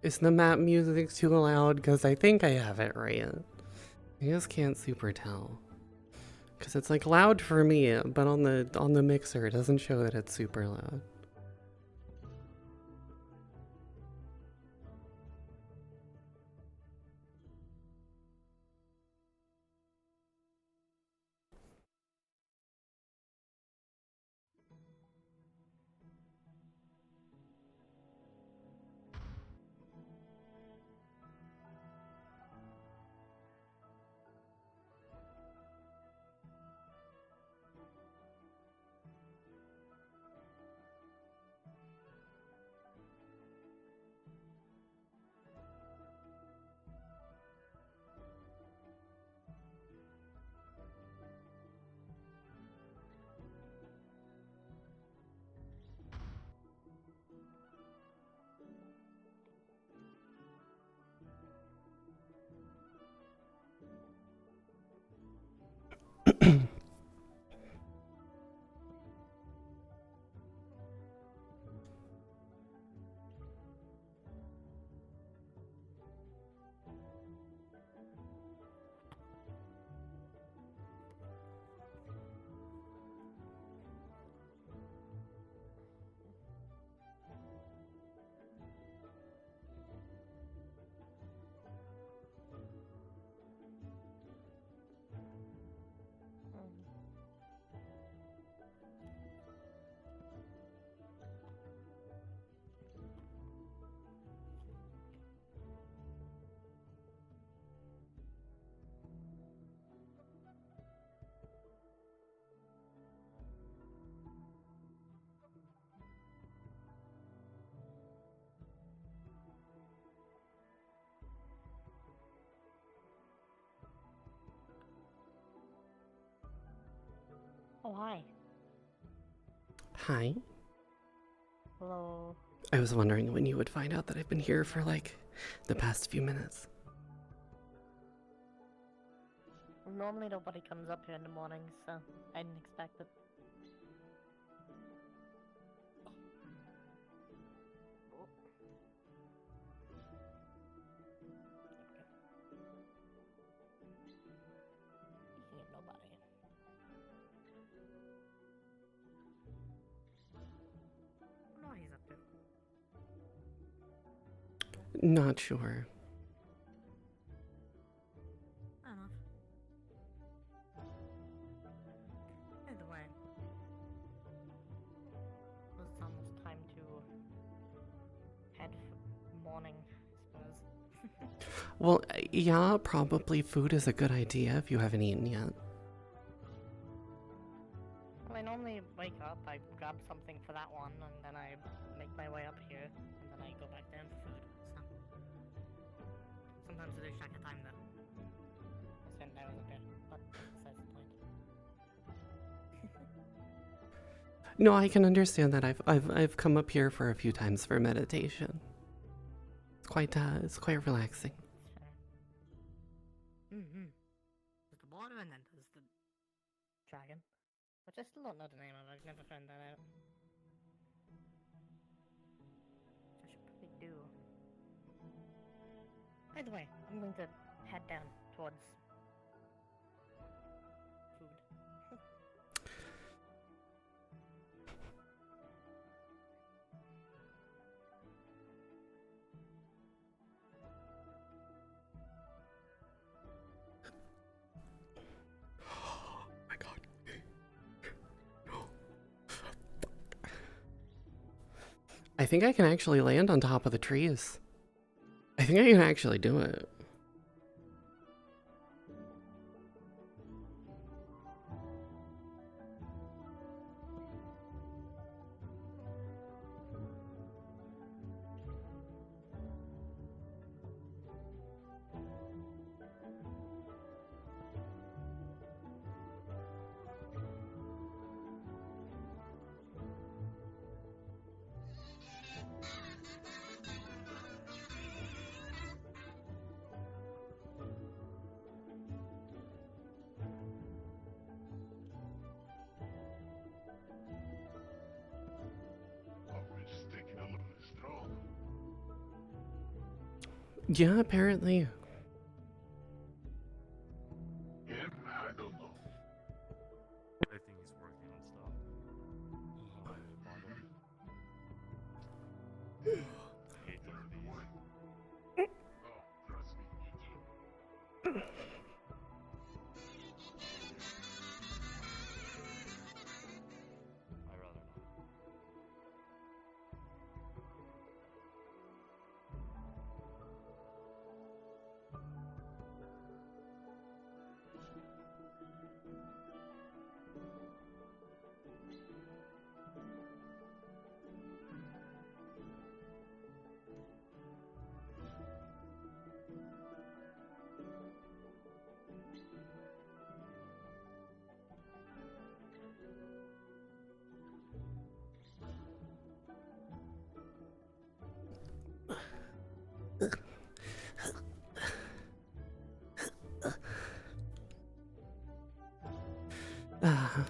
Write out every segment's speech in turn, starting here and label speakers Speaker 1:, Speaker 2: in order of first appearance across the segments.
Speaker 1: Is the map music too loud? Because I think I have it right. I just can't super tell. Because it's like loud for me, but on the mixer it doesn't show that it's super loud.
Speaker 2: Oh, hi.
Speaker 1: Hi.
Speaker 2: Hello.
Speaker 1: I was wondering when you would find out that I've been here for like the past few minutes.
Speaker 2: Normally nobody comes up here in the morning, so I didn't expect it. Oh. Speaking of nobody. No, he's up there.
Speaker 1: Not sure.
Speaker 2: I don't know. Either way. It's almost time to head for morning, I suppose.
Speaker 1: Well, yeah, probably food is a good idea if you haven't eaten yet.
Speaker 2: Well, I normally wake up, I grab something for that one, and then I make my way up here, and then I go back down for food, so... Sometimes I lose track of time, though. I spend hours up here, but that's besides the point.
Speaker 1: No, I can understand that. I've come up here for a few times for meditation. It's quite relaxing.
Speaker 2: Fair. There's the water and then there's the dragon, which I still don't know the name of. I've never found that out. Which I should probably do. Either way, I'm going to head down towards food.
Speaker 1: Oh my god. I think I can actually land on top of the trees. I think I can actually do it. Yeah, apparently.
Speaker 3: I don't know.
Speaker 4: I think he's working on stuff. I hate those bees.
Speaker 3: Oh, trust me, you do.
Speaker 4: I'd rather not.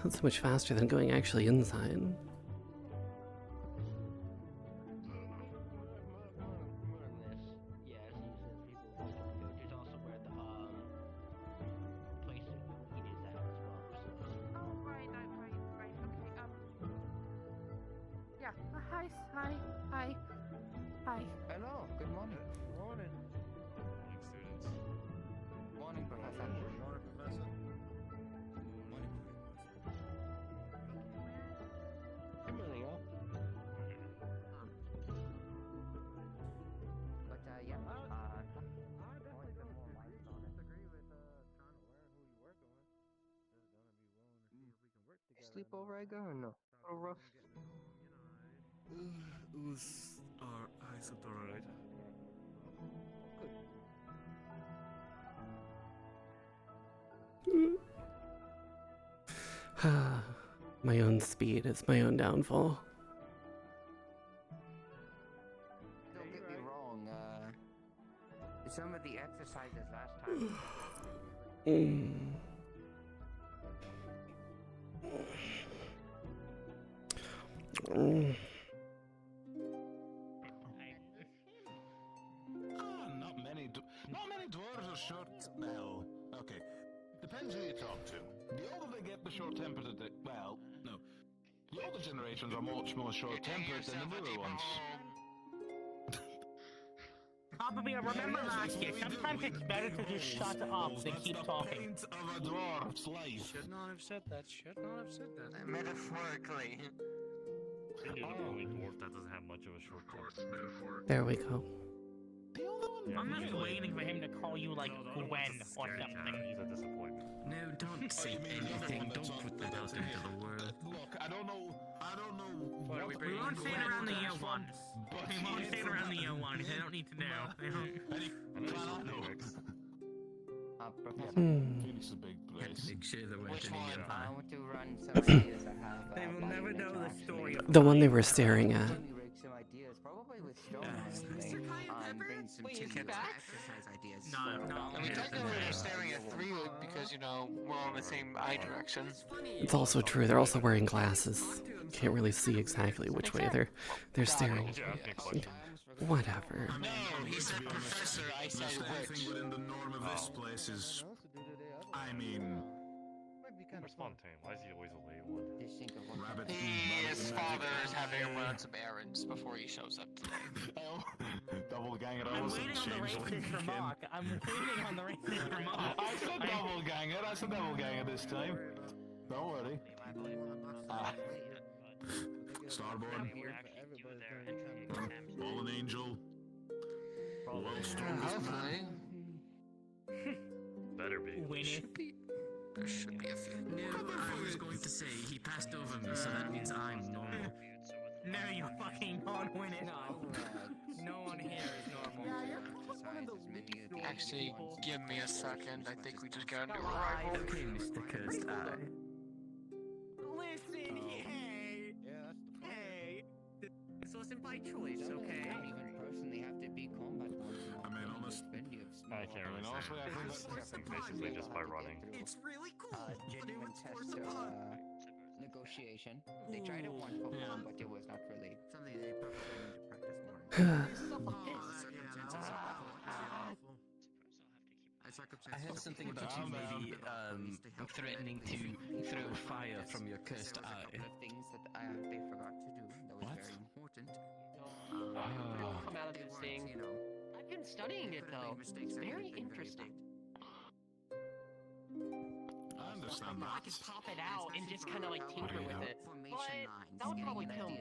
Speaker 1: That's so much faster than going actually inside.
Speaker 5: More or less, yes. He says people want to go. There's also where the place that you eat is at as well. So.
Speaker 6: Oh, right. Okay, yeah. Hi.
Speaker 7: Hello, good morning.
Speaker 4: Morning, students.
Speaker 7: Morning, Professor.
Speaker 4: Morning, Professor.
Speaker 5: Good morning, y'all.
Speaker 7: But, yeah,
Speaker 8: I definitely don't disagree with trying to learn who you're working with. Just gonna be willing to see if we can work together.
Speaker 7: sleepover I go or no?
Speaker 8: Probably
Speaker 7: Little rough.
Speaker 8: getting to know 'em,
Speaker 4: It was I slept alright.
Speaker 1: My own speed is my own downfall.
Speaker 7: Don't get me wrong, some of the exercises last time.
Speaker 3: Not many dwarves are short. Well, okay. Depends who you talk to. The older they get, the short-tempered they. Well, no. The older generations are much more short-tempered than the newer ones.
Speaker 2: Probably remember last year. Sometimes it's better to just shut up than keep talking.
Speaker 3: Paint of a dwarf's life.
Speaker 9: Should not have said that.
Speaker 7: Metaphorically.
Speaker 4: You're the only dwarf that doesn't have much of a short temper.
Speaker 1: There we go.
Speaker 3: The older one.
Speaker 2: I'm just waiting for him to call you like Gwen or something.
Speaker 4: He's a disappointment.
Speaker 9: No, don't say anything. Don't put that out into the world.
Speaker 3: Look, I don't know.
Speaker 9: What are we
Speaker 2: We
Speaker 9: bringing?
Speaker 2: won't say it around the year one.
Speaker 3: But
Speaker 2: We won't say it around the year one. They don't need to know. They don't.
Speaker 4: I know he's a Phoenix.
Speaker 7: Professor.
Speaker 3: Phoenix is a big place.
Speaker 9: Make sure there weren't
Speaker 7: Which
Speaker 9: any
Speaker 7: one? I
Speaker 9: empire.
Speaker 7: want to run some ideas I have.
Speaker 2: They will
Speaker 7: about
Speaker 2: never
Speaker 7: it
Speaker 2: know the
Speaker 7: actually.
Speaker 2: story of
Speaker 1: The one they were staring at.
Speaker 7: Let me rig some ideas, probably with stone. Bring some
Speaker 9: exercise ideas.
Speaker 2: No.
Speaker 10: And we technically are staring at 3 because, you know, we're all in the same eye direction.
Speaker 1: It's also true, they're also wearing glasses. Can't really see exactly which way they're staring. Whatever.
Speaker 3: No, he said professor, I said which. Within the norm of this place is. I mean.
Speaker 4: Respond to him. Why is he always a late one?
Speaker 3: Rabbit.
Speaker 10: His father is having him run some errands before he shows up today.
Speaker 3: Oh, double ganger. I
Speaker 2: I'm
Speaker 3: wasn't
Speaker 2: waiting on the
Speaker 3: changeling.
Speaker 2: racist remark. I'm waiting on the racist remark.
Speaker 3: I said double ganger. I said double ganger this time. Don't worry. Starborn. Fallen angel. World's strongest
Speaker 10: Hopefully.
Speaker 4: Better be.
Speaker 2: Winnie.
Speaker 10: There should be a few.
Speaker 9: No, I was going to say he passed over me, so that means I'm normal.
Speaker 2: No, you fucking not Winnie.
Speaker 5: No one here is normal.
Speaker 10: Actually, give me a second. I think we just got a new arrival.
Speaker 9: Okay, Mr. Cursed Eye.
Speaker 2: Listen, hey. Hey. This wasn't by choice, okay?
Speaker 7: I even personally have to be combat once in a
Speaker 3: I mean,
Speaker 7: while.
Speaker 3: honest-
Speaker 4: I can't really say. I think basically just by running.
Speaker 9: It's really cool.
Speaker 7: Genuine test of negotiation. They tried it once before, but it was not really
Speaker 9: Something they probably need to practice more.
Speaker 7: circumstances.
Speaker 9: I heard something about you maybe threatening to throw fire from your cursed eye.
Speaker 7: Things that they forgot to do. That was very important.
Speaker 5: It'll come out of this thing.
Speaker 7: You know,
Speaker 5: I've been studying it though. It's very interesting.
Speaker 3: I understand
Speaker 5: I
Speaker 3: that.
Speaker 5: could pop it out and just kind of like tinker with it. But that would probably kill me.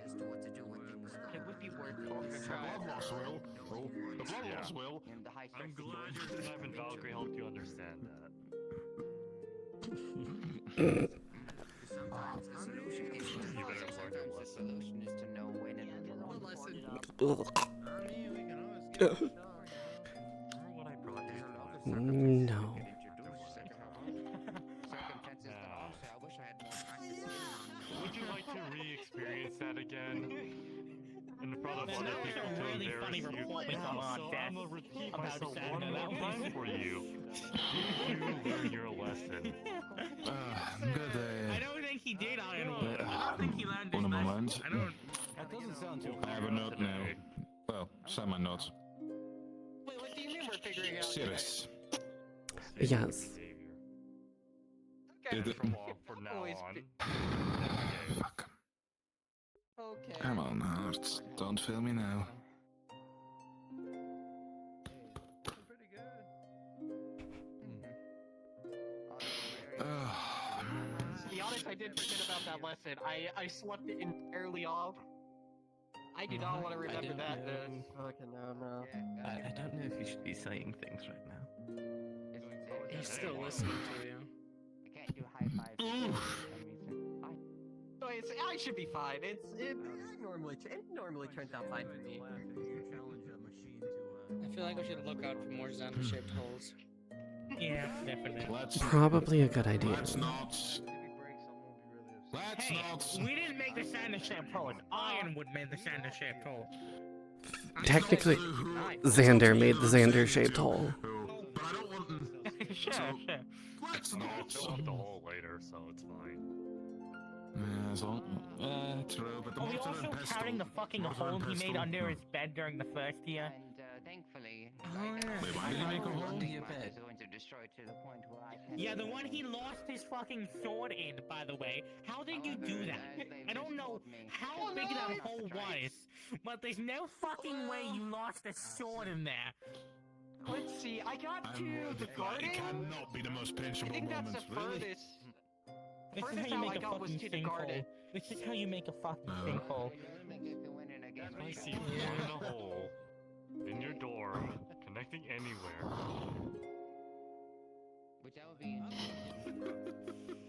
Speaker 5: It would be worth it to
Speaker 3: The
Speaker 5: try.
Speaker 3: blood loss will. Oh, the blood
Speaker 4: Yeah.
Speaker 3: loss will.
Speaker 7: and the high
Speaker 4: I'm
Speaker 7: stress
Speaker 4: glad your time in Valkyrie helped you understand that.
Speaker 7: Sometimes the solution is
Speaker 4: You better learn your
Speaker 7: the
Speaker 4: lesson.
Speaker 7: solution is to know when and
Speaker 5: One lesson.
Speaker 8: I mean, we can always give it a shot.
Speaker 4: Remember what I brought you?
Speaker 1: No.
Speaker 7: circumstances that also I wish I had more practice in on.
Speaker 4: Would you like to re-experience that again? In front of other people to
Speaker 2: really funny
Speaker 4: embarrass you?
Speaker 2: report we got on
Speaker 4: So
Speaker 2: that.
Speaker 4: I'm gonna repeat
Speaker 2: About
Speaker 4: myself
Speaker 2: Saturday.
Speaker 4: one more time for you. Did you learn your lesson?
Speaker 3: Good
Speaker 2: I don't think he did, Iron.
Speaker 3: Uh,
Speaker 2: I don't think he learned his
Speaker 3: one
Speaker 2: lesson.
Speaker 3: moment.
Speaker 2: I don't.
Speaker 8: That doesn't sound too
Speaker 3: I have a note now. Well, semi-note.
Speaker 5: Wait, what do you mean we're figuring out?
Speaker 3: Serious.
Speaker 1: Yes.
Speaker 5: Okay.
Speaker 4: From for now
Speaker 5: Always
Speaker 4: on.
Speaker 5: be-
Speaker 3: Fuck.
Speaker 5: Okay.
Speaker 3: Come on, hearts. Don't fail me now.
Speaker 8: pretty good.
Speaker 5: To be honest, I did forget about that lesson. I slept it entirely off. I do not want to remember
Speaker 9: don't
Speaker 5: that
Speaker 9: know.
Speaker 5: then. Fucking no.
Speaker 9: I don't know if you should be saying things right now.
Speaker 5: He's still listening to you.
Speaker 7: I can't do high fives.
Speaker 5: So I should be fine. It normally turns out fine for me.
Speaker 11: I feel like we should look out for more Xander-shaped holes.
Speaker 2: Yeah, definitely.
Speaker 3: Let's
Speaker 1: Probably a good idea.
Speaker 3: Let's not. Let's
Speaker 2: Hey,
Speaker 3: not.
Speaker 2: we didn't make the Xander-shaped hole. Ironwood made the Xander-shaped hole.
Speaker 1: Technically, Xander made the Xander-shaped hole.
Speaker 3: But I don't want.
Speaker 2: Sure,
Speaker 3: So,
Speaker 2: sure.
Speaker 3: Let's
Speaker 4: I'll
Speaker 3: not.
Speaker 4: fill up the hole later, so it's fine.
Speaker 3: Yeah, so, true, but the
Speaker 2: Are we
Speaker 3: mortar
Speaker 2: also
Speaker 3: and pestle.
Speaker 2: counting the fucking
Speaker 3: Mortar
Speaker 2: hole
Speaker 3: and
Speaker 2: he made
Speaker 3: pestle?
Speaker 2: under
Speaker 3: No.
Speaker 2: his bed during the first year?
Speaker 7: And thankfully,
Speaker 3: Wait, why did he make a hole?
Speaker 9: Under your bed.
Speaker 7: is going to destroy to the point where I can't.
Speaker 2: Yeah, the one he lost his fucking sword in, by the way. How did you do that? I don't know how big that hole was, but there's no fucking way you lost a sword in there.
Speaker 5: Let's see. I got to the
Speaker 3: It
Speaker 5: garden.
Speaker 3: cannot be the most
Speaker 5: I
Speaker 3: pinchable
Speaker 5: think that's
Speaker 3: moment,
Speaker 5: the
Speaker 3: really.
Speaker 5: furthest.
Speaker 2: This is
Speaker 5: Furthest
Speaker 2: how you
Speaker 5: out
Speaker 2: make
Speaker 5: I
Speaker 2: a
Speaker 5: got was
Speaker 2: fucking
Speaker 5: to the garden.
Speaker 2: sinkhole. This is how you make a fucking sinkhole.
Speaker 4: I see one hole in your door connecting anywhere.
Speaker 7: Which that would be.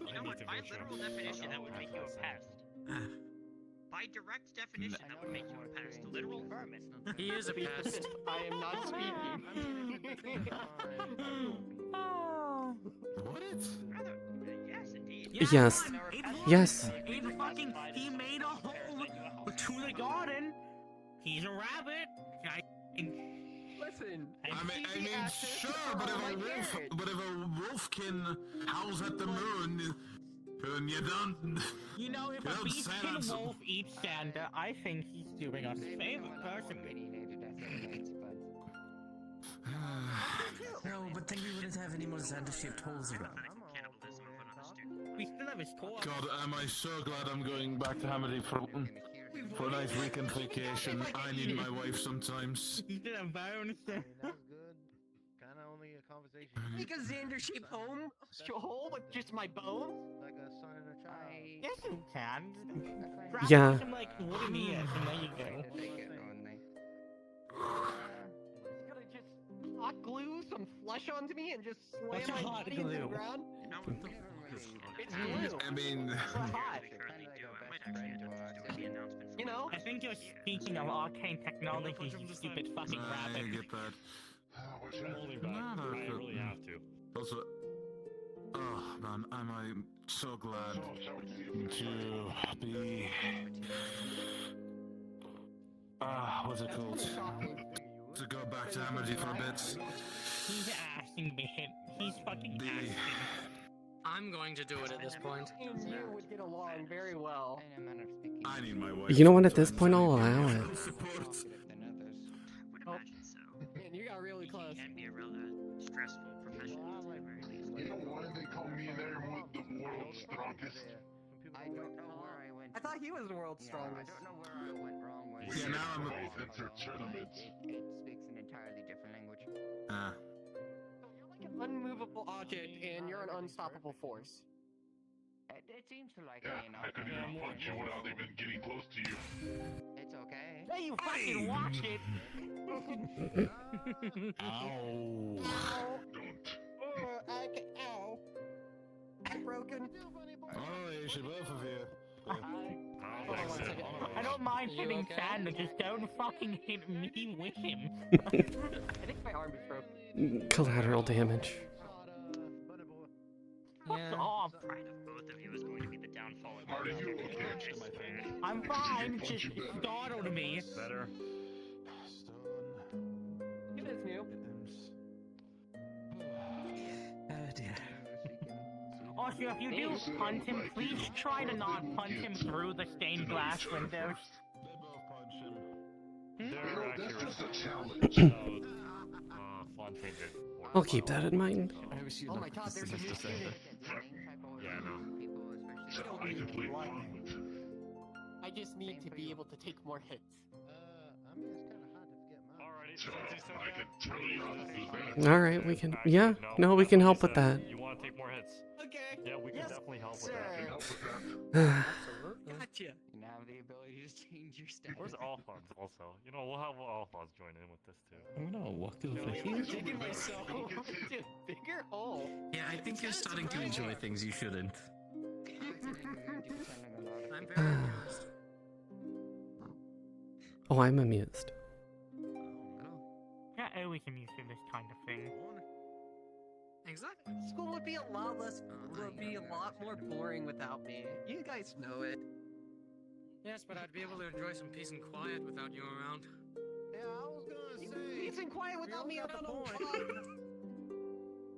Speaker 5: You know what? By literal definition, that would make you a pest. By direct definition, that would make you a pest. Literal vermin.
Speaker 9: He is a pest.
Speaker 5: I am not speaking.
Speaker 3: What?
Speaker 5: Yes, indeed.
Speaker 1: Yes. Yes.
Speaker 2: He made a hole to the garden. He's a rabbit.
Speaker 5: Listen.
Speaker 3: I mean, sure, but if a wolfkin howls at the moon, and you don't.
Speaker 2: You know, if
Speaker 3: You
Speaker 2: a
Speaker 3: don't say
Speaker 2: beast-kin
Speaker 3: that.
Speaker 2: wolf eats Xander, I think he's doing us a favor, personally.
Speaker 9: No, but then we wouldn't have any more Xander-shaped holes around.
Speaker 2: We still have his core.
Speaker 3: God, am I so glad I'm going back to Hammerdeep for a nice weekend vacation. I need my wife sometimes.
Speaker 2: He still have bones.
Speaker 8: That was good. Kind of only a conversation.
Speaker 5: Make a Xander-shaped hole with just my bones?
Speaker 8: Like a son and a child.
Speaker 2: Yes, you can.
Speaker 1: Yeah.
Speaker 2: Some, like, wooden ears, and there you go.
Speaker 5: Gonna just hot glue some flesh onto me and just slam
Speaker 2: What's
Speaker 5: my
Speaker 2: hot
Speaker 5: body into the
Speaker 2: glue?
Speaker 5: ground? It's glue.
Speaker 3: I mean,
Speaker 5: It's hot. You know?
Speaker 2: I think you're speaking of arcane technologies, you stupid fucking
Speaker 3: I
Speaker 2: rabbit.
Speaker 3: get that.
Speaker 4: I'm holding back.
Speaker 3: No, no,
Speaker 4: I
Speaker 3: no.
Speaker 4: really have to.
Speaker 3: Also, oh man, am I so glad to be. What's it called? To go back to Hammerdeep for a bit.
Speaker 2: He's asking me. He's fucking
Speaker 3: The.
Speaker 2: asking.
Speaker 11: I'm going to do it at this point.
Speaker 5: Me and you would get along very well.
Speaker 3: I need my wife.
Speaker 1: You know what? At this point, I'll allow it.
Speaker 3: Support.
Speaker 5: Man, you got really close. stressful profession, at the very least.
Speaker 3: You know why they call me and everyone the world's strongest?
Speaker 7: I don't know where I went.
Speaker 12: I thought he was the world's
Speaker 7: I
Speaker 12: strongest.
Speaker 7: don't know where I went wrong with
Speaker 3: Yeah, now I'm a
Speaker 7: although
Speaker 3: tournaments.
Speaker 7: it speaks an entirely different language.
Speaker 3: Ah.
Speaker 12: You're like an unmovable object, and you're an unstoppable force.
Speaker 7: It seems to like
Speaker 3: Yeah,
Speaker 7: me, you know.
Speaker 3: I could even punch you without even getting close to you.
Speaker 7: It's okay.
Speaker 2: Hey, you fucking watch it!
Speaker 3: Ow.
Speaker 12: Ow. I'm broken.
Speaker 3: Oh, you should both of you.
Speaker 2: Hold on 1 second. I don't mind hitting Chandler, just don't fucking hit me with him.
Speaker 12: I think my arm is broken.
Speaker 1: Collateral damage.
Speaker 2: Fuck off!
Speaker 5: Pride of both of you is going to be the downfall of
Speaker 3: Are you
Speaker 5: your
Speaker 3: okay?
Speaker 2: I'm fine, just startled me.
Speaker 4: Better.
Speaker 12: It is new.
Speaker 9: Oh dear.
Speaker 2: Also, if you do punch him, please try to not punch him through the stained glass windows.
Speaker 3: They both punch him.
Speaker 4: They're
Speaker 3: That's
Speaker 4: accurate.
Speaker 3: just a challenge.
Speaker 4: Fontaine did.
Speaker 1: I'll keep that in mind.
Speaker 9: I wish you
Speaker 12: Oh
Speaker 9: luck
Speaker 12: my
Speaker 9: with
Speaker 12: god,
Speaker 9: this
Speaker 12: there's a new
Speaker 9: semester.
Speaker 12: student.
Speaker 4: Yeah, I know.
Speaker 3: So I can play Fortnite.
Speaker 12: I just need to be able to take more hits.
Speaker 8: I mean, it's kind of hard to get mine.
Speaker 4: Alrighty,
Speaker 3: So
Speaker 4: since you said
Speaker 3: I
Speaker 4: that,
Speaker 3: can tell you how to do that.
Speaker 1: Alright, we can. Yeah, no, we can help with that.
Speaker 4: You want to take more hits?
Speaker 12: Okay.
Speaker 4: Yeah, we can
Speaker 12: Yes,
Speaker 4: definitely help with
Speaker 12: sir.
Speaker 4: that.
Speaker 3: Help with that.
Speaker 12: Gotcha.
Speaker 7: You have the ability to change your stats.
Speaker 4: Where's Alphonse also? You know, we'll have Alphonse join in with this too.
Speaker 9: I'm gonna walk over
Speaker 12: I'm
Speaker 9: here.
Speaker 12: digging myself into a bigger hole.
Speaker 9: Yeah, I think you're starting to enjoy things you shouldn't.
Speaker 12: I'm very amused.
Speaker 1: Oh, I'm amused.
Speaker 2: Yeah, I always amused in this kind of thing.
Speaker 12: Exactly. School would be a lot more boring without me. You guys know it.
Speaker 11: Yes, but I'd be able to enjoy some peace and quiet without you around.
Speaker 8: Yeah, I was gonna say.
Speaker 12: Peace and quiet without me, I
Speaker 8: got
Speaker 12: don't
Speaker 8: the
Speaker 12: know
Speaker 8: point.
Speaker 12: why.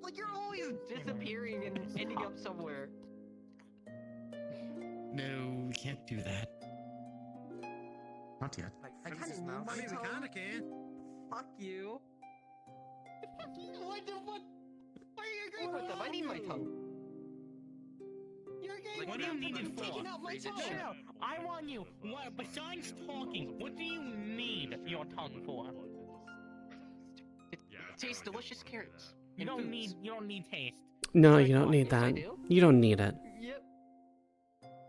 Speaker 12: Like, you're always disappearing and ending up somewhere.
Speaker 9: No, we can't do that. Not yet.
Speaker 12: I kind of need my
Speaker 11: I mean, we
Speaker 12: tongue.
Speaker 11: kinda can.
Speaker 12: Fuck you. What the fuck? Why are you agreeing with them? I need my tongue. You're agreeing
Speaker 2: What
Speaker 12: with
Speaker 2: do you
Speaker 12: them?
Speaker 2: need it
Speaker 12: I'm
Speaker 2: for?
Speaker 12: taking out my tongue.
Speaker 2: No, I want you. What, besides talking, what do you need your tongue for?
Speaker 4: Yeah.
Speaker 12: Tastes delicious carrots.
Speaker 2: You don't need taste.
Speaker 1: No, you don't need
Speaker 12: Yes, I
Speaker 1: that.
Speaker 12: do.
Speaker 1: You don't need it.
Speaker 12: Yep.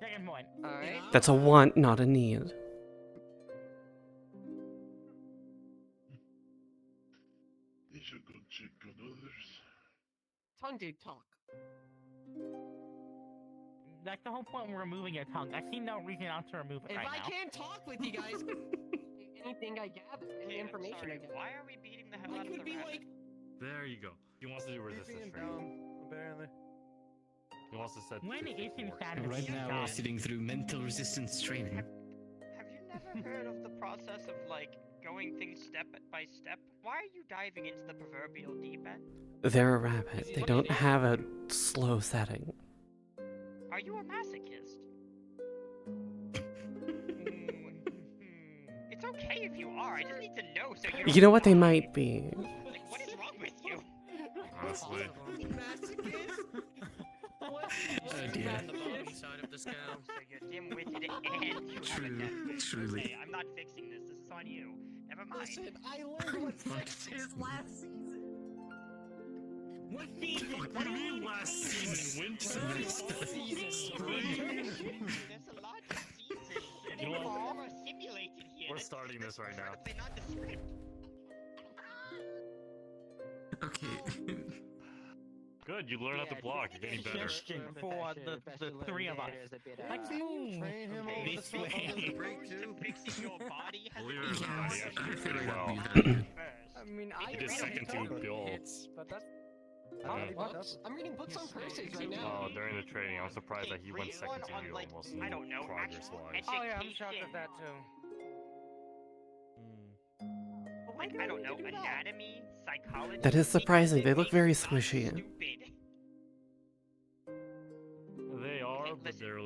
Speaker 2: Second point.
Speaker 12: Alright.
Speaker 1: That's a want, not a need.
Speaker 3: They should go check on others.
Speaker 12: Tongue dude talk.
Speaker 2: That's the whole point we're removing your tongue. I see no reason not to remove it
Speaker 12: If
Speaker 2: right
Speaker 12: I
Speaker 2: now.
Speaker 12: can't talk with you guys, anything I gather, any information I gather.
Speaker 5: Why are we beating the hell
Speaker 12: I
Speaker 5: out of the
Speaker 12: could be
Speaker 5: rabbit?
Speaker 12: like,
Speaker 4: There you go. He wants to do
Speaker 8: He's
Speaker 4: resistance
Speaker 8: being
Speaker 4: training.
Speaker 8: dumb, apparently.
Speaker 4: He wants to set.
Speaker 2: When
Speaker 4: 50
Speaker 2: isn't
Speaker 4: force.
Speaker 2: that
Speaker 9: Right now, we're
Speaker 2: done?
Speaker 9: sitting through mental resistance training.
Speaker 5: Have you never heard of the process of, like, going things step by step? Why are you diving into the proverbial deep end?
Speaker 1: They're a rabbit. They don't have a slow setting.
Speaker 5: Are you a masochist? It's okay if you are. I just need to know so you don't.
Speaker 1: You know what they might be?
Speaker 5: Like, what is wrong with you?
Speaker 4: Honestly.
Speaker 12: masochist? What?
Speaker 9: Oh dear.
Speaker 11: On the bottom side of the scale.
Speaker 5: So you're dim-witted and you have a death.
Speaker 9: Truly.
Speaker 5: Okay, I'm not fixing this. This is on you. Never mind.
Speaker 12: Listen, I learned what sex is last season.
Speaker 2: What season?
Speaker 4: What do you mean last season? Winter? Spring?
Speaker 5: There's a lot of seasons.
Speaker 4: You know what?
Speaker 5: All are simulated here.
Speaker 4: We're
Speaker 5: That's
Speaker 4: starting this right now.
Speaker 5: incredibly nondescript.
Speaker 9: Okay.
Speaker 4: Good, you learn how to block. You're getting better.
Speaker 2: Suggestion for the three of us. Let's move
Speaker 8: Train him on the
Speaker 2: this
Speaker 8: stuff
Speaker 2: way.
Speaker 8: under the break, too.
Speaker 5: Fixing your body has
Speaker 4: Believe it
Speaker 5: to
Speaker 4: or
Speaker 5: be
Speaker 4: not, he
Speaker 9: Yes,
Speaker 4: actually
Speaker 9: I
Speaker 4: did
Speaker 9: feel
Speaker 4: pretty
Speaker 9: like
Speaker 4: well.
Speaker 9: that'd be good.
Speaker 5: first.
Speaker 12: I mean, I
Speaker 4: He did
Speaker 12: read
Speaker 4: second
Speaker 12: a
Speaker 4: to Bill.
Speaker 11: Hits, but that's
Speaker 12: I'm reading books. I'm reading books on curses right now.
Speaker 4: Oh, during the training, I'm surprised that he went
Speaker 5: Read
Speaker 4: second
Speaker 5: one
Speaker 4: to
Speaker 5: on,
Speaker 4: you
Speaker 5: like,
Speaker 4: almost
Speaker 5: I don't know, actual
Speaker 4: progress-wise.
Speaker 11: Oh yeah, I'm shocked at that too.
Speaker 5: Like, I don't know, anatomy, psychology.
Speaker 1: That is surprising. They look very
Speaker 5: makes me
Speaker 1: squishy.
Speaker 5: stupid.
Speaker 4: They are,
Speaker 5: Okay,
Speaker 4: but
Speaker 5: listen.
Speaker 4: they're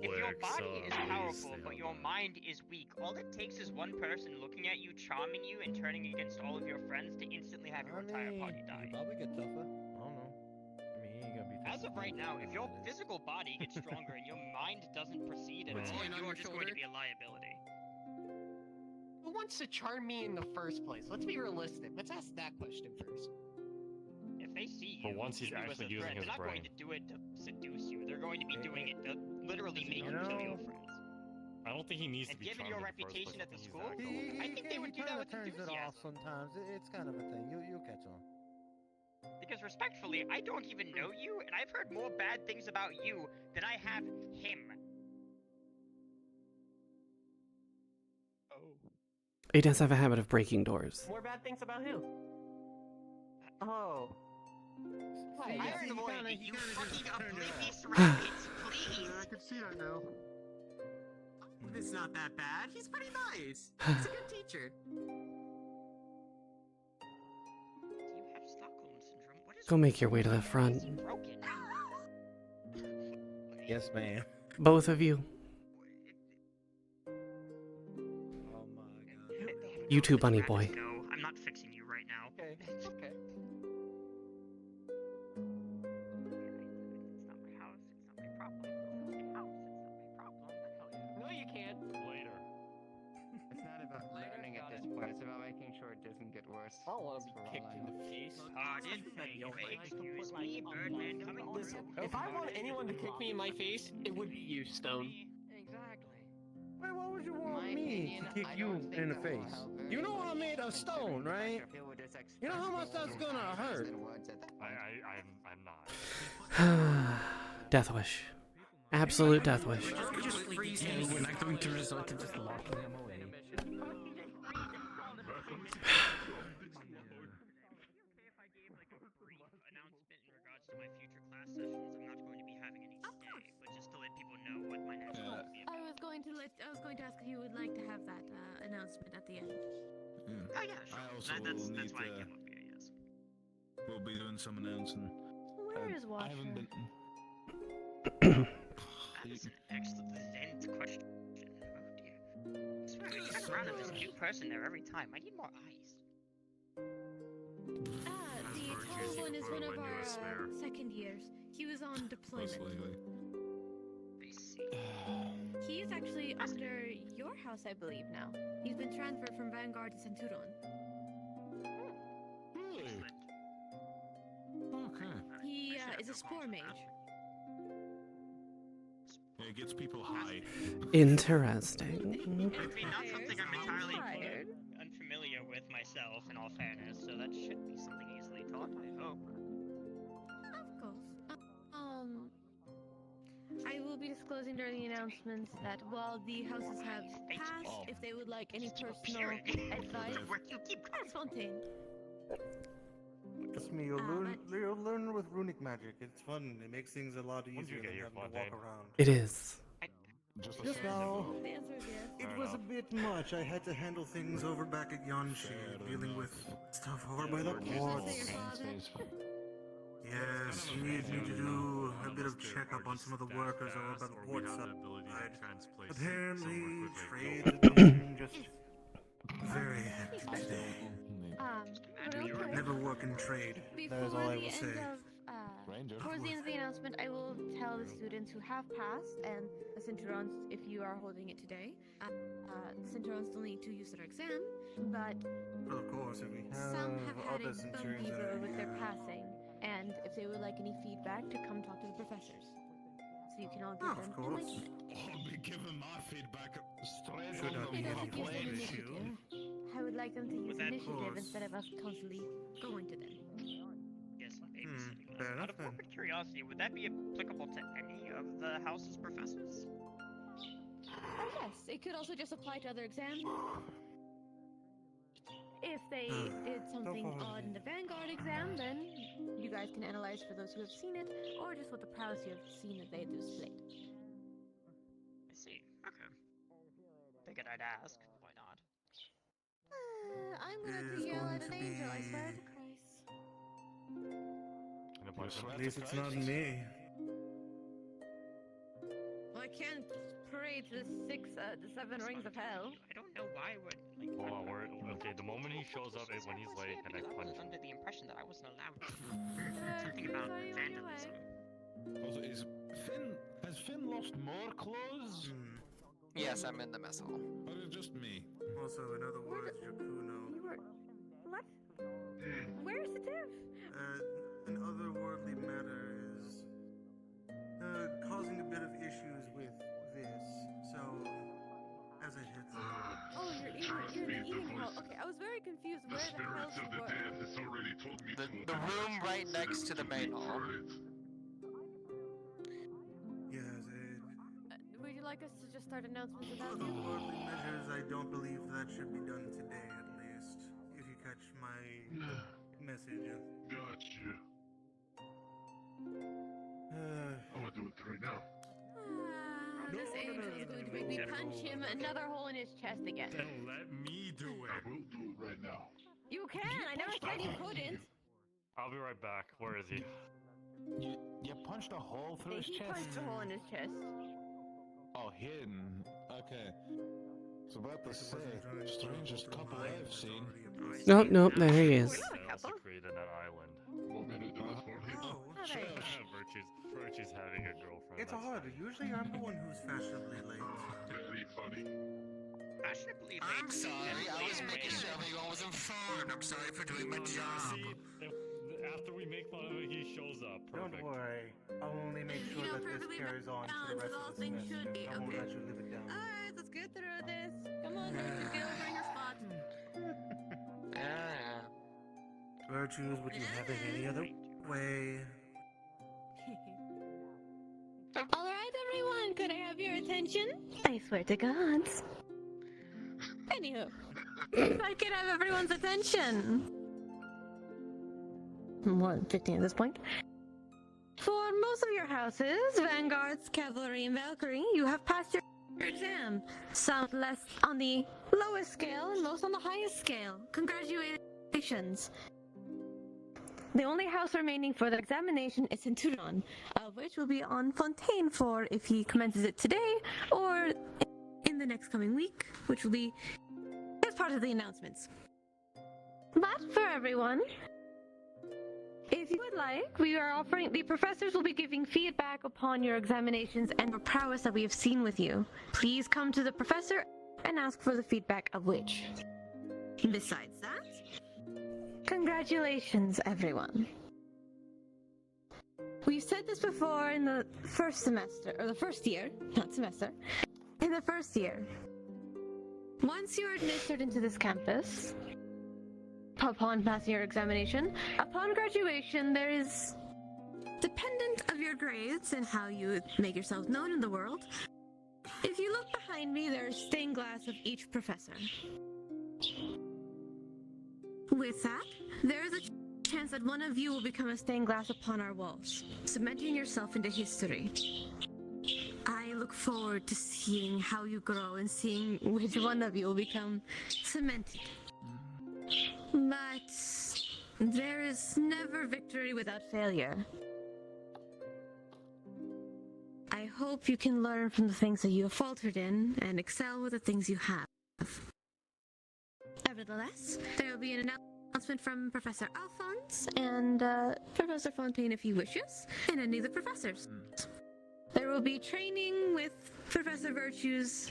Speaker 13: If your body is powerful,
Speaker 4: they
Speaker 13: but
Speaker 4: have
Speaker 13: your
Speaker 4: that.
Speaker 13: mind is weak, all it takes is one person looking at you, charming you, and turning against all of your friends to instantly have your entire party die.
Speaker 8: You probably get tougher. I don't know. I mean, he ain't gonna be
Speaker 13: As of right now, if your physical body gets stronger and your mind doesn't proceed at all, you are just going to be a liability.
Speaker 12: Who wants to charm me in the first place? Let's be realistic. Let's ask that question first.
Speaker 13: If they see you,
Speaker 4: But once he's
Speaker 13: you as
Speaker 4: actually
Speaker 13: a
Speaker 4: using
Speaker 13: threat,
Speaker 4: his
Speaker 13: they're not going
Speaker 4: brain.
Speaker 13: to do it to seduce you. They're going to be doing it to literally make you kill your friends.
Speaker 4: I don't think he needs
Speaker 13: And
Speaker 4: to be
Speaker 13: given
Speaker 4: charmed
Speaker 13: your
Speaker 4: in the first
Speaker 13: reputation
Speaker 4: place.
Speaker 13: at the
Speaker 4: I think
Speaker 13: school,
Speaker 4: he's that
Speaker 13: I think they would do that with
Speaker 8: turns it off
Speaker 13: enthusiasm.
Speaker 8: sometimes. It's kind of a thing. You'll catch on.
Speaker 13: Because respectfully, I don't even know you, and I've heard more bad things about you than I have him.
Speaker 12: Oh.
Speaker 1: He does have a habit of breaking doors.
Speaker 12: More bad things about who? Oh.
Speaker 8: See,
Speaker 12: I
Speaker 8: yeah,
Speaker 12: heard
Speaker 8: he
Speaker 12: a boy,
Speaker 8: kinda-
Speaker 12: you
Speaker 8: he kinda
Speaker 12: fucking
Speaker 8: just turned it
Speaker 12: oblivious
Speaker 8: off.
Speaker 12: rabbits, please!
Speaker 8: Yeah, I can see that now.
Speaker 12: It's not that bad. He's pretty nice. He's a good teacher.
Speaker 13: Do you have Stockholm syndrome? What is
Speaker 1: Go make your way to the front.
Speaker 13: broken?
Speaker 8: Yes, ma'am.
Speaker 1: Both of you.
Speaker 8: Oh my god.
Speaker 1: You too, bunny boy.
Speaker 13: No, I'm not fixing you right now.
Speaker 12: Okay, okay.
Speaker 13: It's not my house. It's not my problem. It's not my house. It's not my problem.
Speaker 12: No, you can't.
Speaker 4: Later.
Speaker 7: It's not about learning at this point, it's about making sure it doesn't get worse.
Speaker 12: I don't want to
Speaker 7: For
Speaker 12: be
Speaker 7: all
Speaker 12: kicked
Speaker 7: I
Speaker 12: in the
Speaker 7: know.
Speaker 12: face.
Speaker 13: Pardon me, excuse me, Birdman coming
Speaker 12: Listen, if I want anyone to kick me in my face, it would be you, Stone.
Speaker 7: Exactly.
Speaker 8: Wait, why would you want
Speaker 7: My
Speaker 8: me
Speaker 7: opinion,
Speaker 8: to kick
Speaker 7: I
Speaker 8: you
Speaker 7: don't think
Speaker 8: in the
Speaker 7: that will
Speaker 8: face?
Speaker 7: help very
Speaker 8: You know
Speaker 7: much.
Speaker 8: I'm made of stone, right? You know how much that's gonna hurt?
Speaker 4: I'm not.
Speaker 1: Death wish. Absolute death wish.
Speaker 9: Just freeze him. We're not going to resort to just locking him away.
Speaker 13: announcement in regards to my future class sessions. I'm not going to be having any today, but just to let people know what my next one will be.
Speaker 6: I was going to ask if you would like to have that announcement at the end.
Speaker 13: Oh yeah, sure.
Speaker 3: I also
Speaker 13: that's
Speaker 3: will
Speaker 13: why I
Speaker 3: need
Speaker 13: came up here. Yes.
Speaker 3: We'll be doing some announcing.
Speaker 6: Where is
Speaker 3: I haven't
Speaker 6: Washer?
Speaker 3: been.
Speaker 13: That is an excellent question. Oh dear. I swear, you have around this new person there every time. I need more eyes.
Speaker 6: The tall one is one of our second years. He was on deployment.
Speaker 13: I see.
Speaker 6: He is actually under your house, I believe, now. He's been transferred from Vanguard to Centurion.
Speaker 3: Really?
Speaker 13: Excellent.
Speaker 3: Okay.
Speaker 6: He is a spore mage.
Speaker 3: Yeah, it gets people high.
Speaker 1: Interesting.
Speaker 13: I mean, not something I'm entirely
Speaker 6: Tired.
Speaker 13: unfamiliar with myself, in all fairness, so that should be something easily taught, I hope.
Speaker 6: Of course. I will be disclosing during the announcements that while the houses have passed, if they would like any personal advice, that's Fontaine.
Speaker 8: Trust me, you'll learn with runic magic. It's fun. It makes things a lot easier than having to walk around.
Speaker 1: It is.
Speaker 8: Just now,
Speaker 6: The answer is yes.
Speaker 8: it was a bit much. I had to handle things over back at Yanshi, dealing with stuff over by the ports. Yes, you need me to do a bit of checkup on some of the workers over by the port side. Apparently, trade has been just very hectic today. Never work in trade. That is all I will say.
Speaker 6: Towards the end of the announcement, I will tell the students who have passed and the Centurions, if you are holding it today, the Centurions still need to use their exam, but
Speaker 8: Of course, if we
Speaker 6: some have had
Speaker 8: other
Speaker 6: a
Speaker 8: centurions
Speaker 6: bumpy
Speaker 8: that are
Speaker 6: road with their
Speaker 8: here.
Speaker 6: passing, and if they would like any feedback, to come talk to the professors, so you can all give them enlightenment.
Speaker 3: I'll be giving my feedback straight
Speaker 8: Should
Speaker 3: on
Speaker 8: not
Speaker 3: the
Speaker 8: be
Speaker 6: It
Speaker 8: any
Speaker 6: also gives them
Speaker 8: blame
Speaker 6: initiative.
Speaker 8: issue.
Speaker 6: I would like them to use
Speaker 13: that
Speaker 6: initiative
Speaker 8: course.
Speaker 6: instead of us constantly going to them.
Speaker 13: Yes, and babysitting them.
Speaker 8: fair
Speaker 13: Out
Speaker 8: enough
Speaker 13: of
Speaker 8: then.
Speaker 13: corporate curiosity, would that be applicable to any of the house's professors?
Speaker 6: Yes, it could also just apply to other exams. If they did something odd in the Vanguard exam, then you guys can analyze for those who have seen it, or just what the prowess you have seen that they displayed.
Speaker 13: I see. Okay. Figured I'd ask. Why not?
Speaker 6: I'm gonna
Speaker 8: It is
Speaker 6: yell
Speaker 8: going
Speaker 6: at
Speaker 8: to
Speaker 6: an angel, I
Speaker 8: be-
Speaker 6: swear to Christ.
Speaker 3: Yes,
Speaker 8: At least it's not me.
Speaker 11: Well, I can't
Speaker 6: way to the 7 rings of hell.
Speaker 13: I don't know why we're like.
Speaker 4: Hold on, okay, the moment he shows up is when he's late and I
Speaker 13: I
Speaker 4: punch
Speaker 13: was
Speaker 4: him.
Speaker 13: under the impression that I wasn't allowed to. Something about vandalism.
Speaker 3: Also, has Finn lost more clothes?
Speaker 10: Yes, I'm in the mess hall.
Speaker 3: Or is it just me?
Speaker 8: Also, in other words, Yakuno.
Speaker 6: What? Where's the div?
Speaker 8: An otherworldly matter is causing a bit of issues with this. So, as I hit
Speaker 6: Oh, you're in the eating hall. Okay, I was very confused where the hell you were.
Speaker 10: The room right next to the main hall.
Speaker 8: yes,
Speaker 6: Would you like us to just start announcements about it?
Speaker 8: otherworldly measures, I don't believe that should be done today, at least. If you catch my message.
Speaker 14: Gotcha. I'm gonna do it right now.
Speaker 6: This angel is going to make me punch him another hole in his chest again.
Speaker 14: Then let me do it. I will do it right now.
Speaker 6: You can! I never said you couldn't!
Speaker 4: I'll be right back. Where is he?
Speaker 3: You punched a hole through his
Speaker 6: He
Speaker 3: chest?
Speaker 6: punched a hole in his chest.
Speaker 3: Oh, hidden. Okay. So about to say, strangest couple I've seen.
Speaker 1: Nope, nope, there he is.
Speaker 4: I also created an island.
Speaker 14: Want me to do it for him?
Speaker 4: Virtue's having a girlfriend.
Speaker 8: It's odd. Usually I'm the one who's fashionably late.
Speaker 14: Very funny.
Speaker 13: Fashionably late.
Speaker 10: I'm sorry, I was making sure everyone was informed. I'm sorry for doing my job.
Speaker 4: See, after we make fun of it, he shows up. Perfect.
Speaker 8: Don't worry. I'll only make sure that this carries on to the rest of the semester. I won't let you live it down.
Speaker 6: Alright, let's get through this. Come on, Virtues, get over in your spot.
Speaker 10: Yeah.
Speaker 8: Virtues, would you have it any other way?
Speaker 6: Alright, everyone, could I have your attention? I swear to gods. Anywho, if I could have everyone's attention. More than 15 at this point. For most of your houses, Vanguards, Cavalry, and Valkyrie, you have passed your exam. Some less on the lowest scale and most on the highest scale. Congratulations. The only house remaining for the examination is Centurion, which will be on Fontaine for if he commences it today or in the next coming week, which will be as part of the announcements. But for everyone, if you would like, we are offering, the professors will be giving feedback upon your examinations and the prowess that we have seen with you. Please come to the professor and ask for the feedback of which. Besides that, congratulations, everyone. We've said this before in the first semester, or the first year, not semester, in the first year. Once you're administered into this campus, upon passing your examination, upon graduation, there is, dependent of your grades and how you make yourself known in the world, if you look behind me, there is stained glass of each professor. With that, there is a chance that one of you will become a stained glass upon our walls, cementing yourself into history. I look forward to seeing how you grow and seeing which one of you will become cemented. But there is never victory without failure. I hope you can learn from the things that you have faltered in and excel with the things you have. Nevertheless, there will be an announcement from Professor Alphonse and Professor Fontaine if he wishes, and any of the professors. There will be training with Professor Virtues.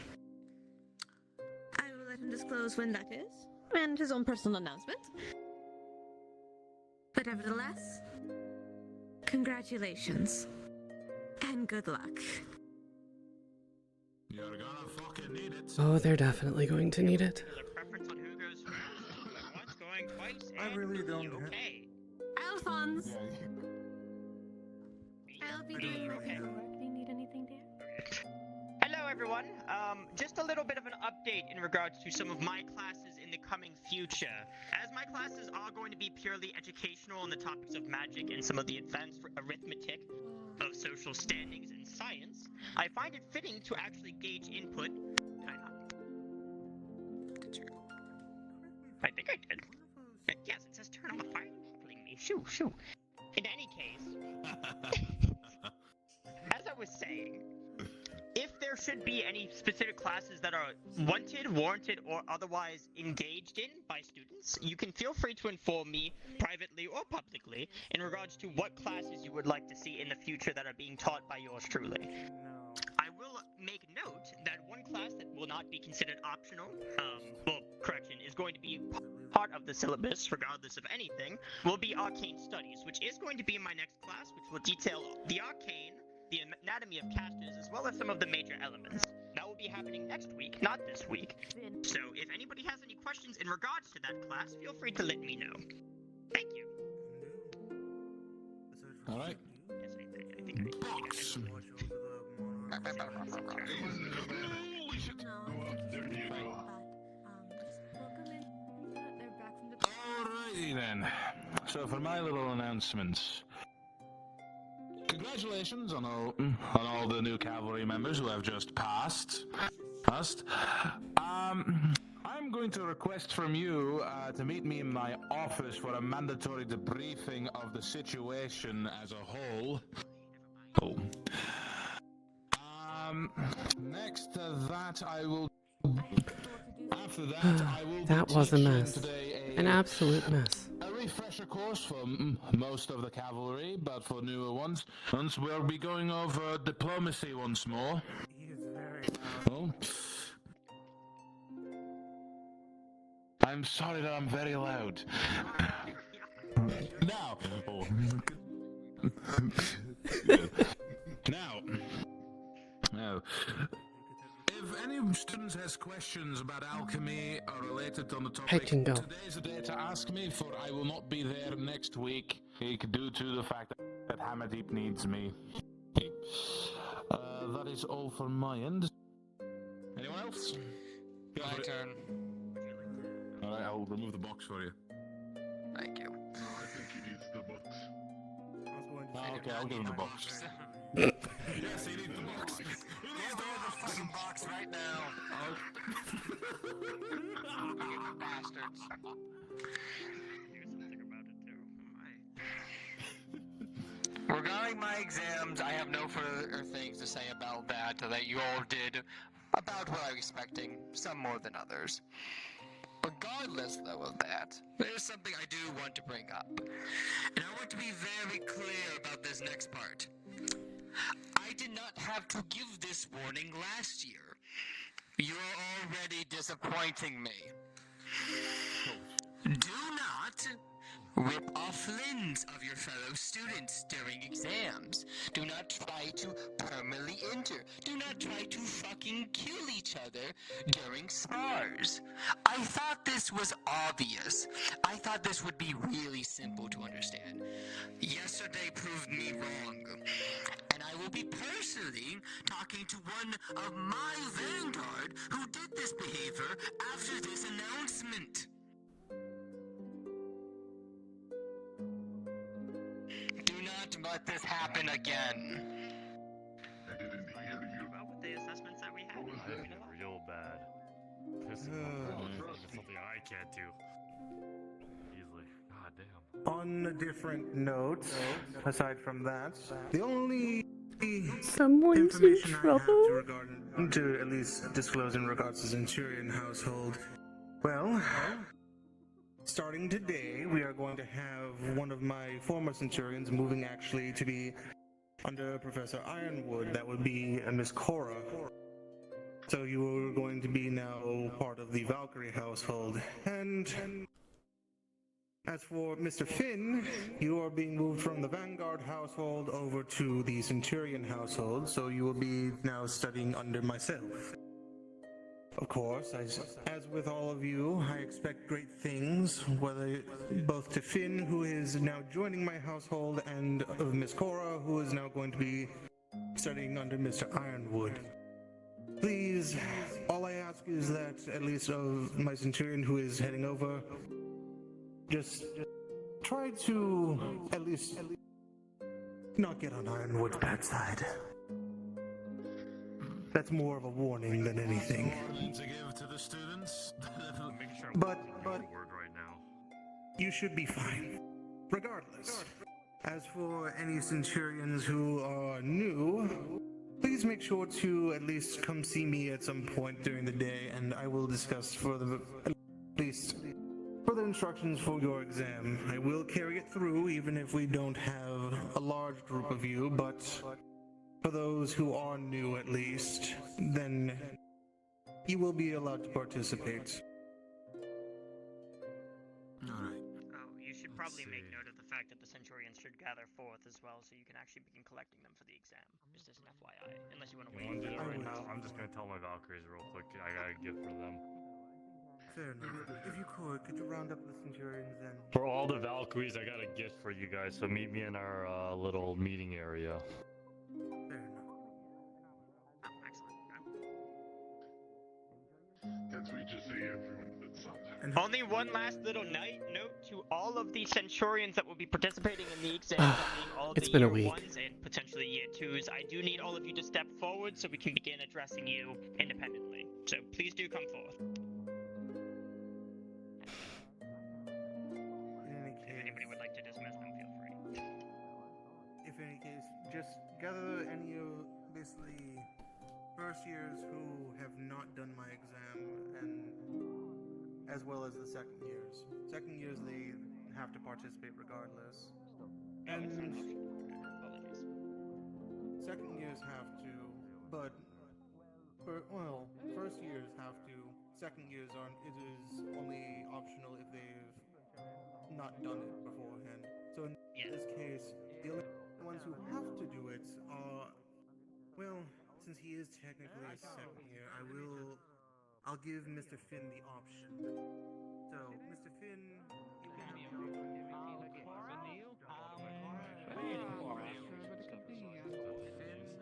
Speaker 6: I will let him disclose when that is, and his own personal announcement. But nevertheless, congratulations, and good luck.
Speaker 3: You're gonna fucking need it.
Speaker 1: Oh, they're definitely going to need it.
Speaker 13: There's a preference on who goes first. One's going twice,
Speaker 8: I
Speaker 13: and
Speaker 8: really don't
Speaker 13: you
Speaker 8: have-
Speaker 13: okay?
Speaker 6: Alphonse!
Speaker 13: Me?
Speaker 6: I'll be
Speaker 13: Me,
Speaker 6: doing your
Speaker 13: okay.
Speaker 6: homework. Do you need anything, dear?
Speaker 13: Hello, everyone. Just a little bit of an update in regards to some of my classes in the coming future. As my classes are going to be purely educational on the topics of magic and some of the advanced arithmetic of social standings and science, I find it fitting to actually gauge input. Did I not? I think I did. Yes, it says turn off. Why are you heckling me? Shoo, shoo. In any case, as I was saying, if there should be any specific classes that are wanted, warranted, or otherwise engaged in by students, you can feel free to inform me privately or publicly in regards to what classes you would like to see in the future that are being taught by yours truly. I will make note that one class that will not be considered optional, is going to be part of the syllabus, regardless of anything, will be Arcane Studies, which is going to be my next class, which will detail the arcane, the anatomy of casters, as well as some of the major elements. That will be happening next week, not this week. So if anybody has any questions in regards to that class, feel free to let me know. Thank you.
Speaker 3: Alright.
Speaker 13: Yes, I think
Speaker 3: Box! Alrighty then. So for my little announcements. Congratulations on all the new cavalry members who have just passed. I'm going to request from you to meet me in my office for a mandatory debriefing of the situation as a whole. Oh. Next to that, I will. After that, I will.
Speaker 1: That
Speaker 3: be
Speaker 1: was a
Speaker 3: teaching
Speaker 1: mess.
Speaker 3: today
Speaker 1: An absolute mess.
Speaker 3: a refresher course for most of the cavalry, but for newer ones, we'll be going over diplomacy once more.
Speaker 8: He is very
Speaker 3: Oh. I'm sorry that I'm very loud. Now. Oh. Now. If any students has questions about alchemy or related on the topic, today's the day to ask me, for I will not be there next week due to the fact that Hammerdeep needs me. That is all for my end. Anyone else?
Speaker 10: My turn.
Speaker 3: Alright, I'll remove the box for you.
Speaker 10: Thank you.
Speaker 14: No, I think he needs the box.
Speaker 3: Okay, I'll give him the box.
Speaker 10: Yes, he needs the box. He needs the fucking box right now. You bastards. Regarding my exams, I have no further things to say about that you all did about what I was expecting, some more than others. Regardless, though, of that, there's something I do want to bring up. And I want to be very clear about this next part. I did not have to give this warning last year. You're already disappointing me. Do not rip off limbs of your fellow students during exams. Do not try to permanently injure. Do not try to fucking kill each other during spars. I thought this was obvious. I thought this would be really simple to understand. Yesterday proved me wrong. And I will be personally talking to one of my vanguard who did this behavior after this announcement. Do not let this happen again.
Speaker 14: I didn't hear you.
Speaker 13: About the assessments that we had.
Speaker 4: I feel real bad. Pissing off even something I can't do. Easily. God damn.
Speaker 8: On a different note, aside from that, the only
Speaker 1: Someone's in
Speaker 8: information I have
Speaker 1: trouble.
Speaker 8: to at least disclose in regards to Centurion household, well, starting today, we are going to have one of my former Centurions moving actually to be under Professor Ironwood. That would be Miss Cora. So you are going to be now part of the Valkyrie household. And as for Mr. Finn, you are being moved from the Vanguard household over to the Centurion household, so you will be now studying under myself. Of course, as with all of you, I expect great things, whether both to Finn, who is now joining my household, and of Miss Cora, who is now going to be studying under Mr. Ironwood. Please, all I ask is that, at least of my Centurion who is heading over, just try to at least not get on Ironwood's bad side. That's more of a warning than anything.
Speaker 3: Warning to give to the students.
Speaker 4: Make sure
Speaker 8: But
Speaker 4: word right now.
Speaker 8: you should be fine, regardless. As for any Centurions who are new, please make sure to at least come see me at some point during the day, and I will discuss further, at least further instructions for your exam. I will carry it through, even if we don't have a large group of you, but for those who are new at least, then you will be allowed to participate.
Speaker 3: Alright.
Speaker 13: Oh, you should probably make note of the fact that the Centurions should gather forth as well, so you can actually begin collecting them for the exam. Just as an FYI, unless you want to
Speaker 4: You
Speaker 13: wait.
Speaker 4: want to do that right now? I'm just gonna tell my Valkyries real quick. I got a gift for them.
Speaker 8: Fair enough. If you could you round up the Centurions then?
Speaker 4: For all the Valkyries, I got a gift for you guys. So meet me in our little meeting area.
Speaker 8: Fair enough.
Speaker 13: Oh, excellent.
Speaker 14: Can't we just say everyone that sometimes?
Speaker 13: Only one last little note to all of the Centurions that will be participating in the exam, that being all
Speaker 1: It's
Speaker 13: the
Speaker 1: been a
Speaker 13: year
Speaker 1: week.
Speaker 13: ones and potentially year twos. I do need all of you to step forward so we can begin addressing you independently. So please do come forth.
Speaker 8: In any
Speaker 13: If
Speaker 8: case,
Speaker 13: anybody would like to dismiss them, feel free.
Speaker 8: if any case, just gather any of basically first years who have not done my exam, and as well as the second years. Second years they have to participate regardless. And
Speaker 13: Apologies.
Speaker 8: second years have to, but first years have to. Second years aren't. It is only optional if they've not done it beforehand. So in this case, the only ones who have to do it are, well, since he is technically a second year, I'll give Mr. Finn the option. So, Mr. Finn, you can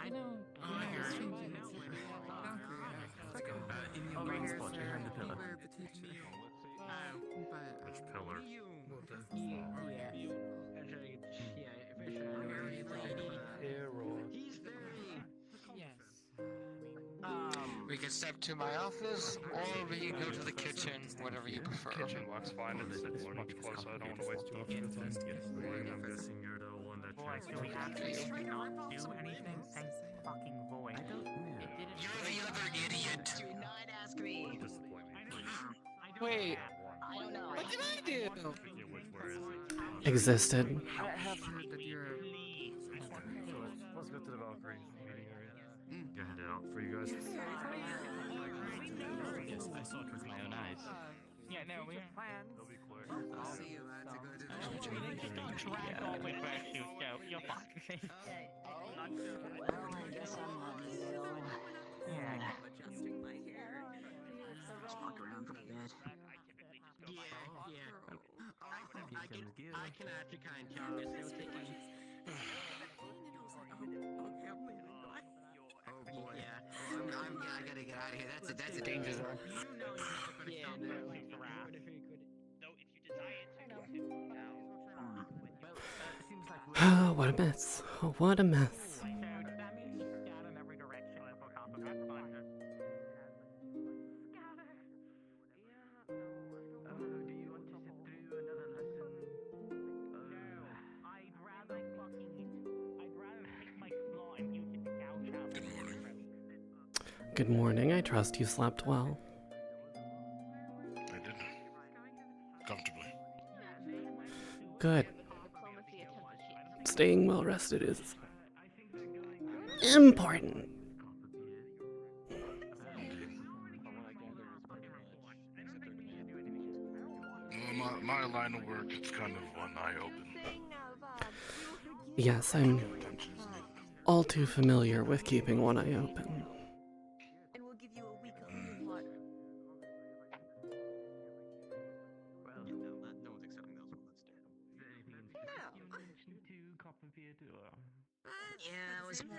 Speaker 5: I know.
Speaker 9: In the blind spot behind the pillar.
Speaker 4: Which pillar?
Speaker 5: He's very. Yes.
Speaker 10: We can step to my office, or we can go to the kitchen, whatever you prefer.
Speaker 4: Kitchen looks fine. It's much closer. I don't want to waste too much of the time. I'm guessing you're the one that
Speaker 2: Boy, do we actually not do anything? Thank fucking void.
Speaker 10: You're the other idiot.
Speaker 5: Do not ask me.
Speaker 12: Wait.
Speaker 2: I don't know.
Speaker 12: What did I do?
Speaker 4: Where is it?
Speaker 1: Existed.
Speaker 12: I have heard that you're.
Speaker 4: Let's go to the Valkyrie meeting area. Go ahead out for you guys.
Speaker 9: Yes, I saw it with my own eyes.
Speaker 2: Yeah, no, we have plans.
Speaker 4: They'll be quick.
Speaker 7: I'll see you to go to the
Speaker 2: Drag all with virtue, so you're fine.
Speaker 5: Well, I guess I'm not the one.
Speaker 2: Yeah.
Speaker 5: Adjusting my hair. Just walk around pretty good.
Speaker 12: I can actually kind of tell this no taking.
Speaker 7: Oh boy. Yeah. I gotta get out of here. That's a danger zone.
Speaker 2: Yeah, no, though if you desire to,
Speaker 1: Oh, what a mess. Oh, what a mess.
Speaker 2: So that means scatter in every direction and for combat. That's fine. Scatter. Yeah. Do you want to sit through another lesson? No. I'd rather take my claw and use it to gouge out.
Speaker 14: Good morning.
Speaker 1: Good morning. I trust you slept well.
Speaker 14: I did. Comfortably.
Speaker 1: Good. Staying well rested is important.
Speaker 14: Well, my line of work, it's kind of one eye open.
Speaker 1: Yes, I'm all too familiar with keeping one eye open.
Speaker 6: And we'll give you a week of clean water.
Speaker 9: Well, no one's accepting those.
Speaker 5: Yeah, it was more,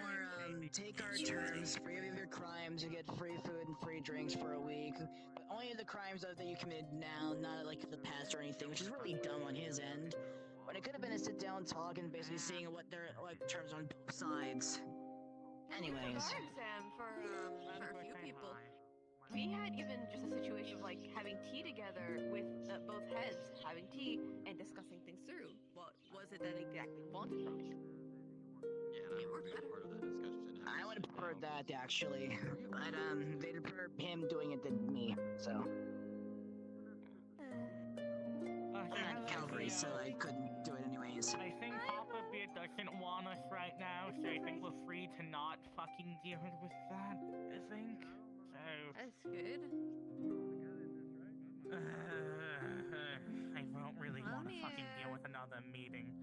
Speaker 5: take our terms, for every of your crimes, you get free food and free drinks for a week. But only the crimes that you committed now, not like the past or anything, which is really dumb on his end. But it could have been a sit-down talk and basically seeing what their, terms on both sides. Anyways.
Speaker 6: Exam for a few people. We had even just a situation of having tea together with both heads, having tea and discussing things through. What was it that exactly wanted from me?
Speaker 9: Yeah, and I would be a part of that discussion.
Speaker 5: I would would have preferred that actually, but they'd prefer him doing it than me. So I'm not cavalry, so I couldn't do it anyways.
Speaker 2: I think Papa Bear doesn't want us right now, so I think we're free to not fucking deal with that, I think. So...
Speaker 6: That's good.
Speaker 2: I don't really want to fucking deal with another meeting.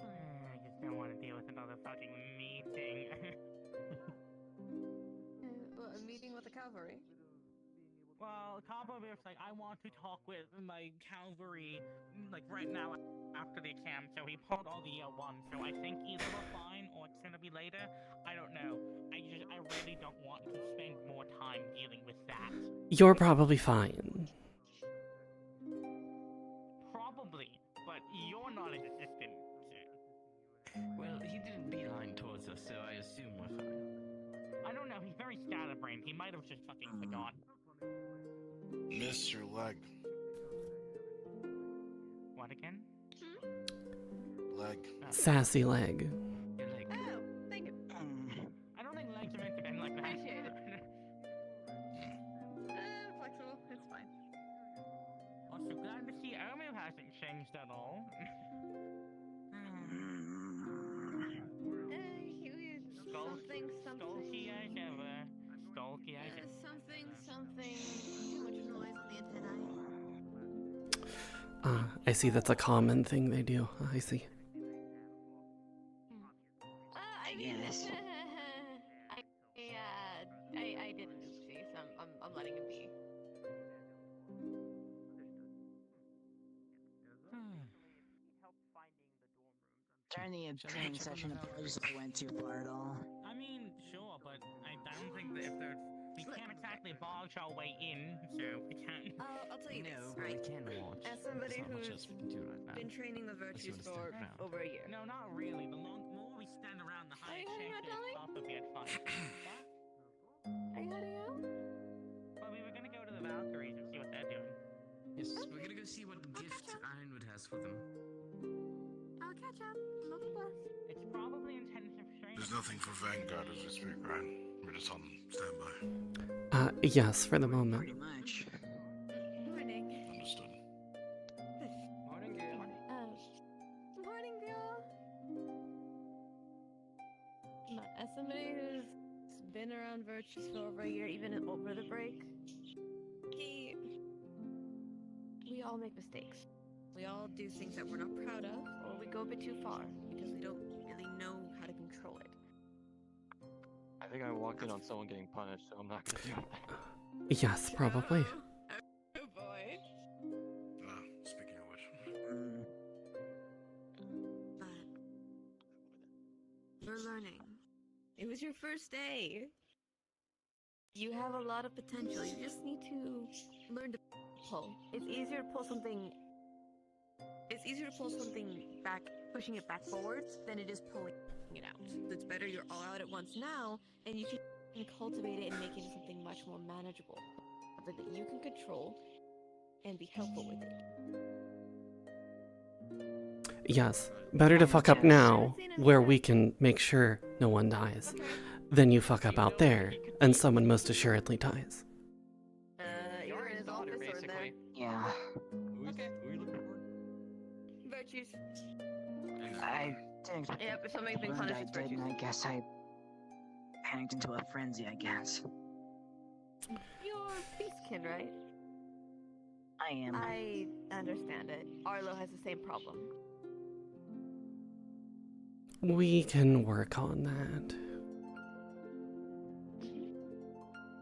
Speaker 2: I just don't want to deal with another fucking meeting.
Speaker 6: Well, a meeting with the cavalry.
Speaker 2: Well, Cabo Bear's like, I want to talk with my cavalry, like, right now after the exam, so he pulled all the ones, so I think either we're fine or it's gonna be later. I don't know. I really don't want to spend more time dealing with that.
Speaker 1: You're probably fine.
Speaker 2: Probably, but you're not his assistant.
Speaker 9: Well, he didn't beeline towards us, so I assume we're fine.
Speaker 2: I don't know, he's very scatterbrained. He might have just fucking forgotten.
Speaker 14: Miss your leg.
Speaker 2: What again?
Speaker 14: Leg.
Speaker 1: Sassy leg.
Speaker 9: Your leg.
Speaker 6: Oh, thank you.
Speaker 2: I don't think legs are meant to bend like that.
Speaker 6: Appreciate it. Flexible, it's fine.
Speaker 2: Also, glad to see Omu hasn't changed at all. Stalky as ever. Stalky as ever.
Speaker 6: Something. Too much noise on the antennae.
Speaker 1: I see that's a common thing they do. I see.
Speaker 6: I
Speaker 5: guess.
Speaker 6: I didn't see, so I'm letting it be.
Speaker 5: During the training session, apologies if I went too far at all.
Speaker 2: I mean, sure, but I don't think that if they're... We can't exactly barge our way in, so we can't...
Speaker 6: I'll tell you
Speaker 9: No,
Speaker 6: this,
Speaker 9: but
Speaker 6: right?
Speaker 9: we can watch.
Speaker 6: As somebody
Speaker 9: There's not much
Speaker 6: who's
Speaker 9: else we can do right now.
Speaker 6: been training the
Speaker 9: Unless you
Speaker 6: virtues
Speaker 9: wanna
Speaker 6: for
Speaker 9: stick around.
Speaker 6: over a year.
Speaker 2: No, not really. The more we stand around, the higher
Speaker 6: Are you
Speaker 2: chance
Speaker 6: heading
Speaker 2: it's
Speaker 6: out,
Speaker 2: Papa Bear fun.
Speaker 6: Are you heading out?
Speaker 2: Well, we were gonna go to the Valkyries and see what they're doing.
Speaker 9: Yes, we're gonna go see what gift Ironwood has for them.
Speaker 6: I'll catch up. Love you, boss.
Speaker 2: It's probably intensive training.
Speaker 14: There's nothing for Vanguard as we speak, Ryan. We're just on standby.
Speaker 1: Yes, for the moment.
Speaker 5: Pretty much.
Speaker 6: Morning.
Speaker 14: Understood.
Speaker 12: Morning, girl.
Speaker 6: Morning, girl. But as somebody who's been around Virtues for over a year, even over the break, we all make mistakes. We all do things that we're not proud of, or we go a bit too far because we don't really know how to control it.
Speaker 15: I think I walked in on someone getting punished, so I'm not gonna do that.
Speaker 1: Yes, probably.
Speaker 6: Oh boy.
Speaker 14: Speaking of which.
Speaker 6: But we're learning. It was your first day. You have a lot of potential. You just need to learn to pull. It's easier to pull something back, pushing it back forwards, than it is pulling it out. So it's better you're all out at once now, and you can cultivate it and make it into something much more manageable. Something that you can control and be helpful with it.
Speaker 1: Yes, better to fuck up now, where we can make sure no one dies, than you fuck up out there, and someone most assuredly dies.
Speaker 6: You're in his office or there?
Speaker 5: Yeah.
Speaker 6: Okay. Virtues.
Speaker 5: I didn't expect
Speaker 6: Yep, if somebody's been
Speaker 5: I
Speaker 6: punished, it's
Speaker 5: did,
Speaker 6: virtues.
Speaker 5: and I guess I panicked into a frenzy, I guess.
Speaker 6: You're Beastkin, right?
Speaker 5: I am.
Speaker 6: I understand it. Arlo has the same problem.
Speaker 1: We can work on that.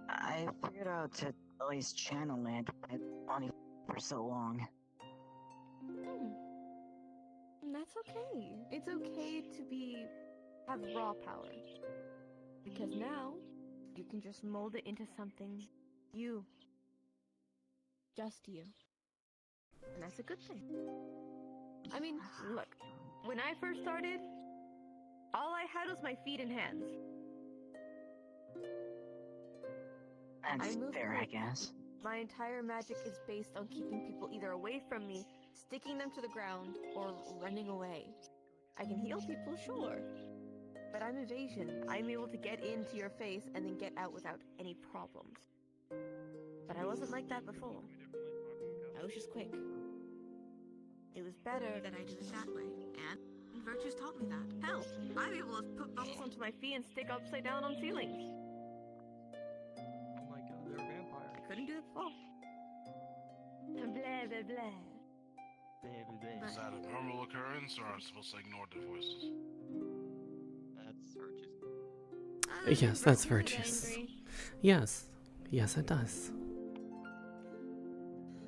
Speaker 5: I figured out to at least channel it, but only for so long.
Speaker 6: That's okay. It's okay to have raw power. Because now, you can just mold it into something you. Just you. And that's a good thing. I mean, look, when I first started, all I had was my feet and hands. I move
Speaker 5: fair, I
Speaker 6: quick.
Speaker 5: guess.
Speaker 6: My entire magic is based on keeping people either away from me, sticking them to the ground, or running away. I can heal people, sure. But I'm evasion. I'm able to get into your face and then get out without any problems. But I wasn't like that before. I was just quick. It was better that I did it that way, and Virtues taught me that. Hell, I'm able to put bubbles onto my feet and stick upside down on ceilings.
Speaker 15: Oh my god, they're vampires.
Speaker 6: I couldn't do it before. Blah, blah, blah.
Speaker 14: Is that a normal occurrence, or am I supposed to ignore the voices?
Speaker 15: That's Virtues.
Speaker 1: Yes, that's
Speaker 6: Virtues
Speaker 1: Virtues.
Speaker 6: angry.
Speaker 1: Yes. Yes, it does.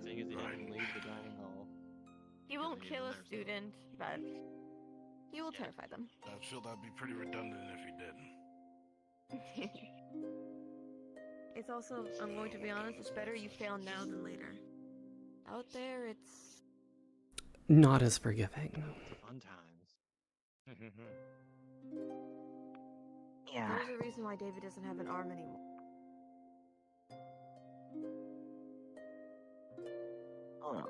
Speaker 15: Seeing as he didn't leave the dining hall.
Speaker 6: He won't kill a student, but he will terrify them.
Speaker 14: I feel that'd be pretty redundant if he didn't.
Speaker 6: It's also, I'm going to be honest, it's better you fail now than later. Out there, it's...
Speaker 1: Not as forgiving.
Speaker 15: Fun times.
Speaker 5: Yeah.
Speaker 6: There's a reason why David doesn't have an arm anymore.
Speaker 5: Hold on.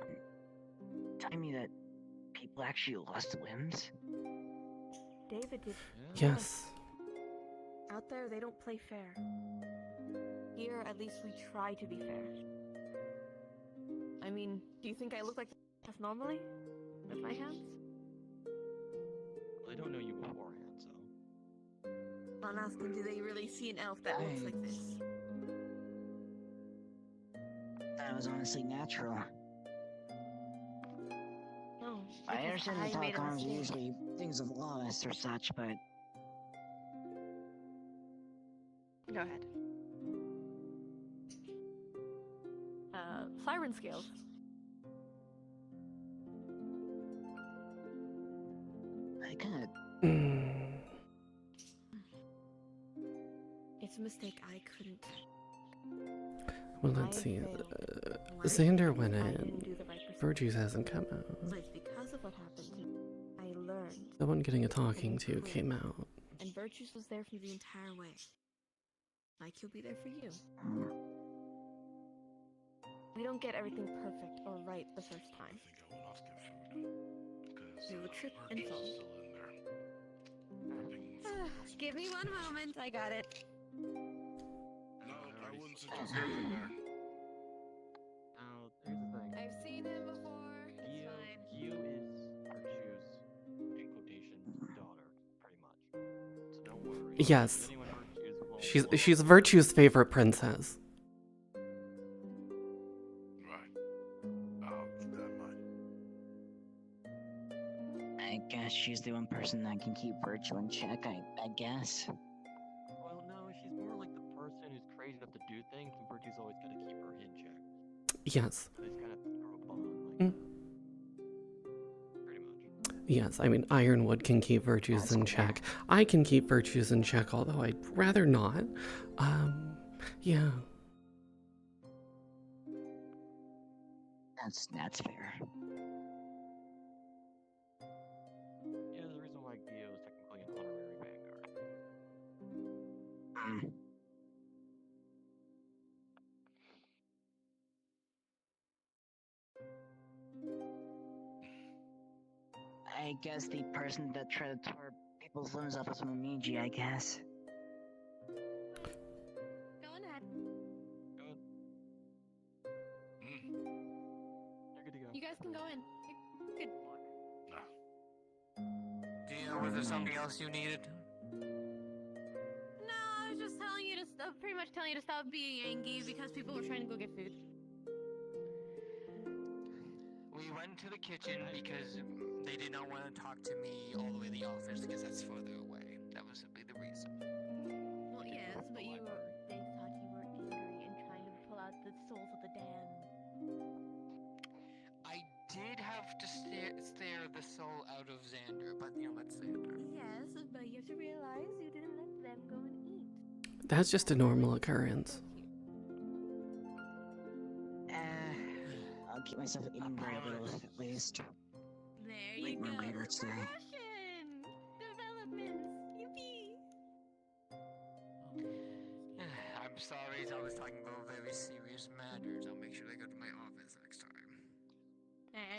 Speaker 5: Telling me that people actually lost limbs?
Speaker 6: David did...
Speaker 1: Yes.
Speaker 6: Out there, they don't play fair. Here, at least we try to be fair. I mean, do you think I look like this normally? With my hands?
Speaker 15: I don't know you beforehand, so.
Speaker 6: I'm asking, do they really see an elf that looks like this?
Speaker 5: That was honestly natural.
Speaker 6: No.
Speaker 5: I
Speaker 6: because
Speaker 5: understand the
Speaker 6: I made a
Speaker 5: telecoms are
Speaker 6: mistake.
Speaker 5: usually things of loss or such, but
Speaker 6: Go ahead. Siren scales.
Speaker 5: I could.
Speaker 6: It's a mistake I couldn't.
Speaker 1: Well, let's
Speaker 6: I
Speaker 1: see.
Speaker 6: failed.
Speaker 1: Xander went
Speaker 6: I
Speaker 1: in.
Speaker 6: didn't do the right perspective.
Speaker 1: Virtues hasn't come out.
Speaker 6: So it's because of what happened to me. I learned.
Speaker 1: The one getting a talking
Speaker 6: and
Speaker 1: to
Speaker 6: quit.
Speaker 1: came out.
Speaker 6: And Virtues was there for the entire way. Like he'll be there for you. We don't get everything perfect or right the first time.
Speaker 14: I will not get food. Because
Speaker 6: We will trip and
Speaker 14: Virtues
Speaker 6: fall.
Speaker 14: is still in there.
Speaker 6: Give me one moment, I got it.
Speaker 14: No, I wouldn't suggest going there.
Speaker 15: Now, here's the thing.
Speaker 6: I've seen him before. It's fine.
Speaker 15: You is Virtue's, in quotation, daughter, pretty much. So don't worry.
Speaker 1: Yes.
Speaker 15: If anyone Virtue's will-
Speaker 1: She's Virtue's favorite princess.
Speaker 14: Right. I'll keep that in mind.
Speaker 5: I guess she's the one person that can keep Virtue in check, I guess.
Speaker 15: Well, no, she's more like the person who's crazy enough to do things, and Virtue's always got to keep her in check.
Speaker 1: Yes.
Speaker 15: So they just kind of throw a bond,
Speaker 1: Mm.
Speaker 15: pretty much.
Speaker 1: Yes, I mean, Ironwood can keep Virtues in check. I can keep Virtues in check, although I'd rather not. Yeah.
Speaker 5: That's fair.
Speaker 15: Yeah, the reason why Gio is technically an honorary vanguard.
Speaker 5: I guess the person that tried to tear people's limbs up was Momiji, I guess.
Speaker 6: Go ahead.
Speaker 15: You're good to go.
Speaker 6: You guys can go in. You're good.
Speaker 12: Gio, was there something else you needed?
Speaker 6: No, I was just telling you to stop. Pretty much telling you to stop being angry because people were trying to go get food.
Speaker 10: We went to the kitchen because they did not want to talk to me all the way to the office because that's further away. That was simply the reason.
Speaker 6: Well, yes, but they thought you were angry and trying to pull out the souls of the damned.
Speaker 10: I did have to stare the soul out of Xander, but that's Xander.
Speaker 6: Yes, but you have to realize you didn't let them go and eat.
Speaker 1: That's just a normal occurrence.
Speaker 5: I'll keep myself eating very little, at least.
Speaker 6: There
Speaker 5: Like
Speaker 6: you
Speaker 5: my
Speaker 6: go.
Speaker 5: reader today.
Speaker 6: Progression! Developments! Yippee!
Speaker 10: I'm sorry, I was talking about very serious matters. I'll make sure I go to my office next time.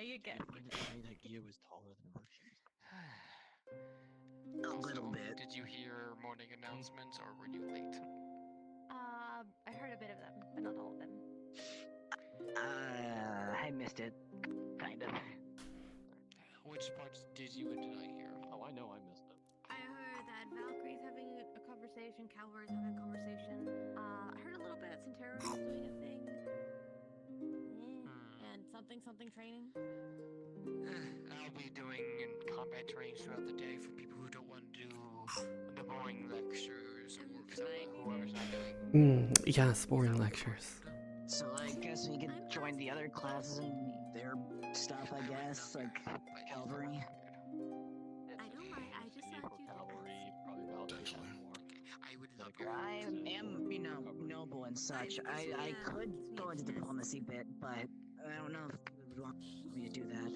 Speaker 6: You get.
Speaker 15: That gear was taller than her shoes.
Speaker 5: A little bit.
Speaker 10: Did you hear morning announcements, or were you late?
Speaker 6: I heard a bit of them, but not all of them.
Speaker 5: I missed it. Kind of.
Speaker 10: Which parts did you and did I hear?
Speaker 15: Oh, I know I missed it.
Speaker 6: I heard that Valkyrie's having a conversation, Calvary's having a conversation. I heard a little bit Centauro's doing a thing. And something training.
Speaker 10: I'll be doing combat training throughout the day for people who don't want to do the boring lectures or whoever's not doing.
Speaker 1: Yes, boring lectures.
Speaker 5: So I guess we could join the other classes and their stuff, I guess, like Calvary.
Speaker 6: I don't mind, I just want you
Speaker 15: Cavalry, probably more.
Speaker 10: I would love
Speaker 5: I am, noble and such. I could go into the diplomacy bit, but I don't know if you would want me to do that.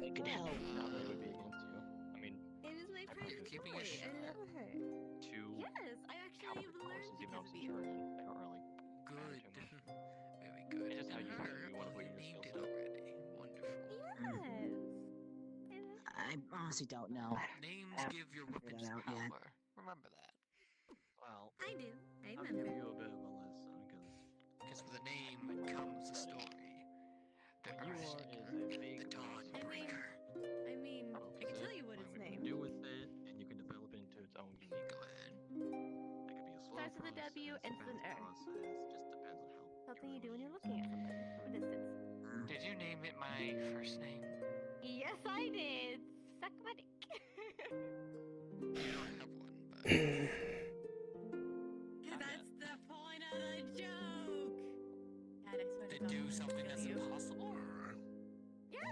Speaker 5: It could help.
Speaker 15: Cavalry would be against you. I mean,
Speaker 6: It is my private
Speaker 10: keeping
Speaker 6: story.
Speaker 10: it
Speaker 6: I never heard.
Speaker 15: two
Speaker 6: Yes, I actually have learned
Speaker 15: even though
Speaker 6: because
Speaker 15: it's
Speaker 6: of you.
Speaker 15: Centurion, they don't really
Speaker 10: Good.
Speaker 15: matter too much.
Speaker 10: Very good.
Speaker 15: It's just how you
Speaker 10: Her,
Speaker 15: do. You want to put your
Speaker 10: named
Speaker 15: skill
Speaker 10: it
Speaker 15: set.
Speaker 10: already. Wonderful.
Speaker 6: Yes.
Speaker 5: I honestly don't know.
Speaker 10: Names
Speaker 5: Haven't
Speaker 10: give your
Speaker 5: figured
Speaker 10: weapons
Speaker 5: it out yet.
Speaker 10: power. Remember that.
Speaker 15: Well,
Speaker 6: I do. I
Speaker 15: I'll give
Speaker 6: remember.
Speaker 15: you a bit of a lesson,
Speaker 10: Because with a name comes a story. The
Speaker 15: what you are
Speaker 10: Earthshaker,
Speaker 15: is a big
Speaker 10: the Dawnbreaker.
Speaker 6: I mean, I can tell you what it's
Speaker 15: What you
Speaker 6: named.
Speaker 15: do with it, and you can develop it into its own unique.
Speaker 10: Go ahead.
Speaker 15: It could be a slow
Speaker 6: Starts with a
Speaker 15: process,
Speaker 6: W, ends with an
Speaker 15: fast
Speaker 6: R.
Speaker 15: process, just depends on how.
Speaker 6: Something you do when you're looking at something from a distance.
Speaker 10: Did you name it my first name?
Speaker 6: Yes, I did. Suck my dick.
Speaker 10: You don't have one, but...
Speaker 6: That's the point of the joke. God, I swear
Speaker 10: They
Speaker 6: to God,
Speaker 10: do
Speaker 6: I'm gonna
Speaker 10: something
Speaker 6: kill
Speaker 10: that's
Speaker 6: you.
Speaker 10: impossible, or...
Speaker 6: Yes.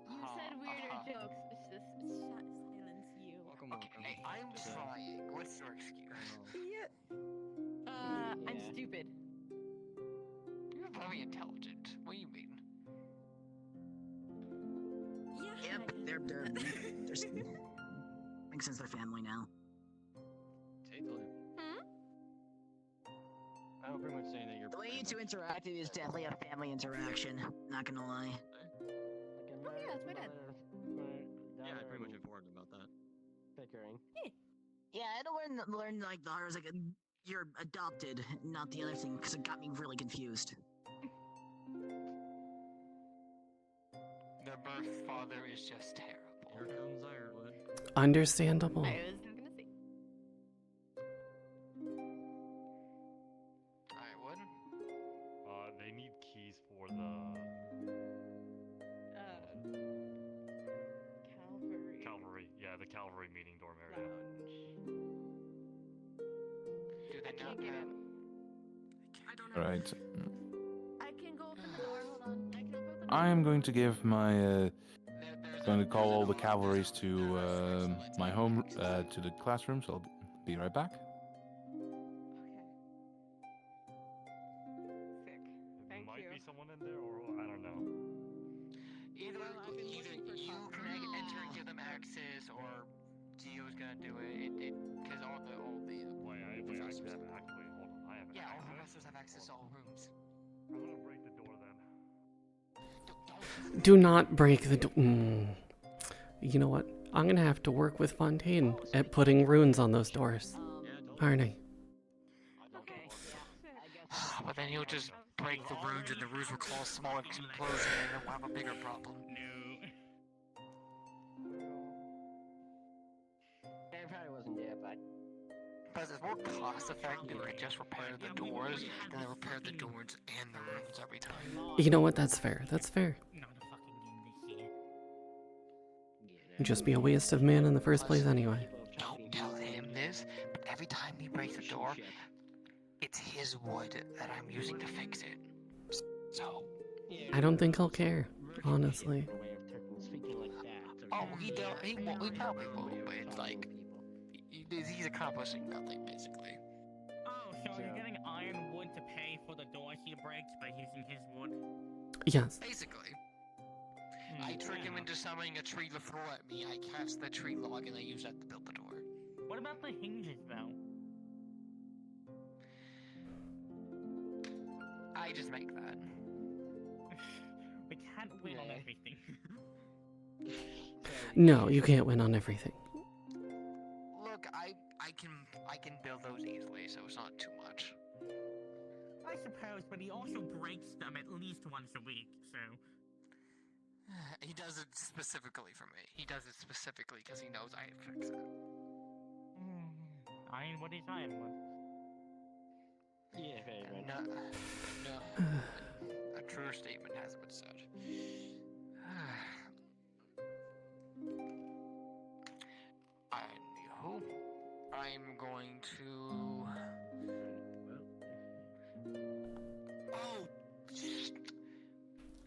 Speaker 6: You said weirder jokes. It's just silence you.
Speaker 15: Welcome,
Speaker 10: Okay, I'm trying. What's your excuse?
Speaker 6: Yeah. I'm stupid.
Speaker 10: You're very intelligent. What do you mean?
Speaker 6: Yeah.
Speaker 5: Yep, they're just makes sense they're family now.
Speaker 15: I'm pretty much saying that you're.
Speaker 5: The way you two interacted is definitely a family interaction. Not gonna lie.
Speaker 6: Oh yeah, it's my dad.
Speaker 15: Yeah, I'm pretty much informed about that.
Speaker 12: Bickering.
Speaker 5: Yeah, I had to learn like the hard like you're adopted, not the other thing, because it got me really confused.
Speaker 10: The birth father is just terrible.
Speaker 15: Here comes Ironwood.
Speaker 1: Understandable.
Speaker 6: I was gonna say.
Speaker 10: Ironwood?
Speaker 4: They need keys for the
Speaker 6: Calvary.
Speaker 4: Yeah, the cavalry meeting dorm area.
Speaker 10: Do they
Speaker 6: I
Speaker 10: not
Speaker 6: can't get
Speaker 10: have...
Speaker 6: it. I don't know.
Speaker 16: Right.
Speaker 6: I can go open the door. Hold on. I can open the door.
Speaker 16: I am going to give my. Going to call all the cavalries to my home, to the classroom, so I'll be right back.
Speaker 6: Sick.
Speaker 4: There
Speaker 6: Thank
Speaker 4: might
Speaker 6: you.
Speaker 4: be someone in there, or I don't know.
Speaker 10: Either you can enter and give them access, or Gio's gonna do it. Because all the
Speaker 4: Wait, I have actually. Hold on, I have
Speaker 10: yeah, all
Speaker 4: access.
Speaker 10: professors have access to all rooms.
Speaker 4: I'm gonna break the door then.
Speaker 1: Do not break the door. You know what? I'm gonna have to work with Fontaine at putting runes on those doors. Aren't I?
Speaker 6: Okay.
Speaker 10: But then you'll just break the runes, and the runes will cause small explosion, and then we'll have a bigger problem.
Speaker 12: It probably wasn't there, but.
Speaker 10: Because it's more cost effective to just repair the doors than to repair the doors and the rooms every time.
Speaker 1: You know what? That's fair. That's fair. It'd just be a waste of mana in the first place anyway.
Speaker 10: Don't tell him this, but every time he breaks the door, it's his wood that I'm using to fix it. So...
Speaker 1: I don't think he'll care, honestly.
Speaker 10: Oh, he probably won't, but it's like... He's accomplishing nothing, basically.
Speaker 2: Oh, so you're getting iron wood to pay for the doors he breaks by using his wood?
Speaker 1: Yes.
Speaker 10: Basically. I trick him into summoning a tree to throw at me, I cast the tree log, and I use that to build the door.
Speaker 2: about the hinges, though?
Speaker 10: I just make that.
Speaker 2: We can't win on everything.
Speaker 1: No, you can't win on everything.
Speaker 10: Look, I can build those easily, so it's not too much.
Speaker 2: I suppose, but he also breaks them at least once a week, so...
Speaker 10: He does it specifically for me. He does it specifically because he knows I fix it.
Speaker 2: I mean, what is iron one?
Speaker 15: Yeah, very good.
Speaker 10: No. A truer statement has been said. Anywho, I'm going to... Oh!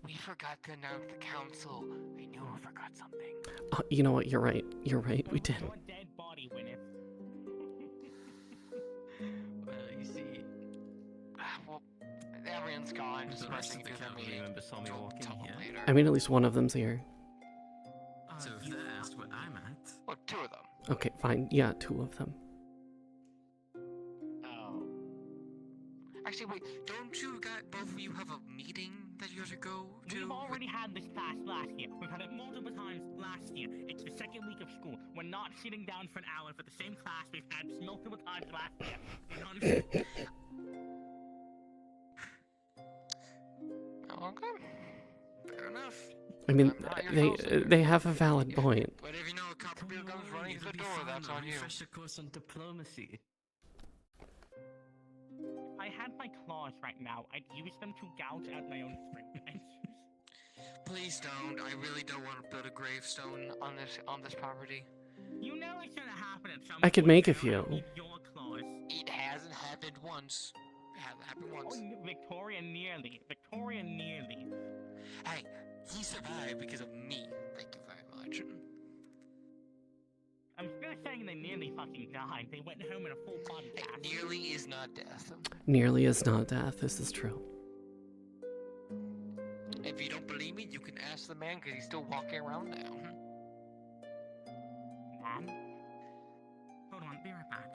Speaker 10: We forgot to announce the council. I knew we forgot something.
Speaker 1: You know what? You're right. You're right. We did.
Speaker 2: Your dead body, Winnet.
Speaker 9: Well, you see...
Speaker 10: Well, everyone's gone. Just
Speaker 9: The rest
Speaker 10: rushing
Speaker 9: of the
Speaker 10: through their
Speaker 9: cavalry
Speaker 10: meeting.
Speaker 9: members saw me walk in here.
Speaker 10: Later.
Speaker 1: I mean, at least one of them's here.
Speaker 9: So if they asked what I'm at...
Speaker 10: Well, two of them.
Speaker 1: Okay, fine. Yeah, two of them.
Speaker 15: Oh.
Speaker 10: Actually, wait. Don't you guys, both of you have a meeting that you have to go to?
Speaker 2: We've already had this class last year. We've had it multiple times last year. It's the second week of school. We're not sitting down for an hour for the same class we've had multiple times last year. You understand?
Speaker 10: Okay. Fair enough.
Speaker 1: I mean,
Speaker 10: I'm not your counselor.
Speaker 1: they have a valid point.
Speaker 10: But if you know a Copperfield comes running through the door, that's on you.
Speaker 9: Refresh the course on diplomacy.
Speaker 2: If I had my claws right now, I'd use them to gouge out my own string.
Speaker 10: Please don't. I really don't want to build a gravestone on this property.
Speaker 2: You know it's gonna happen at some
Speaker 1: I could
Speaker 2: point,
Speaker 1: make a
Speaker 2: so I don't
Speaker 1: few.
Speaker 2: need your claws.
Speaker 10: It hasn't happened once. It hasn't happened once.
Speaker 2: Oh, Victoria nearly. Victoria nearly.
Speaker 10: Hey, he survived because of me. Thank you very much.
Speaker 2: I'm still saying they nearly fucking died. They went home in a full body cast.
Speaker 10: Nearly is not death.
Speaker 1: Nearly is not death. This is true.
Speaker 10: If you don't believe me, you can ask the man because he's still walking around now.
Speaker 2: Man? Hold on, be right back.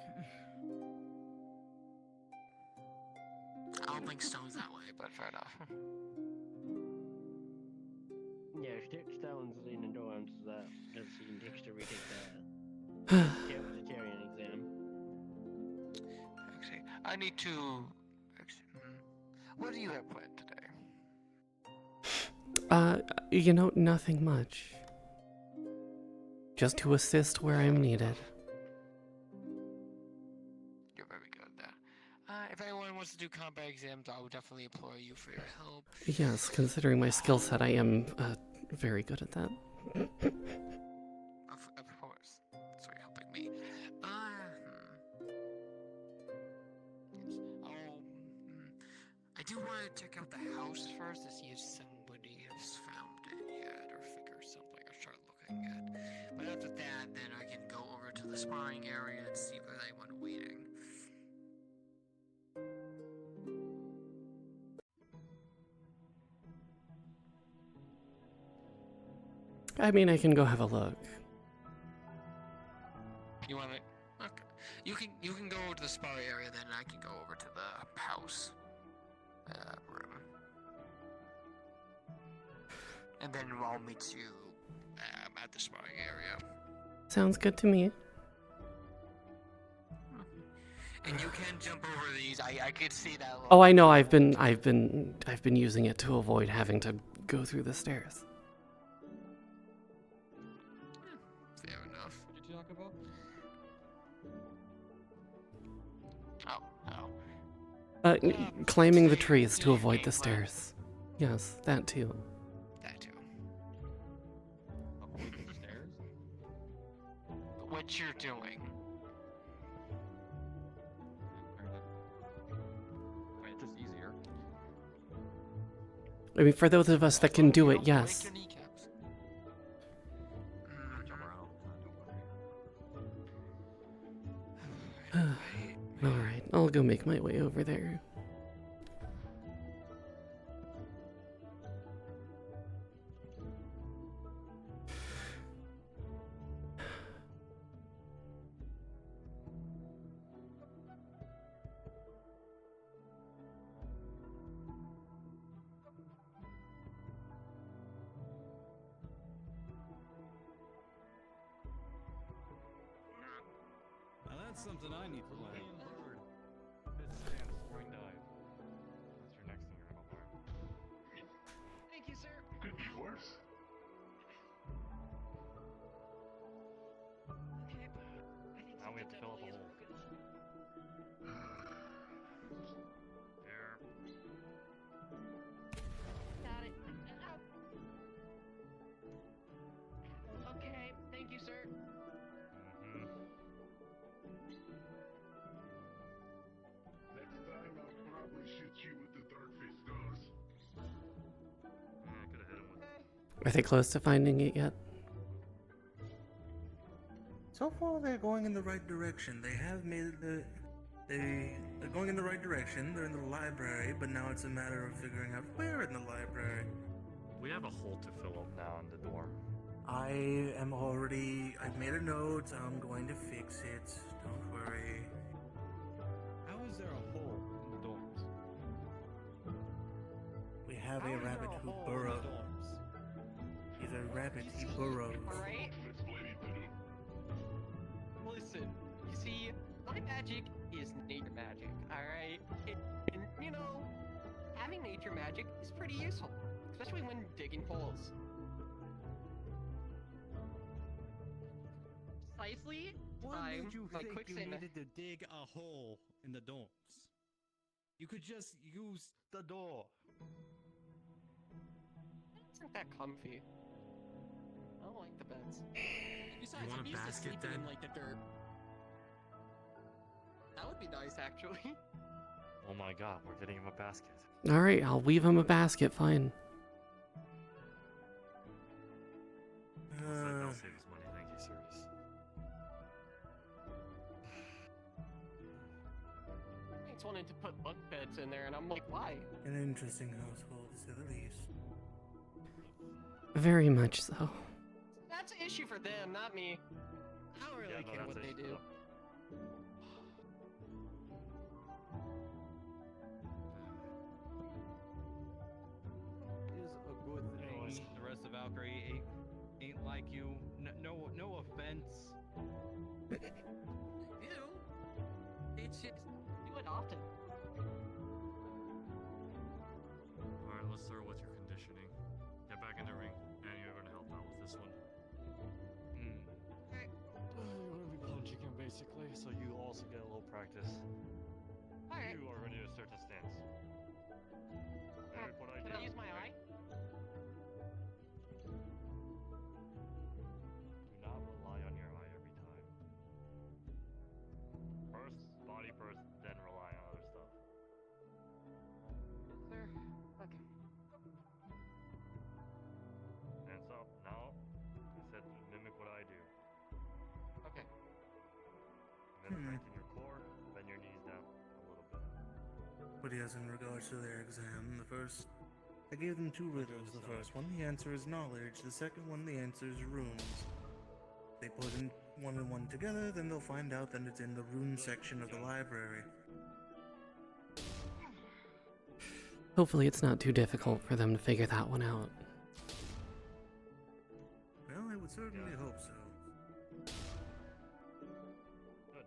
Speaker 10: I don't think stone's that way, but fair enough.
Speaker 15: Yeah, stick stones in the dorms so that so you can extra retake the vegetarian exam.
Speaker 10: Actually, I need to. What do you have planned today?
Speaker 1: You know, nothing much. Just to assist where I'm needed.
Speaker 10: You're very good at that. If anyone wants to do combat exams, I would definitely implore you for your help.
Speaker 1: Yes, considering my skill set, I am very good at that.
Speaker 10: Of course. So you're helping me. I do want to check out the house first to see if somebody has found it yet or figure something or start looking at. But after that, then I can go over to the sparring area and see if there's anyone waiting.
Speaker 1: I mean, I can go have a look.
Speaker 10: You want it? Okay. You can go to the sparring area, then I can go over to the house room. And then I'll meet you at the sparring area.
Speaker 1: Sounds good to me.
Speaker 10: And you can jump over these. I could see that.
Speaker 1: Oh, I know. I've been using it to avoid having to go through the stairs.
Speaker 10: Fair enough.
Speaker 15: What did you talk about?
Speaker 1: Climbing the trees to avoid the stairs. Yes, that too.
Speaker 10: That too.
Speaker 15: The stairs?
Speaker 10: What you're doing.
Speaker 15: Wait, it's just easier.
Speaker 1: I mean, for those of us that can do it, yes.
Speaker 15: Jump around. Don't worry.
Speaker 1: Alright, I'll go make my way over there.
Speaker 17: That's something I need to learn.
Speaker 4: Bird. This stands spring dive. That's your next thing you're gonna learn.
Speaker 12: Thank you, sir.
Speaker 14: Could be worse.
Speaker 12: Okay. I think
Speaker 4: Now we have to fill up a
Speaker 12: definitely is
Speaker 4: hole.
Speaker 12: broken.
Speaker 4: Here.
Speaker 12: Got it. Okay, thank you, sir.
Speaker 14: Next time I'll probably shoot you with the dark face stars.
Speaker 4: I could have hit him with.
Speaker 1: Are they close to finding it yet?
Speaker 8: So far, they're going in the right direction. They have made they're going in the right direction. They're in the library, but now it's a matter of figuring out where in the library.
Speaker 4: We have a hole to fill up now in the dorm.
Speaker 8: I've made a note. I'm going to fix it. Don't worry.
Speaker 17: How is there a hole in the dorms?
Speaker 8: We have
Speaker 17: How
Speaker 8: a
Speaker 17: is there
Speaker 8: rabbit
Speaker 17: a
Speaker 8: who
Speaker 17: hole in the
Speaker 8: burrows.
Speaker 17: dorms?
Speaker 8: He's a rabbit. He burrows.
Speaker 12: Right? Listen, you see, my magic is nature magic, alright? And, you know, having nature magic is pretty useful, especially when digging holes. Precisely,
Speaker 17: What made you
Speaker 12: my
Speaker 17: think you
Speaker 12: quicksand.
Speaker 17: needed to dig a hole in the dorms? You could just use the door.
Speaker 12: Isn't that comfy? I don't like the beds. Besides,
Speaker 11: want
Speaker 12: I'm
Speaker 11: a
Speaker 12: used to
Speaker 11: basket,
Speaker 12: sleeping in
Speaker 11: then?
Speaker 12: like the dirt. That would be nice, actually.
Speaker 4: Oh my god, we're getting him a basket.
Speaker 1: Alright, I'll weave him a basket, fine.
Speaker 4: That'll save us money, thank you, sirs.
Speaker 12: It's wanted to put bunk beds in there, and I'm like, why?
Speaker 8: An interesting household, to say the least.
Speaker 1: Very much so.
Speaker 12: That's an issue for them, not me. I don't really care what they do.
Speaker 17: Is a good thing the rest of Valkyrie ain't like you. No offense.
Speaker 12: Ew. It's just do it often.
Speaker 4: Alright, let's start with your conditioning. Get back in the ring, and you're gonna help out with this one. You wanna be punching him basically, so you also get a little practice.
Speaker 12: Alright.
Speaker 4: You are ready to start the stance. Eric, what I
Speaker 12: Can
Speaker 4: do?
Speaker 12: I use my eye?
Speaker 4: Do not rely on your eye every time. First, body first, then rely on other stuff.
Speaker 12: There. Okay.
Speaker 4: Hands up. Now, I said mimic what I do.
Speaker 12: Okay.
Speaker 4: And then strengthen your core, bend your knees down a little bit.
Speaker 8: But yes, in regards to their exam, I gave them two riddles. The first one, the answer is knowledge. The second one, the answer is runes. They put in one and one together, then they'll find out that it's in the rune section of the library.
Speaker 1: Hopefully it's not too difficult for them to figure that one out.
Speaker 8: Well, I would certainly hope so.
Speaker 4: Good.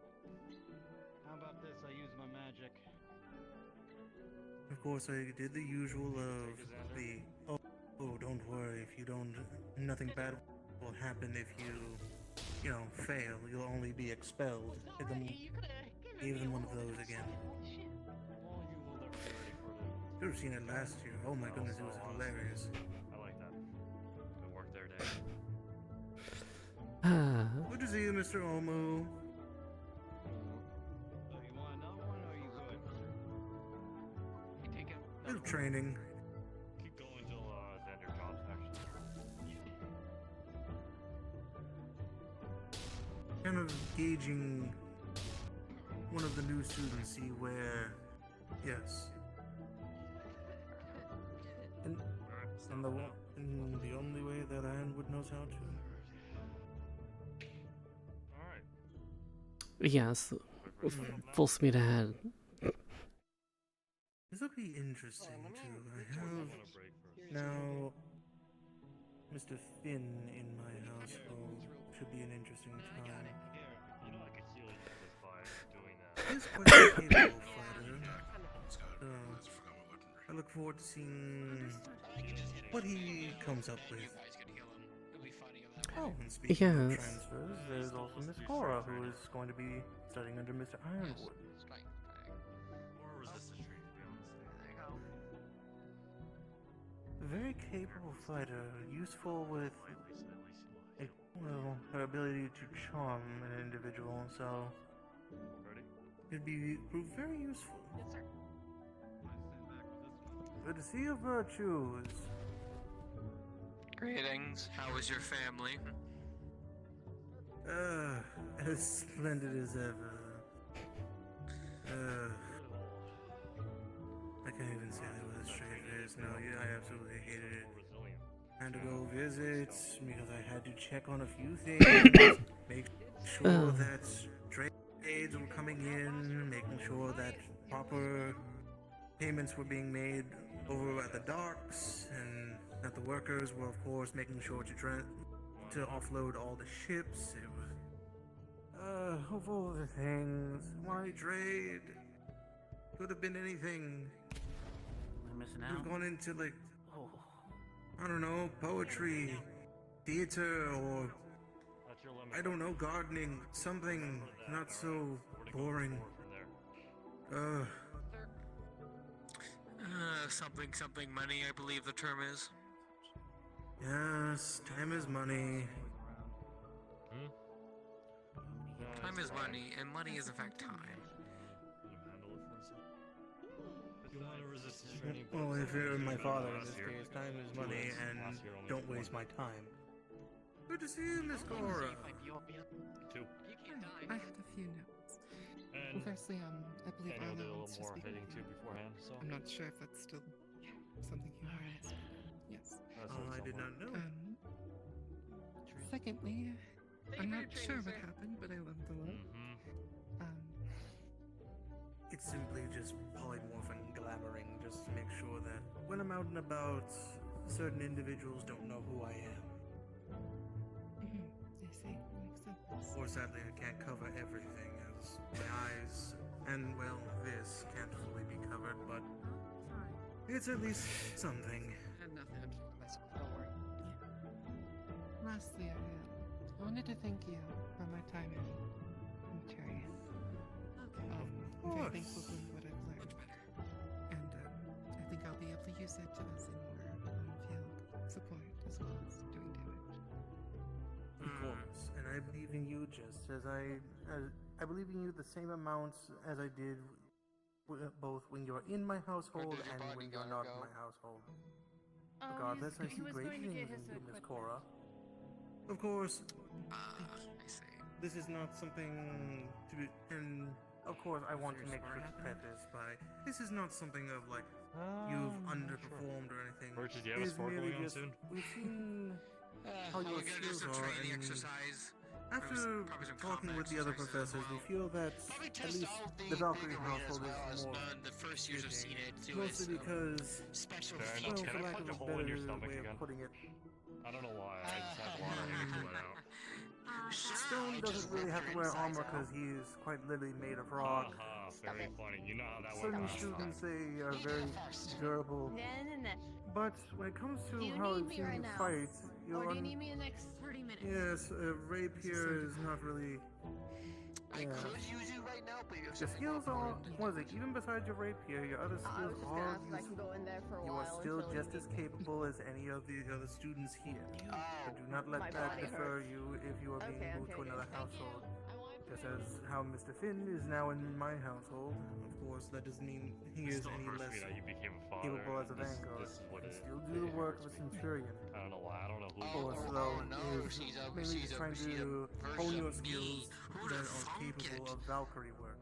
Speaker 17: How about this? I use my magic.
Speaker 8: Of course, I did the usual of the, oh, don't worry, if you don't, nothing bad will happen if you fail. You'll only be expelled. Gave them one of those again. Should have seen it last year. Oh my goodness, it was hilarious.
Speaker 4: I like that. Good work there, Dave.
Speaker 8: Good to see you, Mr. Omu.
Speaker 17: So you want another one, or are you good?
Speaker 12: You take it.
Speaker 8: Little training.
Speaker 4: Keep going till Xander drops, actually.
Speaker 8: Kind of gauging one of the new students, see where, yes. And the only way that Ironwood knows how to.
Speaker 4: Alright.
Speaker 1: Yes, full speed ahead.
Speaker 8: This will be interesting too. I have now Mr. Finn in my household. Should be an interesting time.
Speaker 4: You know I could steal you this fire.
Speaker 8: is quite a capable fighter. I look forward to seeing what he comes up with. Oh, and speaking of
Speaker 1: Yes.
Speaker 8: transfers, there's also Miss Cora, who is going to be studying under Mr. Ironwood.
Speaker 4: Or resist a tree, to be honest.
Speaker 8: A very capable fighter, useful with, well, her ability to charm an individual, so it'd be prove very useful. Good to see your virtues.
Speaker 10: Greetings. How is your family?
Speaker 8: As splendid as ever. I can't even say that with a straight face. No, yeah, I absolutely hated it. I had to go visit because I had to check on a few things, make sure that trades were coming in, making sure that proper payments were being made over at the docks, and that the workers were, of course, making sure to offload all the ships. It was, of all the things, why trade? Could have been anything.
Speaker 2: We're missing
Speaker 8: We've
Speaker 2: out.
Speaker 8: gone into, like, I don't know, poetry, theater, or I don't know, gardening, something not so boring.
Speaker 10: Something money, I believe the term is.
Speaker 8: Yes, time is money.
Speaker 10: Time is money, and money is in fact time.
Speaker 8: Well, if you're my father in this case, time is money, and don't waste my time. Good to see you, Miss Cora.
Speaker 17: Two.
Speaker 18: I had a few notes.
Speaker 17: And
Speaker 18: Firstly, I believe
Speaker 17: Daniel did a
Speaker 18: Arlo wants
Speaker 17: little
Speaker 18: to
Speaker 17: more
Speaker 18: speak.
Speaker 17: hitting too beforehand, so.
Speaker 18: I'm not sure if that's still something he wants. Yes.
Speaker 8: I did not know.
Speaker 18: Secondly, I'm not sure what happened, but I learned a lot.
Speaker 8: It's simply just polymorphing, glamoring, just to make sure that when I'm out and about, certain individuals don't know who I am.
Speaker 18: I see. Makes sense.
Speaker 8: Or sadly, I can't cover everything, as my eyes and, well, this can't fully be covered, but it's at least something.
Speaker 18: And nothing. Don't worry. Lastly, I wanted to thank you for my time in Tyrion. I'm very thankful for what I've learned. And I think I'll be able to use it as in more on-field support as well as doing damage.
Speaker 8: Of course, and I believe in you just as I believe in you the same amount as I did both when you're in my household and when you're not in my household. Regardless, I see great things in you, Miss Cora. Of course,
Speaker 10: I see.
Speaker 8: This is not something to be, and of course I want to make sure to preface by, this is not something of like, you've underperformed or anything.
Speaker 17: Birch, do you have a
Speaker 8: It is
Speaker 17: sport
Speaker 8: merely
Speaker 17: going on
Speaker 8: just,
Speaker 17: soon?
Speaker 8: we've seen how your skills are, and after talking with the other professors, we feel that at least the Valkyrie household is more
Speaker 10: the first years have seen it too.
Speaker 8: mostly because,
Speaker 10: special
Speaker 17: Fair
Speaker 8: well,
Speaker 17: enough.
Speaker 8: for
Speaker 17: Can I
Speaker 8: lack
Speaker 17: punch
Speaker 8: of
Speaker 17: a
Speaker 8: a
Speaker 17: hole in your
Speaker 8: better
Speaker 17: stomach
Speaker 8: way
Speaker 17: again?
Speaker 8: of putting it,
Speaker 17: I don't know why. I just had water and it bled out.
Speaker 8: Stone doesn't really have to wear armor because he is quite literally made of rock.
Speaker 17: Very funny. You know how that
Speaker 8: Certain
Speaker 17: works.
Speaker 8: students, they are very durable. But when it comes to
Speaker 6: Do you
Speaker 8: how
Speaker 6: need
Speaker 8: it
Speaker 6: me
Speaker 8: seems
Speaker 6: right
Speaker 8: to
Speaker 6: now?
Speaker 8: fight,
Speaker 6: Or do you need me in the next 30 minutes?
Speaker 8: yes, rapier is not really. Yeah. The skills are, what is it, even besides your rapier, your other
Speaker 6: I
Speaker 8: skills
Speaker 6: was just gonna
Speaker 8: are
Speaker 6: ask if I can go in there for a
Speaker 8: you
Speaker 6: while
Speaker 8: are still
Speaker 6: until
Speaker 8: just
Speaker 6: he
Speaker 8: as capable as any of the other students here. But do not let
Speaker 6: My
Speaker 8: that
Speaker 6: body
Speaker 8: defer
Speaker 6: hurts.
Speaker 8: you if you are being
Speaker 6: Okay,
Speaker 8: moved to
Speaker 6: okay,
Speaker 8: another
Speaker 6: okay.
Speaker 8: household. Just as how Mr. Finn is now in my household. Of course, that doesn't mean he is
Speaker 17: Still
Speaker 8: any
Speaker 17: hurts
Speaker 8: less
Speaker 17: me that you became a father.
Speaker 8: capable as a
Speaker 17: This-
Speaker 8: vanguard.
Speaker 17: this is what
Speaker 8: He
Speaker 17: it-
Speaker 8: still do the work of a centurion.
Speaker 17: I don't know why. I don't know who.
Speaker 8: Of course, though, is mainly just trying to hone your skills that are capable of Valkyrie work.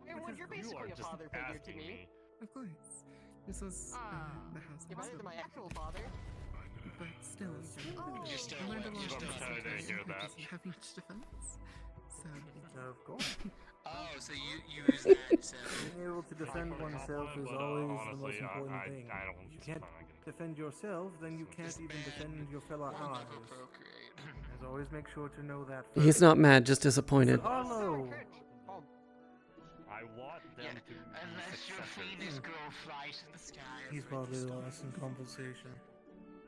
Speaker 12: Well, you're basically a father figure to me.
Speaker 18: Of course. This was the house.
Speaker 12: You're better than my actual father.
Speaker 18: But still,
Speaker 10: You're still
Speaker 18: I learned a
Speaker 10: wet.
Speaker 18: lot
Speaker 10: You're
Speaker 18: about
Speaker 10: still wet. I didn't hear
Speaker 18: It
Speaker 10: that.
Speaker 18: doesn't have much defense. So,
Speaker 8: Of course.
Speaker 10: Oh, so you use that to...
Speaker 8: Being able to defend oneself is always the most important thing. If you can't defend yourself, then you can't even defend your fellow allies. As always, make sure to know that first.
Speaker 1: He's not mad, just disappointed.
Speaker 8: Arlo!
Speaker 4: them to
Speaker 10: Unless your
Speaker 4: successors.
Speaker 10: penis girl flies to the sky.
Speaker 8: He's probably lost in conversation.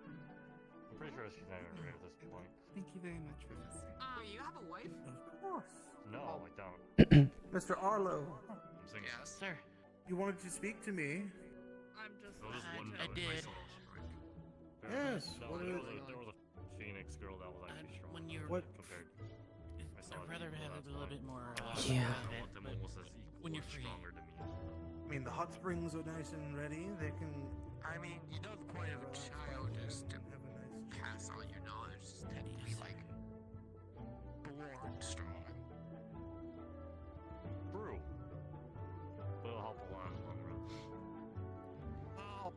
Speaker 4: I'm pretty sure she's not even ready at this point.
Speaker 18: Thank you very much, Professor.
Speaker 12: You have a wife?
Speaker 8: Of course.
Speaker 4: No, I don't.
Speaker 8: Mr. Arlo,
Speaker 4: I'm single.
Speaker 10: Yes, sir.
Speaker 8: you wanted to speak to me?
Speaker 19: I'm just.
Speaker 4: There was just one
Speaker 10: I did.
Speaker 8: Yes,
Speaker 4: No,
Speaker 8: what
Speaker 4: there
Speaker 8: is-
Speaker 4: was a Phoenix girl that was actually strong.
Speaker 10: When you're
Speaker 8: What?
Speaker 4: Compared.
Speaker 10: I'd rather have it a little bit more.
Speaker 1: Yeah.
Speaker 4: I want them almost as equal
Speaker 10: when you're
Speaker 4: or
Speaker 10: free.
Speaker 4: stronger to me.
Speaker 8: I mean, the hot springs are nice and ready. They can
Speaker 10: I mean, you know the point of a child is to
Speaker 8: have a nice.
Speaker 10: pass on your knowledge, is to be like born strong.
Speaker 4: True. But it'll help a lot in the long run.
Speaker 17: Oh.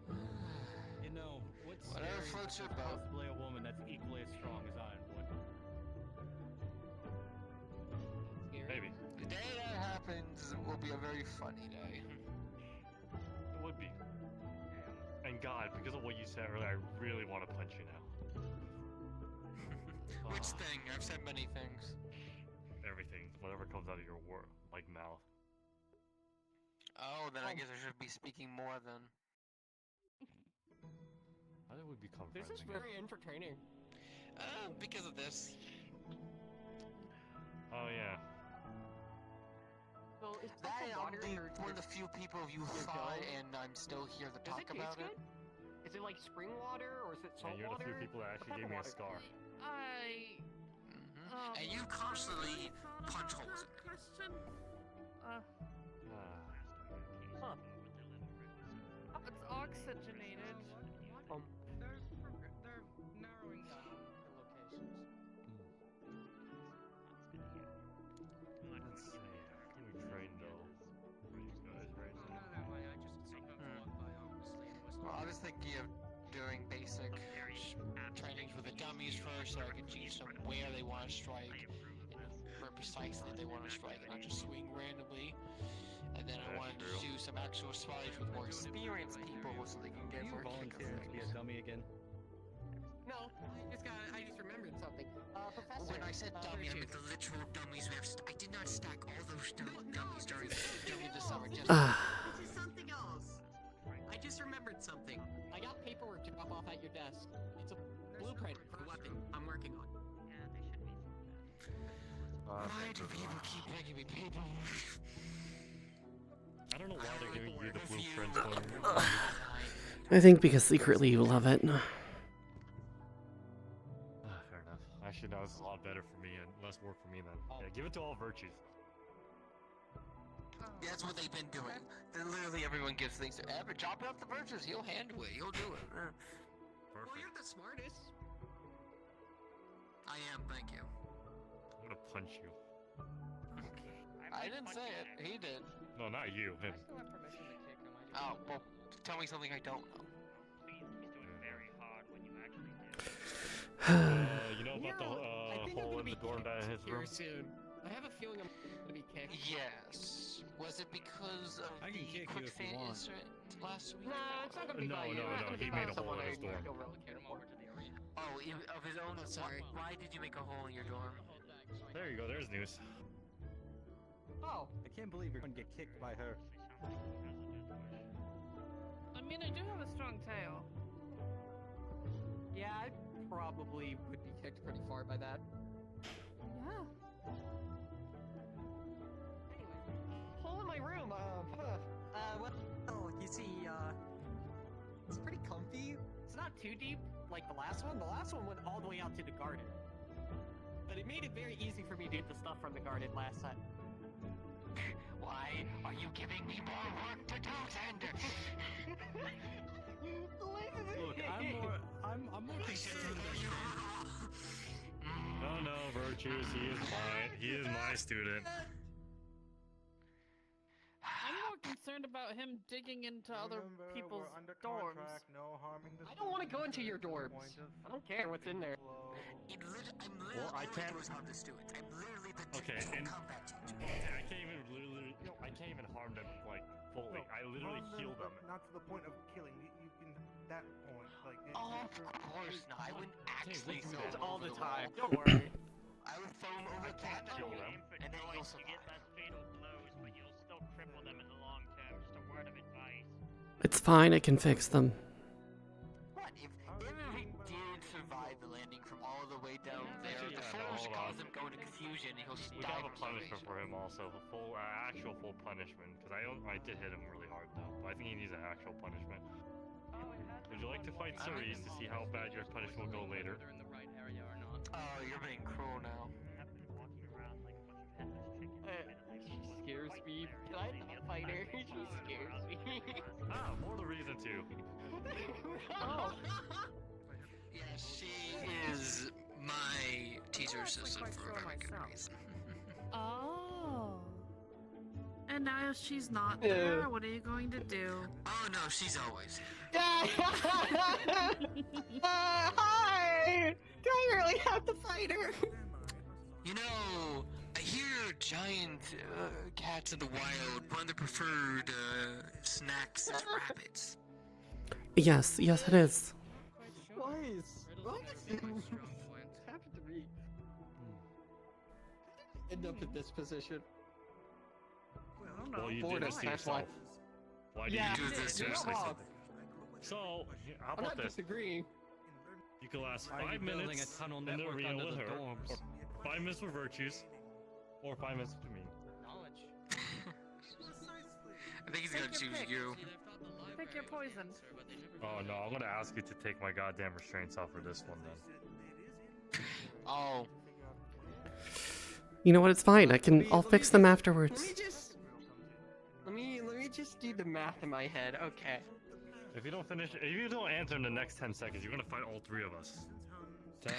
Speaker 17: You know, what's
Speaker 10: Whatever
Speaker 17: scary
Speaker 10: floats
Speaker 17: is
Speaker 10: your boat.
Speaker 17: possibly a woman that's equally as strong as I would.
Speaker 4: Maybe.
Speaker 10: The day that happens will be a very funny day.
Speaker 4: It would be. And God, because of what you said earlier, I really want to punch you now.
Speaker 10: Which thing? I've said many things.
Speaker 4: Everything. Whatever comes out of your mouth.
Speaker 10: Oh, then I guess I should be speaking more then.
Speaker 4: How did we become
Speaker 12: This
Speaker 4: friends
Speaker 12: is
Speaker 4: again?
Speaker 12: very entertaining.
Speaker 10: Because of this.
Speaker 4: Oh yeah.
Speaker 12: So is
Speaker 10: That
Speaker 12: potable
Speaker 10: I'm
Speaker 12: water
Speaker 10: one of the few people you
Speaker 12: your
Speaker 10: thought,
Speaker 12: dome?
Speaker 10: and I'm still here to
Speaker 12: Does
Speaker 10: talk
Speaker 12: it taste
Speaker 10: about
Speaker 12: good?
Speaker 10: it.
Speaker 12: Is it like spring water or is it salt
Speaker 4: And you're the
Speaker 12: water?
Speaker 4: few people that actually gave me a scar.
Speaker 10: And you constantly punch holes in it.
Speaker 19: Question.
Speaker 4: Ah.
Speaker 19: It's oxygenated.
Speaker 18: They're narrowing down the locations.
Speaker 4: Let's see. Who we trained though? For you guys right now.
Speaker 18: No, I just sometimes walk by, honestly.
Speaker 10: Well, I was thinking of doing basic trainings with the dummies first, so I could teach them where they want to strike, and where precisely they want to strike, and not just swing randomly. And then I wanted to do some actual sparring with more experienced people, so they can get
Speaker 17: You
Speaker 10: more kick
Speaker 17: volunteer to be a dummy again.
Speaker 12: No, I just remembered something. Professor.
Speaker 10: When I said dummy, I
Speaker 12: Virtue.
Speaker 10: meant the literal dummies. I did not stack all those dummies during the summer. Just
Speaker 12: This is something else. I just remembered something. I got paperwork to drop off at your desk. It's a blueprint for a weapon I'm working on.
Speaker 10: why do people keep making me paperwork?
Speaker 4: I don't know why they're giving you the blueprints when
Speaker 1: I think because secretly you love it.
Speaker 4: Fair enough. Actually, no, this is a lot better for me and less work for me then. Yeah, give it to all virtues.
Speaker 10: That's what they've been doing. Literally everyone gives things to Ever. Drop it off the virtues. He'll handle it. He'll do it.
Speaker 12: Well, you're the smartest.
Speaker 10: I am. Thank you.
Speaker 4: I'm gonna punch you.
Speaker 10: I didn't say it. He did.
Speaker 4: No, not you. Him.
Speaker 10: Oh, well, tell me something I don't know.
Speaker 4: You know about the hole in the dorm down in his room?
Speaker 12: Soon. I have a feeling I'm gonna be kicked.
Speaker 10: Yes. Was it because of
Speaker 17: I can
Speaker 10: the
Speaker 17: kick you
Speaker 10: quick
Speaker 17: if you
Speaker 10: fan
Speaker 17: want.
Speaker 10: incident last week?
Speaker 12: Nah, it's not gonna be by you.
Speaker 4: No,
Speaker 12: It's gonna be
Speaker 4: he
Speaker 12: by
Speaker 4: made a hole
Speaker 12: someone
Speaker 4: in his
Speaker 12: I
Speaker 4: dorm.
Speaker 12: don't really care for.
Speaker 10: Oh, of his own.
Speaker 12: Sorry.
Speaker 10: Why did you make a hole in your dorm?
Speaker 4: There you go, there's news.
Speaker 12: Oh.
Speaker 17: I can't believe you're gonna get kicked by her.
Speaker 19: I mean, I do have a strong tail.
Speaker 12: Yeah, I probably would be kicked pretty far by that.
Speaker 19: Yeah.
Speaker 12: Hole in my room. Well, you see, it's pretty comfy. It's not too deep like the last one. The last one went all the way out to the garden. But it made it very easy for me to get the stuff from the garden last time.
Speaker 10: Why are you giving me more work to do, Xander?
Speaker 17: Look, I'm more concerned that
Speaker 4: No, virtues, he is my student.
Speaker 19: I'm more concerned about him digging into other people's dorms.
Speaker 12: I don't want to go into your dorms. I don't care what's in there.
Speaker 10: I'm literally
Speaker 4: Well, I can't.
Speaker 10: harm the students. I'm literally the
Speaker 4: Okay, and
Speaker 10: combat teacher.
Speaker 4: I can't even literally. I can't even harm them like fully. I literally heal them.
Speaker 8: Not to the point of killing. You can that point. Like.
Speaker 10: Oh, of course not. I wouldn't actually throw
Speaker 12: It's
Speaker 10: them
Speaker 12: all
Speaker 10: over
Speaker 12: the
Speaker 10: the
Speaker 12: time.
Speaker 10: wall.
Speaker 12: Don't worry.
Speaker 10: I would throw them over the
Speaker 4: kill them.
Speaker 10: and then you'll survive.
Speaker 2: fatal blows, but you'll still cripple them in the long
Speaker 1: It's fine, I can fix them.
Speaker 10: What if everything did survive the landing from all the way down there? The force caused him go into confusion and he'll
Speaker 4: We
Speaker 10: die
Speaker 4: have a
Speaker 10: of
Speaker 4: punishment for him also, a full, actual full punishment. Because I did hit him really hard though, but I think he needs an actual punishment. Would you like to fight Cerise to see how bad your punishment will go later?
Speaker 10: Oh, you're being cruel now.
Speaker 12: She scares me. Can I not fight her? She scares me.
Speaker 4: Ah, more the reason to.
Speaker 12: Oh.
Speaker 10: Yes, she is my teacher assistant for a very good reason.
Speaker 19: Oh. And now if she's not there, what are you going to do?
Speaker 10: Oh no, she's always.
Speaker 12: Hi! Do I really have to fight her?
Speaker 10: You know, I hear giant cats of the wild, one of their preferred snacks is rabbits.
Speaker 1: Yes, yes it is.
Speaker 12: What happened to me? End up in this position.
Speaker 4: Well, you
Speaker 12: Bored
Speaker 4: did
Speaker 12: as
Speaker 4: this to
Speaker 12: that's
Speaker 4: yourself. Why did
Speaker 12: Yeah,
Speaker 4: you do this to
Speaker 12: you're
Speaker 4: yourself?
Speaker 12: wrong.
Speaker 4: So, how
Speaker 12: I'm
Speaker 4: about
Speaker 12: not
Speaker 4: this?
Speaker 12: disagreeing.
Speaker 4: You can last
Speaker 17: Why are you
Speaker 4: 5
Speaker 17: building
Speaker 4: minutes
Speaker 17: a tunnel
Speaker 4: in the
Speaker 17: network
Speaker 4: arena
Speaker 17: under
Speaker 4: with
Speaker 17: the
Speaker 4: her,
Speaker 17: dorms?
Speaker 4: or 5 minutes for virtues, or 5 minutes to me.
Speaker 10: I think he's gonna choose you.
Speaker 19: Pick your poison.
Speaker 4: Oh no, I'm gonna ask you to take my goddamn restraints off for this one then.
Speaker 10: Oh.
Speaker 1: You know what, it's fine. I'll fix them afterwards.
Speaker 12: Let me just do the math in my head. Okay.
Speaker 4: If you don't answer in the next 10 seconds, you're gonna fight all 3 of us. 10,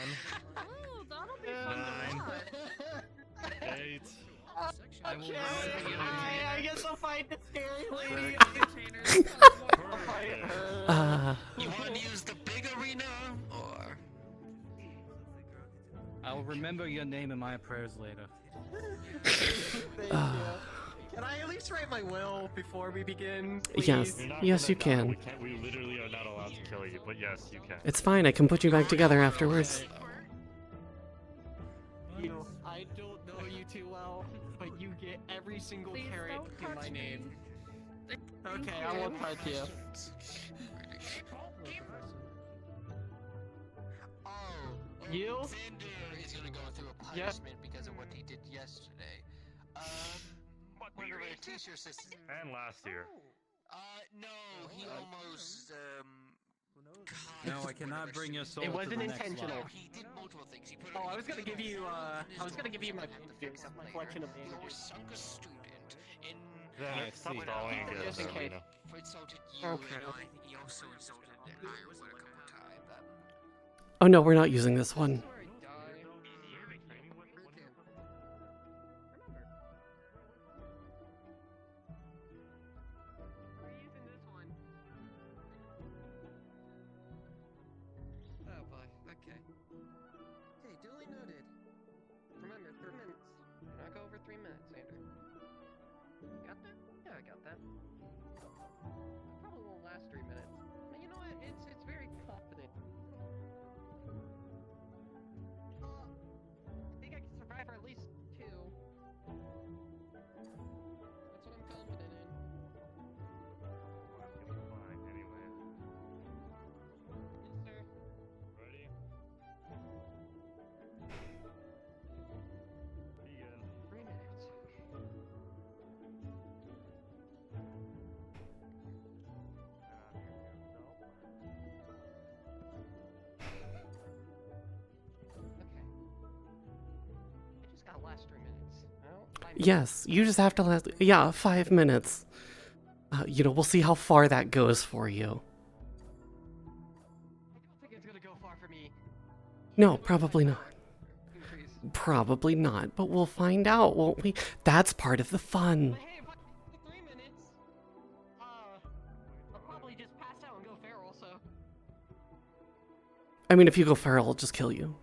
Speaker 19: Oh, that'll be fun
Speaker 4: 9,
Speaker 19: to watch.
Speaker 4: 8.
Speaker 12: Okay, I guess I'll fight the scary lady.
Speaker 10: You want to use the big arena, or?
Speaker 17: I will remember your name in my prayers later.
Speaker 12: Thank you. Can I at least write my will before we begin? Please?
Speaker 1: Yes, yes you can.
Speaker 4: We literally are not allowed to kill you, but yes, you can.
Speaker 1: It's fine, I can put you back together afterwards.
Speaker 12: I don't know you too well, but you get every single carrot in my name. Okay, I won't touch you. You?
Speaker 10: Xander is gonna go through a punishment because of what he did yesterday. What were your teacher assistant?
Speaker 4: And last year.
Speaker 10: No, he almost,
Speaker 17: No, I cannot bring your soul
Speaker 12: It wasn't
Speaker 17: to the next
Speaker 12: intentional.
Speaker 17: life.
Speaker 10: He did multiple things. He put
Speaker 12: Oh, I was gonna give you, my collection of
Speaker 10: You were
Speaker 12: bandages.
Speaker 10: sunk a student in.
Speaker 4: Then stop stalling and get us
Speaker 12: Just in
Speaker 4: there,
Speaker 12: case.
Speaker 4: Reno.
Speaker 10: Insulted you,
Speaker 12: Okay.
Speaker 10: and he also insulted Ironwood a couple times.
Speaker 1: Oh no, we're not using this one.
Speaker 12: Oh boy, okay. Okay, duly noted. Remember, 3 minutes. Do not go over 3 minutes, Andrew. Got that? Yeah, I got that. Probably won't last 3 minutes. But you know what? It's very confident. I think I can survive for at least 2. That's what I'm confident in.
Speaker 4: Fine, anyway.
Speaker 12: Yes, sir.
Speaker 4: Ready? Begin.
Speaker 12: 3 minutes. Okay. I just gotta last 3 minutes. Well, 5 minutes.
Speaker 1: Yes, you just have to last. Yeah, 5 minutes. You know, we'll see how far that goes for you.
Speaker 12: I don't think it's gonna go far for me.
Speaker 1: No, probably not. Probably not, but we'll find out, won't we? That's part of the fun.
Speaker 12: Hey, if I 3 minutes, I'll probably just pass out and go feral, so.
Speaker 1: I mean, if you go feral, I'll just kill you.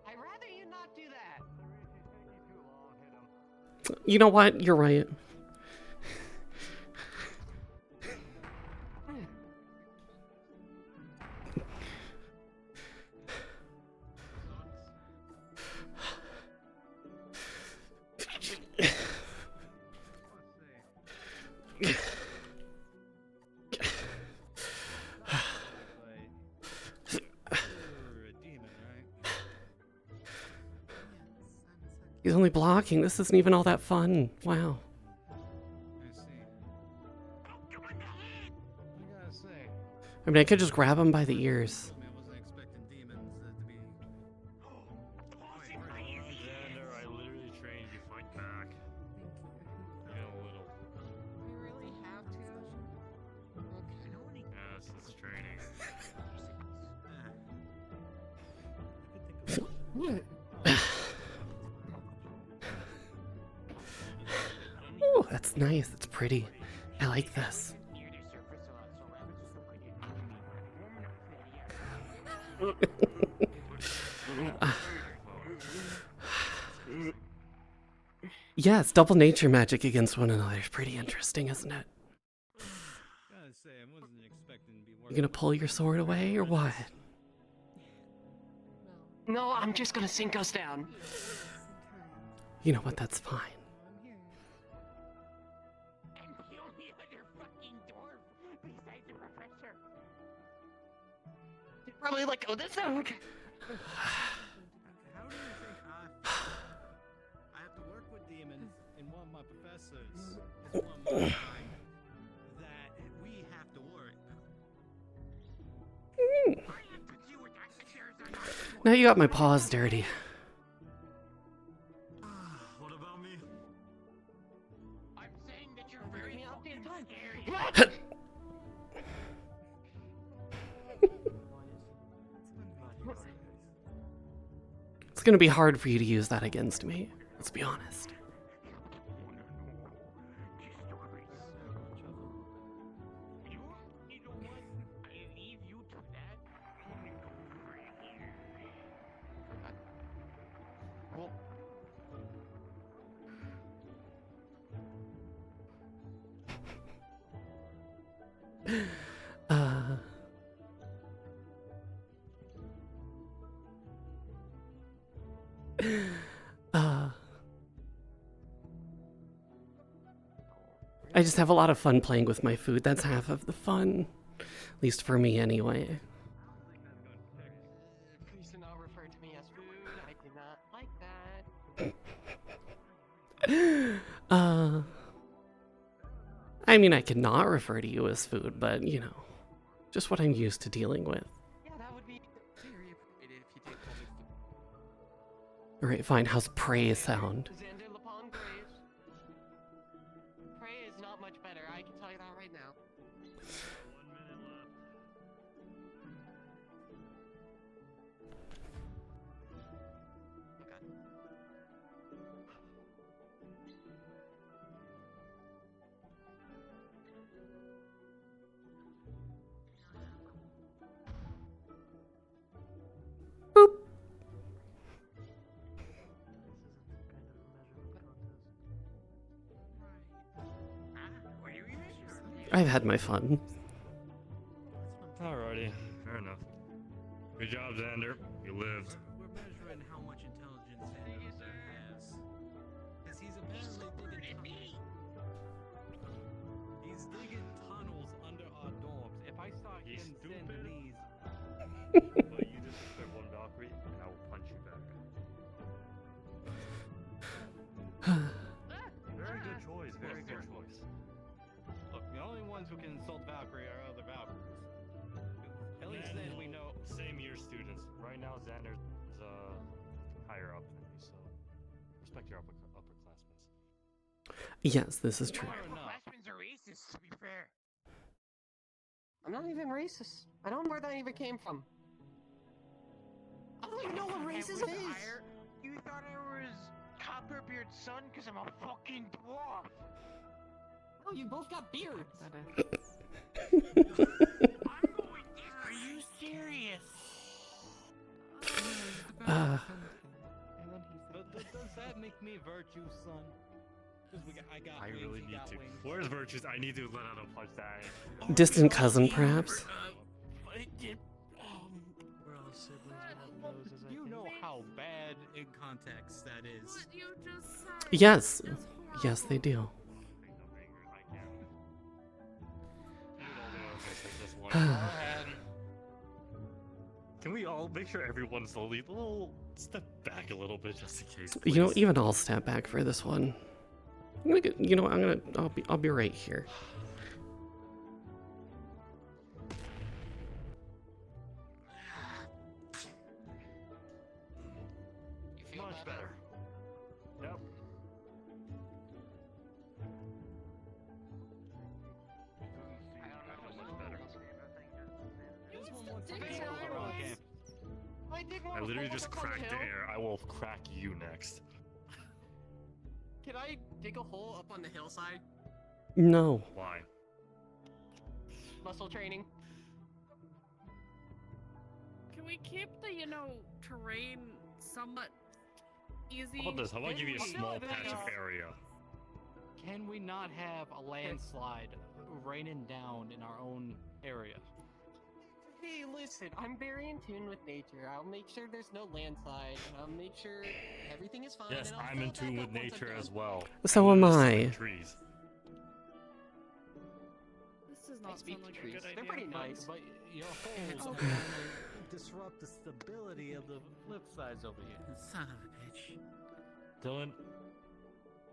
Speaker 12: I'd rather you not do that.
Speaker 1: You know what? You're right. He's only blocking. This isn't even all that fun. Wow.
Speaker 17: I see. I gotta say.
Speaker 1: I mean, I could just grab him by the ears.
Speaker 17: I wasn't expecting demons to be.
Speaker 4: Xander, I literally trained you. Fight back. Yeah, a little.
Speaker 12: We really have to. Okay.
Speaker 4: Yes, it's training.
Speaker 1: Ooh, that's nice. That's pretty. I like this. Yes, double nature magic against one another is pretty interesting, isn't it?
Speaker 17: Gotta say, I wasn't expecting to be
Speaker 1: You gonna pull your sword away or what?
Speaker 12: No, I'm just gonna sink us down.
Speaker 1: You know what? That's fine.
Speaker 10: I'm the only other fucking dwarf besides the professor.
Speaker 12: Probably like, oh, this out.
Speaker 17: How do you think I have to work with demons, and one of my professors is one of my kind that we have to worry about.
Speaker 1: Now you got my paws dirty.
Speaker 4: What about me?
Speaker 10: I'm saying that you're very fucking scary.
Speaker 1: It's gonna be hard for you to use that against me. Let's be honest. I just have a lot of fun playing with my food. That's half of the fun. At least for me, anyway.
Speaker 12: Please do not refer to me as food. I do not like that.
Speaker 1: I mean, I could not refer to you as food, but, you know, just what I'm used to dealing with.
Speaker 12: Yeah, that would be very appreciated if you did call me food.
Speaker 1: Alright, fine. How's prey sound?
Speaker 12: Xander Lapon praise. Prey is not much better, I can tell you that right now.
Speaker 4: 1 minute left.
Speaker 1: I've had my fun.
Speaker 4: Alrighty, fair enough. Good job, Xander. You lived.
Speaker 11: We're measuring how much intelligence Xander has. Because he's apparently digging he's digging tunnels under our dorms. If I saw him send these...
Speaker 4: But you disrespect one Valkyrie, and I will punch you back. Very good choice, very good choice.
Speaker 17: Look, the only ones who can insult Valkyrie are other Valkyries. At least then we know.
Speaker 4: Same year students. Right now, Xander is higher up than you, so respect your upperclassmen.
Speaker 1: Yes, this is true.
Speaker 10: Upperclassmen are racist, to be fair.
Speaker 12: I'm not even racist. I don't know where that even came from. I don't even know what racism is.
Speaker 10: You thought I was Copperbeard's son because I'm a fucking dwarf.
Speaker 12: No, you both got beards.
Speaker 10: Are you serious?
Speaker 17: Does that make me Virtue's son? Because I
Speaker 4: really need to. Where's Virtues? I need to let out a punch that.
Speaker 1: Distant cousin, perhaps?
Speaker 11: We're all siblings. You know how bad in context that is. What you just said.
Speaker 1: Yes. Yes, they do.
Speaker 4: Can we all make sure everyone's a little step back a little bit just in case?
Speaker 1: You know,
Speaker 4: please?
Speaker 1: even I'll step back for this one. You know, I'll be right here.
Speaker 4: Much better. Yep. I literally just cracked air. I will crack you next.
Speaker 12: Can I dig a hole up on the hillside?
Speaker 1: No.
Speaker 4: Why?
Speaker 12: Muscle training.
Speaker 19: Can we keep the, terrain somewhat easy?
Speaker 4: How about this? How about I give you a small patch of area?
Speaker 12: Can we not have a landslide raining down in our own area? Hey, listen, I'm very in tune with nature. I'll make sure there's no landslide. I'll make sure everything is fine.
Speaker 4: Yes,
Speaker 12: and I'll
Speaker 4: I'm
Speaker 12: fill
Speaker 4: in
Speaker 12: it back
Speaker 4: tune
Speaker 12: up
Speaker 4: with
Speaker 12: once I'm
Speaker 4: nature
Speaker 12: done.
Speaker 4: as well.
Speaker 1: So am I.
Speaker 4: Trees.
Speaker 19: This does not
Speaker 12: speak
Speaker 19: sound like
Speaker 12: to
Speaker 19: a
Speaker 12: trees.
Speaker 19: good idea.
Speaker 12: They're pretty nice.
Speaker 17: But your holes
Speaker 19: Oh.
Speaker 17: are gonna disrupt the stability of the flip sides over here.
Speaker 11: Son of a bitch.
Speaker 4: Dylan,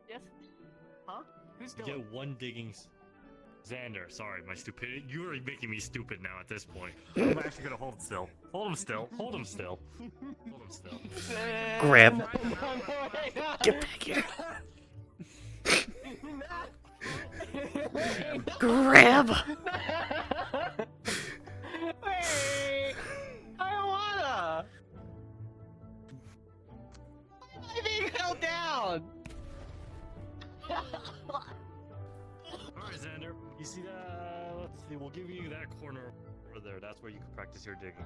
Speaker 12: Yes? Huh? Who's
Speaker 4: you
Speaker 12: doing?
Speaker 4: get one digging. Xander, sorry, my stupidity. You are making me stupid now at this point. I'm actually gonna hold still. Hold him still. Hold him still. Hold him still.
Speaker 1: Grab. Get back here. Grab.
Speaker 12: Wait! I don't wanna! Why am I being held down?
Speaker 4: Alright, Xander. You see that? Let's see. We'll give you that corner over there. That's where you can practice your digging.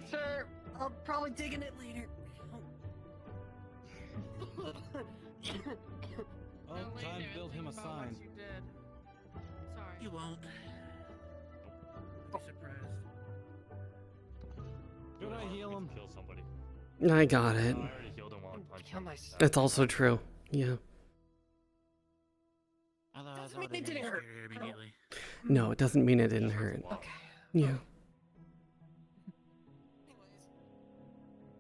Speaker 12: Sure, I'll probably dig in it later.
Speaker 17: Oh, time to build him a sign.
Speaker 19: You did. Sorry.
Speaker 11: You won't. I'd be surprised.
Speaker 17: Should I heal him?
Speaker 4: Kill somebody.
Speaker 1: I got it.
Speaker 4: I already healed him while punching.
Speaker 12: Kill myself.
Speaker 1: That's also true. Yeah.
Speaker 11: Otherwise,
Speaker 12: Doesn't mean it didn't hurt.
Speaker 11: immediately.
Speaker 1: No, it doesn't mean it didn't hurt.
Speaker 12: Okay.
Speaker 1: Yeah.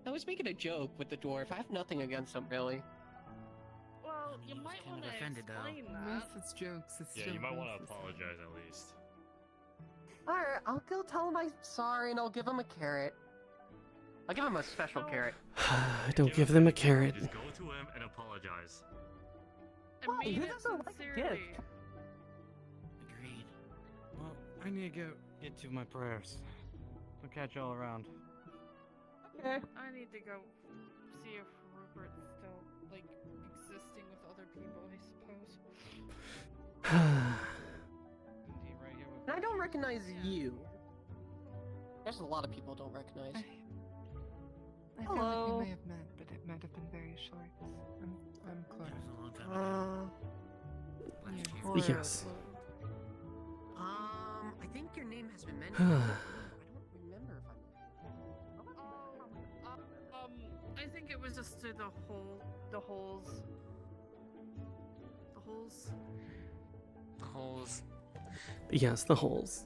Speaker 12: I was making a joke with the dwarf. I have nothing against him, really.
Speaker 19: Well, you might
Speaker 11: kind
Speaker 19: want
Speaker 11: of
Speaker 19: to
Speaker 11: offended, though.
Speaker 19: explain
Speaker 18: Unless
Speaker 19: that.
Speaker 18: it's jokes, it's
Speaker 4: Yeah,
Speaker 18: jokes.
Speaker 4: you might want to apologize at least.
Speaker 12: Alright, I'll go tell him I'm sorry and I'll give him a carrot. I'll give him a special carrot.
Speaker 1: Don't give them a carrot.
Speaker 4: Just go to him and apologize.
Speaker 19: And
Speaker 12: Why?
Speaker 19: mean
Speaker 12: Who
Speaker 19: it
Speaker 12: doesn't like a
Speaker 19: sincerely.
Speaker 12: gift?
Speaker 11: Agreed.
Speaker 17: Well, I need to get to my prayers. I'll catch y'all around.
Speaker 12: Okay.
Speaker 19: I need to go see if Rupert's still, existing with other people, I suppose.
Speaker 17: Indeed, right here with
Speaker 12: And I don't recognize you. There's a lot of people I don't recognize.
Speaker 18: I feel like
Speaker 12: Hello.
Speaker 18: we may have met, but it might have been very short. I'm close.
Speaker 11: That was a long time ago.
Speaker 18: Yeah.
Speaker 1: Yes.
Speaker 12: I think your name has been mentioned. I don't remember if
Speaker 19: I think it was just through the holes.
Speaker 9: The holes.
Speaker 1: Yes, the holes.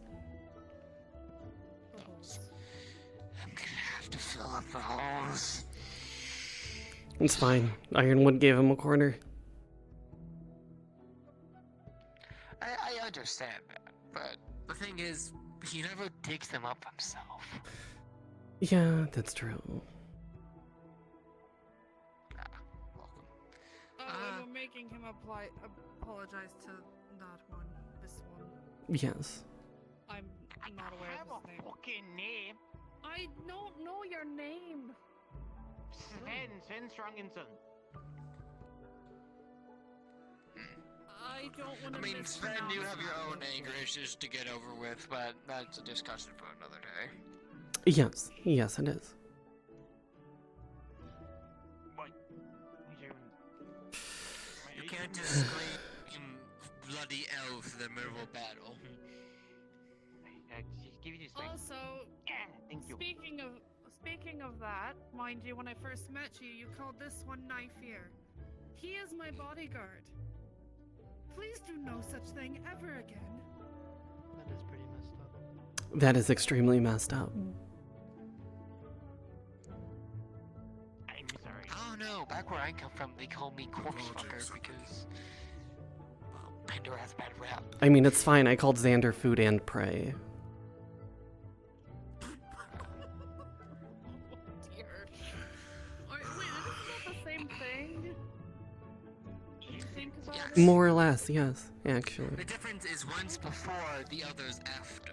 Speaker 10: I'm gonna have to fill up the holes.
Speaker 1: It's fine. Ironwood gave him a corner.
Speaker 10: I understand that, but the thing is, he never digs them up himself.
Speaker 1: Yeah, that's true.
Speaker 19: And we're making him apologize to that one. This one.
Speaker 1: Yes.
Speaker 19: I'm not aware of his name.
Speaker 2: Fucking name.
Speaker 19: I don't know your name.
Speaker 2: Sven Stronginson.
Speaker 19: I don't want to.
Speaker 10: I mean, Sven, you have your own anger issues to get over with, but that's a discussion for another day.
Speaker 1: Yes. Yes, it is.
Speaker 10: You can't just scream bloody elf in the middle of battle.
Speaker 2: Give you this
Speaker 19: Also,
Speaker 2: thank you.
Speaker 19: speaking of that, mind you, when I first met you, you called this one Knife Ear. He is my bodyguard. Please do no such thing ever again.
Speaker 15: That is pretty messed up.
Speaker 1: That is extremely messed up.
Speaker 10: back where I come from, they call me corpse fucker because Pandora has a bad rap.
Speaker 1: I mean, it's fine. I called Xander food and prey.
Speaker 19: Dear. Wait, isn't that the same thing? You think about it?
Speaker 1: More or less, yes, actually.
Speaker 10: The difference is one's before, the other's after.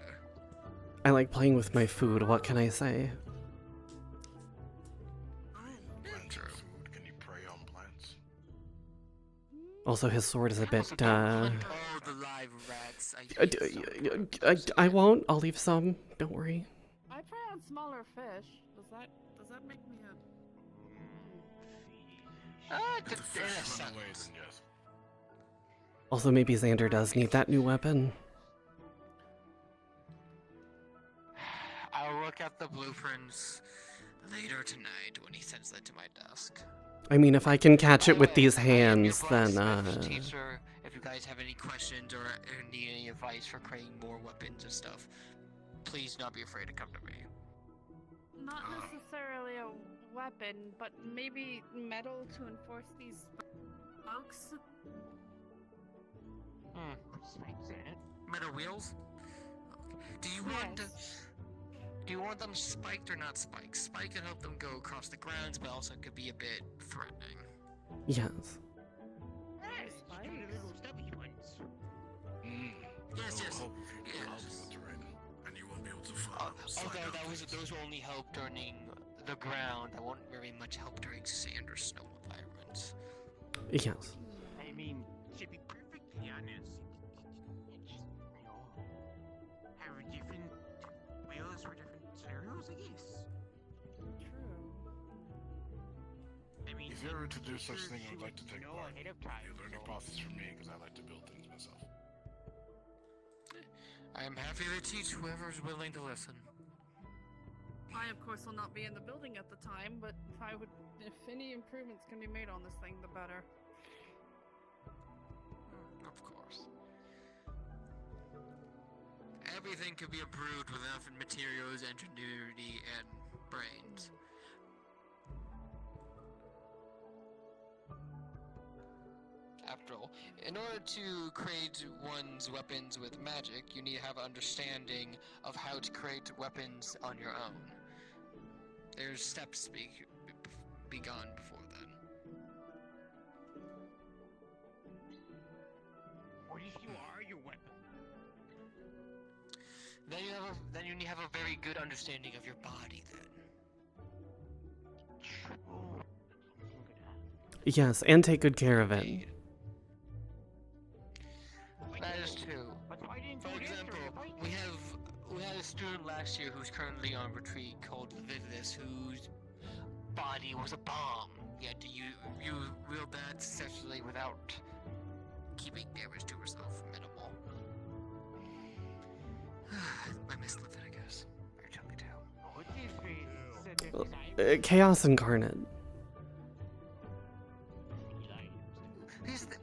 Speaker 1: I like playing with my food. What can I say?
Speaker 14: Plants are food. Can you prey on plants?
Speaker 1: Also, his sword is a bit.
Speaker 10: All the live rats.
Speaker 1: I won't. I'll leave some. Don't worry.
Speaker 19: I prey on smaller fish. Does that make me a?
Speaker 14: If the fish run away, then yes.
Speaker 1: Also, maybe Xander does need that new weapon.
Speaker 10: I'll look at the blueprints later tonight when he sends that to my desk.
Speaker 1: I mean, if I can catch it with these hands, then
Speaker 10: Teacher, if you guys have any questions or need any advice for creating more weapons and stuff, please not be afraid to come to me.
Speaker 19: Not necessarily a weapon, but maybe metal to enforce these spokes.
Speaker 10: Metal wheels? Do you want do you want them spiked or not spiked? Spike can help them go across the grounds, but also could be a bit threatening.
Speaker 1: yes.
Speaker 10: Yes, yes.
Speaker 14: Help you with terrain, and you won't be able to fly.
Speaker 10: Although those will only help during the ground, that won't very much help during sand or snow environments.
Speaker 1: Yes.
Speaker 2: I mean, to be perfectly honest, it's just, have different wheels for different scenarios, I guess.
Speaker 19: True.
Speaker 2: I mean,
Speaker 14: If you ever to do such thing, I would like to take
Speaker 2: know
Speaker 14: part.
Speaker 2: ahead of time,
Speaker 14: You learning process from me because I like to build things myself.
Speaker 10: I am happy to teach whoever is willing to listen.
Speaker 19: I, of course, will not be in the building at the time, but if any improvements can be made on this thing, the better.
Speaker 10: Of course. Everything could be improved with enough materials, ingenuity, and brains. After all, in order to create one's weapons with magic, you need to have an understanding of how to create weapons on your own. There's steps begun before then.
Speaker 2: what if you are your weapon?
Speaker 10: Then you need to have a very good understanding of your body then.
Speaker 1: Yes, and take good care of it.
Speaker 10: That is true. For example, we had a student last year who's currently on retreat called Vividus, whose body was a bomb. Yet you wield that successfully without keeping damage to herself minimal. I miss Leviticus. Very chunky too.
Speaker 2: What if we
Speaker 1: Chaos Incarnate.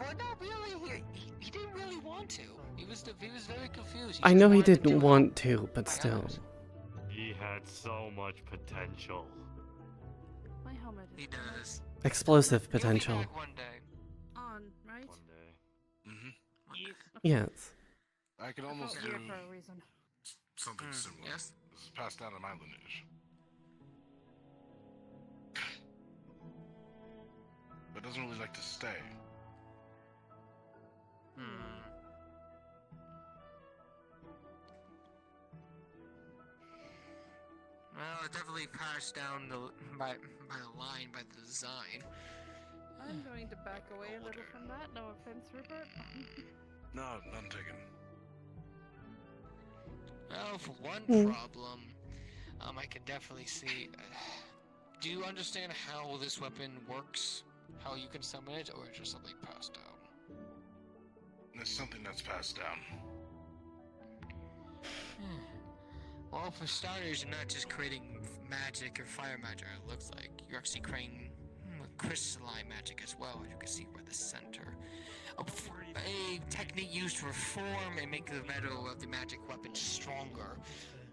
Speaker 10: Well, not really. He didn't really want to. He was very confused.
Speaker 1: I know he didn't want to, but still.
Speaker 4: He had so much potential.
Speaker 19: My helmet is
Speaker 10: He does.
Speaker 1: Explosive potential.
Speaker 10: He'll be back one day.
Speaker 19: on, right?
Speaker 4: One day.
Speaker 14: Mm-hmm.
Speaker 1: Yes.
Speaker 14: I could almost
Speaker 19: I'm
Speaker 14: do
Speaker 19: here for a reason.
Speaker 14: something similar.
Speaker 10: Yes?
Speaker 14: This is passed down in my lineage. But doesn't really like to stay.
Speaker 10: Well, it definitely passed down by the line, by the design.
Speaker 19: I'm going to back away a little from that. No offense, Rupert.
Speaker 14: No, none taken.
Speaker 10: Well, for one problem, I can definitely see. Do you understand how this weapon works? How you can summon it, or is it just something passed down?
Speaker 14: It's something that's passed down.
Speaker 10: Well, for starters, you're not just creating magic or fire magic, it looks like. You're actually creating crystalline magic as well, as you can see by the center. A technique used to reform and make the metal of the magic weapon stronger,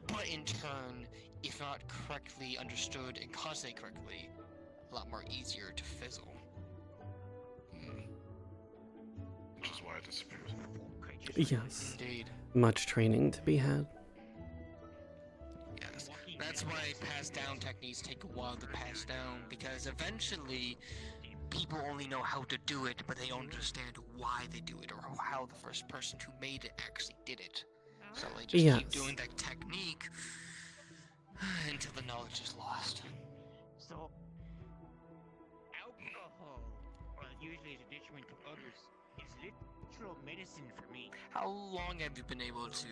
Speaker 10: but in turn, if not correctly understood and constantly correctly, a lot more easier to fizzle.
Speaker 14: Which is why it disappears.
Speaker 1: Yes.
Speaker 10: Indeed.
Speaker 1: Much training to be had.
Speaker 10: Yes. That's why pass down techniques take a while to pass down, because eventually people only know how to do it, but they don't understand why they do it or how the first person who made it actually did it. So they just keep doing that technique until the knowledge is lost.
Speaker 2: So, alcohol, or usually the detriment to others, is literal medicine for me.
Speaker 10: How long have you been able to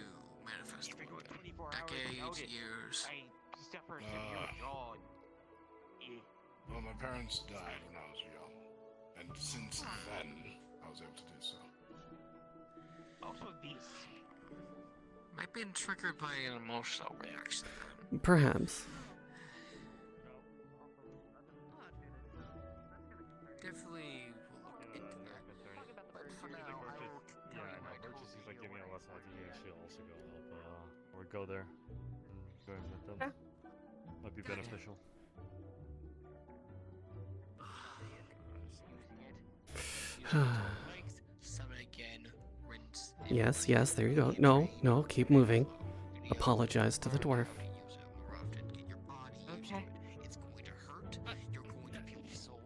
Speaker 10: manifest
Speaker 2: If
Speaker 10: the
Speaker 2: I go
Speaker 10: weapon?
Speaker 2: 24 hours without
Speaker 10: Decades,
Speaker 2: it,
Speaker 10: years?
Speaker 2: I suffer severe jaw.
Speaker 14: Well, my parents died when I was young, and since then, I was able to do so.
Speaker 2: Also, this.
Speaker 10: Might be triggered by an emotional reaction.
Speaker 1: Perhaps.
Speaker 10: Definitely will look into that. But for now, I will
Speaker 4: Yeah, I know. Emergencies like giving a less idea should also go help, or go there and go and meet them. Might be beneficial.
Speaker 10: Summon again, rinse.
Speaker 1: Yes, yes, there you go. No, no, keep moving. Apologize to the dwarf.
Speaker 10: Okay. It's going to hurt. You're going to feel sore.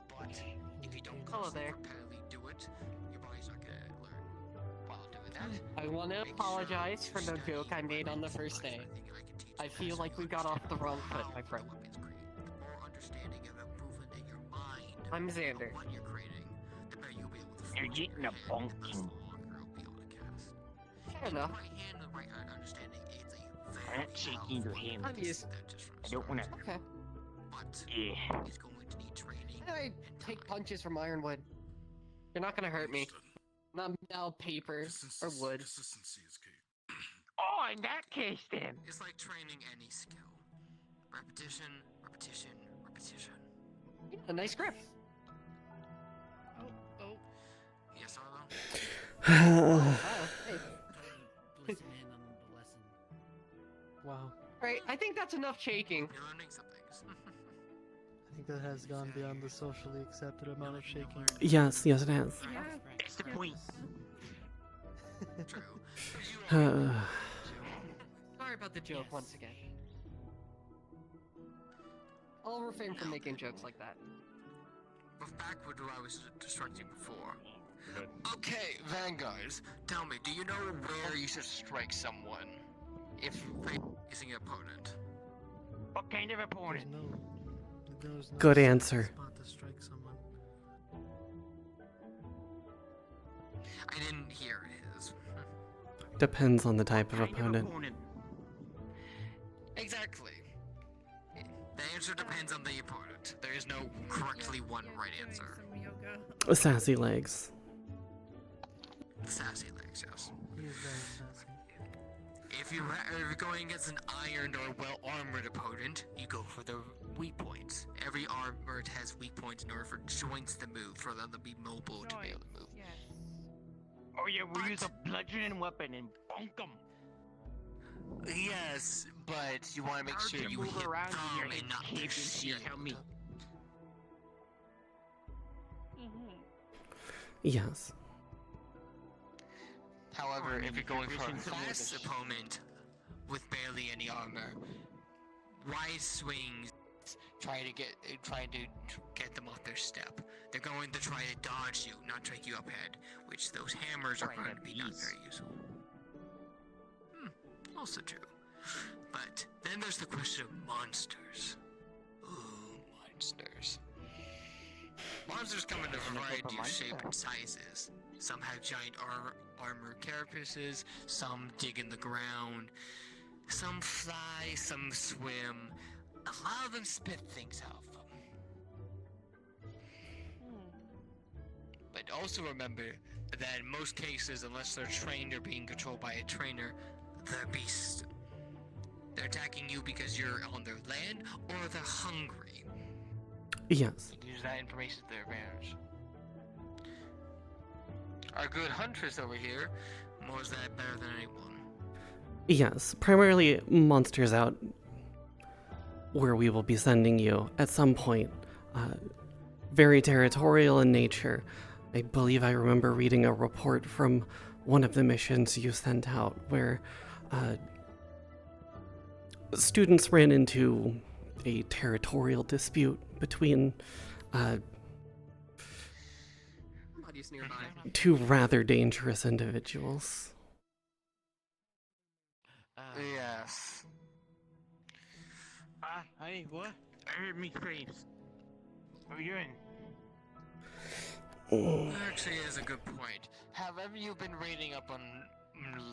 Speaker 10: But if you don't repeatedly do it, your body's not going to learn. While doing that,
Speaker 12: I want to apologize for the joke I made on the first day. I feel like we got off the wrong foot, my friend. I'm Xander.
Speaker 2: You're getting a bonking.
Speaker 12: Fair enough.
Speaker 2: I'm not shaking your hand.
Speaker 12: I'm used.
Speaker 2: I don't wanna.
Speaker 12: Okay.
Speaker 2: Yeah.
Speaker 12: I take punches from ironwood. You're not gonna hurt me. Not metal, paper, or wood.
Speaker 14: Consistency is key.
Speaker 2: Oh, in that case then.
Speaker 10: it's like training any skill. Repetition, repetition, repetition.
Speaker 12: Yeah, a nice grip.
Speaker 19: Oh.
Speaker 10: Yes, Arlo?
Speaker 12: Hey.
Speaker 17: Listen in on the lesson.
Speaker 20: Wow.
Speaker 12: Alright, I think that's enough shaking.
Speaker 10: You're learning some things.
Speaker 20: I think that has gone beyond the socially accepted amount of shaking.
Speaker 1: Yes, yes, it has.
Speaker 2: That's the point.
Speaker 12: Sorry about the joke once again. I'll refrain from making jokes like that.
Speaker 10: But back with what I was instructing before. Okay, Vanguards, tell me, do you know where you should strike someone if facing an opponent?
Speaker 2: What kind of opponent?
Speaker 20: There's no
Speaker 1: Good
Speaker 20: set
Speaker 1: answer.
Speaker 20: spot to strike someone.
Speaker 10: I didn't hear his.
Speaker 1: Depends on the type of opponent.
Speaker 10: Exactly. The answer depends on the opponent. There is no correctly one right answer.
Speaker 1: Sassy legs.
Speaker 10: Sassy legs, yes.
Speaker 20: He is very sassy.
Speaker 10: If you're going against an ironed or well-armored opponent, you go for the weak points. Every armored has weak points in order for joints to move, for them to be mobile to be able to move.
Speaker 2: Oh yeah, we use a bludgeoning weapon and bonk them.
Speaker 10: Yes, but you want to make sure you hit
Speaker 2: around
Speaker 10: them
Speaker 2: when you're
Speaker 10: and not their shield.
Speaker 2: Tell me.
Speaker 1: Yes.
Speaker 10: However, if you're going for a fast opponent with barely any armor, wide swings trying to get them off their step. They're going to try to dodge you, not take you up head, which those hammers are going to be not very useful. Also true. But then there's the question of monsters. Ooh, monsters. Monsters come in a variety of shapes and sizes. Some have giant armor carapaces, some dig in the ground, some fly, some swim. A lot of them spit things out of them. But also remember that in most cases, unless they're trained or being controlled by a trainer, they're beasts. They're attacking you because you're on their land or they're hungry.
Speaker 1: Yes.
Speaker 10: Use that information to their advantage. Our good huntress over here knows that better than anyone.
Speaker 1: Yes, primarily monsters out where we will be sending you at some point very territorial in nature. I believe I remember reading a report from one of the missions you sent out where students ran into a territorial dispute between
Speaker 9: Bodies nearby.
Speaker 1: two rather dangerous individuals.
Speaker 10: Yes.
Speaker 17: Hey, what? I heard me screams. What are you doing?
Speaker 10: Actually, is a good point. Have ever you been reading up on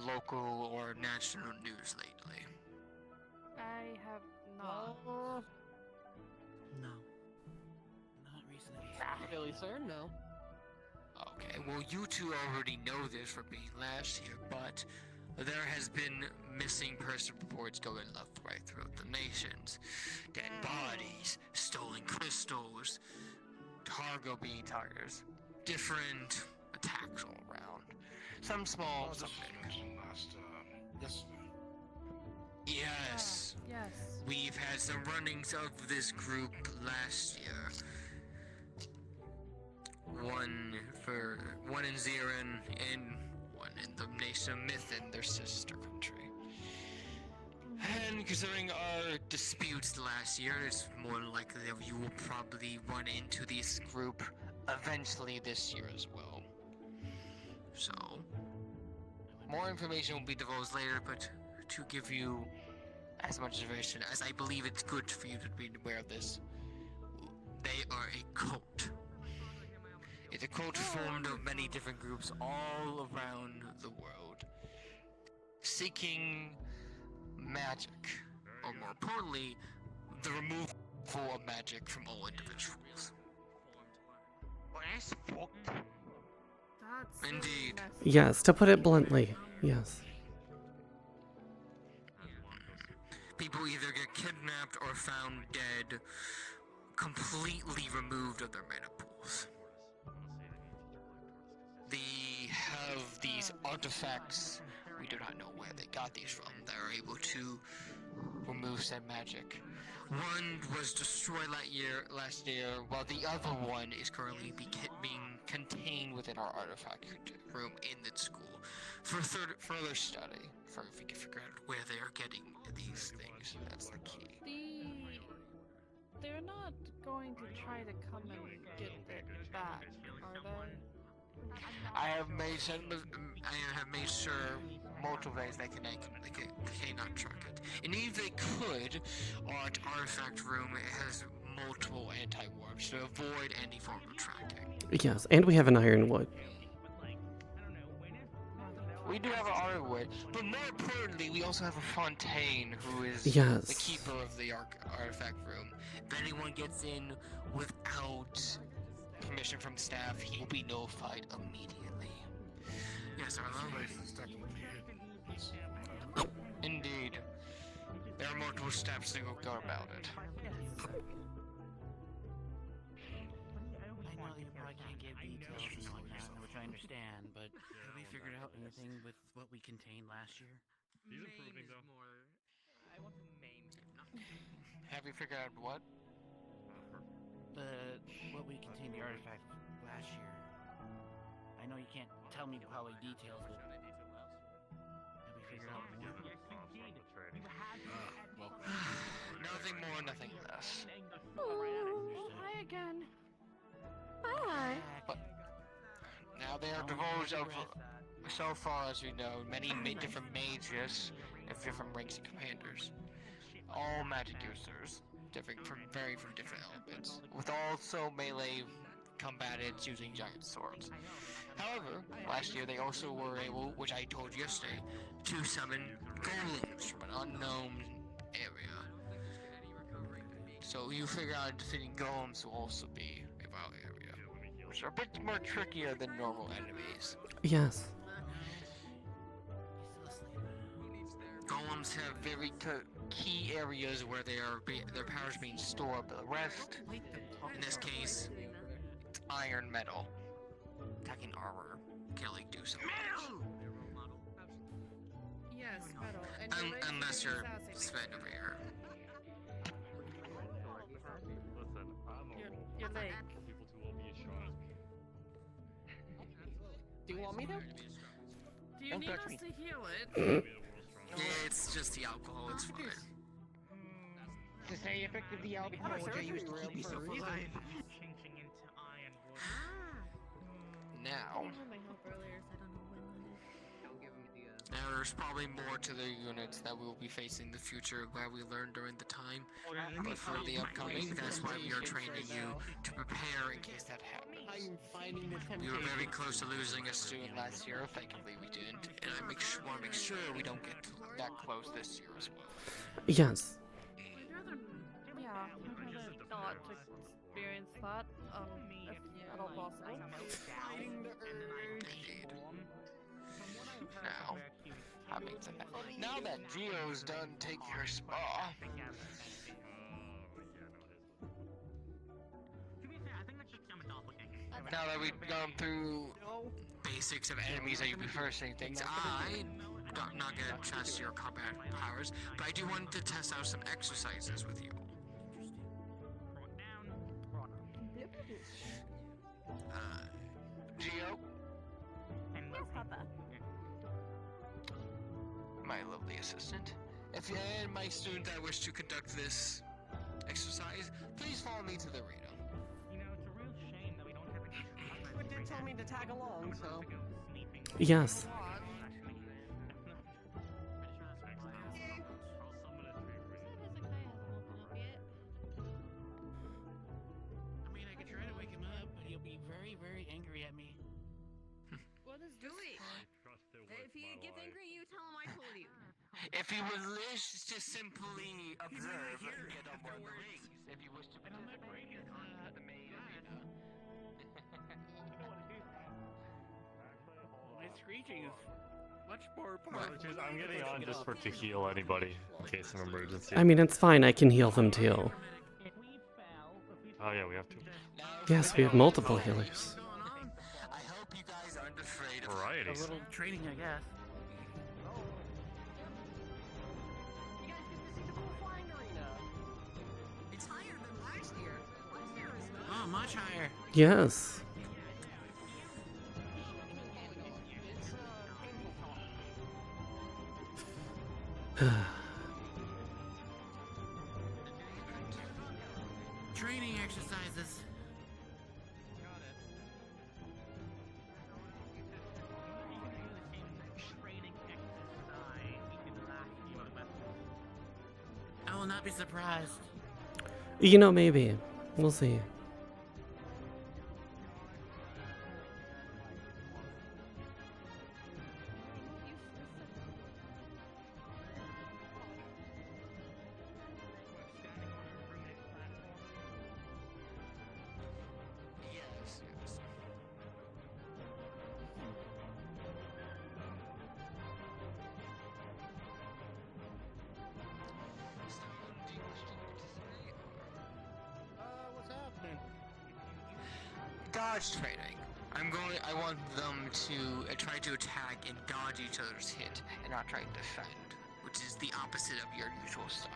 Speaker 10: local or national news lately?
Speaker 19: I have not.
Speaker 15: No. Not recently. Really, sir? No.
Speaker 10: Okay, well, you two already know this from being last year, but there has been missing person reports going left, right throughout the nations. Dead bodies, stolen crystals, cargo being tires, different attacks all around. Some small, some big.
Speaker 14: Last, yesterday.
Speaker 10: Yes.
Speaker 19: Yes.
Speaker 10: We've had some runnings of this group last year. One in Zirin and one in the nation of Mythin, their sister country. And considering our disputes last year, it's more likely that you will probably run into this group eventually this year as well. So, more information will be divulged later, but to give you as much information as I believe it's good for you to be aware of this, they are a cult. It's a cult formed of many different groups all around the world, seeking magic, or more importantly, the removal of magic from all individuals.
Speaker 19: That's
Speaker 10: Indeed.
Speaker 1: Yes, to put it bluntly, yes.
Speaker 10: People either get kidnapped or found dead, completely removed of their mana pools. They have these artifacts, we do not know where they got these from, that are able to remove said magic. One was destroyed last year, while the other one is currently being contained within our artifact room in the school for further study, for if we can figure out where they are getting these things. That's the key.
Speaker 19: They're not going to try to come and get it back, are they?
Speaker 10: I have made sure multiple ways they cannot track it. And if they could, our artifact room has multiple anti-warps to avoid any form of tracking.
Speaker 1: Yes, and we have an ironwood.
Speaker 10: We do have an ironwood, but more importantly, we also have a Fontaine, who is
Speaker 1: Yes.
Speaker 10: the keeper of the artifact room. If anyone gets in without permission from staff, he will be notified immediately. Yes, Arlo? Indeed. There are multiple steps to go about it.
Speaker 15: I know you probably can't give details and whatnot, which I understand, but have we figured out anything with what we contained last year?
Speaker 4: He's improving though.
Speaker 13: I want to maim him, not
Speaker 10: Have you figured out what?
Speaker 15: What we contained the artifact last year. I know you can't tell me probably details, but have we figured out more?
Speaker 10: Nothing more, nothing less.
Speaker 19: Oh, hi again. Hi.
Speaker 10: But now they are divulged of, so far as we know, many different mages of different ranks and commanders. All magic users, varying from different elements, with also melee combatants using giant swords. However, last year they also were able, which I told you yesterday, to summon golems from an unknown area. So you figure out defeating golems will also be a vital area, which are a bit more trickier than normal enemies.
Speaker 1: Yes.
Speaker 10: Golems have very key areas where their powers being stored, but the rest, in this case, it's iron metal. Attacking armor, killing, do some damage.
Speaker 19: Yes, metal. And
Speaker 10: Unless you're Sven over here.
Speaker 19: like.
Speaker 4: For people to be a shot.
Speaker 12: Do you want me to?
Speaker 19: Do you
Speaker 12: Don't
Speaker 19: need
Speaker 12: touch
Speaker 19: us
Speaker 12: me.
Speaker 19: to heal it?
Speaker 9: It's just the alcohol, it's fine.
Speaker 10: To say effective the alcohol which I used to keep me so alive.
Speaker 2: Changing into ironwood.
Speaker 9: Now,
Speaker 6: I had my help earlier, so I don't know when that is.
Speaker 10: Don't give him the
Speaker 9: there's probably more to the units that we will be facing in the future that we learned during the time. But for the upcoming, that's why we are training you to prepare in case that happens.
Speaker 12: I'm finding the
Speaker 9: We were very
Speaker 12: temptation.
Speaker 9: close to losing a student last year, thankfully we didn't, and I want to make sure we don't get that close this year as well.
Speaker 1: Yes.
Speaker 19: I'd rather, yeah, I'd rather not experience that, if at all possible.
Speaker 12: Fighting the urge.
Speaker 9: Indeed. Now that Gio's done taking her spa, now that we've gone through basics of enemies that you'll be facing things, I'm not gonna test your combat powers, but I do want to test out some exercises with you. Gio?
Speaker 6: Yes, Papa.
Speaker 9: My lovely assistant. If you and my student that wish to conduct this exercise, please follow me to the arena.
Speaker 2: You know, it's a real shame that we don't have any.
Speaker 12: But did tell me to tag along, so.
Speaker 1: Yes.
Speaker 15: I mean, I could try to wake him up, but he'll be very, very angry at me.
Speaker 6: What is do it? If he gets angry, you tell him I told you.
Speaker 9: If you would wish to simply observe, get on one of the rings. If you wish to participate in the main arena.
Speaker 15: My screeching is much more
Speaker 4: Apologies, I'm getting on just for to heal anybody in case of emergency.
Speaker 1: I mean, it's fine. I can heal them too.
Speaker 4: Oh yeah, we have to.
Speaker 1: Yes, we have multiple healers.
Speaker 9: I hope you guys aren't afraid of
Speaker 4: Variety.
Speaker 15: A little training, I guess.
Speaker 12: You guys get to see the full flying arena.
Speaker 5: It's higher than last year. Last year was not.
Speaker 15: Oh, much higher.
Speaker 1: Yes.
Speaker 15: Training exercises. I will not be surprised.
Speaker 1: You know, maybe. We'll see.
Speaker 9: Yes, yes.
Speaker 17: What's happening?
Speaker 9: Dodge training. I want them to try to attack and dodge each other's hit, and not try to defend, which is the opposite of your usual style.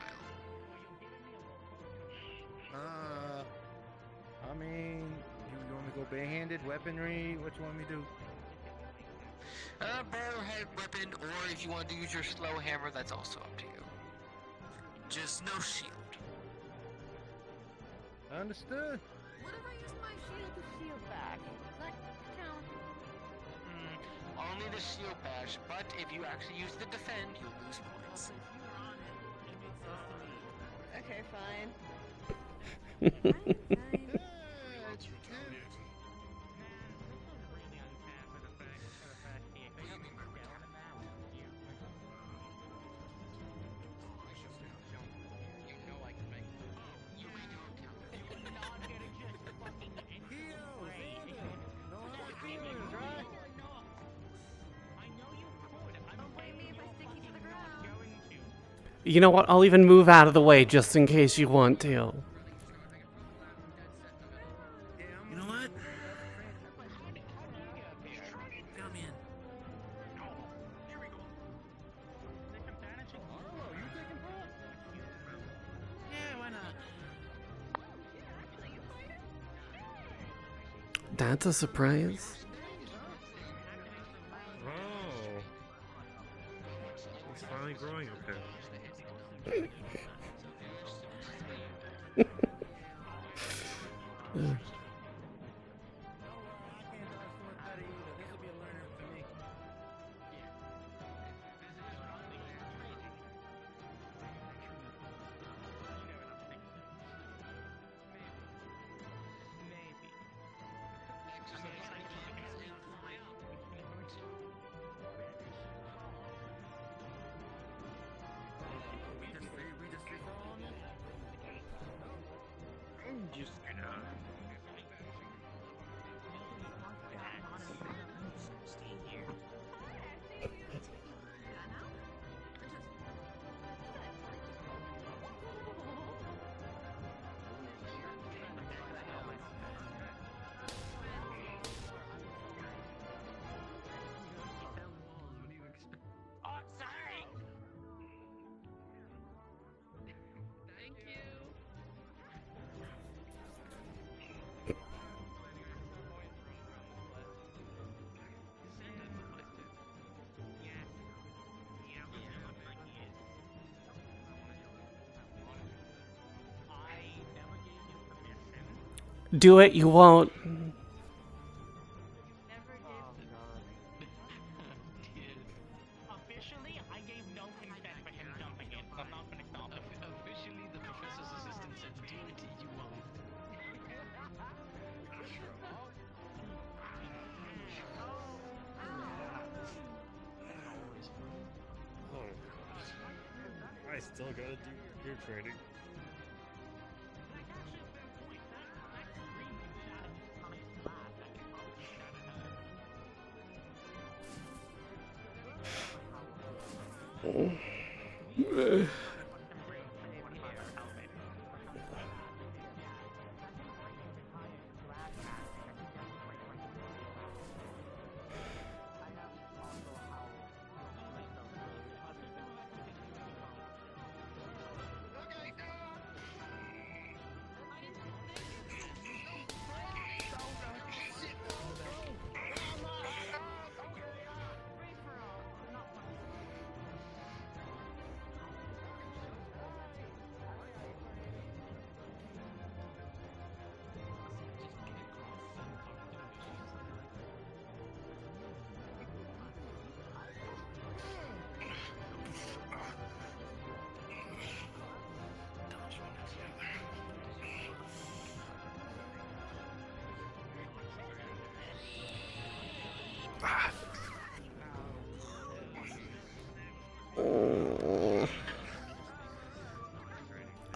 Speaker 17: I mean, you want me to go barehanded, weaponry? What you want me to do?
Speaker 9: Barrowhead weapon, or if you want to use your slow hammer, that's also up to you. Just no shield.
Speaker 17: Understood.
Speaker 6: What if I use my shield to shield back? Does that count?
Speaker 9: Only the shield bash, but if you actually use the defend, you'll lose points.
Speaker 6: Okay, fine.
Speaker 1: You know what? I'll even move out of the way just in case you want to.
Speaker 15: You know what? Come in. Yeah, why not?
Speaker 1: That's a surprise.
Speaker 4: Oh. It's finally growing up here.
Speaker 2: I'm just gonna. Stay here. Oh, sorry. Thank you.
Speaker 1: Do it, you won't.
Speaker 2: Officially, I gave no consent for him jumping in, but I'm not gonna stop him. Officially, the professor's assistant said, do it, you won't.
Speaker 4: Oh. I still gotta do your training.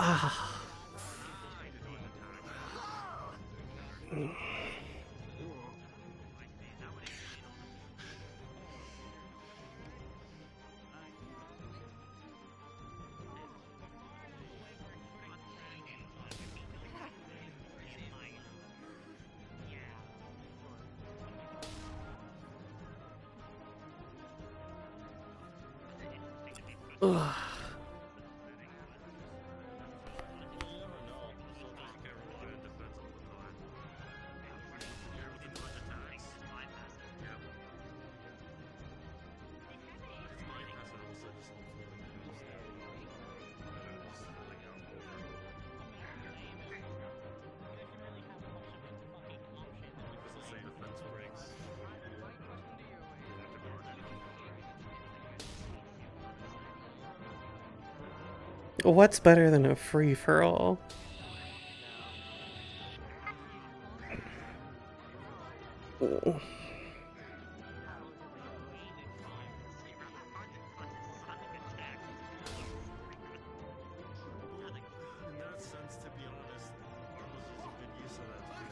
Speaker 1: Ah. Ugh. What's better than a free-for-all?
Speaker 4: In that sense, to be honest, Armos is a good use of that too.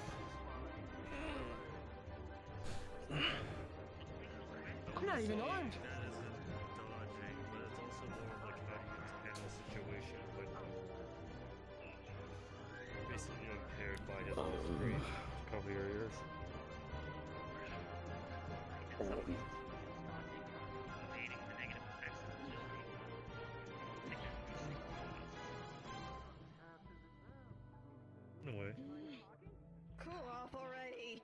Speaker 12: I'm not even armed.
Speaker 4: That isn't dodging, but it's also more of like how do you handle a situation when basically impaired by his own screen to cover your ears. No way.
Speaker 6: Cool off already.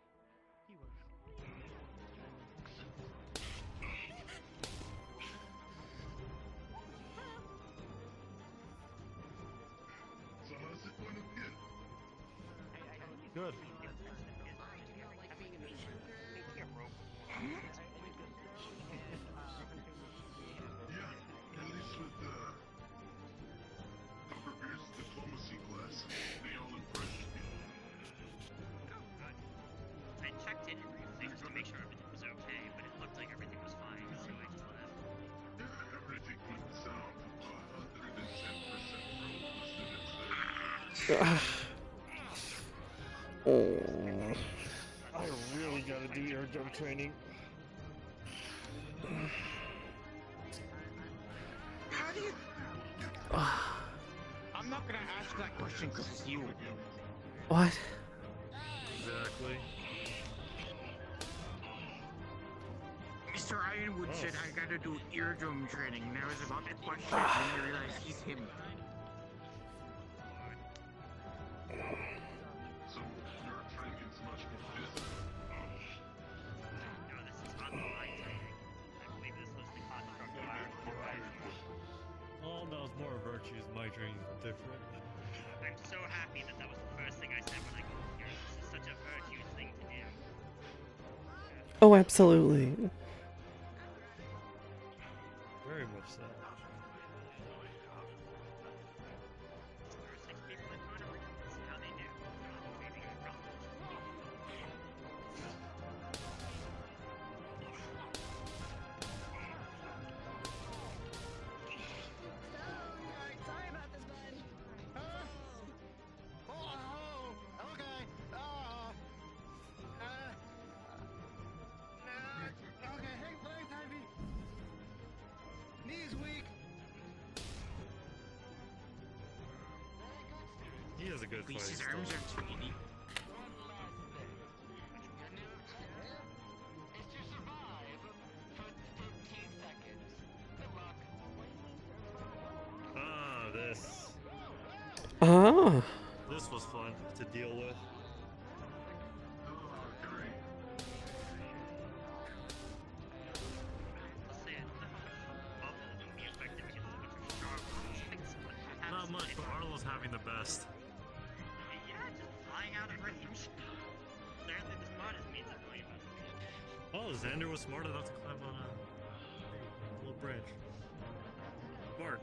Speaker 1: Oh.
Speaker 17: I really gotta do your jump training.
Speaker 15: How do you? I'm not gonna ask that question because it's you.
Speaker 1: What?
Speaker 4: Exactly.
Speaker 15: Mr. Ironwood said I gotta do eardrum training, and I was about to question it, and then I realized he's him.
Speaker 4: Oh, that was more virtues. My training's different.
Speaker 13: I'm so happy that that was the first thing I said when I got here. This is such a virtuous thing to do.
Speaker 1: Oh, absolutely.
Speaker 4: Very much so.
Speaker 12: Sorry about this, bud. Okay. Okay, hey, thanks, Ivy. Knees weak.
Speaker 4: He has a good fight.
Speaker 15: His arms are tiny.
Speaker 4: Ah, this.
Speaker 1: Ah.
Speaker 4: This was fun to deal with. Not much, but Arlo's having the best.
Speaker 13: Yeah, just flying out of range. Apparently this modest means it's really fun.
Speaker 4: Oh, Xander was smart enough to climb on a little branch. Smart.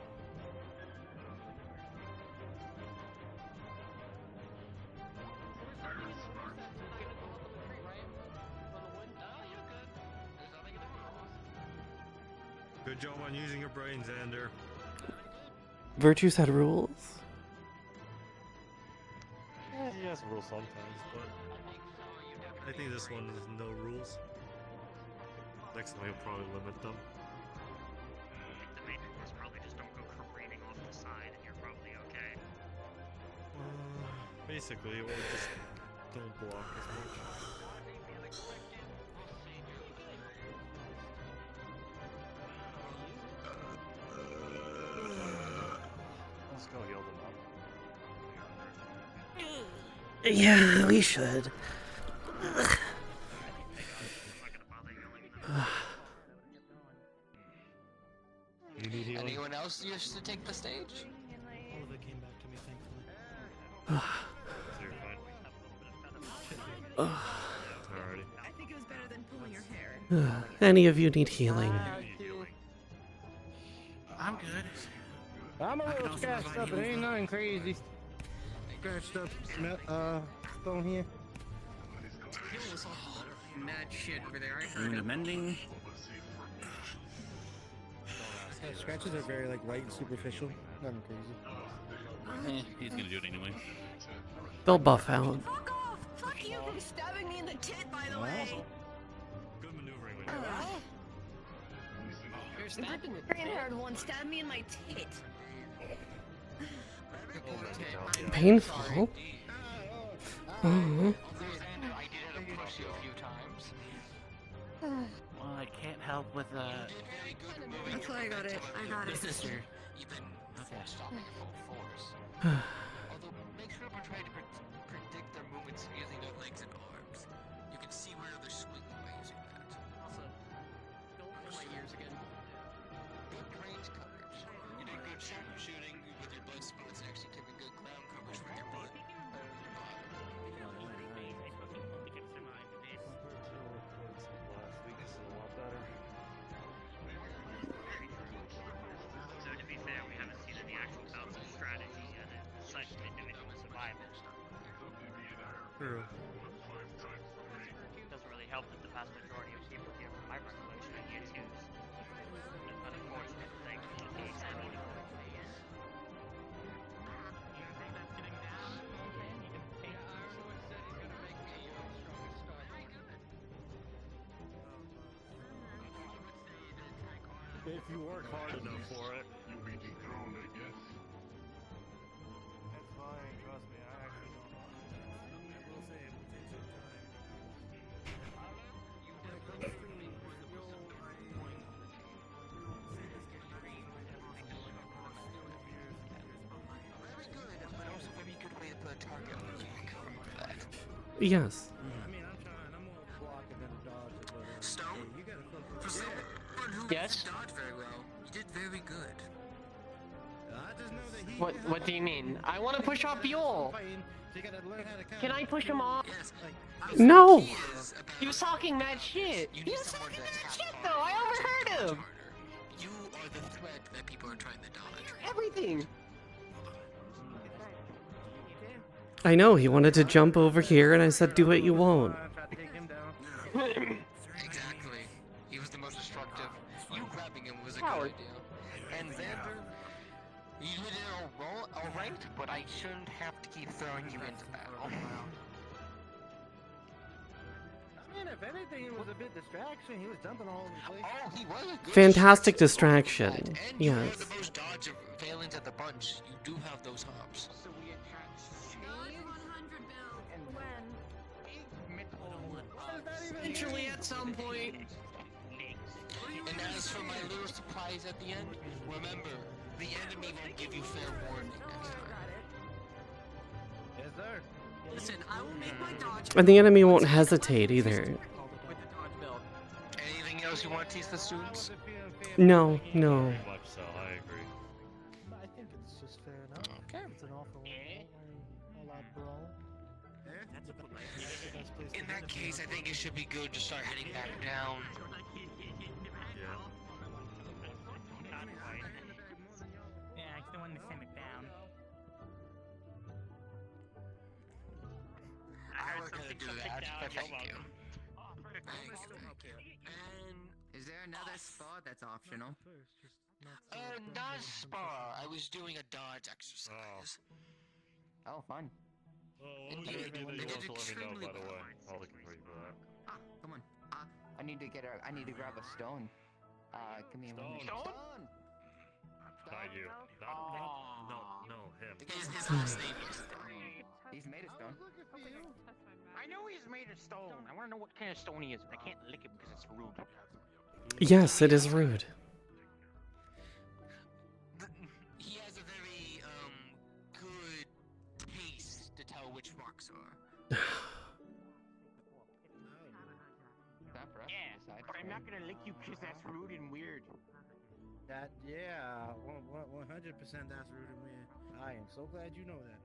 Speaker 4: Good job on using your brain, Xander.
Speaker 1: Virtues had rules.
Speaker 4: He has rules sometimes, but I think this one is no rules. Next time he'll probably limit them.
Speaker 13: The main rules probably just don't go careening off the side and you're probably okay.
Speaker 4: Basically, or just don't block as much. Let's go heal them up.
Speaker 1: Yeah, we should.
Speaker 9: Anyone else used to take the stage?
Speaker 20: All of it came back to me, thankfully.
Speaker 4: Alrighty.
Speaker 19: I think it was better than pulling your hair.
Speaker 1: Any of you need healing?
Speaker 15: I'm good.
Speaker 17: I'm a little scratched up, it ain't nothing crazy. Scratched up, stone here.
Speaker 15: Mad shit over there. I heard
Speaker 17: Wound
Speaker 15: it.
Speaker 17: amending. Scratches are very like light and superficial. Nothing crazy.
Speaker 11: He's gonna do it anyway.
Speaker 1: They'll buff out.
Speaker 6: Fuck off! Fuck you for stabbing me in the tit, by the way!
Speaker 4: Good maneuvering with
Speaker 6: The green-haired one stabbed me in my tit.
Speaker 1: Painful. Oh.
Speaker 15: Well, I can't help with
Speaker 6: That's why I got it. I got it.
Speaker 15: sister.
Speaker 9: Although, make sure to try to predict their movements using their legs and arms. You can see where they're swinging by using that.
Speaker 12: Also, don't hit my ears again.
Speaker 9: Good range coverage. You did good shooting with your blood spots, actually taking good ground coverage with your butt.
Speaker 4: last week, this is a lot better.
Speaker 13: So to be fair, we haven't seen any actual bouts of strategy yet. It's such individual survival.
Speaker 4: True.
Speaker 13: It doesn't really help that the vast majority of people here, from my recollection, are year twos. An unfortunate thing.
Speaker 17: If you work hard enough for it.
Speaker 14: You'll be dethroned, I guess.
Speaker 17: That's fine, trust me, I actually don't know. I will say it will take some time. When it comes to skill, I will say this game still appears years behind.
Speaker 10: Very good, but also very good way to put a target on your back. Remember that.
Speaker 1: Yes.
Speaker 17: I mean, I'm trying. I'm more blocking than a dodger, but
Speaker 10: Stone?
Speaker 17: you gotta focus.
Speaker 10: For someone who
Speaker 12: Yes?
Speaker 10: didn't dodge very well, you did very good.
Speaker 17: I just know that he.
Speaker 12: What do you mean? I want to push off Buell.
Speaker 17: So you gotta learn how to
Speaker 12: Can I push him off?
Speaker 10: Yes.
Speaker 1: No!
Speaker 12: He was talking mad shit. He was talking mad shit though. I overheard him.
Speaker 10: You are the threat that people are trying to dodge.
Speaker 12: Everything.
Speaker 1: I know, he wanted to jump over here, and I said, do it, you won't.
Speaker 10: Exactly. He was the most destructive. You grabbing him was a good idea. And Xander, you did it all right, but I shouldn't have to keep throwing you into battle.
Speaker 17: I mean, if anything, it was a bit distraction. He was jumping all over the place.
Speaker 10: Oh, he was a good
Speaker 1: Fantastic distraction.
Speaker 10: And you are
Speaker 1: Yes.
Speaker 10: the most dodge valence at the bunch. You do have those hops.
Speaker 5: So we attach
Speaker 12: Eventually, at some point.
Speaker 10: And as for my little surprise at the end, remember, the enemy won't give you fair warning next time.
Speaker 17: Yes, sir.
Speaker 12: Listen, I will make my dodge.
Speaker 1: And the enemy won't hesitate either.
Speaker 12: With the dodge build.
Speaker 10: Anything else you want to teach the students?
Speaker 1: No, no.
Speaker 4: Very much so, I agree.
Speaker 20: I think it's just fair enough.
Speaker 10: Okay.
Speaker 20: It's an awful all-out brawl.
Speaker 10: In that case, I think it should be good to start heading back down.
Speaker 15: Yeah, I still want to send it down.
Speaker 10: I was gonna do that, but thank you.
Speaker 7: Thank you. And is there another spot that's optional?
Speaker 10: Not spar. I was doing a dodge exercise.
Speaker 7: Oh, fun.
Speaker 4: Oh, what was the idea that you
Speaker 10: did
Speaker 4: also let me know,
Speaker 10: extremely
Speaker 4: by the way?
Speaker 10: well.
Speaker 4: I'll look for you for that.
Speaker 7: Come on. I need to grab a stone. Give me a moment.
Speaker 10: Stone?
Speaker 4: Not you. No, him.
Speaker 10: His last name is
Speaker 7: He's made of stone.
Speaker 15: I know he's made of stone. I want to know what kind of stone he is, but I can't lick it because it's rude.
Speaker 1: Yes, it is rude.
Speaker 10: He has a very good taste to tell which rocks are.
Speaker 15: But I'm not gonna lick you because that's rude and weird.
Speaker 17: That, yeah, 100% that's rude and weird. I am so glad you know that.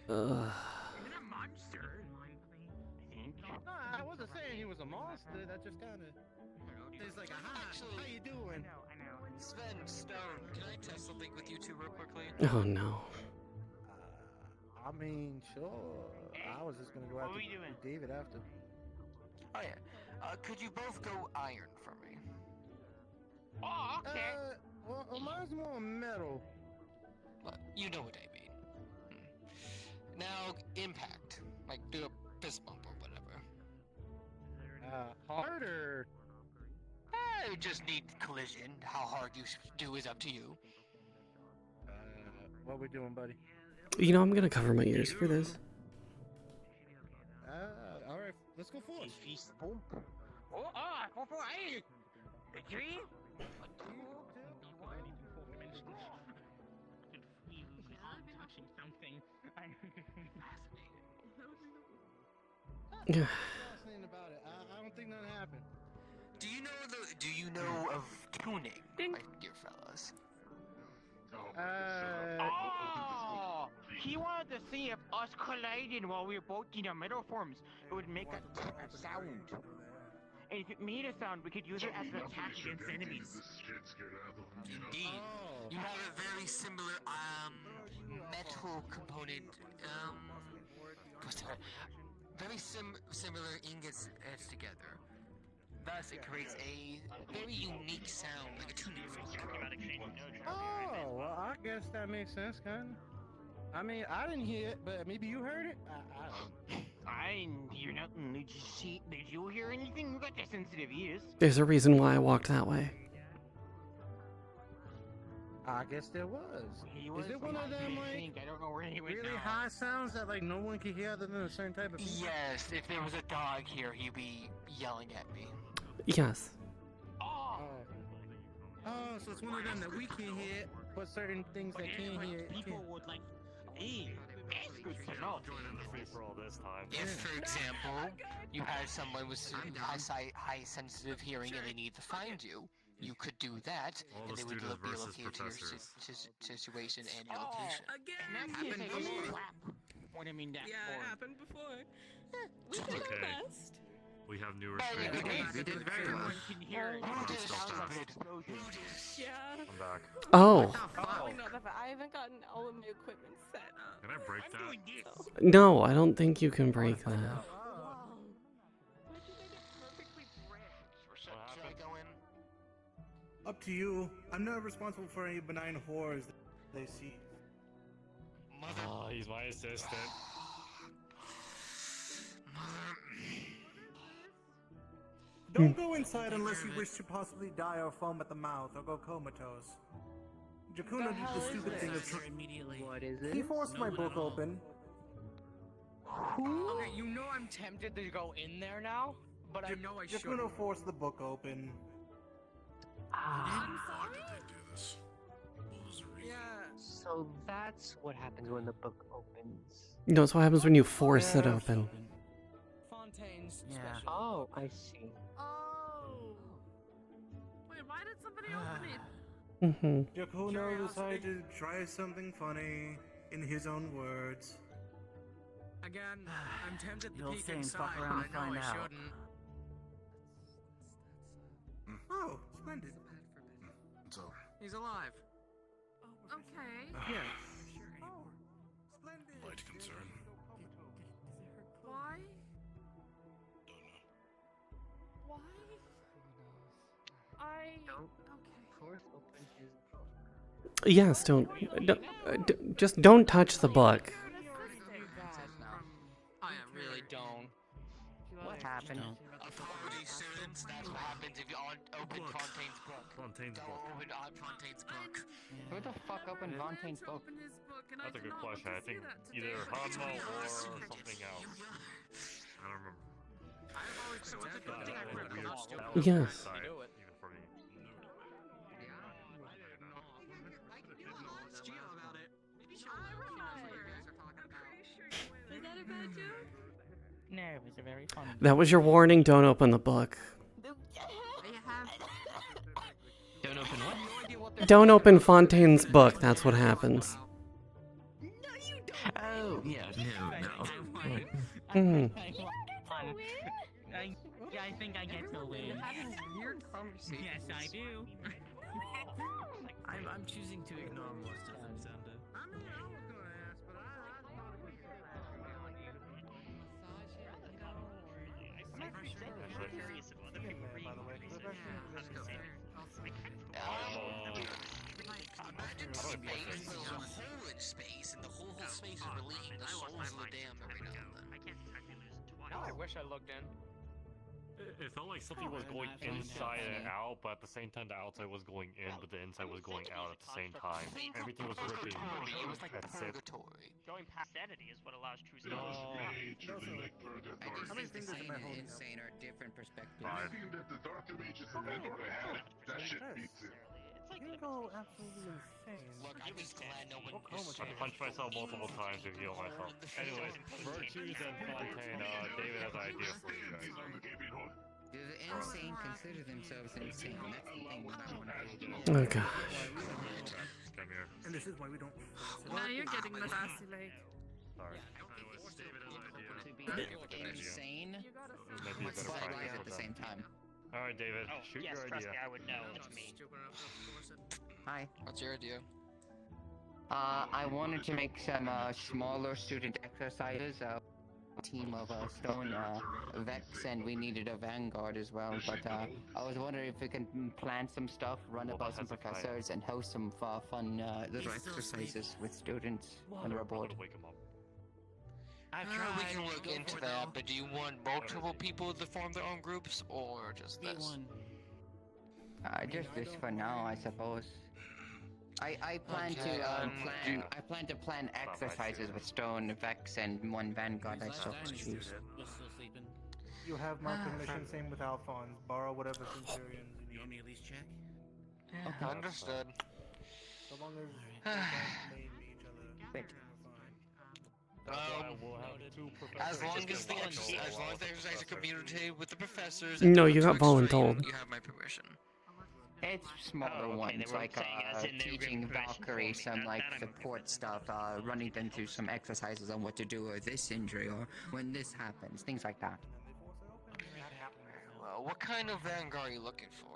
Speaker 1: Ugh.
Speaker 15: Is it a monster?
Speaker 17: No, I wasn't saying he was a monster. That just kind of. It's like, aha, how you doing?
Speaker 15: I know.
Speaker 10: Sven, Stone, can I test something with you two real quickly?
Speaker 1: Oh no.
Speaker 17: I mean, sure. I was just gonna go after David after.
Speaker 10: Oh yeah. Could you both go iron for me?
Speaker 15: Oh, okay.
Speaker 17: Well, mine's more metal.
Speaker 10: Well, you know what I mean. Now, impact. Like, do a fist bump or whatever.
Speaker 17: Harder.
Speaker 10: I just need collision. How hard you do is up to you.
Speaker 17: What we doing, buddy?
Speaker 1: You know, I'm gonna cover my ears for this.
Speaker 17: All right, let's go for it.
Speaker 15: Fist bump. Oh, go for it. A 3? Touching something.
Speaker 17: Fascinating about it. I don't think nothing happened.
Speaker 10: Do you know of tuning, my dear fellas?
Speaker 15: Oh! He wanted to see if us colliding while we were both in our metal forms, it would make a sound. And if it made a sound, we could use it as an attack against enemies.
Speaker 10: Indeed. You have a very similar metal component. Very similar ingots etched together. Thus, it creates a very unique sound, like a tuning fork.
Speaker 17: Oh, well, I guess that makes sense, kind of. I mean, I didn't hear it, but maybe you heard it.
Speaker 15: I didn't hear nothing. Did you hear anything? You got the sensitive ears.
Speaker 1: There's a reason why I walked that way.
Speaker 12: I guess there was. Is it one of them like
Speaker 15: I don't know where he went
Speaker 12: really
Speaker 15: now.
Speaker 12: high sounds that like no one can hear other than a certain type of people?
Speaker 9: Yes, if there was a dog here, he'd be yelling at me.
Speaker 1: Yes.
Speaker 12: Oh, so it's one of them that we can hear, but certain things that can hear.
Speaker 15: People would like. That's good to know.
Speaker 4: Joining the free for all this time.
Speaker 9: If, for example, you had someone with high sensitive hearing and they need to find you, you could do that,
Speaker 4: All
Speaker 9: and
Speaker 4: the
Speaker 9: they would
Speaker 4: students
Speaker 9: be
Speaker 4: versus
Speaker 9: located to your
Speaker 4: professors.
Speaker 9: situation and your location.
Speaker 15: Happened before. What do you mean that?
Speaker 6: Yeah, it happened before. We did our
Speaker 4: Okay.
Speaker 6: best.
Speaker 4: We have new
Speaker 9: Hey,
Speaker 4: restraints.
Speaker 9: we did very well.
Speaker 15: Can hear it.
Speaker 6: Yeah.
Speaker 4: I'm back.
Speaker 1: Oh.
Speaker 6: Probably not that bad. I haven't gotten all of my equipment set up.
Speaker 4: Can I break that?
Speaker 1: No, I don't think you can break that.
Speaker 9: Should I go in?
Speaker 8: Up to you. I'm not responsible for any benign horrors they see.
Speaker 4: Oh, he's my assistant.
Speaker 8: Don't go inside unless you wish to possibly die or foam at the mouth or go comatose. Jakuna did the stupid thing of
Speaker 12: What is it?
Speaker 8: He forced my book open.
Speaker 12: Okay, you know I'm tempted to go in there now, but I know I shouldn't.
Speaker 8: Jakuna forced the book open.
Speaker 14: Why did they do this? What was the reason?
Speaker 7: So that's what happens when the book opens.
Speaker 1: No, that's what happens when you force it open.
Speaker 12: Fontaine's
Speaker 7: Yeah.
Speaker 12: special.
Speaker 7: Oh, I see.
Speaker 19: Oh. Wait, why did somebody open it?
Speaker 8: Jakuna decided to try something funny, in his own words.
Speaker 12: Again, I'm tempted to
Speaker 7: You'll
Speaker 12: peek
Speaker 7: stay and
Speaker 12: inside,
Speaker 7: fuck around
Speaker 12: but I know
Speaker 7: and
Speaker 12: I
Speaker 7: find out.
Speaker 12: shouldn't.
Speaker 8: Oh, splendid.
Speaker 14: It's over.
Speaker 12: He's alive.
Speaker 19: Okay.
Speaker 12: Yeah.
Speaker 14: Light concern.
Speaker 19: Why? Why?
Speaker 7: Don't
Speaker 19: Okay.
Speaker 7: force open his book.
Speaker 1: Yes, just don't touch the book.
Speaker 12: I really don't.
Speaker 7: What happened?
Speaker 9: Authority students, that's what happens if you open Fontaine's book.
Speaker 4: Fontaine's
Speaker 9: Don't
Speaker 4: book.
Speaker 9: open Fontaine's book.
Speaker 7: Who the fuck opened Fontaine's book?
Speaker 4: That's a good question. I think either Hanmo or something else. I don't remember.
Speaker 12: So what's the good thing I
Speaker 4: That was
Speaker 12: read
Speaker 4: a weird
Speaker 12: about?
Speaker 4: spell on
Speaker 1: Yes.
Speaker 4: my side, even for me.
Speaker 6: Was that a bad joke?
Speaker 15: No, it was a very funny.
Speaker 1: That was your warning. Don't open the book.
Speaker 9: Don't open what?
Speaker 1: Don't open Fontaine's book. That's what happens.
Speaker 9: Oh, yeah, no.
Speaker 1: Mhm.
Speaker 15: I think I get to win.
Speaker 7: Weird conversation.
Speaker 15: Yes, I do.
Speaker 17: I'm choosing to ignore most of them, Xander.
Speaker 13: Curious if other people read research.
Speaker 9: Imagine space, there's a hole in space, and the whole space is releasing the souls of the damned every now and then.
Speaker 13: I can't technically lose twice.
Speaker 12: Now I wish I looked in.
Speaker 4: It felt like something was going inside and out, but at the same time the outside was going in, but the inside was going out at the same time. Everything was ripping.
Speaker 9: It was like
Speaker 4: That's it.
Speaker 9: purgatory.
Speaker 13: Going past sanity is what allows true
Speaker 4: No.
Speaker 7: I just think the sane and insane are different perspectives.
Speaker 8: You go absolutely insane.
Speaker 9: Look, I'm just glad no one
Speaker 4: I punched myself multiple times to heal myself. Anyways, Virtues and Fontaine, David has an idea for you guys.
Speaker 7: Do the insane consider themselves insane? That's the thing that I want to
Speaker 1: Oh gosh.
Speaker 4: Come here.
Speaker 8: And this is why we don't.
Speaker 19: Now you're getting the sassy leg.
Speaker 4: Sorry. Anyways, David has an idea.
Speaker 7: To be
Speaker 4: David has an idea.
Speaker 7: insane,
Speaker 4: It might be a
Speaker 7: but
Speaker 4: better
Speaker 7: right
Speaker 4: practice
Speaker 7: at
Speaker 4: for
Speaker 7: the
Speaker 4: them.
Speaker 7: same time.
Speaker 4: Alright, David,
Speaker 13: Oh,
Speaker 4: shoot
Speaker 13: yes,
Speaker 4: your
Speaker 13: trust
Speaker 4: idea.
Speaker 13: me, I would know. It's me.
Speaker 7: Hi.
Speaker 9: What's your idea?
Speaker 7: I wanted to make some smaller student exercises. Team of stone vets, and we needed a vanguard as well. But I was wondering if we can plan some stuff, run it by some professors, and host some fun little exercises with students when we're bored.
Speaker 4: Wake him up.
Speaker 9: We can look into that, but do you want multiple people to form their own groups, or just this?
Speaker 7: Just this for now, I suppose. I plan
Speaker 9: Okay,
Speaker 7: I plan to plan exercises with Stone, Vex, and one Vanguard I still have to choose.
Speaker 8: You have my permission, same with Alphonse. Borrow whatever Centurions you need.
Speaker 17: You want me to at least check?
Speaker 9: Okay. Understood.
Speaker 8: So long as they don't maim each other,
Speaker 7: Thank
Speaker 4: We'll have two
Speaker 9: As
Speaker 4: professors
Speaker 9: long
Speaker 4: just
Speaker 9: as
Speaker 4: gonna
Speaker 9: the
Speaker 4: watch
Speaker 9: as long as the exercise community with the professors.
Speaker 1: No,
Speaker 9: and
Speaker 1: you
Speaker 9: not
Speaker 1: got
Speaker 9: too extreme,
Speaker 1: voluntold.
Speaker 9: You have my permission.
Speaker 7: It's smaller ones, like teaching Valkyrie some like support stuff, running them through some exercises on what to do with this injury or when this happens, things like that.
Speaker 9: Well, what kind of Vanguard are you looking for?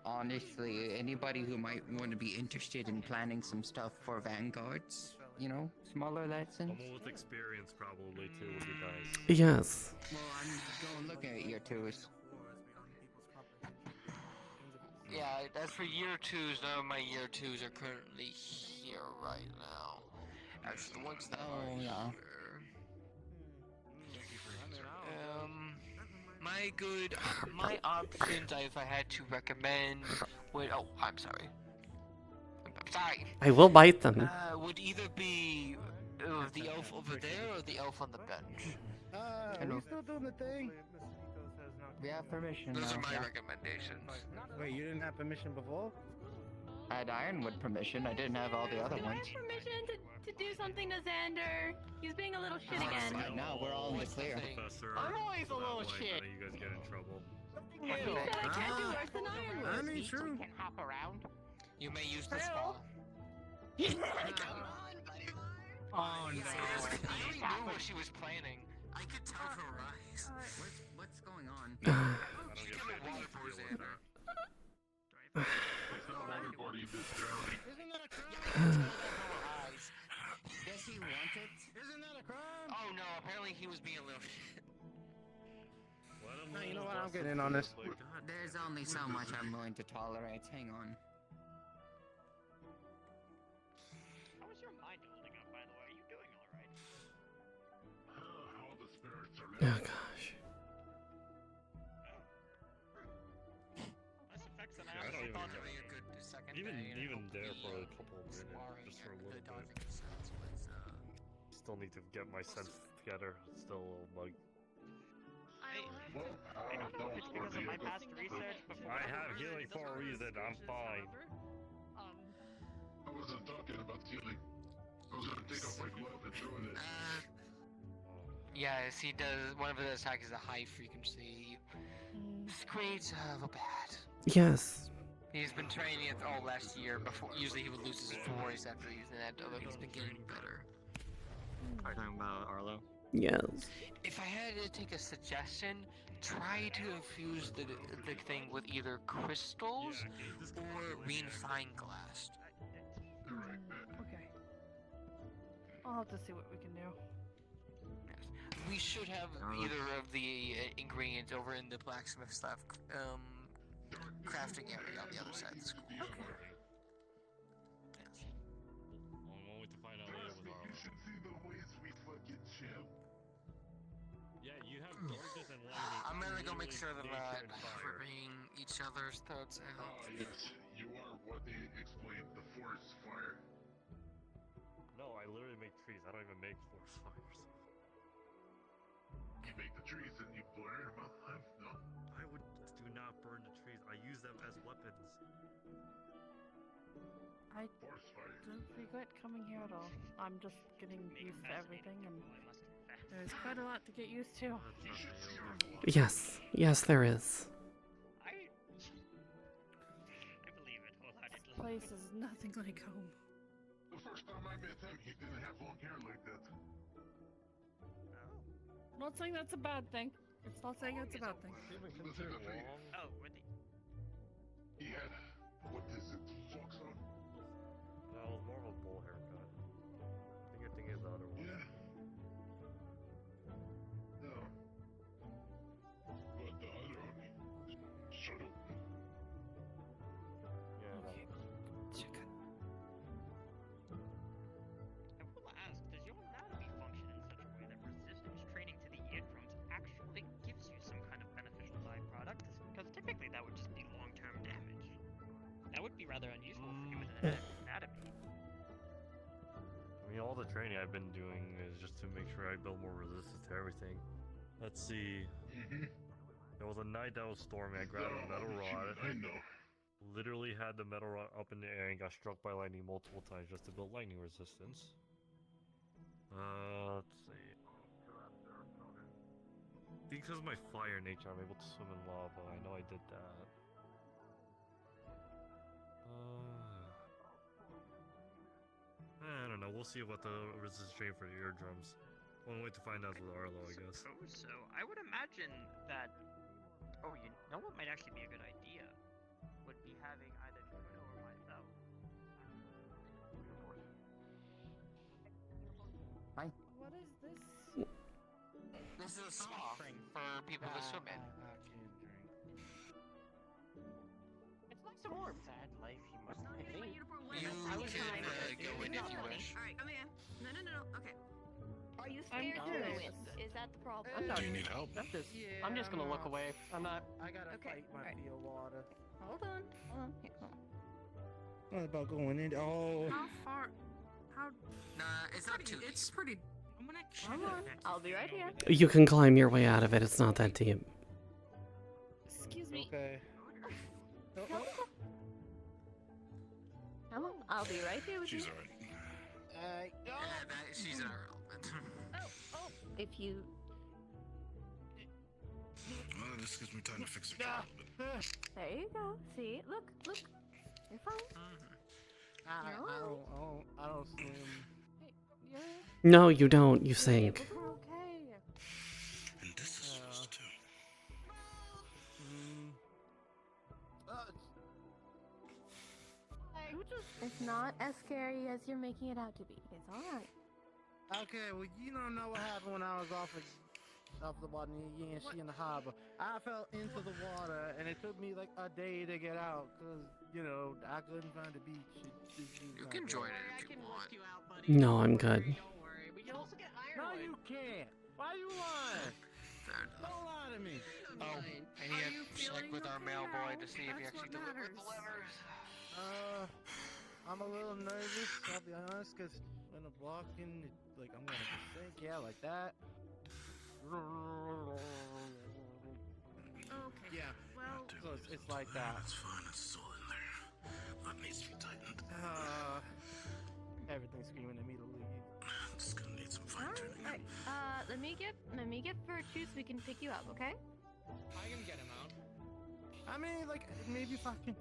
Speaker 7: Honestly, anybody who might want to be interested in planning some stuff for Vanguards, you know, smaller lessons.
Speaker 4: Someone with experience probably too would be nice.
Speaker 1: Yes.
Speaker 7: Well, I'm going looking at year twos.
Speaker 9: Yeah, as for year twos, none of my year twos are currently here right now. Actually, the ones that are here. My options, if I had to recommend, would I'm sorry. I'm sorry.
Speaker 1: I will bite them.
Speaker 9: Would either be the elf over there or the elf on the bench.
Speaker 8: Are we still doing the thing?
Speaker 7: We have permission
Speaker 9: Those
Speaker 7: now.
Speaker 9: are my
Speaker 7: Yeah.
Speaker 9: recommendations.
Speaker 8: Wait, you didn't have permission before?
Speaker 7: I had Ironwood permission. I didn't have all the other ones.
Speaker 6: Permission to do something to Xander. He's being a little shit again.
Speaker 7: No, we're all in the clear.
Speaker 15: I'm always a little shit.
Speaker 4: You guys get in trouble.
Speaker 6: He said I can't do worse than Ironwood.
Speaker 8: I mean, true.
Speaker 15: Can't hop around.
Speaker 9: You may use the spa.
Speaker 15: Oh no.
Speaker 9: I knew what she was planning. I could tell her eyes.
Speaker 7: What's going on?
Speaker 9: She came with water for Xander.
Speaker 14: Isn't that a crime?
Speaker 7: Does he want it?
Speaker 14: Isn't that a crime?
Speaker 9: Oh no, apparently he was being a little shit.
Speaker 8: No, you know what? I'm getting in on this.
Speaker 7: There's only so much I'm willing to tolerate. Hang on.
Speaker 13: How is your mind holding up, by the way? Are you doing alright?
Speaker 14: All the spirits are
Speaker 1: Oh gosh.
Speaker 13: Less effects than I
Speaker 4: I don't
Speaker 13: honestly
Speaker 4: even
Speaker 13: thought
Speaker 4: know.
Speaker 13: there would be a good second
Speaker 4: Even
Speaker 13: day, and I
Speaker 4: even
Speaker 13: hope
Speaker 4: there
Speaker 13: we,
Speaker 4: for a couple of minutes, just for a little bit. Still need to get my sense together. Still a little bug.
Speaker 13: I don't know if it's because of my past research, but
Speaker 4: I have healing for a reason. I'm fine.
Speaker 14: I wasn't talking about healing. I was gonna take off my glove and throw it.
Speaker 9: Yes, he does. One of his attacks is a high frequency screech of a bat.
Speaker 1: Yes.
Speaker 9: He's been training it all last year. Before, usually he would lose his voice after using that, although he's been getting better.
Speaker 12: Are you talking about Arlo?
Speaker 1: Yes.
Speaker 9: If I had to take a suggestion, try to infuse the thing with either crystals or refined glass.
Speaker 19: Okay. I'll have to see what we can do.
Speaker 9: We should have either of the ingredients over in the blacksmith stuff crafting area on the other side of the school.
Speaker 4: I'm only to find out later with Arlo.
Speaker 14: You should see the ways we fucking chill.
Speaker 4: Yeah, you have darkness and lightning.
Speaker 9: I'm gonna go make sure that
Speaker 4: nature and
Speaker 9: we're
Speaker 4: fire.
Speaker 9: bringing each other's thoughts out.
Speaker 14: Yes, you are what they explained, the forest fire.
Speaker 4: No, I literally make trees. I don't even make forest fires.
Speaker 14: You make the trees and you burn them alive? No.
Speaker 4: I would do not burn the trees. I use them as weapons.
Speaker 19: I
Speaker 14: Forest fire.
Speaker 19: don't regret coming here at all. I'm just getting used to everything, and there's quite a lot to get used to.
Speaker 1: Yes. Yes, there is.
Speaker 13: I believe it wholeheartedly.
Speaker 19: This place is nothing like home.
Speaker 14: The first time I met him, he didn't have long hair like that.
Speaker 19: I'm not saying that's a bad thing. It's not saying it's a bad thing.
Speaker 14: Listen, the thing,
Speaker 13: Oh, were they?
Speaker 14: he had, what is it, fox on?
Speaker 4: No, it was more of a bull haircut. I think you're thinking of the other one.
Speaker 14: Yeah. No. But the other one, shut up.
Speaker 4: Yeah,
Speaker 19: Okay. Check it.
Speaker 13: I will ask, does your anatomy function in such a way that resistance training to the eardrums actually gives you some kind of beneficial byproduct? Because typically that would just be long-term damage. That would be rather unusual.
Speaker 4: the training I've been doing is just to make sure I build more resistance to everything. Let's see. There was a night that was stormy. I grabbed a metal rod.
Speaker 14: I know.
Speaker 4: Literally had the metal rod up in the air and got struck by lightning multiple times just to build lightning resistance. Let's see. Because of my fire nature, I'm able to swim in lava. I know I did that. I don't know. We'll see what the resistance train for the eardrums. One way to find out with Arlo, I guess.
Speaker 13: Suppose so. I would imagine that. Oh, you know what might actually be a good idea? Would be having either Kuno or myself.
Speaker 7: Hi.
Speaker 19: What is this?
Speaker 9: This is a spa for people to swim in.
Speaker 12: It's nice and warm. Sad life, you must
Speaker 9: You
Speaker 12: think.
Speaker 9: can go in if you wish.
Speaker 6: Alright, come in. No. Okay. Are you
Speaker 12: I'm
Speaker 6: scared to go
Speaker 12: curious.
Speaker 6: in? Is that the problem?
Speaker 12: Do
Speaker 14: you need help?
Speaker 12: I'm just gonna look away. I'm not.
Speaker 20: I gotta
Speaker 6: Okay,
Speaker 20: fight my
Speaker 6: alright.
Speaker 20: feel water.
Speaker 6: Hold on. Here, hold on.
Speaker 20: What about going in? Oh.
Speaker 19: How far? How?
Speaker 9: Nah, it's not too.
Speaker 19: It's pretty.
Speaker 15: I'm gonna check
Speaker 6: Hold on. I'll be right here.
Speaker 1: You can climb your way out of it. It's not that deep.
Speaker 19: Excuse me.
Speaker 20: Okay.
Speaker 6: Come on. I'll be right here with you.
Speaker 14: She's alright.
Speaker 9: She's not relevant.
Speaker 6: Oh. If you.
Speaker 14: Well, this gives me time to fix it. a little bit.
Speaker 6: There you go. See? Look. You're fine.
Speaker 20: I don't swim.
Speaker 6: You're
Speaker 1: No, you don't. You sink.
Speaker 6: okay.
Speaker 14: And this is supposed to.
Speaker 6: It's not as scary as you're making it out to be. It's alright.
Speaker 20: Okay, well, you don't know what happened when I was off the water in the harbor. I fell into the water, and it took me like a day to get out, because, I couldn't find a beach.
Speaker 9: You can join it if you want.
Speaker 1: No, I'm good.
Speaker 12: Don't worry. We can also get iron.
Speaker 20: No, you can't. Why you lying?
Speaker 9: Fair enough.
Speaker 20: Don't lie to me.
Speaker 9: Oh, I need to check with our mail boy to see if he actually delivered the letters.
Speaker 20: I'm a little nervous, I'll be honest, because when I'm walking, I'm gonna just sink, like that.
Speaker 19: Okay.
Speaker 20: Yeah.
Speaker 19: Well.
Speaker 20: So it's like that.
Speaker 14: That's fine. It's still in there. That needs to be tightened.
Speaker 20: Everything's screaming at me to leave.
Speaker 14: It's gonna need some fine tuning.
Speaker 6: Alright. Let me get Virtue so we can pick you up, okay?
Speaker 12: I can get him out.
Speaker 20: I mean, maybe if I can.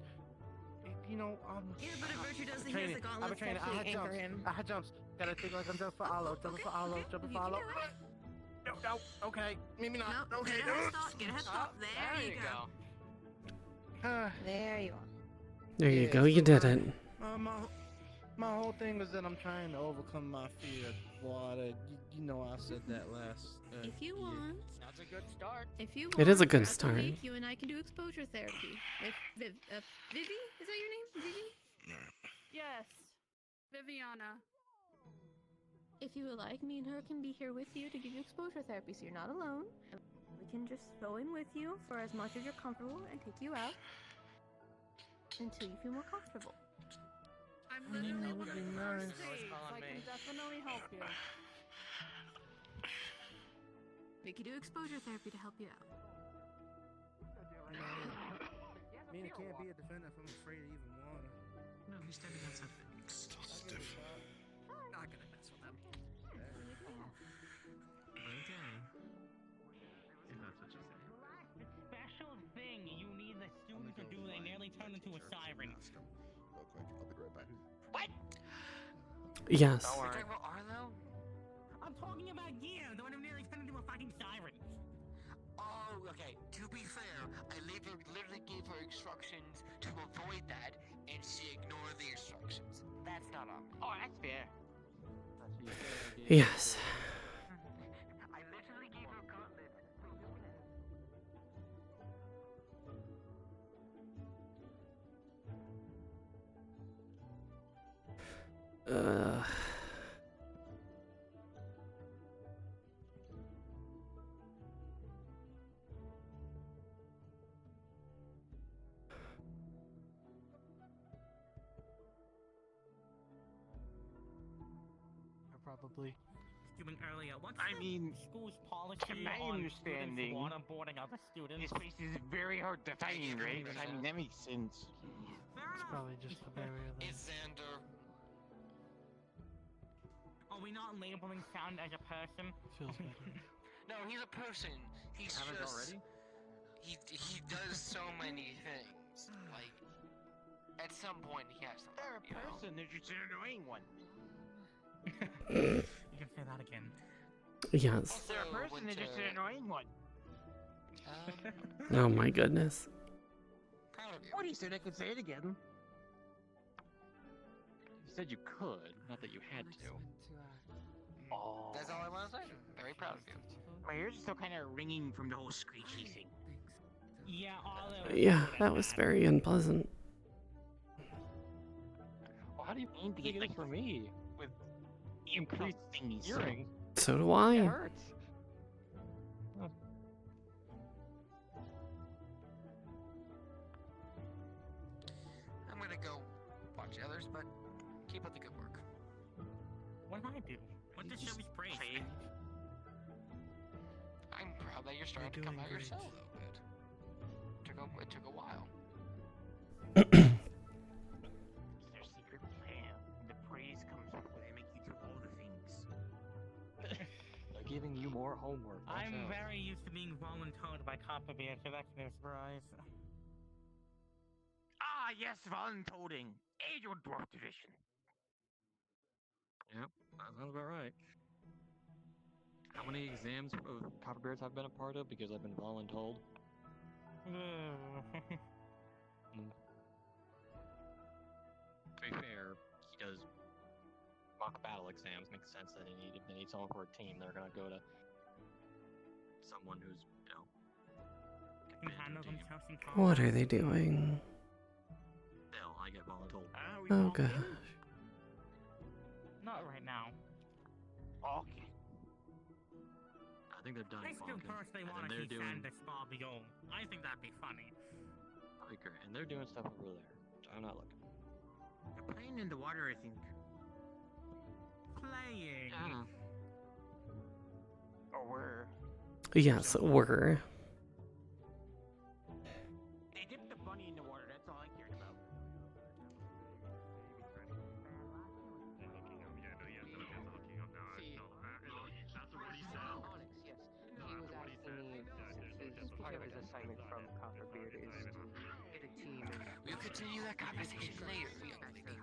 Speaker 6: Yeah, but if Virtue doesn't, he has the
Speaker 20: I'm a
Speaker 6: gauntlets to
Speaker 20: trainer.
Speaker 6: actually anchor him.
Speaker 20: I had jumps. Gotta think like I'm jumping for Alo. Jumping for Alo. Jumping for Alo. No. Okay. Maybe not.
Speaker 6: Nope.
Speaker 20: Okay.
Speaker 6: Get a head stop. There you go. There you are.
Speaker 1: There you go. You did it.
Speaker 20: My whole thing was that I'm trying to overcome my fear of water. I said that last.
Speaker 6: If you want.
Speaker 12: That's a good start.
Speaker 6: If you want.
Speaker 1: It is a good
Speaker 6: throughout the
Speaker 1: start.
Speaker 6: week, you and I can do exposure therapy with Vivi. Is that your name? Vivi?
Speaker 19: Yes. Viviana.
Speaker 6: If you would like, me and her can be here with you to give you exposure therapy, so you're not alone. We can just go in with you for as much as you're comfortable and take you out until you feel more comfortable.
Speaker 19: I'm literally
Speaker 20: would
Speaker 19: one
Speaker 20: be
Speaker 19: of the
Speaker 20: nice.
Speaker 19: first days. I can definitely help you.
Speaker 6: We could do exposure therapy to help you out.
Speaker 20: I mean, it can't be a defender if I'm afraid of even water.
Speaker 15: No, he's standing outside.
Speaker 14: It's still stiff.
Speaker 15: Not gonna mess with him. Okay. If that's what you say.
Speaker 2: The special thing you need the student to do, they nearly turn into a siren.
Speaker 21: Real quick, I'll be right back.
Speaker 2: What?
Speaker 1: Yes.
Speaker 9: You're talking about Arlo?
Speaker 2: I'm talking about you, the one who nearly turned into a fucking siren.
Speaker 9: Oh, okay. To be fair, I literally gave her instructions to avoid that, and she ignored the instructions. That's not on me.
Speaker 2: Oh, that's fair.
Speaker 1: Yes.
Speaker 2: I literally gave her gauntlets.
Speaker 17: probably.
Speaker 2: Doing earlier. What's
Speaker 15: I mean,
Speaker 2: school's policy
Speaker 15: to my
Speaker 2: on
Speaker 15: understanding,
Speaker 2: students waterboarding other students?
Speaker 15: this place is very hard to find, right? I mean, that makes sense.
Speaker 17: It's probably just the barrier then.
Speaker 9: It's Xander.
Speaker 2: Are we not labeling sound as a person?
Speaker 17: Feels better.
Speaker 9: No, he's a person. He's
Speaker 12: Haven't
Speaker 9: just
Speaker 12: already?
Speaker 9: he does so many things. Like at some point he has to.
Speaker 15: They're a person. They're just an annoying one.
Speaker 2: You can say that again.
Speaker 1: Yes.
Speaker 15: They're a person. They're just an annoying one.
Speaker 1: Oh my goodness.
Speaker 12: What, he said I could say it again? You said you could, not that you had to. Oh.
Speaker 9: That's all I want to say. Very proud of you.
Speaker 15: My ears are still kind of ringing from the whole screechy thing.
Speaker 2: Yeah, Olive.
Speaker 1: Yeah, that was very unpleasant.
Speaker 12: Well, how do you
Speaker 15: mean to get
Speaker 12: this for me?
Speaker 15: With increased thingies.
Speaker 12: Hearing.
Speaker 1: So do I.
Speaker 12: It hurts.
Speaker 9: I'm gonna go watch the others, but keep up the good work.
Speaker 2: What did I do? What did Shelby's praise?
Speaker 9: I'm proud that you're starting to come out yourself, though, but it took a while.
Speaker 15: It's their secret plan. The praise comes before they make you do all the things.
Speaker 12: They're giving you more homework.
Speaker 2: I'm very used to being voluntold by Copperbeard, so that's no surprise.
Speaker 15: Ah, yes, voluntolding. Age-old dwarf tradition.
Speaker 12: Yep, that sounds about right. How many exams of Copperbeards I've been a part of because I've been voluntold? To be fair, he does mock battle exams. Makes sense that if they need someone for a team, they're gonna go to someone who's,
Speaker 2: Can handle themselves in
Speaker 1: What are they doing?
Speaker 12: Still, I get voluntold.
Speaker 1: Oh gosh.
Speaker 2: Not right now.
Speaker 15: Okay.
Speaker 12: I think they're done
Speaker 2: I still
Speaker 12: bonking,
Speaker 2: personally
Speaker 12: and
Speaker 2: want to
Speaker 12: they're
Speaker 2: see
Speaker 12: doing.
Speaker 2: Sandus Barbie-O. I think that'd be funny.
Speaker 12: I agree, and they're doing stuff over there. So I'm not looking.
Speaker 15: They're playing in the water, I think.
Speaker 2: Playing.
Speaker 15: Or were.
Speaker 1: Yes, we're.
Speaker 15: They dipped the bunny in the water, that's all I cared about.
Speaker 7: Part of his assignment from Copperbeard is to get a team and
Speaker 9: We'll continue that conversation later.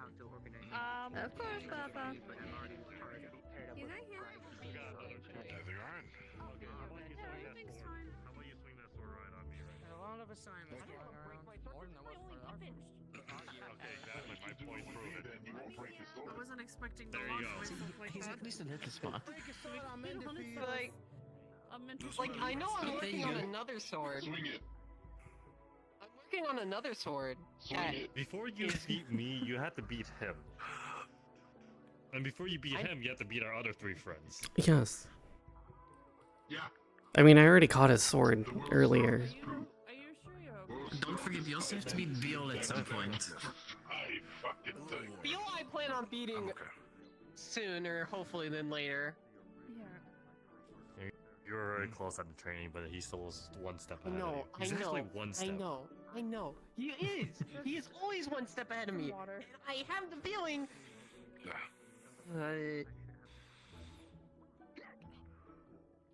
Speaker 7: how to organize.
Speaker 6: Of course, Papa.
Speaker 7: But I'm already paired up
Speaker 6: He's
Speaker 7: with
Speaker 6: right here.
Speaker 14: There they are.
Speaker 19: Everything's fine.
Speaker 4: How about you swing that sword right on me right
Speaker 20: A lot of assignments going around. More than I was for our
Speaker 4: Okay, exactly. My point proven.
Speaker 19: I wasn't expecting to
Speaker 4: There you
Speaker 19: launch
Speaker 4: go.
Speaker 19: myself like
Speaker 20: He's
Speaker 19: that.
Speaker 20: at least in his spot.
Speaker 10: Like, I know I'm working on another sword. I'm working on another sword.
Speaker 4: Before you beat me, you have to beat him. And before you beat him, you have to beat our other 3 friends.
Speaker 1: Yes.
Speaker 14: Yeah.
Speaker 1: I mean, I already caught his sword earlier.
Speaker 11: Don't forget, you also have to beat Bill at some point.
Speaker 10: Bill I plan on beating sooner, hopefully, than later.
Speaker 4: You were very close at the training, but he still was one step
Speaker 10: I
Speaker 4: ahead.
Speaker 10: know,
Speaker 4: of you. He's
Speaker 10: I know,
Speaker 4: actually one step.
Speaker 10: I know. He is. He is always one step ahead of me. And I have the feeling.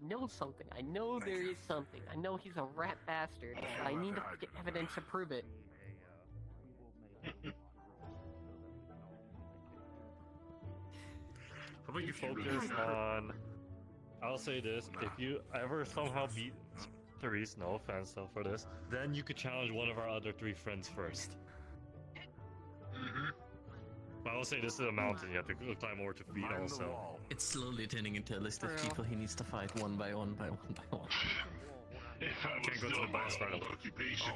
Speaker 10: Know something. I know there is something. I know he's a rat bastard, but I need to get evidence to prove it.
Speaker 4: How about you focus on... I'll say this, if you ever somehow beat Therese, no offense though for this, then you could challenge one of our other 3 friends first. But I will say this is a mountain, you have to climb over to feet also.
Speaker 11: It's slowly turning into a list of people he needs to fight one by one by one by one.
Speaker 4: You can't go to the boss fight.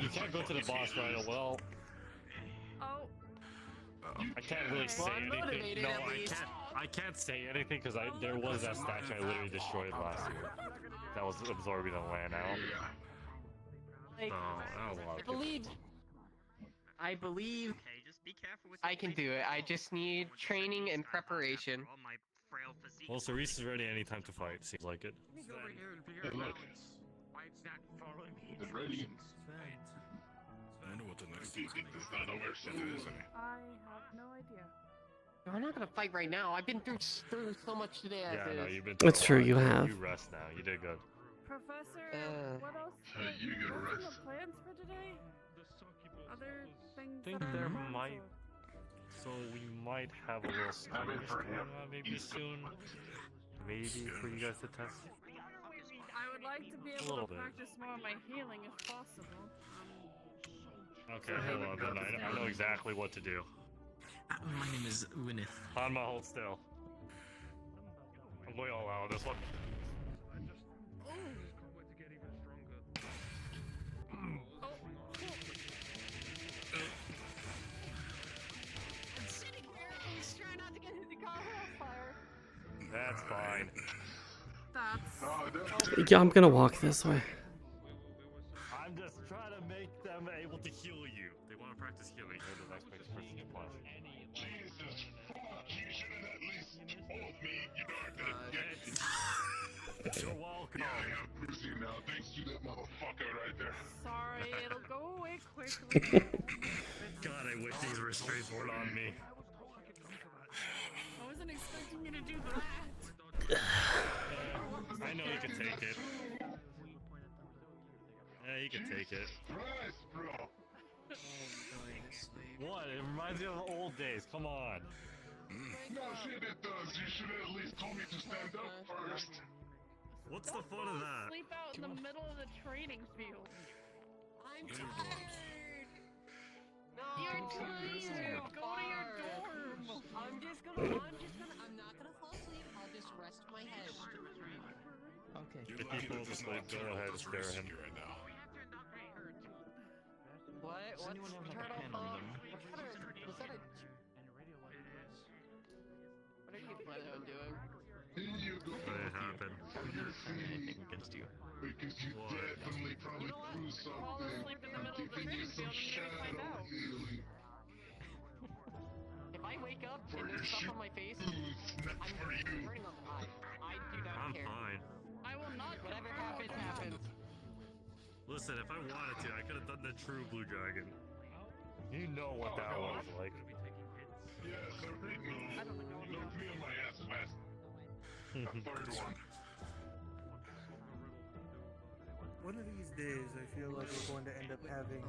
Speaker 4: You can't go to the boss fight, well...
Speaker 19: Oh.
Speaker 4: I can't really say anything. No, I can't say anything because there was that statue I literally destroyed last year. That was absorbing the land out.
Speaker 10: Like,
Speaker 4: that was a lot of
Speaker 10: I believe
Speaker 13: Okay, just be careful with
Speaker 10: I can do it. I just need training and preparation.
Speaker 13: All my frail physique.
Speaker 4: Well, Cerise is ready anytime to fight. Seems like it.
Speaker 15: Let me go over here and figure out why it's not following me.
Speaker 14: It's ready.
Speaker 17: Sven.
Speaker 14: I wonder what the next thing is. I know where shit is, isn't it?
Speaker 19: I have no idea.
Speaker 12: I'm not gonna fight right now. I've been through so much today.
Speaker 4: Yeah,
Speaker 12: as
Speaker 4: no,
Speaker 12: is.
Speaker 4: you've been. Through
Speaker 1: It's
Speaker 4: a
Speaker 1: true,
Speaker 4: lot.
Speaker 1: you have.
Speaker 4: You rest now. You did good.
Speaker 19: Professor, what else?
Speaker 14: You get a
Speaker 19: What's in the
Speaker 14: rest.
Speaker 19: plans for today? Other things
Speaker 4: think
Speaker 19: that are
Speaker 4: there
Speaker 19: on the plans,
Speaker 4: might. So we might have a little skirmish going on maybe soon. Maybe for you guys to test.
Speaker 19: I would like to be
Speaker 4: A
Speaker 19: able
Speaker 4: little
Speaker 19: to
Speaker 4: bit.
Speaker 19: practice more of my healing if possible.
Speaker 4: Okay, hold on then. I know exactly what to do.
Speaker 11: My name is Winith.
Speaker 4: Hanma, hold still. I'm going all out on this one.
Speaker 5: I'm sitting here and he's trying not to get his car on fire.
Speaker 4: That's fine.
Speaker 19: That's.
Speaker 1: Yeah, I'm gonna walk this way.
Speaker 4: I'm just trying to make them able to heal you. They want to practice healing. You're the next best person to punch.
Speaker 14: Jesus fuck, you should have at least told me you're not gonna get it.
Speaker 4: You're welcome.
Speaker 14: Yeah, I have pussy now, thanks to that motherfucker right there.
Speaker 19: Sorry, it'll go away quickly.
Speaker 4: God, I wish these restraints weren't on me.
Speaker 19: I wasn't expecting you to do that.
Speaker 4: I know you can take it. Yeah, you can take it.
Speaker 14: Christ, bro.
Speaker 4: What? It reminds me of the old days. Come on.
Speaker 14: No shit it does. You should have at least told me to stand up first.
Speaker 4: What's the fun of that?
Speaker 19: Sleep out in the middle of the training field.
Speaker 5: I'm
Speaker 14: Go to your
Speaker 5: tired. No,
Speaker 19: You're tired. Go to your dorm.
Speaker 5: I'm not gonna fall asleep. I'll just rest my head.
Speaker 12: Okay.
Speaker 4: If he falls asleep, go ahead and spare him.
Speaker 14: Right now.
Speaker 12: What?
Speaker 11: Does
Speaker 12: What's
Speaker 11: anyone have like a
Speaker 12: turtle
Speaker 11: pen on
Speaker 12: phone?
Speaker 11: them?
Speaker 12: Was that a? What are you planning on doing?
Speaker 14: Here you go.
Speaker 4: What happened?
Speaker 11: Anything against you?
Speaker 14: Because you definitely probably threw
Speaker 19: Fall
Speaker 14: something.
Speaker 19: asleep in the
Speaker 14: I'm
Speaker 19: middle of the
Speaker 14: giving you
Speaker 19: training
Speaker 14: some
Speaker 19: field and you're gonna find
Speaker 14: shadow
Speaker 19: out.
Speaker 14: healing.
Speaker 12: If I wake up
Speaker 14: For
Speaker 12: and
Speaker 14: your
Speaker 12: there's stuff
Speaker 14: shit
Speaker 12: on my face,
Speaker 14: not
Speaker 12: I'm
Speaker 14: for you.
Speaker 12: turning on the light. I do not
Speaker 4: I'm
Speaker 12: care.
Speaker 4: fine.
Speaker 19: I will not.
Speaker 12: Whatever
Speaker 19: confirm
Speaker 12: happens, happens.
Speaker 4: Listen, if I wanted to, I could have done the true Blue Dragon. You know what that was like.
Speaker 14: Yes, I read me. Look me on my ass last. A third one.
Speaker 8: One of these days, I feel like we're going to end up having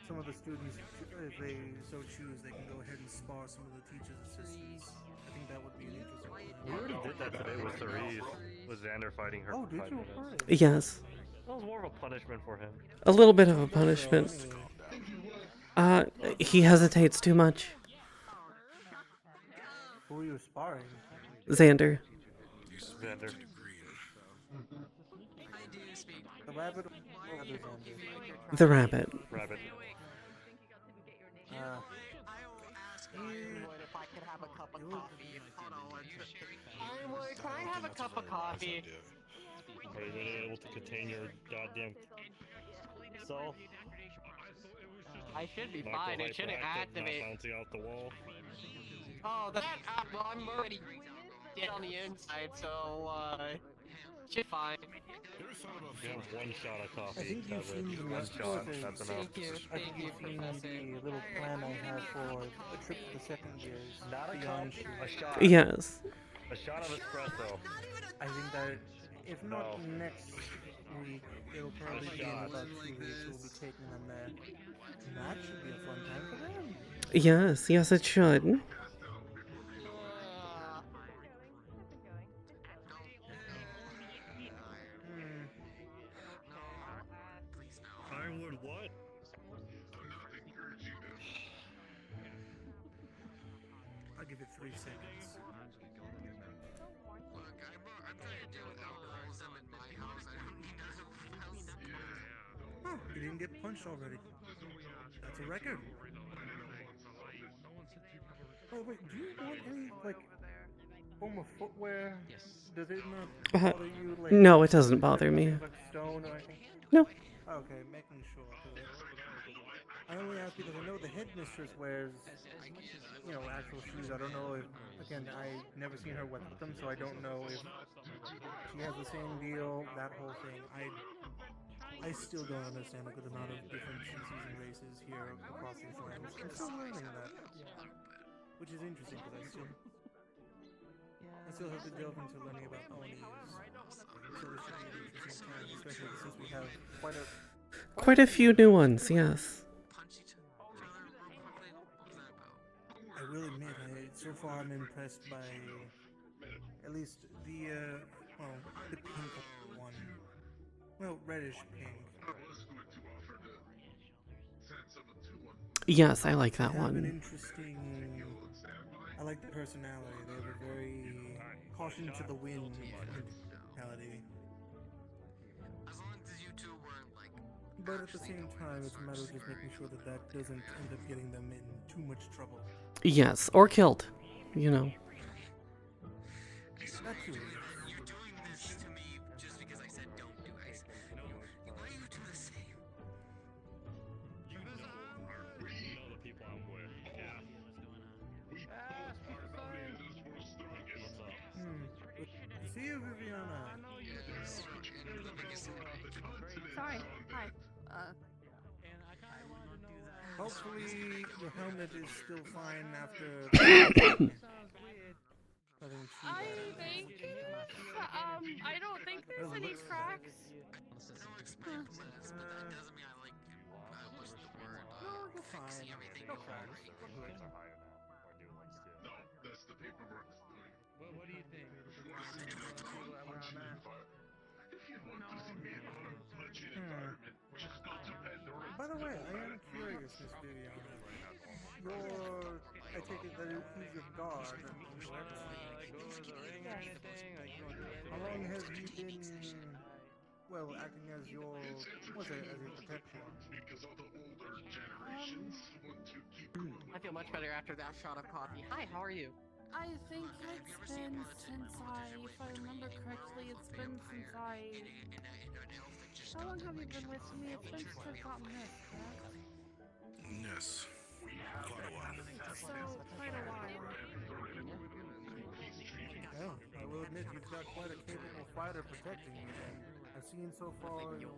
Speaker 8: some of the students, if they so choose, they can go ahead and spar some of the teachers' assistants. I think that would be an interesting
Speaker 4: We already did that today with Cerise. With Xander fighting her
Speaker 8: Oh,
Speaker 4: for
Speaker 8: did
Speaker 4: 5
Speaker 8: you?
Speaker 4: minutes.
Speaker 1: Yes.
Speaker 4: That was more of a punishment for him.
Speaker 1: A little bit of a punishment. He hesitates too much.
Speaker 8: Who are you sparring?
Speaker 1: Xander.
Speaker 4: Xander.
Speaker 5: I do speak.
Speaker 8: The rabbit or the other Xander?
Speaker 1: The rabbit.
Speaker 4: Rabbit.
Speaker 5: I will ask
Speaker 12: I would if I could have a cup of coffee. Hold on one second. I would. Can I have a cup of coffee?
Speaker 4: Are you really able to contain your goddamn self?
Speaker 12: I should be
Speaker 4: Not
Speaker 12: fine.
Speaker 4: go
Speaker 12: It shouldn't
Speaker 4: hyperactive,
Speaker 12: activate.
Speaker 4: Not bouncing off the wall.
Speaker 12: Oh, well, I'm already dead on the inside, so should be fine.
Speaker 4: You have one shot of
Speaker 8: I
Speaker 4: coffee.
Speaker 8: think you've
Speaker 4: That's it.
Speaker 8: seen
Speaker 4: One
Speaker 8: the
Speaker 4: shot. That's enough.
Speaker 12: Thank you,
Speaker 8: I think you've seen the little plan I have for a trip to the second years.
Speaker 4: Not a cup,
Speaker 8: beyond shore.
Speaker 4: a shot.
Speaker 1: Yes.
Speaker 4: A shot of espresso.
Speaker 8: I think that if not
Speaker 4: No.
Speaker 8: next week, it'll probably be in
Speaker 4: shot.
Speaker 8: about 2 weeks. We'll be taking them there. And that should be a fun time for them.
Speaker 1: Yes, yes, it should.
Speaker 4: I would what?
Speaker 8: I'll give it 3 seconds.
Speaker 10: Look, I'm trying to deal with alcoholism in my house. I don't need another house.
Speaker 8: Huh, you didn't get punched already. That's a record. Oh wait, do you want any like form of footwear Does it not
Speaker 1: Uh,
Speaker 8: bother you? Like,
Speaker 1: no, it doesn't bother me.
Speaker 8: Like stone or anything?
Speaker 1: No.
Speaker 8: Okay, making sure. 'Cause I only ask because I know the headmistress wears, you know, actual shoes. I don't know if, again, I never seen her without them, so I don't know if she has the same deal. That whole thing. I still don't understand a good amount of different species and races here across these lands. I'm still learning that, which is interesting because I still have to delve into learning about Onis. So this should be an interesting time, especially since we have
Speaker 1: Quite a few new ones, yes.
Speaker 8: I will admit, so far I'm impressed by at least the pink one. Well, reddish pink.
Speaker 1: Yes, I like that
Speaker 8: They have an
Speaker 1: one.
Speaker 8: interesting. I like the personality. They have a very caution to the wind mentality. But at the same time, it's a matter of just making sure that that doesn't end up getting them in too much trouble.
Speaker 1: Yes, or killed, you know.
Speaker 8: That too.
Speaker 9: You're doing this to me just because I said don't do it. Why you do the same?
Speaker 4: You know the people I'm with, yeah.
Speaker 8: See you, Viviana.
Speaker 19: Sorry. Hi.
Speaker 8: Hopefully your helmet is still fine after.
Speaker 19: I think I don't think there's any cracks.
Speaker 8: No, you're fine. No cracks.
Speaker 4: What do you think?
Speaker 8: By the way, I am curious, Miss Viviana. I take it that he's your guard, correct? How long has he been, acting as your, as your protection?
Speaker 12: I feel much better after that shot of coffee. Hi, how are you?
Speaker 19: I think it's been since if I remember correctly, it's been since How long have you been with me? It's been since I've gotten this, correct?
Speaker 14: Yes, quite a while.
Speaker 19: So, quite a while.
Speaker 8: Well, I will admit you've got quite a capable fighter protecting you, and I've seen so far you've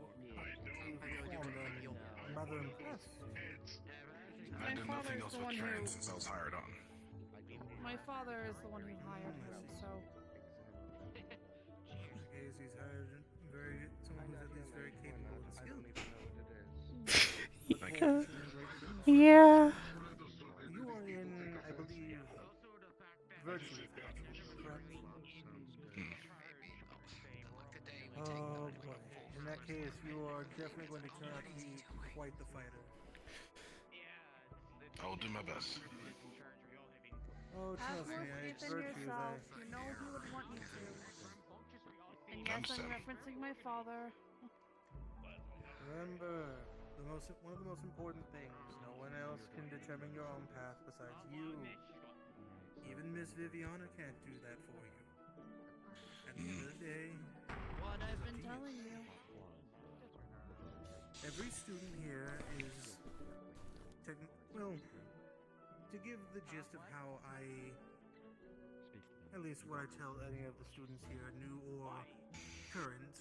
Speaker 8: performed, and I'm rather impressed.
Speaker 14: I did nothing else but train since I was hired on.
Speaker 19: My father is the one who hired him, so.
Speaker 8: I guess he's hired someone who's at least very capable and skilled.
Speaker 14: Thank you.
Speaker 1: Yeah.
Speaker 8: You are in, I believe, Virtue's household, correct? Oh boy. In that case, you are definitely going to turn out to be quite the fighter.
Speaker 14: I will do my best.
Speaker 8: Oh,
Speaker 19: Have
Speaker 8: trust
Speaker 19: more
Speaker 8: me,
Speaker 19: faith in
Speaker 8: Virtue's,
Speaker 19: yourself. You know he would want you to. And yes, I'm referencing my father.
Speaker 8: Remember, one of the most important things, no one else can determine your own path besides you. Even Miss Viviana can't do that for you. At the end of the day,
Speaker 19: What I've been telling you.
Speaker 8: every student here is, to give the gist of how at least what I tell any of the students here, new or current,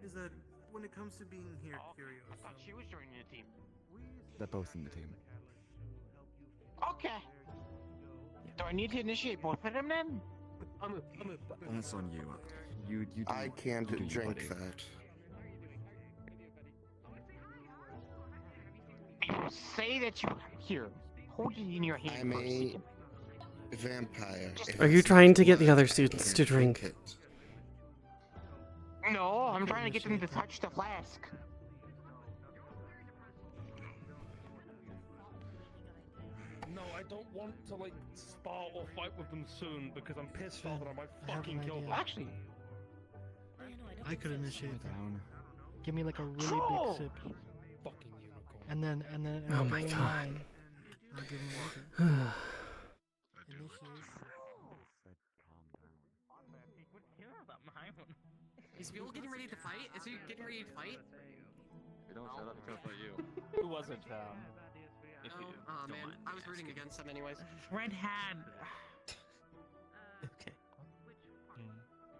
Speaker 8: is that when it comes to being here at Curiosum,
Speaker 15: I thought she was joining the team.
Speaker 3: They're both in the team.
Speaker 15: Okay. Do I need to initiate both of them then?
Speaker 3: That's on you. You do.
Speaker 22: I can't
Speaker 3: you do,
Speaker 22: drink
Speaker 3: buddy.
Speaker 22: that.
Speaker 15: You say that you here. Hold it in your hand.
Speaker 22: I'm a vampire.
Speaker 1: Are you trying to get the other students to drink?
Speaker 15: No, I'm trying to get them to touch the flask.
Speaker 4: No, I don't want to start or fight with them soon because I'm pissed off and I might fucking kill them.
Speaker 15: Actually,
Speaker 17: I could initiate
Speaker 3: down.
Speaker 17: Give me like a really
Speaker 15: Troll!
Speaker 17: big sip.
Speaker 4: Fucking unicorn.
Speaker 17: And then
Speaker 1: Oh my
Speaker 17: go
Speaker 1: God.
Speaker 17: mine. I'll give him water. Initiation.
Speaker 12: Is Bill getting ready to fight? Is he getting ready to fight?
Speaker 4: If you don't shut up, he's gonna fight you.
Speaker 16: Who wasn't if you
Speaker 12: Oh
Speaker 16: don't
Speaker 12: man,
Speaker 16: mind
Speaker 12: I was rooting
Speaker 16: asking.
Speaker 12: against him anyways.
Speaker 15: Red hat.
Speaker 16: Okay.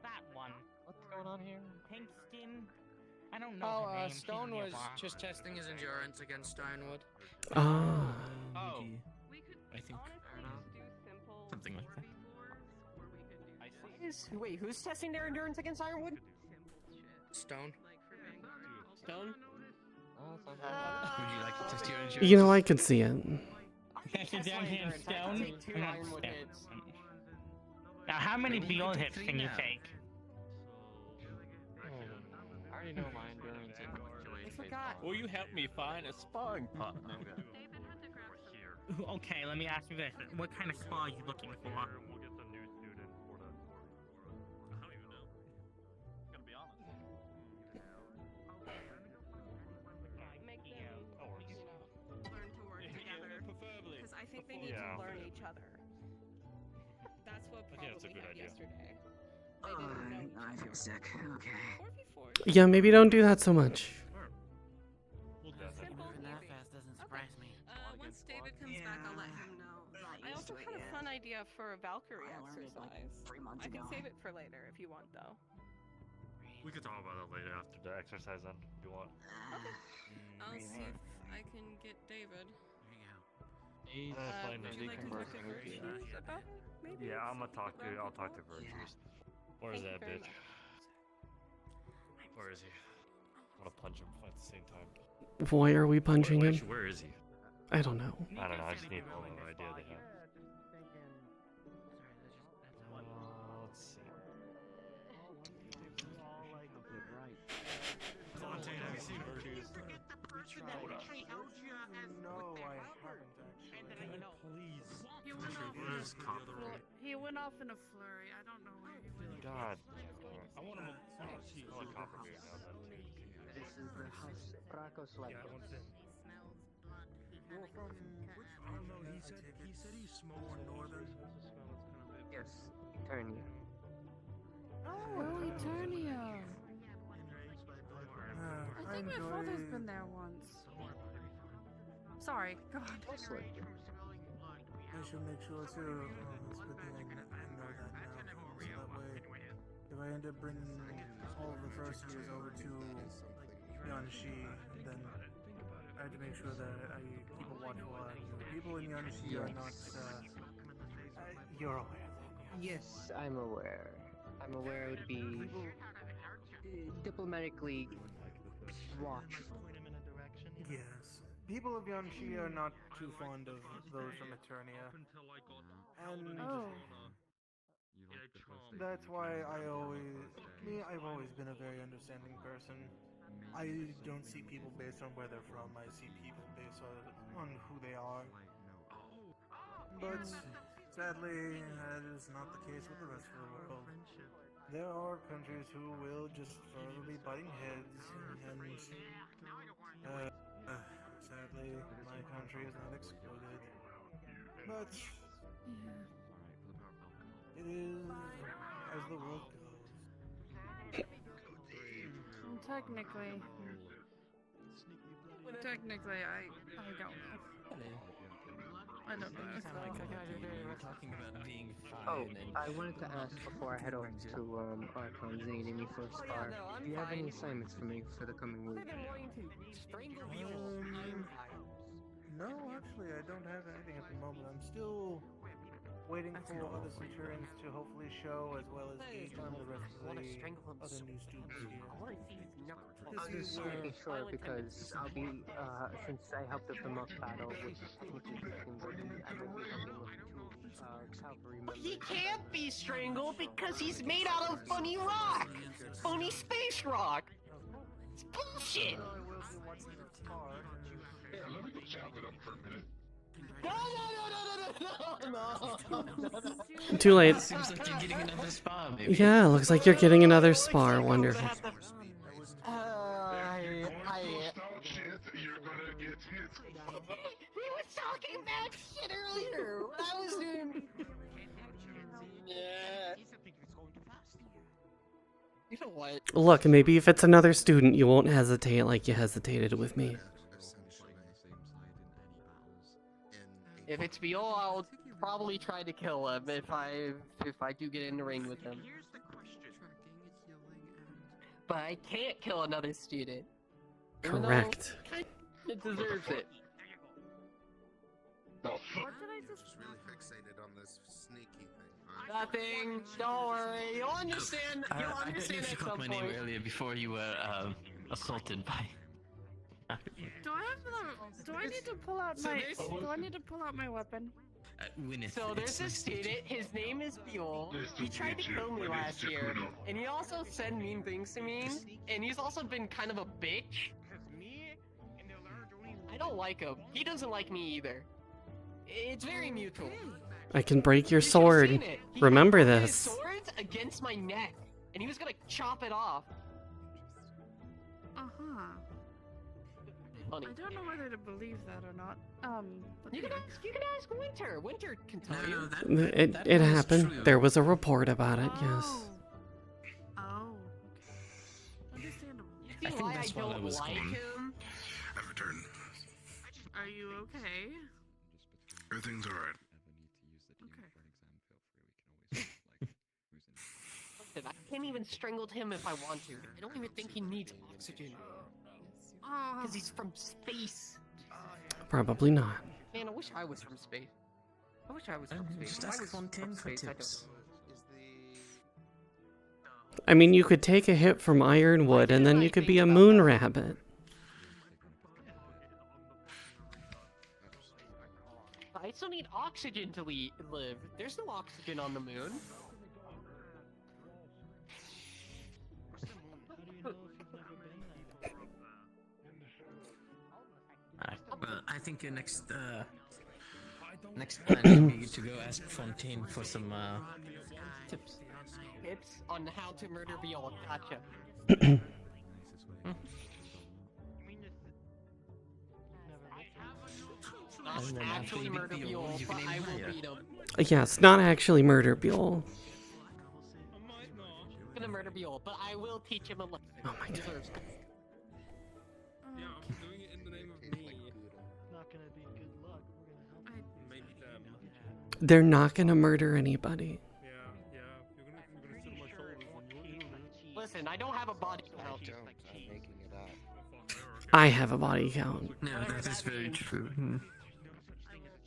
Speaker 15: That one.
Speaker 9: What's going on here?
Speaker 15: Pink skin. I don't know
Speaker 9: Oh,
Speaker 15: her name.
Speaker 9: Stone
Speaker 15: She's
Speaker 9: was
Speaker 15: nearby.
Speaker 9: just testing his endurance against Ironwood.
Speaker 1: Ah.
Speaker 9: Oh.
Speaker 16: I think something like that.
Speaker 12: Wait, who's testing their endurance against Ironwood?
Speaker 9: Stone.
Speaker 12: Stone?
Speaker 16: Would you like to test your endurance?
Speaker 1: You know, I could see it.
Speaker 15: Test your down here in stone.
Speaker 12: Take 2
Speaker 15: I'm not
Speaker 12: Ironwood
Speaker 15: stone.
Speaker 12: hits.
Speaker 15: Now, how many
Speaker 16: Maybe you
Speaker 15: Beal
Speaker 16: can take
Speaker 15: hits
Speaker 16: 3
Speaker 15: can you
Speaker 16: now.
Speaker 15: take?
Speaker 4: I already know my endurance and
Speaker 12: I forgot.
Speaker 16: Will you help me find a sparring partner?
Speaker 15: Okay, let me ask you this: what kind of spa are you looking for?
Speaker 4: We'll get the new student for that. I don't even know. Gotta be honest.
Speaker 18: Make them, learn to work together.
Speaker 16: Preferably.
Speaker 18: Because I think they need to learn each other. That's what
Speaker 4: I think that's a
Speaker 18: probably
Speaker 4: good
Speaker 18: happened
Speaker 4: idea.
Speaker 18: yesterday. They didn't know each
Speaker 5: I feel sick. Okay.
Speaker 18: 4v4.
Speaker 1: Yeah, maybe don't do that so much.
Speaker 18: Simple,
Speaker 20: Moving that
Speaker 18: easy.
Speaker 20: fast doesn't surprise me.
Speaker 18: Once David comes back, I'll let him know. I also had a fun idea for a Valkyrie exercise.
Speaker 5: 3 months
Speaker 18: I can
Speaker 5: ago.
Speaker 18: save it for later if you want, though.
Speaker 4: We could talk about that later after the exercise then, if you want.
Speaker 18: I'll see if I can get David.
Speaker 4: He's playing the
Speaker 18: Would you like to talk to
Speaker 4: decomposing
Speaker 18: Virtues about it? Maybe?
Speaker 4: Yeah, I'll talk to Virtues. Where is
Speaker 18: Thank you
Speaker 4: that
Speaker 18: very
Speaker 4: bitch? Where is he? I wanna punch him at the same time.
Speaker 1: Why are we punching him?
Speaker 4: Actually, where is he?
Speaker 1: I don't know.
Speaker 4: I don't know, I just need a little idea they have. Let's see. Content, have you seen Virtues?
Speaker 20: No, I haven't actually.
Speaker 19: He went off in
Speaker 4: Where's
Speaker 19: a
Speaker 4: Copper?
Speaker 19: He went off in a flurry. I don't know where he went.
Speaker 4: God.
Speaker 16: I want him to.
Speaker 4: I want Copper to know that too.
Speaker 7: This is the house Bracos like.
Speaker 20: Well, from I don't know. He said he's more northern.
Speaker 7: Yes, Eternia.
Speaker 19: Oh, Eternia. I think my father's been there once. Sorry, God.
Speaker 20: I should make sure to. It's a good thing I know that now. So that way, if I end up bringing all of the first years over to Yanshi, then I have to make sure that I keep a watchful eye. The people in Yanshi are not. You're aware then.
Speaker 7: Yes, I'm aware. I'm aware it would be diplomatically watched.
Speaker 20: Yes. People of Yanshi are not too fond of those from Eternia. And that's why I've always been a very understanding person. I don't see people based on where they're from, I see people based on who they are. But sadly, that is not the case with the rest of the world. There are countries who will just forever be butting heads, and sadly, my country is not excluded. But it is as the world goes.
Speaker 19: Technically, I don't know. I don't know.
Speaker 16: We're talking about being fine.
Speaker 7: Oh, I wanted to ask before I head off to Archon Zane me for a star. Do you have any assignments for me for the coming week?
Speaker 20: No, actually, I don't have anything at the moment. I'm still waiting for other Centurions to hopefully show, as well as gauge on the rest of the other new students here.
Speaker 7: I'm just making sure because I'll be, since I helped with the Muck battle with teachers, I will be helping with Calvary members.
Speaker 12: He can't be strangled because he's made out of funny rock! Funny space rock! It's bullshit! No!
Speaker 1: Too late.
Speaker 16: Seems like you're getting another spa, maybe.
Speaker 1: Yeah, looks like you're getting another spar. Wonderful.
Speaker 12: He was talking bad shit earlier! I was doing... You know what?
Speaker 1: Look, maybe if it's another student, you won't hesitate like you hesitated with me.
Speaker 12: If it's Viola, I'll probably try to kill him if I do get in the ring with him. But I can't kill another student. even though
Speaker 1: Correct.
Speaker 12: It deserves it.
Speaker 18: What did I just...
Speaker 22: Just really fixated on this sneaky thing.
Speaker 12: Nothing. Don't worry. You'll understand. You'll
Speaker 10: I don't know
Speaker 12: understand
Speaker 10: if you
Speaker 12: at some
Speaker 10: caught my name
Speaker 12: point.
Speaker 10: earlier before you were assaulted by.
Speaker 19: Do I have the... Do I need to pull out my... Do I need to pull out my weapon?
Speaker 12: So there's this student, his name is Buell. He tried to kill me last year, and he also said mean things to me, and he's also been kind of a bitch. I don't like him. He doesn't like me either. It's very mutual.
Speaker 1: I can break your
Speaker 12: You should've
Speaker 1: sword.
Speaker 12: seen it. He
Speaker 1: Remember
Speaker 12: had
Speaker 1: this.
Speaker 12: his swords against my neck, and he was gonna chop it off.
Speaker 19: Uh-huh.
Speaker 12: Funny.
Speaker 19: I don't know whether to believe that or not. But
Speaker 12: You can ask Winter. Winter can tell you.
Speaker 1: It happened. There was a report about it, yes.
Speaker 19: Oh. Understandable.
Speaker 12: You see why I don't like him?
Speaker 14: I've returned.
Speaker 19: Are you okay?
Speaker 14: Everything's alright.
Speaker 12: Listen, I can't even strangle him if I want to. I don't even think he needs oxygen.
Speaker 19: Oh.
Speaker 12: Because he's from space.
Speaker 1: Probably not.
Speaker 12: Man, I wish I was from space. I wish I was from space.
Speaker 10: Just
Speaker 12: If I
Speaker 10: ask
Speaker 12: was from
Speaker 10: Fontaine for
Speaker 12: space, I
Speaker 10: tips.
Speaker 1: I mean, you could take a hit from Ironwood, and then you could be a moon rabbit.
Speaker 12: I still need oxygen to live. There's no oxygen on the moon.
Speaker 10: Well, I think your next plan should be to go ask Fontaine for some tips.
Speaker 12: Tips on how to murder Viola. Gotcha. Not
Speaker 10: And then after
Speaker 12: actually
Speaker 10: you beat
Speaker 12: murder
Speaker 10: Viola,
Speaker 12: Viola,
Speaker 10: you
Speaker 12: but
Speaker 10: can
Speaker 12: I
Speaker 10: aim
Speaker 12: will
Speaker 10: higher.
Speaker 12: beat him.
Speaker 1: Yes, not actually murder Buell.
Speaker 12: I'm gonna murder Viola, but I will teach him a lesson.
Speaker 1: Oh my
Speaker 12: He deserves it.
Speaker 17: Yeah, I'm doing it in the name of me. Not gonna be good luck. We're gonna help. Maybe them.
Speaker 1: They're not gonna murder anybody.
Speaker 17: Yeah. You're gonna sit on my shoulders and you know.
Speaker 12: Listen, I don't have a body count.
Speaker 22: I'm making it up.
Speaker 1: I have a body count.
Speaker 10: No, that is very true.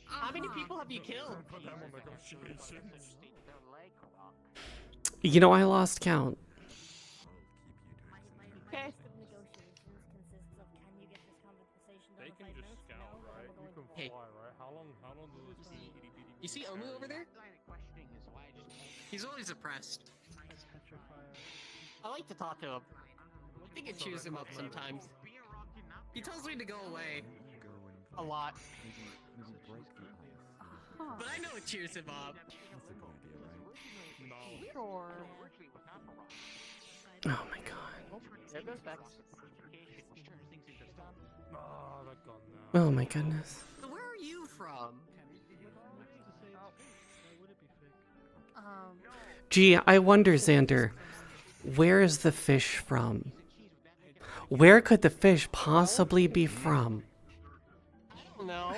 Speaker 12: How many people have you killed?
Speaker 1: You know, I lost count.
Speaker 12: Okay.
Speaker 17: They can just scout, right? You can
Speaker 12: Hey.
Speaker 17: fly, right? How long does this take?
Speaker 12: You see Omu over there? He's always oppressed. I like to talk to him. I think it cheers him up sometimes. He tells me to go away. A lot. But I know it cheers him up.
Speaker 19: Sure.
Speaker 1: Oh my god.
Speaker 12: There goes Vex.
Speaker 17: Ah, that gun now.
Speaker 1: Oh my goodness.
Speaker 12: So where are you from?
Speaker 1: Gee, I wonder, Xander, where is the fish from? Where could the fish possibly be from?
Speaker 12: I don't know.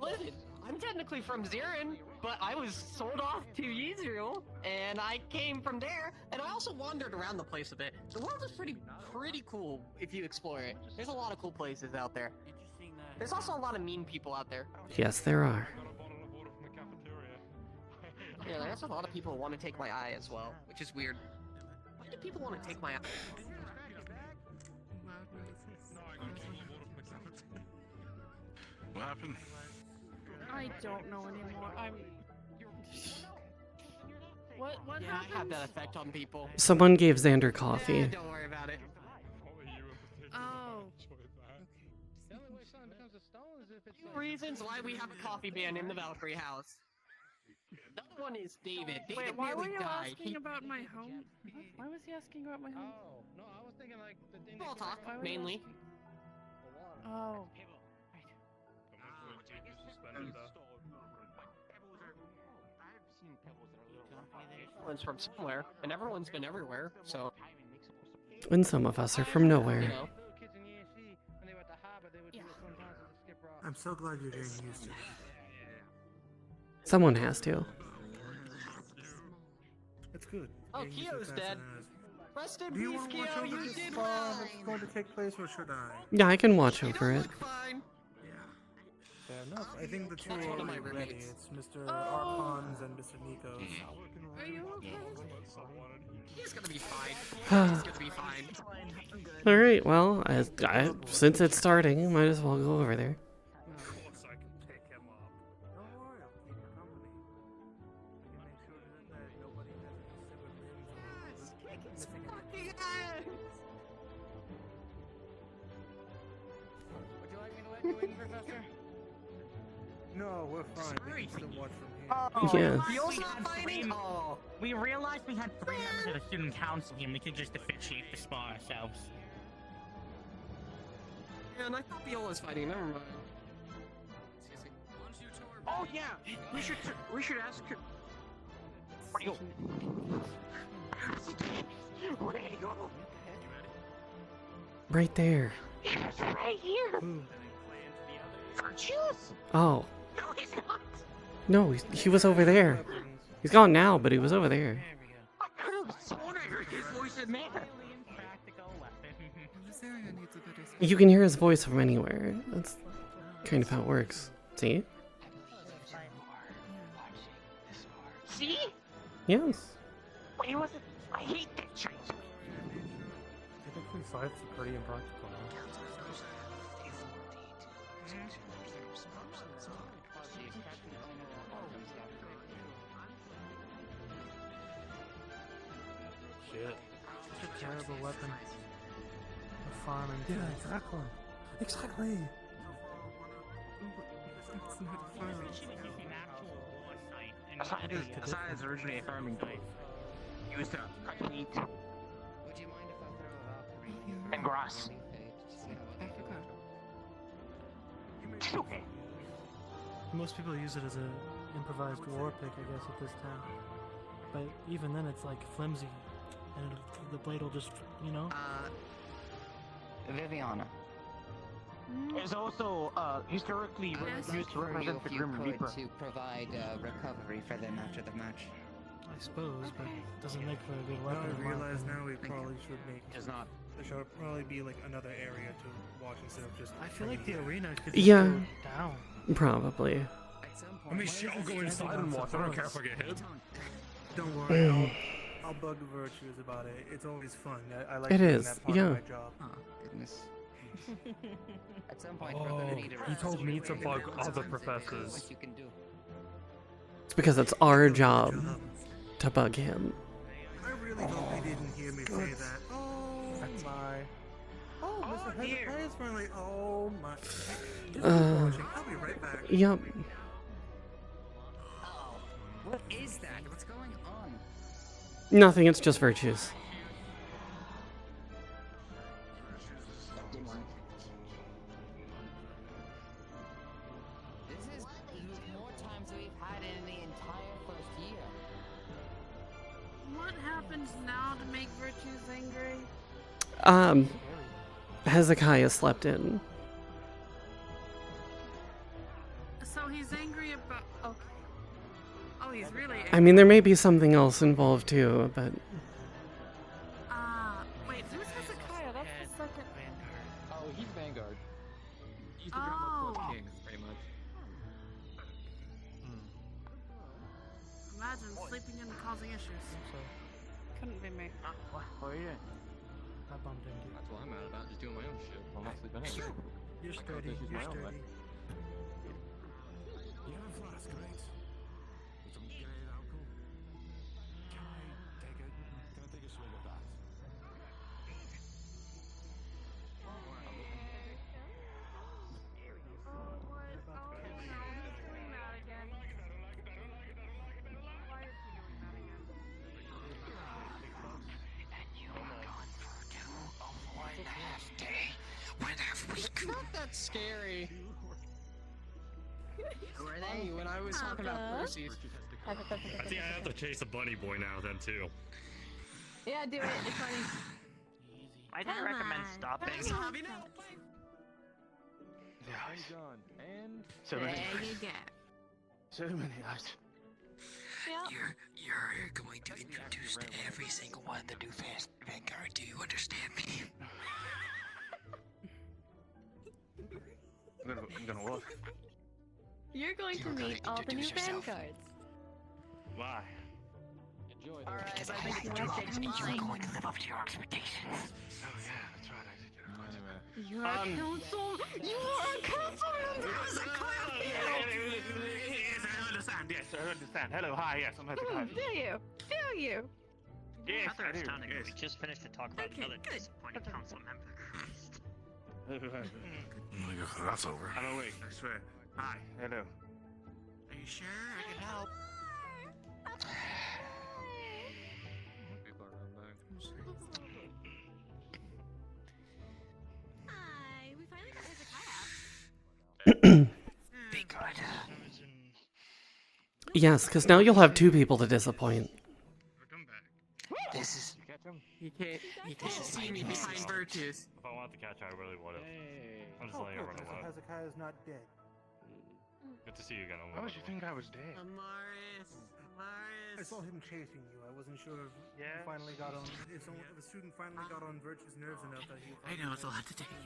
Speaker 12: Listen, I'm technically from Zirin, but I was sold off to Yzeril, and I came from there, and I also wandered around the place a bit. The world is pretty cool if you explore it. There's a lot of cool places out there. There's also a lot of mean people out there.
Speaker 1: Yes, there are.
Speaker 12: Yeah, there's a lot of people who want to take my eye as well, which is weird. Why do people want to take my eye?
Speaker 14: What happened?
Speaker 19: I don't know anymore. What
Speaker 12: Yeah,
Speaker 19: happened?
Speaker 12: I have that effect on people.
Speaker 1: Someone gave Xander
Speaker 12: Yeah,
Speaker 1: coffee.
Speaker 12: don't worry about it.
Speaker 19: Oh.
Speaker 12: Reasons why we have a coffee ban in the Valkyrie house. The other one is David. David
Speaker 19: Wait, why were
Speaker 12: nearly
Speaker 19: you
Speaker 12: died.
Speaker 19: asking about my home? Why was he asking about my home?
Speaker 17: Oh, no, I was thinking like the thing.
Speaker 12: Small talk,
Speaker 19: Why was he
Speaker 12: mainly.
Speaker 19: asking- Oh.
Speaker 12: everyone's from somewhere, and everyone's been everywhere, so.
Speaker 1: And some of us are from nowhere.
Speaker 12: You know.
Speaker 8: I'm so glad you're getting used to it.
Speaker 1: Someone has to.
Speaker 8: It's good.
Speaker 12: Oh,
Speaker 8: Getting used to
Speaker 12: Kyo's
Speaker 8: it
Speaker 12: dead.
Speaker 8: fast enough.
Speaker 12: Rest in
Speaker 8: Do you
Speaker 12: peace,
Speaker 8: want to watch
Speaker 12: Kyo.
Speaker 8: over
Speaker 12: You
Speaker 8: this
Speaker 12: did
Speaker 8: farm
Speaker 12: fine.
Speaker 8: that's going to take place, or should I?
Speaker 1: Yeah, I can watch over it.
Speaker 12: Fine.
Speaker 8: Fair enough. I think the two
Speaker 12: That's one
Speaker 8: are
Speaker 12: of my
Speaker 8: already ready.
Speaker 12: roommates.
Speaker 8: It's Mr. Arpons and Mr. Nikos.
Speaker 19: Are you okay?
Speaker 12: He's gonna be fine. He's gonna be fine.
Speaker 1: All right. Well, since it's starting, might as well go over there.
Speaker 20: Would you like me to let you in, Professor?
Speaker 8: No, we're fine. We can still watch from here.
Speaker 13: Oh,
Speaker 1: Yeah.
Speaker 13: we also had three. Oh, we realized we had 3 members of the student council here, and we could just officiate the spa ourselves.
Speaker 12: Yeah, and I thought Viola was fighting. Never mind.
Speaker 15: Oh yeah, we should ask her.
Speaker 13: Where'd you go?
Speaker 15: Where'd he go?
Speaker 1: Right there.
Speaker 15: He was right here. Virtuous?
Speaker 1: Oh.
Speaker 15: No, he's not.
Speaker 1: No, he was over there. He's gone now, but he was over there.
Speaker 15: I could have sworn I heard his voice in there.
Speaker 1: You can hear his voice from anywhere. That's kind of how it works. See?
Speaker 15: See?
Speaker 1: Yes.
Speaker 15: But he wasn't. I hate that shit.
Speaker 4: Typically, fights are pretty impractical.
Speaker 20: Shit. Such a terrible weapon. For farming.
Speaker 8: Yeah, exactly. Exactly. It's not a farm.
Speaker 15: Aside is originally a farming tool. Used to cut meat
Speaker 7: Would you mind if I throw a Valkyrie here?
Speaker 15: and grass.
Speaker 20: Most people use it as a improvised war pick, I guess, at this time. But even then, it's like flimsy, and the blade will just, you know.
Speaker 7: Viviana.
Speaker 15: It's also historically used to represent the
Speaker 7: If you
Speaker 15: Grim
Speaker 7: could
Speaker 15: Reaper.
Speaker 7: to provide recovery for them after the match.
Speaker 20: I suppose, but it doesn't make for a good
Speaker 8: Now
Speaker 20: weapon.
Speaker 8: I
Speaker 20: in my
Speaker 8: realize
Speaker 20: opinion.
Speaker 8: now we probably should make.
Speaker 12: Does not.
Speaker 8: There should probably be like another area to watch instead of just.
Speaker 20: I feel like the arena could just
Speaker 1: Yeah.
Speaker 20: go down.
Speaker 1: Probably.
Speaker 14: I mean, shit, I'll go inside and watch. I don't care if I get hit.
Speaker 8: Don't worry, I'll bug Virtues about it. It's always fun. I like
Speaker 1: It
Speaker 8: doing
Speaker 1: is,
Speaker 8: that part
Speaker 1: yeah.
Speaker 8: of my job.
Speaker 7: Oh, goodness. At some point, we're gonna need a
Speaker 4: he told me to bug
Speaker 7: balance
Speaker 4: other
Speaker 7: of
Speaker 4: professors.
Speaker 7: what you can do.
Speaker 1: It's because it's our job to bug him.
Speaker 8: I really hope he didn't hear me say that. Oh my. Oh, Mr. Hezekiah is finally. Oh my. I'll be right back.
Speaker 1: Yep.
Speaker 7: What is that? What's going on?
Speaker 1: Nothing, it's just virtues.
Speaker 7: This is more times than we've had in the entire first year.
Speaker 19: What happens now to make Virtues angry?
Speaker 1: Hezekiah slept in.
Speaker 19: So he's angry about. Okay. Oh, he's really angry.
Speaker 1: I mean, there may be something else involved too, but
Speaker 19: Wait, who's Hezekiah? That's the second.
Speaker 12: Oh, he's Vanguard. He's the
Speaker 19: Oh.
Speaker 12: Drama King, pretty much.
Speaker 19: Imagine sleeping in and causing issues. Couldn't be me.
Speaker 15: What are you doing?
Speaker 20: I bumped into you.
Speaker 12: That's what I'm mad about, just doing my own shit. I'm not sleeping anyway.
Speaker 20: You're
Speaker 12: I
Speaker 20: sturdy.
Speaker 12: can't use
Speaker 20: You're
Speaker 12: my own
Speaker 20: sturdy.
Speaker 14: You have a flask, right? Some grenade alcohol. Can I take a swig of that?
Speaker 12: It's not that scary.
Speaker 5: Who are
Speaker 12: Funny, when I was talking about Percy's.
Speaker 4: I think I have to chase a bunny boy now then too.
Speaker 6: Yeah, do it. It's funny.
Speaker 13: I don't recommend stopping.
Speaker 15: And
Speaker 6: so there you go.
Speaker 15: So many eyes.
Speaker 10: You're going to introduce to every single one the new Vanguard. Do you understand me?
Speaker 15: I'm gonna look.
Speaker 6: You're going to meet all the new Vanguards.
Speaker 4: Why?
Speaker 15: Enjoy.
Speaker 6: Alright, I think
Speaker 10: You are going to live up to your expectations.
Speaker 14: Oh yeah, that's right. I did.
Speaker 6: You're a council. You are a council member.
Speaker 15: Yes, I understand. Yes, I understand. Hello, hi. Yes, I'm Hezekiah.
Speaker 6: Do you? Do you?
Speaker 15: Yes,
Speaker 13: Rather
Speaker 15: I do.
Speaker 13: astounding.
Speaker 15: Yes.
Speaker 13: We just finished to talk about another disappointing council member.
Speaker 14: That's over.
Speaker 15: I'm awake, I swear. Hi, hello. Are you sure I can help?
Speaker 6: Hi, we finally got Hezekiah.
Speaker 10: Be good.
Speaker 1: Yes, because now you'll have two people to disappoint.
Speaker 10: This is.
Speaker 15: You catch him?
Speaker 7: He can't see me behind Virtus.
Speaker 4: If I wanted to catch her, I really would have. I'm just letting her run away.
Speaker 20: Hezekiah's not dead.
Speaker 4: Good to see you again.
Speaker 15: Why would you think I was dead?
Speaker 8: I saw him chasing you. I wasn't sure if he finally got on. If a student finally got on Virtue's nerves enough that he.
Speaker 10: I know it's a lot to take in.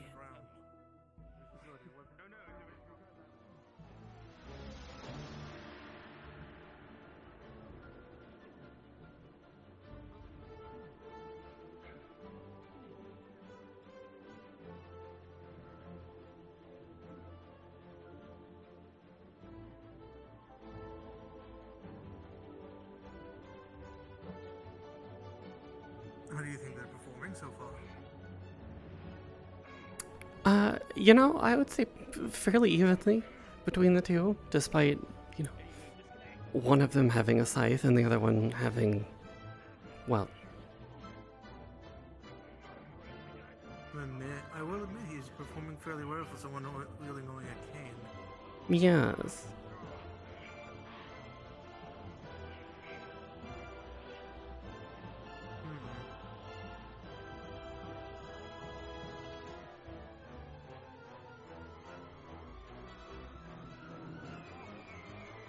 Speaker 8: How do you think they're performing so far?
Speaker 1: You know, I would say fairly evenly between the two, despite, you know, one of them having a scythe and the other one having, well,
Speaker 8: I will admit he's performing fairly well for someone wielding only a cane.
Speaker 1: yes.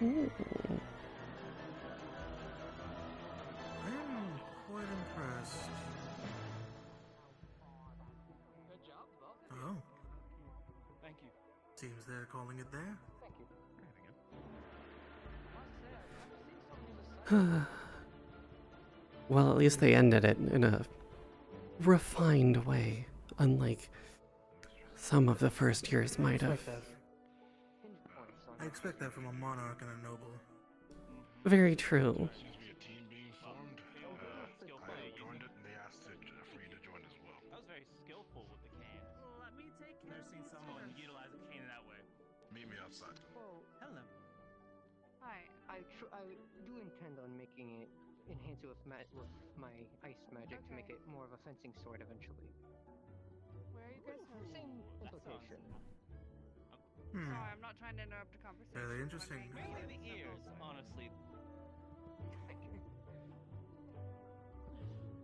Speaker 1: Ooh.
Speaker 8: I'm quite impressed.
Speaker 12: Good job, Bob.
Speaker 8: Oh.
Speaker 12: Thank you.
Speaker 8: Seems they're calling it there.
Speaker 12: Thank you.
Speaker 1: Well, at least they ended it in a refined way, unlike some of the first years might have.
Speaker 8: I expect that from a monarch and a noble.
Speaker 1: Very true.
Speaker 14: Seems to be a team being formed. I joined it, and they asked for you to join as well.
Speaker 4: I was very skillful with the cane.
Speaker 19: Let me take care
Speaker 4: Never
Speaker 19: of
Speaker 4: seen
Speaker 19: these
Speaker 4: someone
Speaker 19: first.
Speaker 4: utilize a cane that way.
Speaker 14: Meet me outside.
Speaker 7: Oh,
Speaker 19: Hello. Hi.
Speaker 7: I do intend on making it enhance it with my ice magic to make it more of a fencing sword eventually.
Speaker 19: Where are you guys headed?
Speaker 7: Same implication.
Speaker 19: Sorry, I'm not trying to interrupt a conversation.
Speaker 8: Fairly interesting.
Speaker 4: Mainly the ears, honestly.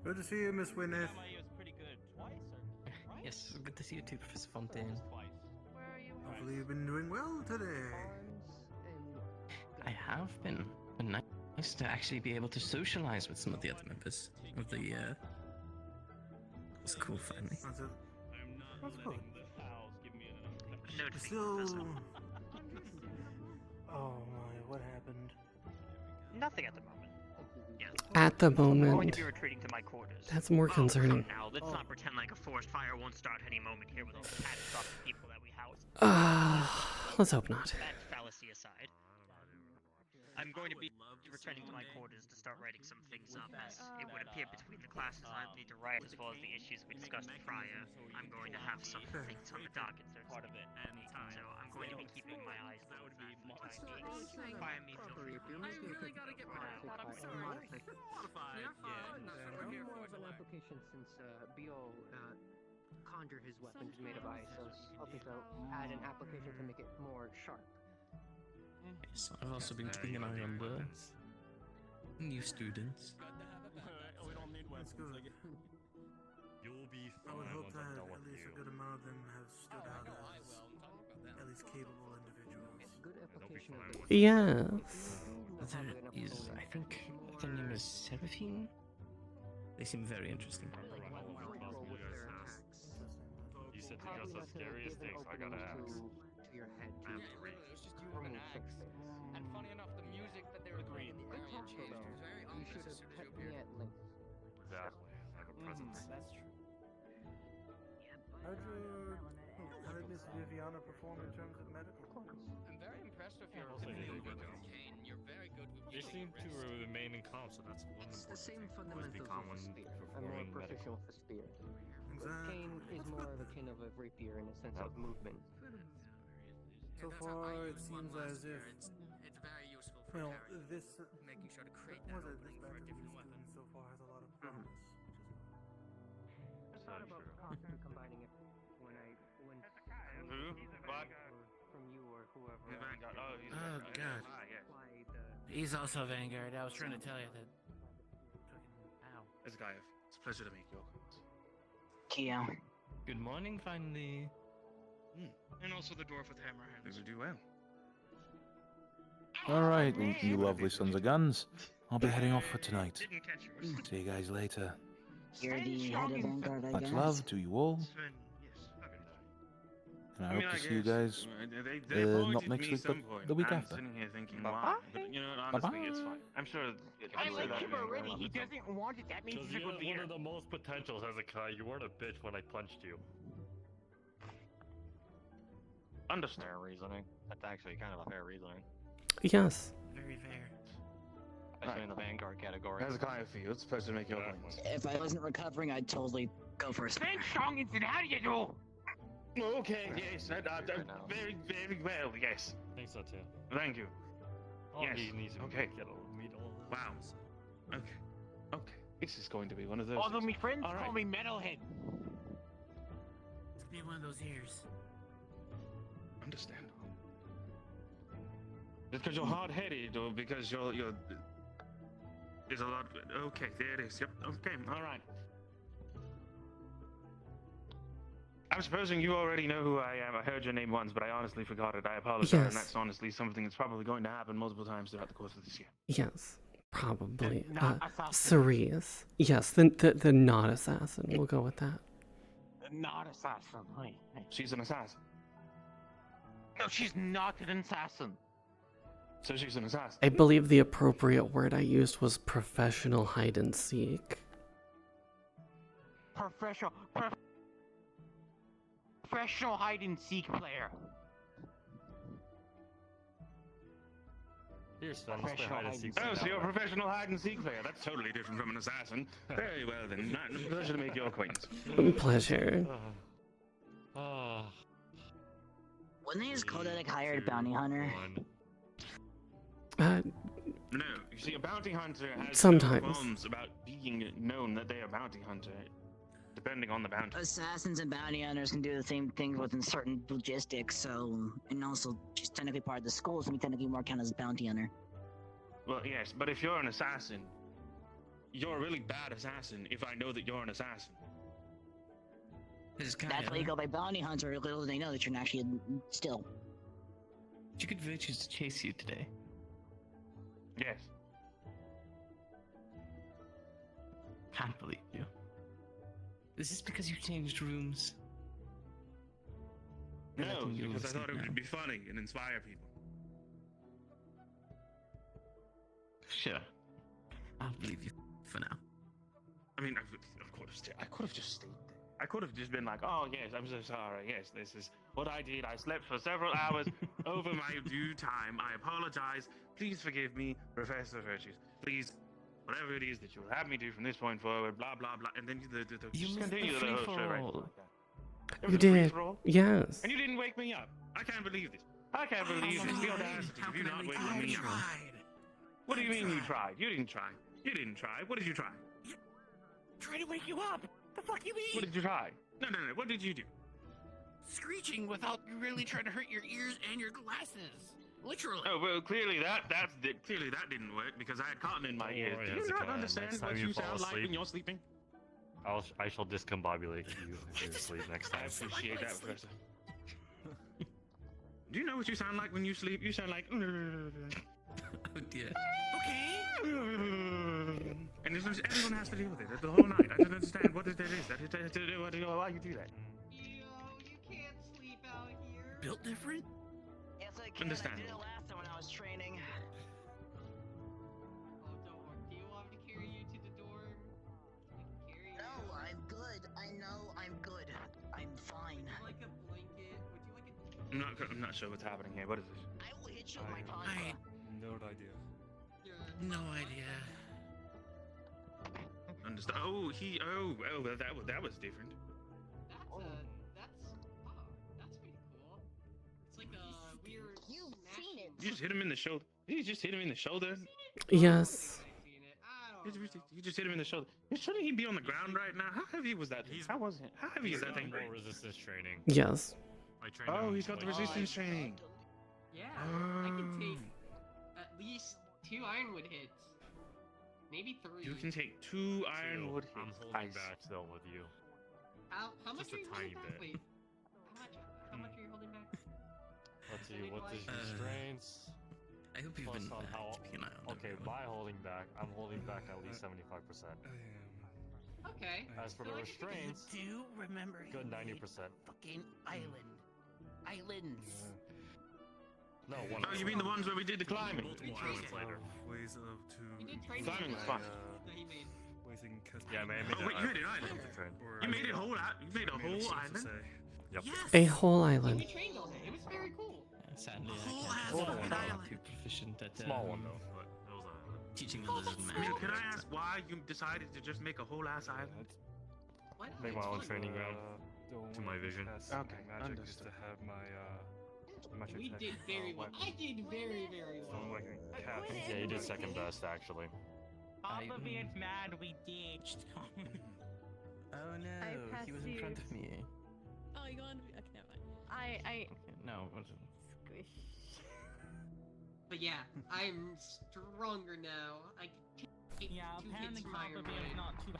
Speaker 8: Good to see you, Miss Wynneth.
Speaker 4: My ears pretty good. Twice or right?
Speaker 7: Yes, good to see you too, Professor Fontaine.
Speaker 4: Twice.
Speaker 19: Where are you?
Speaker 8: Hopefully you've been doing well today.
Speaker 7: I have been. Been nice to actually be able to socialize with some of the other members of the. It's cool finally.
Speaker 8: That's it. That's good.
Speaker 13: Note
Speaker 8: Still. Oh my, what happened?
Speaker 13: Nothing at the moment. Yes.
Speaker 1: At the
Speaker 13: I'm going
Speaker 1: moment.
Speaker 13: to be retreating to my quarters.
Speaker 1: That's more concerning.
Speaker 13: Now, let's not pretend like a forest fire won't start any moment here with all the catastrophic people that we house.
Speaker 1: Let's hope not.
Speaker 13: That fallacy aside, I'm going to be returning to my quarters to start writing some things up, as it would appear between the classes I need to write, as well as the issues we discussed prior. I'm going to have some things on the docket, so part of it. So I'm going to be keeping my eyes on that for the time being. By me, feel free.
Speaker 19: I really gotta get my iPod. I'm sorry. You're fine. That's what we're here
Speaker 7: More
Speaker 19: for.
Speaker 7: of an application since Beal conjured his weapons made of ice. I was hoping to add an application to make it more sharp.
Speaker 2: Yes, I've also been keeping an eye on the New students.
Speaker 12: We don't need
Speaker 8: That's
Speaker 12: weapons.
Speaker 8: good.
Speaker 4: You'll be
Speaker 8: I would
Speaker 4: fine
Speaker 8: hope
Speaker 4: once
Speaker 8: that
Speaker 4: I'm done
Speaker 8: at
Speaker 4: with
Speaker 8: least
Speaker 4: you.
Speaker 8: a good amount of them have stood out
Speaker 2: I
Speaker 8: as
Speaker 2: will. I'm talking about that.
Speaker 8: at least capable individuals.
Speaker 9: Good application of
Speaker 4: fine.
Speaker 9: the
Speaker 1: Yes.
Speaker 2: There is, I think, their name is Seraphine. They seem very interesting.
Speaker 4: You said they're just as scary as things, I gotta ask.
Speaker 7: To your head.
Speaker 4: And three.
Speaker 2: It was just you with an axe. And funny enough, the music that they were playing in the area changed. It was very
Speaker 7: You should
Speaker 2: ominous as
Speaker 7: have
Speaker 2: soon as you
Speaker 7: kept me
Speaker 2: appeared.
Speaker 7: at length.
Speaker 4: Exactly. I have a presence.
Speaker 12: That's true.
Speaker 8: How did Miss Viviana perform in terms of medical?
Speaker 2: I'm very impressed with your
Speaker 4: Also, they did a
Speaker 2: ability
Speaker 4: good
Speaker 2: with
Speaker 4: job.
Speaker 2: cocaine. You're very good with
Speaker 4: They seem
Speaker 2: using
Speaker 4: to
Speaker 2: wrist.
Speaker 4: remain in calm, so that's one
Speaker 7: It's the
Speaker 4: important
Speaker 7: same
Speaker 4: thing. Always be
Speaker 7: fundamentals
Speaker 4: calm
Speaker 7: of
Speaker 4: when
Speaker 7: a spear. I'm more
Speaker 4: performing
Speaker 7: proficient
Speaker 4: medical.
Speaker 7: with a spear.
Speaker 8: Exactly.
Speaker 7: Cane is more akin of a rapier in a sense of movement.
Speaker 8: So far, it seems as if,
Speaker 2: It's very useful for
Speaker 8: well,
Speaker 2: carrying.
Speaker 8: this
Speaker 2: Making sure to create
Speaker 8: was
Speaker 2: that
Speaker 8: it. This
Speaker 2: opening for a
Speaker 8: batch of
Speaker 2: different
Speaker 8: new
Speaker 2: weapon.
Speaker 8: students so far has a lot of promise.
Speaker 7: I thought about possibly combining it when I went
Speaker 3: Who? What?
Speaker 7: from you or whoever.
Speaker 3: The Vanguard. Oh, he's
Speaker 2: Oh,
Speaker 3: Vanguard.
Speaker 2: God.
Speaker 3: Ah, yes.
Speaker 2: He's also Vanguard. I was trying to tell you that. Ow.
Speaker 3: It's Gaev. It's a pleasure to meet you.
Speaker 5: Keo.
Speaker 2: Good morning, finally.
Speaker 9: And also the dwarf with hammer hands.
Speaker 3: You do well.
Speaker 21: Alright, you lovely sons of guns. I'll be heading off for tonight.
Speaker 9: Didn't catch yours.
Speaker 21: See you guys later.
Speaker 5: You're the head of Vanguard, I
Speaker 21: Much
Speaker 5: guess.
Speaker 21: love to you all,
Speaker 9: Sven, yes.
Speaker 21: and I
Speaker 3: mean,
Speaker 21: hope to
Speaker 3: I
Speaker 21: see you
Speaker 3: guess,
Speaker 21: guys
Speaker 3: they
Speaker 21: not
Speaker 3: appointed
Speaker 21: next
Speaker 3: me
Speaker 21: week, but
Speaker 3: some point.
Speaker 21: the week
Speaker 3: I'm
Speaker 21: after.
Speaker 3: sitting here thinking why, but you know what? Honestly, it's fine. I'm sure.
Speaker 15: I like him already. He doesn't want it. That means
Speaker 4: Because
Speaker 15: he's a
Speaker 4: you
Speaker 15: good
Speaker 4: have
Speaker 15: leader.
Speaker 4: one of the most potentials, Hezekiah. You weren't a bitch when I punched you.
Speaker 3: Understand.
Speaker 4: Fair reasoning. That's actually kind of a fair reasoning.
Speaker 1: Yes.
Speaker 2: Very fair.
Speaker 4: Especially in the Vanguard category.
Speaker 3: Hezekiah Field, it's a pleasure to make your acquaintance.
Speaker 5: If I wasn't recovering, I'd totally go for a spear.
Speaker 15: Ben Strongington, how do you do?
Speaker 3: Okay, yes, very, very well, yes.
Speaker 4: I think so too.
Speaker 3: Thank you.
Speaker 4: All
Speaker 3: Yes,
Speaker 4: he needs to
Speaker 3: okay.
Speaker 4: get a meet all of
Speaker 3: Wow.
Speaker 4: this.
Speaker 3: Okay, okay. This is going to be one of those.
Speaker 15: Although my friends
Speaker 3: All right.
Speaker 15: call me Metalhead.
Speaker 2: It's gonna be one of those years.
Speaker 3: Understand. Just because you're hard-headed, or because you're. There's a lot. Okay, there it is. Yep. Okay. All right. I'm supposing you already know who I am. I heard your name once, but I honestly forgot it. I apologize.
Speaker 1: Yes.
Speaker 3: And that's honestly something that's probably going to happen multiple times throughout the course of this year.
Speaker 1: Yes. Probably.
Speaker 15: Not assassin.
Speaker 1: Cerise. Yes, the not assassin. We'll go with that.
Speaker 15: Not assassin. Hey.
Speaker 3: She's an assassin.
Speaker 15: No, she's not an assassin.
Speaker 3: So she's an assassin.
Speaker 1: I believe the appropriate word I used was professional hide and seek.
Speaker 15: Professional hide and seek player.
Speaker 4: Here's Sven. Let's play hide and seek.
Speaker 3: Oh, so you're a professional hide-and-seek player. That's totally different from an assassin. Very well, then. Pleasure to make your acquaintance.
Speaker 1: Pleasure.
Speaker 5: Wouldn't they just call that like hired bounty hunter?
Speaker 3: No, you see, a bounty hunter has
Speaker 1: Sometimes.
Speaker 3: qualms about being known that they are a bounty hunter, depending on the bounty.
Speaker 5: Assassins and bounty hunters can do the same thing within certain logistics, so, and also she's technically part of the school, so we technically more count as a bounty hunter.
Speaker 3: Well, yes, but if you're an assassin, you're a really bad assassin if I know that you're an assassin.
Speaker 5: That's why you go by bounty hunter, little they know that you're actually still.
Speaker 2: Did you get virtues to chase you today?
Speaker 3: Yes.
Speaker 2: Can't believe you. Is this because you changed rooms?
Speaker 3: No, because I thought it would be funny and inspire people.
Speaker 2: Sure. I'll believe you for now.
Speaker 3: I mean, I could have just stayed there. I could have just been like, oh, yes, I'm so sorry. Yes, this is what I did. I slept for several hours over my due time. I apologize. Please forgive me, Professor Virtues. Please, whatever it is that you will have me do from this point forward, blah, blah, blah. And then
Speaker 2: You
Speaker 3: just
Speaker 2: missed
Speaker 3: continue
Speaker 2: the
Speaker 3: the whole show right
Speaker 2: free-for-all.
Speaker 3: like that. It
Speaker 1: You
Speaker 3: was a
Speaker 1: did.
Speaker 3: free-for-all?
Speaker 1: Yes.
Speaker 3: And you didn't wake me up. I can't believe this. I can't believe this. The audacity of you not waking me up. What do you mean you tried? You didn't try. You didn't try. What did you try?
Speaker 15: Trying to wake you up. The fuck you mean?
Speaker 3: What did you try? No. What did you do?
Speaker 15: Screech
Speaker 9: teaching without you really trying to hurt your ears and your glasses. Literally.
Speaker 3: Oh well, clearly that didn't work because I had cotton in my ears.
Speaker 4: worry,
Speaker 3: Do you
Speaker 4: Hezekiah,
Speaker 3: not understand
Speaker 4: next
Speaker 3: what
Speaker 4: time
Speaker 3: you
Speaker 4: you fall
Speaker 3: sound like when
Speaker 4: asleep-
Speaker 3: you're sleeping?
Speaker 4: I shall discombobulate you in your sleep next time.
Speaker 3: I appreciate that, Professor. Do you know what you sound like when you sleep? You sound like.
Speaker 2: Oh dear.
Speaker 3: And everyone has to deal with it the whole night. I don't understand what that is. Why you do that?
Speaker 12: You can't sleep out here.
Speaker 2: Built different?
Speaker 5: Yes, I can. I did it
Speaker 3: Understandable.
Speaker 5: last time when I was training.
Speaker 12: Oh, don't worry. Do you want me to carry you to the dorm? I can carry you.
Speaker 5: No, I'm good. I know I'm good. I'm fine.
Speaker 12: Would you like a blanket? Would you like a...
Speaker 3: I'm not sure what's happening here. What is this?
Speaker 5: I will hit you with my tongue.
Speaker 4: No idea.
Speaker 2: No idea.
Speaker 3: Understand? Oh, that was different.
Speaker 12: That's pretty cool. It's like a weird.
Speaker 5: You've seen it.
Speaker 3: You just hit him in the shoulder. You just hit him in the shoulder.
Speaker 1: Yes.
Speaker 3: You just hit him in the shoulder. Shouldn't he be on the ground right now? How heavy was that thing? How heavy is that thing?
Speaker 4: More resistance training.
Speaker 1: Yes.
Speaker 4: I trained
Speaker 3: Oh,
Speaker 4: him
Speaker 3: he's got the
Speaker 4: like-
Speaker 3: resistance training.
Speaker 12: Yeah, I can take at least 2 ironwood hits. Maybe 3.
Speaker 3: You can take 2 ironwood hits.
Speaker 4: I'm holding back still with you.
Speaker 12: How much
Speaker 4: Just
Speaker 12: are
Speaker 4: a
Speaker 12: you
Speaker 4: tiny
Speaker 12: holding back?
Speaker 4: bit.
Speaker 12: Wait. How much are you holding back?
Speaker 4: Let's see, what is restraints?
Speaker 2: I hope you've
Speaker 4: Plus
Speaker 2: been
Speaker 4: on how.
Speaker 2: keeping an eye on
Speaker 4: Okay, by holding back, I'm holding back at least 75%.
Speaker 12: Okay.
Speaker 4: As for the restraints,
Speaker 2: Do remember
Speaker 4: good
Speaker 2: the
Speaker 4: 90%.
Speaker 2: fucking islands.
Speaker 4: No,
Speaker 3: Oh, you mean the ones where we did the climbing?
Speaker 4: Multiple islands later.
Speaker 11: Ways of
Speaker 12: You did train
Speaker 3: Climbing was fun.
Speaker 12: that he made.
Speaker 11: ways in custom.
Speaker 4: Yeah, man,
Speaker 3: Oh, wait, you made an island. You made a whole You made a whole island.
Speaker 4: Yep.
Speaker 1: A whole
Speaker 12: We
Speaker 1: island.
Speaker 12: trained all day. It was very cool.
Speaker 2: Sadly,
Speaker 4: Whole
Speaker 2: I
Speaker 4: ass
Speaker 2: can't. I'm
Speaker 4: island.
Speaker 2: not too proficient at
Speaker 4: Small one though, but it was an island.
Speaker 2: teaching the lizard
Speaker 3: I mean,
Speaker 2: magic.
Speaker 3: can I ask why you decided to just make a whole ass island?
Speaker 12: Why not?
Speaker 4: Make my own
Speaker 12: It's fun.
Speaker 4: training ground to my vision.
Speaker 3: Okay,
Speaker 11: magic is
Speaker 3: understood.
Speaker 11: to have my
Speaker 4: Magic
Speaker 12: We
Speaker 4: tech,
Speaker 12: did very well.
Speaker 4: weapon.
Speaker 12: I did very, very well.
Speaker 4: Yeah, you did second best actually.
Speaker 15: Papa being mad we ditched.
Speaker 2: Oh no, he was in front of me.
Speaker 6: Oh, you going? Okay, never mind. I
Speaker 2: No.
Speaker 6: squish.
Speaker 12: But yeah, I'm stronger now. I can take
Speaker 15: Yeah,
Speaker 12: 2
Speaker 15: apparently
Speaker 12: hits from
Speaker 15: Papa
Speaker 12: ironwood.
Speaker 15: being's not too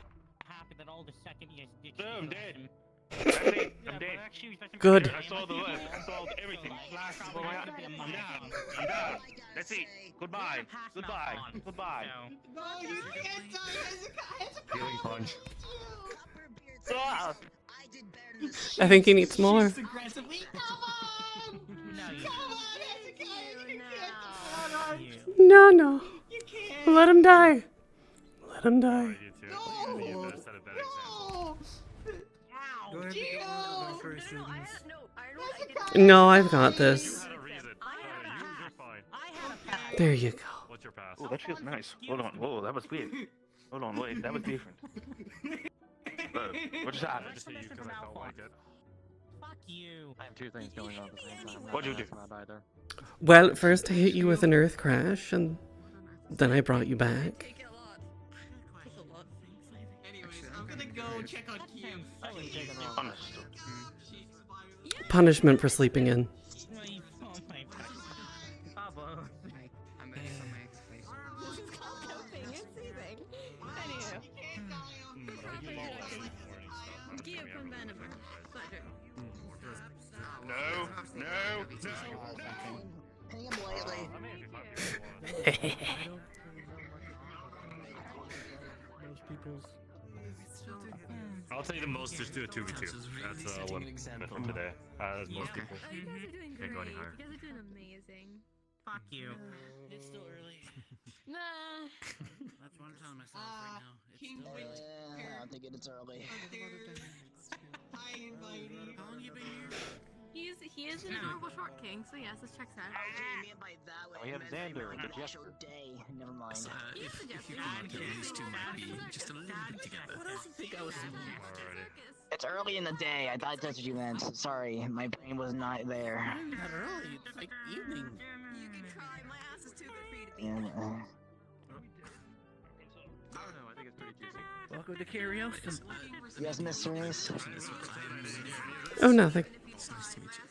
Speaker 15: happy that all the second years ditched.
Speaker 3: Oh, I'm
Speaker 15: his
Speaker 3: dead.
Speaker 15: lesson.
Speaker 3: That's it.
Speaker 15: Yeah,
Speaker 3: I'm
Speaker 15: but
Speaker 3: dead.
Speaker 15: actually, that's a
Speaker 1: Good.
Speaker 15: good
Speaker 3: I
Speaker 15: game.
Speaker 3: saw the
Speaker 15: Like,
Speaker 3: light. I saw everything.
Speaker 15: like,
Speaker 3: Flash.
Speaker 15: probably
Speaker 3: I'm
Speaker 15: not gonna be a
Speaker 3: down.
Speaker 15: minor
Speaker 3: I'm
Speaker 15: game.
Speaker 3: down. That's it. Goodbye.
Speaker 15: Pass
Speaker 3: Goodbye.
Speaker 15: mouth on,
Speaker 3: Goodbye.
Speaker 15: so-
Speaker 12: No, you can't die, Hezekiah!
Speaker 4: Healing punch.
Speaker 5: I did better than this.
Speaker 1: I think he needs more.
Speaker 12: Aggressively. Come on!
Speaker 15: No, you
Speaker 12: Come on, Hezekiah! You can't die.
Speaker 15: you.
Speaker 1: No, no.
Speaker 12: You can't.
Speaker 1: Let him die. Let him die.
Speaker 4: You two. You better set a better example.
Speaker 12: Ow!
Speaker 11: Go ahead and
Speaker 12: Gio!
Speaker 11: get one of the first
Speaker 6: No, I
Speaker 11: students.
Speaker 6: had no Ironwood. I didn't.
Speaker 1: No, I've got
Speaker 4: You
Speaker 1: this.
Speaker 4: had a reason. You're fine.
Speaker 15: I had a pass.
Speaker 1: There you go.
Speaker 4: What's your pass?
Speaker 3: Oh, that feels nice. Hold on. Whoa, that was weird. Hold on, wait. That was different. What just
Speaker 4: I
Speaker 3: happened?
Speaker 4: just hit you because I felt like it.
Speaker 15: Fuck you.
Speaker 16: I have 2 things going on at the same time.
Speaker 3: What'd you do?
Speaker 16: That's not either.
Speaker 1: Well, first I hit you with an earth crash, and then I brought you back.
Speaker 6: Take a lot. Take a lot.
Speaker 12: Anyways, I'm gonna go check on Q.
Speaker 3: Understood.
Speaker 1: Punishment for sleeping in.
Speaker 15: Oh my god. Papa.
Speaker 7: I'm ready for my explanation.
Speaker 6: Coping and soothing. Anywho. Give him benefit. Pleasure.
Speaker 3: No, no, no.
Speaker 5: Hang him lightly.
Speaker 11: Most people's.
Speaker 4: I'll tell you the most, just do a 2v2. That's what from today. As most people
Speaker 6: You guys are doing
Speaker 4: can't go any
Speaker 6: great.
Speaker 4: higher.
Speaker 6: You guys are doing amazing.
Speaker 15: Fuck you.
Speaker 2: It's still early.
Speaker 6: Nah.
Speaker 2: That's what I'm telling myself right now. It's
Speaker 12: King
Speaker 2: still
Speaker 12: Wint-
Speaker 2: early.
Speaker 5: I don't think it's early.
Speaker 12: Hi, invited.
Speaker 2: How long you been here?
Speaker 6: He is an adorable short king, so yes, this checks out.
Speaker 5: What do you mean by that?
Speaker 16: We have Xander, the
Speaker 5: an actual
Speaker 16: jester.
Speaker 5: day. Never mind.
Speaker 2: If you want to, these two might be just a little bit together.
Speaker 6: What else do you think I was doing?
Speaker 4: Alrighty.
Speaker 5: It's early in the day. I thought that's what you meant. Sorry, my brain was not there.
Speaker 2: Not early. It's like evening.
Speaker 6: You can cry. My ass is too good for you to be.
Speaker 5: And,
Speaker 16: I don't know. I think it's pretty juicy.
Speaker 2: Welcome to Curiosum.
Speaker 5: yes, Mr. Reese.
Speaker 1: Oh, nothing.
Speaker 2: It's nice to meet you.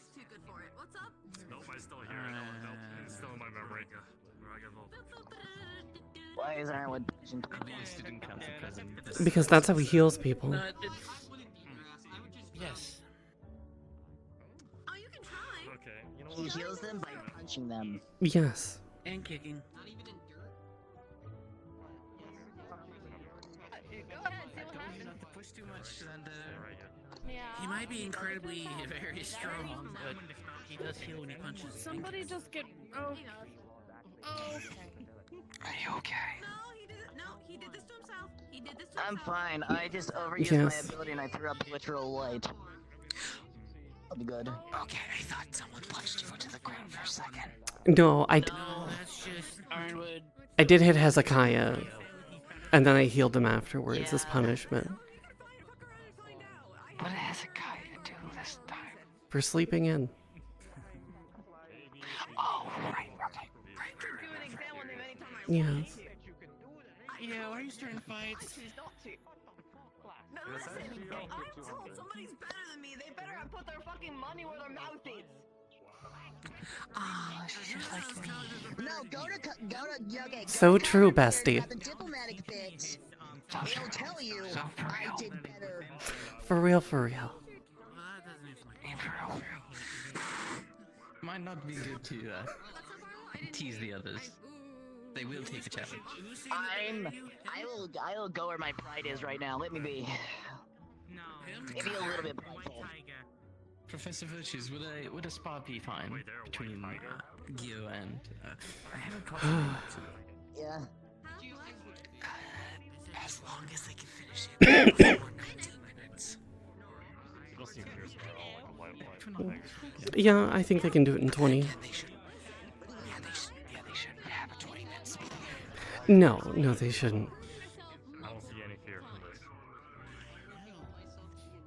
Speaker 5: Why is Ironwood punching?
Speaker 2: Student council president.
Speaker 1: Because that's how he heals people.
Speaker 2: No, yes.
Speaker 4: Okay, you know
Speaker 5: He
Speaker 4: what?
Speaker 5: heals them by punching them.
Speaker 1: Yes.
Speaker 2: And kicking. Not to push too much, and he might be incredibly very strong, but he does heal when he punches.
Speaker 19: Somebody just get. Oh. Okay.
Speaker 2: Are you okay?
Speaker 6: He did this to himself. He did this to
Speaker 5: I'm
Speaker 6: himself.
Speaker 5: fine. I just overused my
Speaker 1: Yes.
Speaker 5: ability and I threw up literal light. I'll be good.
Speaker 10: Okay, I thought someone punched you into the ground for a second.
Speaker 1: No,
Speaker 2: No, that's just Ironwood.
Speaker 1: I did hit Hezekiah, and then I healed him afterwards as punishment
Speaker 10: What did Hezekiah do this time?
Speaker 1: for sleeping in.
Speaker 10: Oh, right, okay.
Speaker 1: Yes.
Speaker 2: Yeah, why are you starting fights?
Speaker 6: No, listen. I'm told somebody's better than me. They better have put their fucking money where their mouth is.
Speaker 10: Oh, she's just like me.
Speaker 5: No, go to okay.
Speaker 1: So true, bestie.
Speaker 5: Got the diplomatic bits. It'll tell you I did better.
Speaker 1: For real, for real.
Speaker 2: Might not be good to tease the others. They will take a challenge.
Speaker 5: I will go where my pride is right now. Let me be. Maybe a little bit prideful.
Speaker 2: Professor Virtues, would a spa be fine between Gio and I haven't caught
Speaker 5: Yeah.
Speaker 10: As long as they can finish it before 19 minutes.
Speaker 4: It'll seem fierce and all like a light.
Speaker 1: Yeah, I think they can do it in 20.
Speaker 10: They shouldn't have a 20 minutes.
Speaker 1: No, they shouldn't.
Speaker 4: I don't see any fear from this.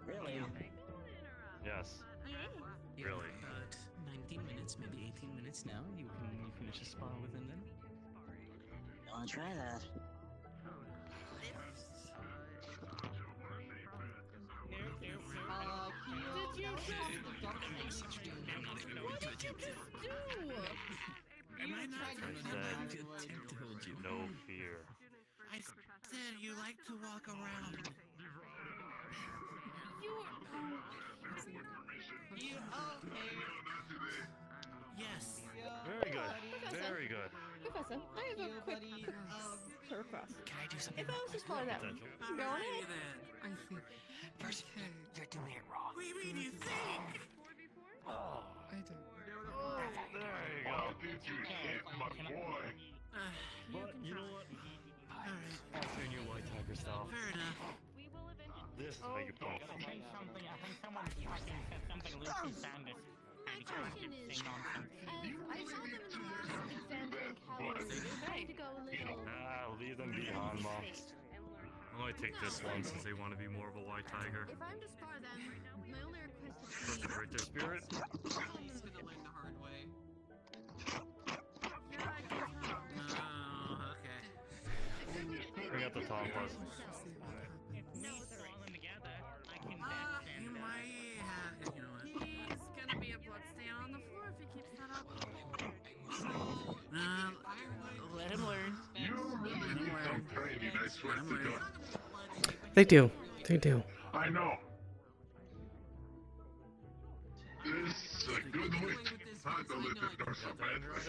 Speaker 5: Really?
Speaker 4: Yes. Really.
Speaker 2: About 19 minutes, maybe 18 minutes now. You finish a spa within then.
Speaker 5: I wanna try that.
Speaker 4: No fear.
Speaker 2: I said you like to walk around. Yes.
Speaker 4: Very good. Very good.
Speaker 6: Professor, I have a quick request.
Speaker 10: Can I do something?
Speaker 6: If I was to slow down, go ahead.
Speaker 10: I think. First, you're doing it wrong.
Speaker 2: We mean you think.
Speaker 4: Oh.
Speaker 10: I don't.
Speaker 4: There you go. But you know what? I'll turn your white tiger style.
Speaker 2: Fair enough.
Speaker 4: This is how you punch.
Speaker 15: I think someone fucking said something Lucy sounded.
Speaker 6: My question is, I saw them in the last example calories. They're trying to go a little.
Speaker 4: Leave them behind, Mom. I might take this one since they want to be more of a white tiger.
Speaker 6: If I'm to spar them, my only request is
Speaker 4: Supposed to break their spirit.
Speaker 2: Oh, okay.
Speaker 4: Bring out the tauntless.
Speaker 2: You might have, you know what?
Speaker 19: He's gonna be a bloodstain on the floor if he keeps that up.
Speaker 2: Let him learn. Let him learn.
Speaker 1: They do. They do.
Speaker 14: I know. This is a good way to handle it if there's a bad way.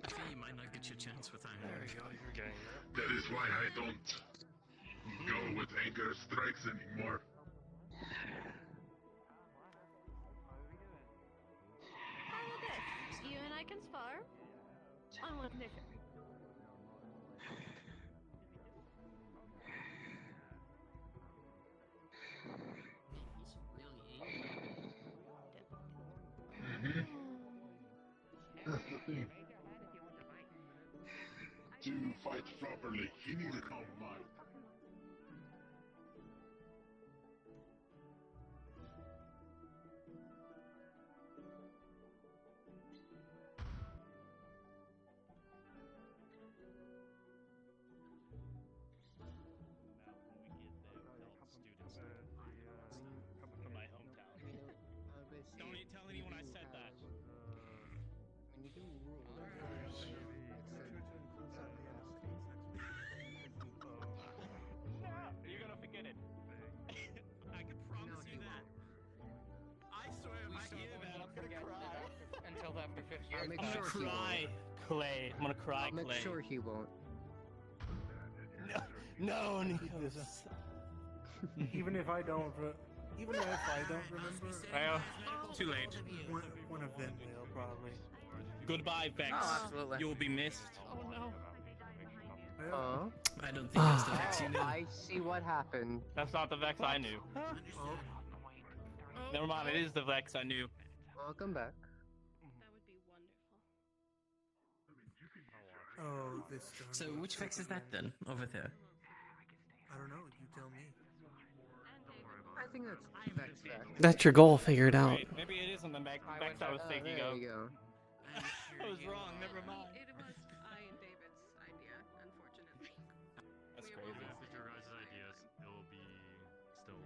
Speaker 2: I think you might not get your chance with Iron.
Speaker 4: There you go, you're getting there.
Speaker 14: That is why I don't go with anger strikes anymore.
Speaker 6: How about this? You and I can spar on one condition.
Speaker 14: That's the thing. To fight properly, you need a calm mind.
Speaker 15: From my hometown. Don't tell anyone I said that.
Speaker 7: I'll make
Speaker 10: I'm
Speaker 7: sure
Speaker 10: gonna
Speaker 7: he
Speaker 10: cry,
Speaker 7: won't.
Speaker 10: Clay. I'm gonna cry,
Speaker 7: I'll make
Speaker 10: Clay.
Speaker 7: sure he won't.
Speaker 10: No, Nikos.
Speaker 8: Even if I don't remember,
Speaker 2: Well, too late.
Speaker 8: one of them will probably.
Speaker 10: Goodbye, Vex.
Speaker 12: Oh, absolutely.
Speaker 10: You'll be missed.
Speaker 19: Oh no.
Speaker 7: Oh.
Speaker 2: I don't think that's the Vex you knew.
Speaker 7: I see what happened.
Speaker 10: That's not the Vex I knew. Never mind, it is the Vex I knew.
Speaker 7: Welcome back.
Speaker 8: Oh, this.
Speaker 2: So which Vex is that then, over there?
Speaker 8: I don't know. You tell me.
Speaker 7: I think that's Vex.
Speaker 1: That's your goal figured out.
Speaker 10: Wait, maybe it isn't the Vex I was thinking
Speaker 7: there
Speaker 10: of.
Speaker 7: you go.
Speaker 10: I was wrong, never mind.
Speaker 6: It was I and David's idea, unfortunately.
Speaker 10: That's
Speaker 4: If
Speaker 10: crazy.
Speaker 4: it's your guys' ideas, it will be still.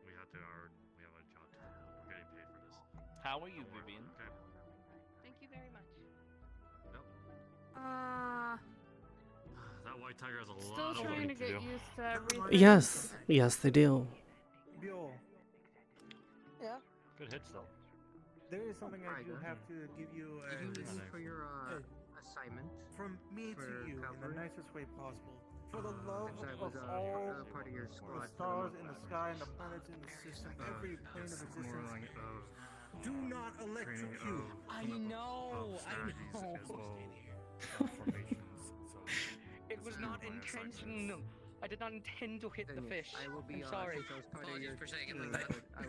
Speaker 4: We have a job to do. We're getting paid for this.
Speaker 10: How are you, Vivian?
Speaker 4: Okay.
Speaker 6: Thank you very much.
Speaker 4: That white tiger has a
Speaker 19: Still
Speaker 4: lot of
Speaker 19: trying
Speaker 4: work
Speaker 19: to get
Speaker 4: do.
Speaker 19: used to everything.
Speaker 1: Yes, yes, they do.
Speaker 8: Bill,
Speaker 20: Yeah.
Speaker 4: Good hits though.
Speaker 8: there is something I do have to give you
Speaker 7: For your assignment.
Speaker 8: from me to you in the nicest way possible. For the love
Speaker 7: Since I
Speaker 8: of
Speaker 7: was
Speaker 8: all
Speaker 7: part of your
Speaker 8: the
Speaker 7: squad.
Speaker 8: stars in the sky and the planets in the system, every plane of existence, do not electrocute.
Speaker 12: I know. It was not intentional. I did not intend to hit the fish.
Speaker 7: I will be
Speaker 12: I'm sorry.
Speaker 7: since I was part of your
Speaker 12: for saying it like
Speaker 7: team,
Speaker 12: that.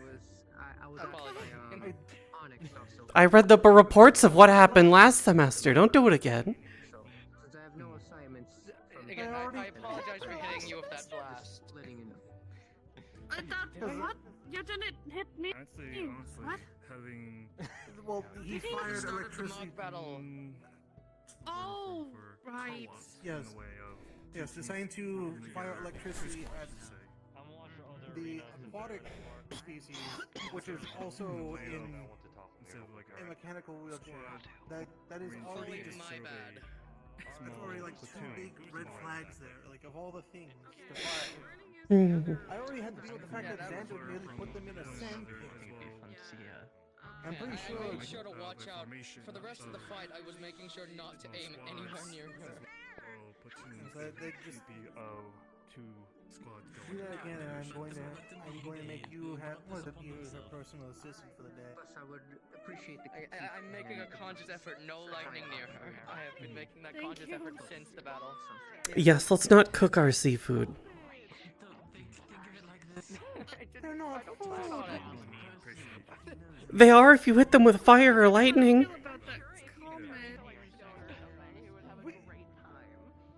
Speaker 7: I was actually Onyx also.
Speaker 1: I read the reports of what happened last semester. Don't do it again.
Speaker 7: Since I have no assignments from
Speaker 12: Again, I apologize for hitting you with that blast.
Speaker 7: letting you know.
Speaker 19: What? You didn't hit me.
Speaker 11: Honestly,
Speaker 19: What?
Speaker 11: having.
Speaker 8: Well, he fired
Speaker 12: Started the
Speaker 8: electricity.
Speaker 12: mock battle.
Speaker 19: Oh, right.
Speaker 8: Yes. Yes, designed to fire electricity at the aquatic species, which is also in a mechanical wheelchair. That is already
Speaker 12: Fully my bad.
Speaker 8: That's already like two big red flags there. Like of all the things to fire.
Speaker 1: Mhm.
Speaker 8: I already had to deal with the fact that Xander nearly put them in a sand pit. I'm pretty sure.
Speaker 12: I made sure to watch out. For the rest of the fight, I was making sure not to aim anywhere near her.
Speaker 8: They just do that again, and I'm going to make you have be her personal assistant for the day.
Speaker 7: Plus, I would appreciate the.
Speaker 12: I'm making a conscious effort, no lightning near her. I have been making that conscious effort since the battle.
Speaker 1: Yes, let's not cook our seafood.
Speaker 8: They're not food.
Speaker 1: They are if you hit them with fire or lightning.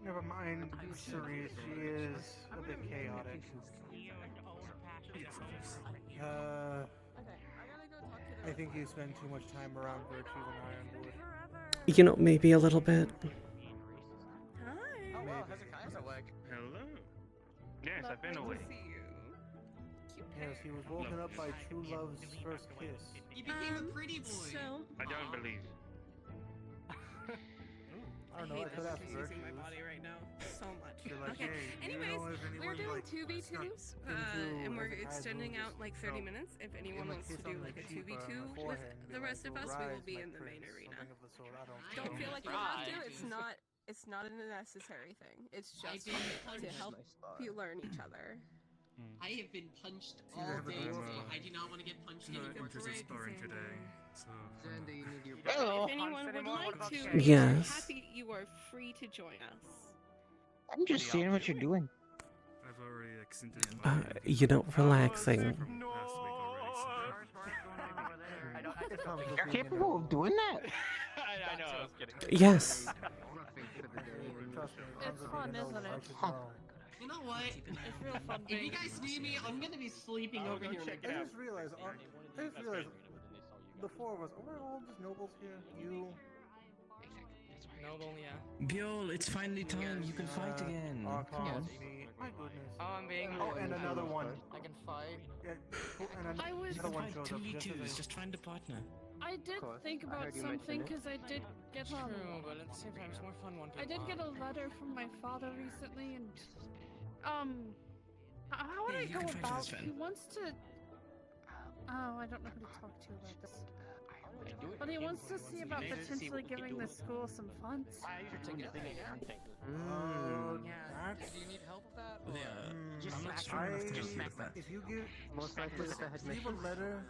Speaker 8: Never mind, Cerise, she is a bit chaotic. I think you spend too much time around Virtue and Ironwood.
Speaker 1: You know, maybe a little bit.
Speaker 12: Oh wow, Hezekiah's awake.
Speaker 3: Hello. Yes, I've been away.
Speaker 8: Yes, he was woken up by true love's first kiss.
Speaker 13: He became a pretty boy.
Speaker 19: So,
Speaker 3: I don't believe.
Speaker 8: I don't know, I could ask
Speaker 19: using
Speaker 8: Virtue.
Speaker 19: my body right now so much.
Speaker 8: They're like,
Speaker 19: Okay.
Speaker 8: hey, do you know
Speaker 19: Anyways,
Speaker 8: if anyone,
Speaker 19: we're doing
Speaker 8: like,
Speaker 19: 2v2,
Speaker 8: snuck
Speaker 19: and we're
Speaker 8: into
Speaker 19: extending
Speaker 8: Hezekiah's
Speaker 19: out like 30
Speaker 8: room?
Speaker 19: minutes. If
Speaker 8: Give
Speaker 19: anyone
Speaker 8: him a
Speaker 19: wants to
Speaker 8: kiss
Speaker 19: do
Speaker 8: on
Speaker 19: like a
Speaker 8: the cheek or
Speaker 19: 2v2
Speaker 8: on the
Speaker 19: with
Speaker 8: forehead and be
Speaker 19: the
Speaker 8: like,
Speaker 19: rest of
Speaker 8: "You'll
Speaker 19: us, we will
Speaker 8: rise,
Speaker 19: be
Speaker 8: my
Speaker 19: in the main
Speaker 8: prince,"
Speaker 19: arena.
Speaker 8: something of the sort, I don't
Speaker 19: Don't
Speaker 8: know.
Speaker 19: feel like you have to. It's not a necessary thing. It's just to help you learn each other.
Speaker 13: I have been punched
Speaker 11: Yeah,
Speaker 13: all
Speaker 11: but
Speaker 13: day
Speaker 11: I'm,
Speaker 13: today. I do not want to get punched
Speaker 11: not
Speaker 13: anymore.
Speaker 11: interested in sparring today, so.
Speaker 7: Xander, you need your.
Speaker 19: If anyone would like to,
Speaker 1: Yes.
Speaker 19: happy you are free to join us.
Speaker 15: I'm just seeing what you're doing.
Speaker 11: I've already extended
Speaker 1: You know, relaxing.
Speaker 11: last week already,
Speaker 15: You're capable of doing that?
Speaker 10: I know, I was kidding.
Speaker 1: Yes.
Speaker 19: It's fun, isn't it?
Speaker 13: You know what?
Speaker 19: It's real fun.
Speaker 13: If you guys need me, I'm gonna be sleeping over here.
Speaker 8: I just realized, the four of us, are we all just nobles here? You,
Speaker 12: Noble, yeah.
Speaker 2: Biol, it's finally time. You can fight again.
Speaker 8: Archon, me. My goodness.
Speaker 12: Oh, I'm being.
Speaker 8: Oh, and another one.
Speaker 12: I can fight.
Speaker 8: Yeah, and
Speaker 19: I was-
Speaker 8: another one
Speaker 2: Fight
Speaker 8: shows up
Speaker 2: 2v2s,
Speaker 8: as
Speaker 2: just find a partner.
Speaker 19: I did think
Speaker 7: I
Speaker 19: about
Speaker 7: heard you
Speaker 19: something
Speaker 7: mention it.
Speaker 19: because I did get
Speaker 12: True, but at the same time, it's more fun one to
Speaker 19: I did get a letter from my father recently, and how would
Speaker 2: Yeah,
Speaker 19: I
Speaker 2: you
Speaker 19: go
Speaker 2: can fight
Speaker 19: about?
Speaker 2: this, Fen.
Speaker 19: He wants to. Oh, I don't know who to talk to about this. But he wants to see about
Speaker 12: Maybe see
Speaker 19: potentially
Speaker 12: what we can
Speaker 19: giving
Speaker 12: do.
Speaker 19: the school some funds.
Speaker 12: Do you need help with that?
Speaker 17: I'm not strong enough to help you with that.
Speaker 8: If you give,
Speaker 20: Most likely with the
Speaker 8: leave a
Speaker 20: headmistress.
Speaker 8: letter.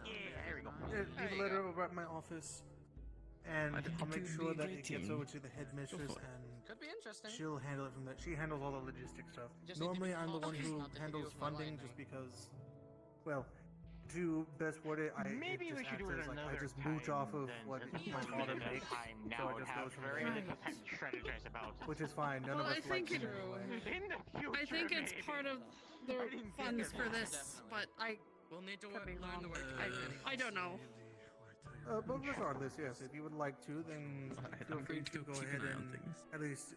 Speaker 12: There we go.
Speaker 8: Leave a letter over at my office, and
Speaker 17: I think
Speaker 8: I'll
Speaker 17: it
Speaker 8: make
Speaker 17: would
Speaker 8: sure
Speaker 17: be a
Speaker 8: that
Speaker 17: great
Speaker 8: it gets
Speaker 17: team.
Speaker 8: over to the headmistress,
Speaker 17: for it.
Speaker 8: and
Speaker 12: Could be interesting.
Speaker 8: she'll handle it from there. She handles all the logistic stuff.
Speaker 12: Just need to
Speaker 8: Normally,
Speaker 12: be
Speaker 8: I'm the one
Speaker 12: cautious
Speaker 8: who
Speaker 12: not to
Speaker 8: handles
Speaker 12: confuse my
Speaker 8: funding,
Speaker 12: lightning.
Speaker 8: just because, well, to best word it,
Speaker 13: Maybe
Speaker 8: it
Speaker 13: we
Speaker 8: just
Speaker 13: should do
Speaker 8: acts
Speaker 13: it
Speaker 8: as like I
Speaker 13: another
Speaker 8: just mooch off of
Speaker 13: then
Speaker 8: what
Speaker 13: just
Speaker 8: my father makes,
Speaker 13: time
Speaker 8: so
Speaker 13: now
Speaker 8: I
Speaker 13: would
Speaker 8: just
Speaker 13: have
Speaker 8: goes from
Speaker 13: very
Speaker 8: there.
Speaker 13: little time to strategize about it.
Speaker 8: Which is fine. None
Speaker 19: Well,
Speaker 8: of
Speaker 19: I
Speaker 8: us
Speaker 19: think
Speaker 8: like him
Speaker 19: it's
Speaker 8: anyway.
Speaker 13: In the future,
Speaker 19: I think it's
Speaker 13: maybe.
Speaker 19: part of the funds for this, but I
Speaker 2: We'll need to
Speaker 19: could be
Speaker 2: learn the
Speaker 19: wrong.
Speaker 2: word.
Speaker 19: I don't know.
Speaker 8: But regardless, yes, if you would like to, then feel
Speaker 17: I'm
Speaker 8: free
Speaker 17: going
Speaker 8: to
Speaker 17: to
Speaker 8: go
Speaker 17: keep
Speaker 8: ahead
Speaker 17: an eye on
Speaker 8: and
Speaker 17: things.
Speaker 8: at least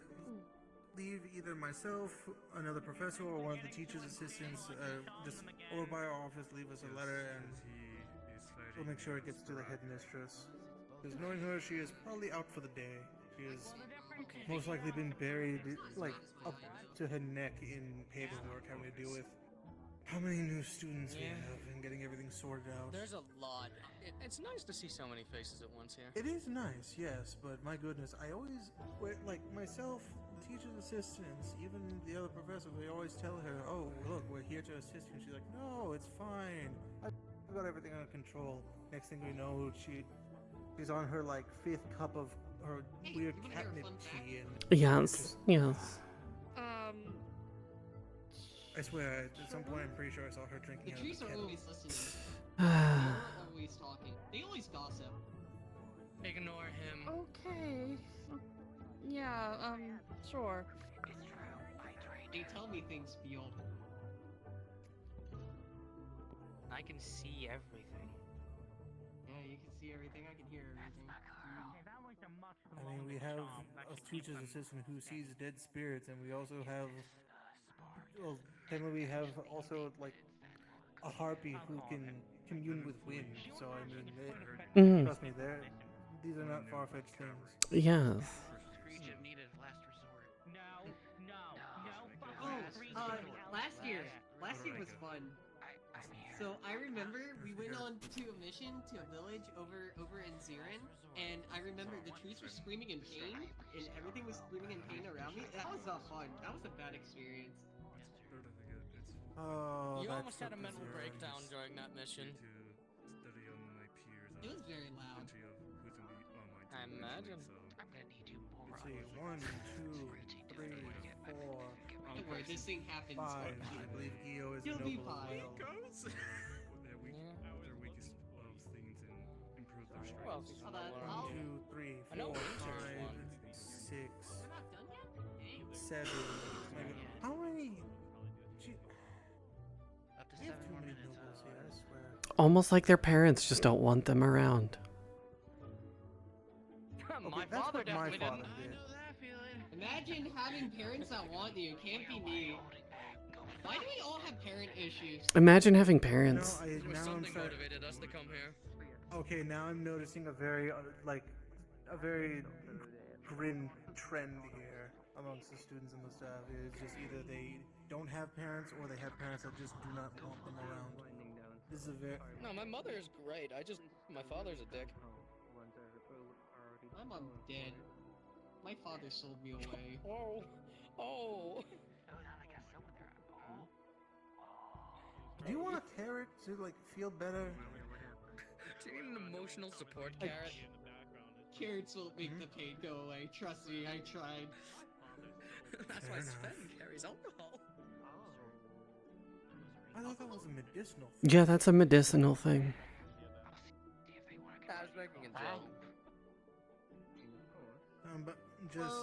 Speaker 8: leave either myself, another professor, or one of the teacher's assistants, just over by our office, leave us a letter, and we'll make sure it gets to the headmistress. Because knowing her, she is probably out for the day. She has most likely been buried, like, up to her neck in paperwork, having to deal with how many new students we have and getting everything sorted out.
Speaker 2: There's a lot. It's nice to see so many faces at once here.
Speaker 8: It is nice, yes, but my goodness, I always, like myself, teacher's assistants, even the other professor, they always tell her, oh, look, we're here to assist you. And she's like, no, it's fine. I've got everything under control. Next thing we know, she's on her, like, 5th cup of her weird catnip tea. And
Speaker 1: Yes, yes.
Speaker 8: I swear, at some point, I'm pretty sure I saw her drinking
Speaker 18: The
Speaker 8: out of
Speaker 18: trees
Speaker 8: the
Speaker 18: are
Speaker 8: kettle.
Speaker 18: always listening. They're always talking. They always gossip.
Speaker 2: Ignore him.
Speaker 19: Okay. Yeah, sure.
Speaker 18: They tell me things beyond.
Speaker 12: I can see everything.
Speaker 18: Yeah, you can see everything. I can hear everything.
Speaker 8: I mean, we have a teacher's assistant who sees dead spirits, and we also have, well, then we have also, like, a harpy who can commune with wind. So, I mean, trust me, these are not far-fetched things.
Speaker 1: Yes.
Speaker 2: Screech of needed last resort.
Speaker 18: Oh, last year was fun. So I remember we went on to a mission to a village over in Zirin, and I remember the trees were screaming in pain, and everything was screaming in pain around me. That was not fun. That was a bad experience.
Speaker 8: Oh,
Speaker 2: You
Speaker 8: that's
Speaker 2: almost had a
Speaker 8: so
Speaker 2: mental
Speaker 8: bizarre.
Speaker 2: breakdown during that mission.
Speaker 18: It was very loud.
Speaker 2: I imagine.
Speaker 12: I'm gonna need you more.
Speaker 8: Let's see, 1, 2, 3, 4,
Speaker 18: Don't worry, this thing happens.
Speaker 8: 5. I believe Gio is
Speaker 18: You'll
Speaker 8: noble
Speaker 18: be
Speaker 8: as
Speaker 18: fine.
Speaker 8: well.
Speaker 11: Their weakest things and improve their strength.
Speaker 2: Who else is
Speaker 18: Hold on,
Speaker 8: 1, 2, 3,
Speaker 2: I know
Speaker 8: 4,
Speaker 2: Winter's
Speaker 8: 5,
Speaker 2: one.
Speaker 8: 6,
Speaker 18: We're not done yet?
Speaker 8: 7. How many? Gee,
Speaker 12: Up to
Speaker 8: we have
Speaker 12: 7
Speaker 8: too
Speaker 12: more
Speaker 8: many
Speaker 12: minutes.
Speaker 8: nobles here, I swear.
Speaker 1: Almost like their parents just don't want them around.
Speaker 12: My
Speaker 8: that's
Speaker 12: father
Speaker 8: what my
Speaker 12: definitely
Speaker 8: father
Speaker 12: didn't.
Speaker 8: did.
Speaker 12: That feeling.
Speaker 18: Imagine having parents that want you. It can't be me. Why do we all have parent issues?
Speaker 1: Imagine having
Speaker 8: You know,
Speaker 1: parents.
Speaker 8: now I'm
Speaker 2: Something
Speaker 8: start-
Speaker 2: motivated us to come here.
Speaker 8: Okay, now I'm noticing a very, a very grim trend here amongst the students and the staff. It's just either they don't have parents or they have parents that just do not want them around. This is a very...
Speaker 2: No, my mother is great. My father's a dick.
Speaker 18: My mom's dead. My father sold me away.
Speaker 2: Oh.
Speaker 8: Do you want a carrot to, like, feel better?
Speaker 2: Do you need an emotional support carrot?
Speaker 18: Carrots will make the pain go away. Trust me, I tried.
Speaker 2: That's why Sven carries alcohol.
Speaker 8: I thought that was a medicinal thing.
Speaker 1: Yeah, that's a medicinal thing.
Speaker 2: I was making a joke.
Speaker 8: But just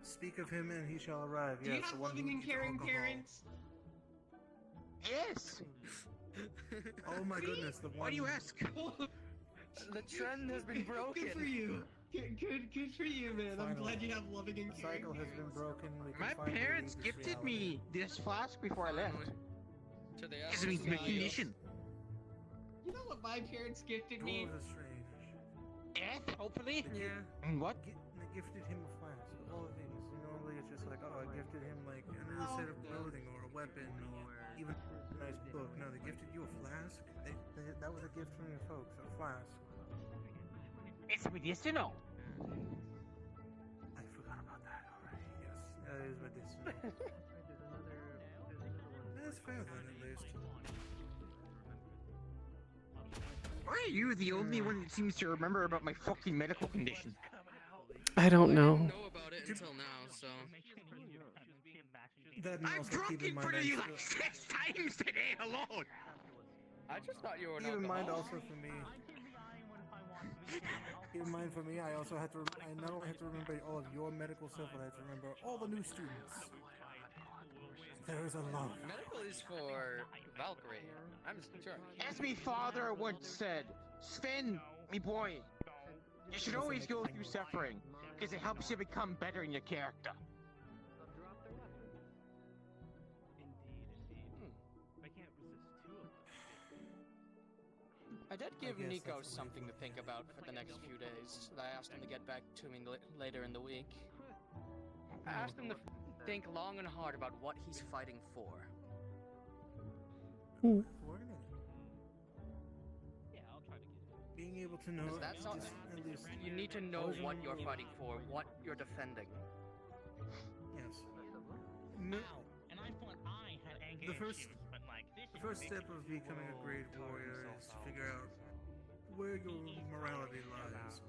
Speaker 8: speak of him and he shall arrive.
Speaker 18: Do you
Speaker 8: Yes,
Speaker 18: have
Speaker 8: the one
Speaker 18: loving
Speaker 8: who
Speaker 18: and
Speaker 8: eats
Speaker 18: caring
Speaker 8: alcohol.
Speaker 18: parents?
Speaker 10: Yes!
Speaker 8: Oh my goodness, the one...
Speaker 10: Why do you ask?
Speaker 12: The trend has been broken.
Speaker 18: Good for you. Good for you, man. I'm glad you have loving and
Speaker 8: The
Speaker 18: caring
Speaker 8: cycle has been broken. We can
Speaker 10: My
Speaker 8: finally
Speaker 10: parents
Speaker 8: leave this
Speaker 10: gifted
Speaker 8: reality.
Speaker 10: me this flask before I left.
Speaker 2: To the
Speaker 10: Gives me recognition.
Speaker 18: You know what my parents gifted me?
Speaker 8: Dwarves are strange.
Speaker 10: Death, hopefully?
Speaker 8: Yeah.
Speaker 10: And what?
Speaker 8: They gifted him a flask of all the things. Normally it's just like, oh, I gifted him like a new set of clothing or a weapon or even a nice book. No, they gifted you a flask. That was a gift from your folks, a flask.
Speaker 15: It's medicinal.
Speaker 8: I forgot about that already. Yes, that is medicinal. That's fair then, at least.
Speaker 15: Why are you the only one that seems to remember about my fucking medical condition?
Speaker 1: I don't know.
Speaker 2: know about it until now, so.
Speaker 8: That and
Speaker 15: I've
Speaker 8: also
Speaker 15: drunk
Speaker 8: keep in
Speaker 15: in
Speaker 8: mind
Speaker 15: front of
Speaker 8: I'm
Speaker 15: you
Speaker 8: still-
Speaker 15: like 6 times today alone.
Speaker 2: I just thought you were an
Speaker 8: Keep in mind
Speaker 2: alcoholic.
Speaker 8: also for me. Keep in mind for me, I also had to. I not only have to remember all of your medical stuff, but I have to remember all the new students. There is a lot.
Speaker 2: Medical is for Valkyrie. I'm sure.
Speaker 15: As me father once said, Sven, me boy, you should always go through suffering, because it helps you become better in your character.
Speaker 2: I did give
Speaker 8: guess
Speaker 2: Nico
Speaker 8: that's the way
Speaker 2: something to think about for the next few days. I asked him to get back to me later in the week. I asked him to think long and hard about what he's fighting for.
Speaker 8: Being able to know.
Speaker 2: Because that's all,
Speaker 8: at least
Speaker 2: you need to know what you're fighting for, what you're defending.
Speaker 8: Yes.
Speaker 13: And I thought I had anger
Speaker 8: The first,
Speaker 13: issues, but like this
Speaker 8: the first step of becoming a great warrior is to figure out where your morality lies.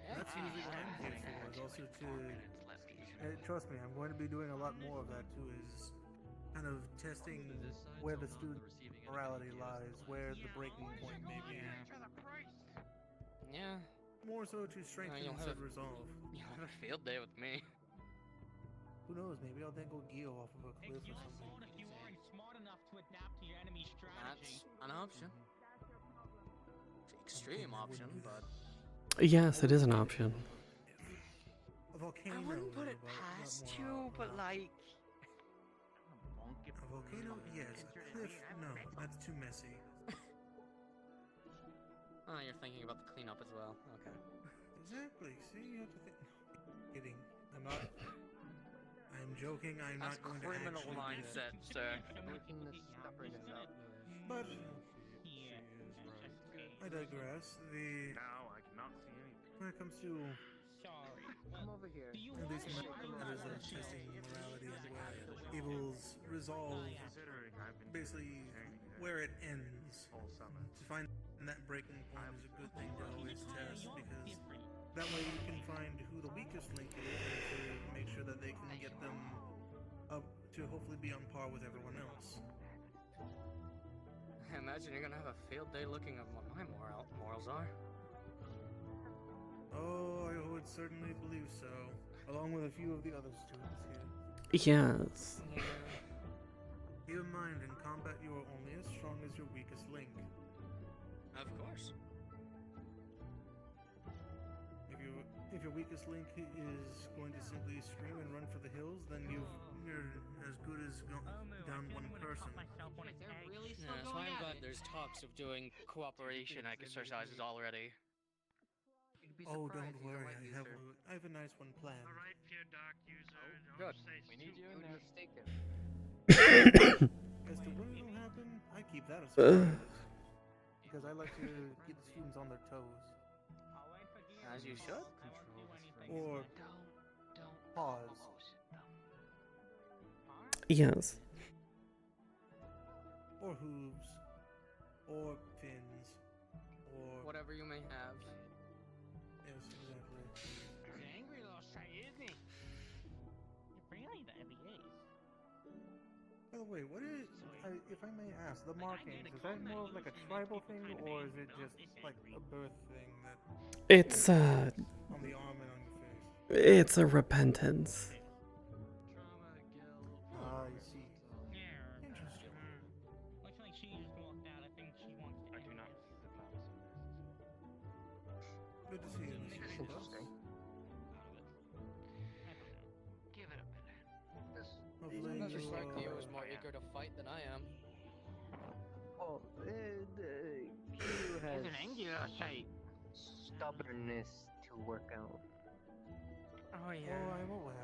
Speaker 8: That's usually what I'm here for. Is also to. Trust me, I'm going to be doing a lot more of that too. Is kind of testing where the student morality lies, where the breaking point may be.
Speaker 2: Yeah.
Speaker 8: More so to strengthen said resolve.
Speaker 2: You'll have a field day with me.
Speaker 8: Who knows? Maybe I'll dangle Gio off of a cliff or something.
Speaker 13: if you aren't smart enough to adapt to your enemy's strategy.
Speaker 2: That's an option. Extreme option, but.
Speaker 1: Yes, it is an option.
Speaker 8: A volcano.
Speaker 7: I wouldn't put it past you, but like.
Speaker 8: A volcano? Yes. A cliff? No. That's too messy.
Speaker 2: Oh, you're thinking about the cleanup as well. Okay.
Speaker 8: Exactly. See, you have to think. Kidding. I'm not. I'm joking. I'm
Speaker 2: That's
Speaker 8: not going
Speaker 2: criminal
Speaker 8: to actually
Speaker 2: mindset,
Speaker 8: do
Speaker 2: sir.
Speaker 7: Working the stubbornness up.
Speaker 8: But I digress.
Speaker 3: Now I cannot see anything.
Speaker 8: When it comes to
Speaker 7: Come over here.
Speaker 8: at least matters of testing morality and where evils resolve, basically where it ends. To find that breaking point is a good thing to always test, because that way you can find who the weakest link is and to make sure that they can get them up to hopefully be on par with everyone else.
Speaker 2: I imagine you're gonna have a field day looking at what my morals are.
Speaker 8: Oh, I would certainly believe so, along with a few of the other students here.
Speaker 1: Yes.
Speaker 8: Keep in mind, in combat you are only as strong as your weakest link.
Speaker 2: Of course.
Speaker 8: If your weakest link is going to simply scream and run for the hills, then you're as good as down one person.
Speaker 2: Yeah, that's why I'm glad there's talks of doing cooperation exercises already.
Speaker 8: Oh, don't worry, I have a nice one planned.
Speaker 3: Alright, pure dark user.
Speaker 2: Good.
Speaker 3: We
Speaker 7: need you in there. Mistaken.
Speaker 8: As to when it'll happen, I keep that a surprise. Because I like to get the students on their toes.
Speaker 2: As you should.
Speaker 8: Or pause.
Speaker 1: Yes.
Speaker 8: Or hooves. Or fins. Or
Speaker 2: whatever you may have.
Speaker 8: Yes, exactly.
Speaker 13: He's an angry little shit, isn't he? You're bringing the MBAs.
Speaker 8: By the way, what is, if I may ask, the markings, is that more of like a tribal thing, or is it just like a birth thing that...
Speaker 1: It's,
Speaker 8: on the arm and on your face?
Speaker 1: It's a repentance.
Speaker 8: Ah, I see.
Speaker 13: Yeah.
Speaker 8: Interesting.
Speaker 13: Looks like she just walked out. I think she wants to.
Speaker 3: I do not see the purpose of this.
Speaker 8: Good to see you, Mr.
Speaker 7: Interesting.
Speaker 9: Give it a minute.
Speaker 8: Hopefully
Speaker 2: It doesn't
Speaker 8: you,
Speaker 2: strike me was more eager to fight than I am.
Speaker 7: Well, Q has
Speaker 15: He's an angular shape.
Speaker 7: stubbornness to work out.
Speaker 2: Oh yeah.
Speaker 8: Oh, I'm aware.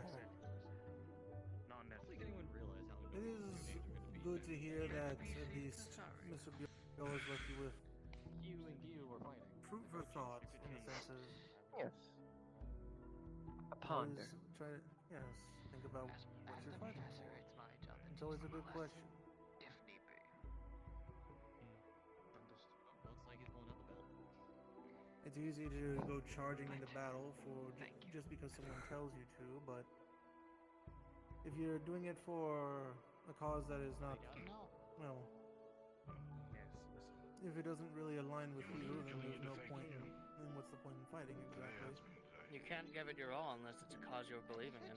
Speaker 3: Not
Speaker 4: I don't think anyone realized how
Speaker 8: It is good to hear that at least Mr.
Speaker 20: It always left you with
Speaker 16: You and you were fighting.
Speaker 20: fruit for thought in the sense of
Speaker 21: Yes. A
Speaker 20: always
Speaker 21: ponder.
Speaker 20: try to think about what you're fighting for. It's always a good question.
Speaker 4: Looks like he's pulling out the belt.
Speaker 20: It's easy to go charging into battle for just because someone tells you to, but if you're doing it for a cause that is not, well, if it doesn't really align with you, then there's no point in, then what's the point in fighting exactly?
Speaker 2: You can't give it your all unless it's a cause you're believing in.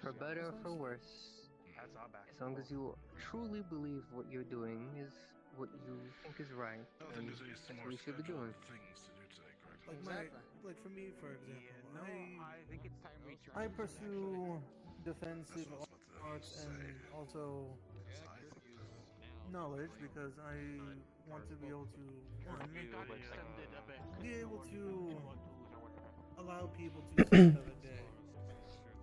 Speaker 21: For better or for worse, as long as you truly believe what you're doing is what you think is right, then that's what you should be doing.
Speaker 20: Like like for me, for example, I pursue defensive arts and also knowledge because I want to be able to be able to allow people to see another day.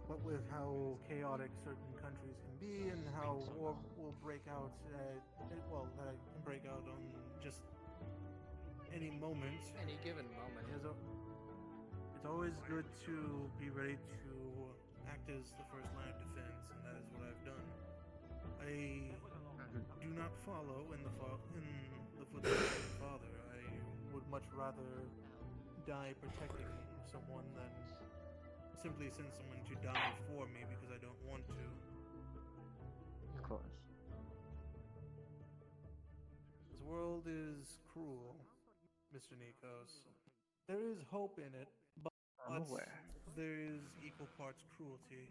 Speaker 20: What with how chaotic certain countries can be and how war will break out, that can break out on just any moment.
Speaker 2: Any given moment.
Speaker 20: It's always good to be ready to act as the first line of defense, and that is what I've done. I do not follow in the footsteps of my father. I would much rather die protecting someone than simply send someone to die for me because I don't want to.
Speaker 21: Of course.
Speaker 20: This world is cruel, Mr. Nikos. There is hope in it, but
Speaker 21: I'm aware.
Speaker 20: there is equal parts cruelty.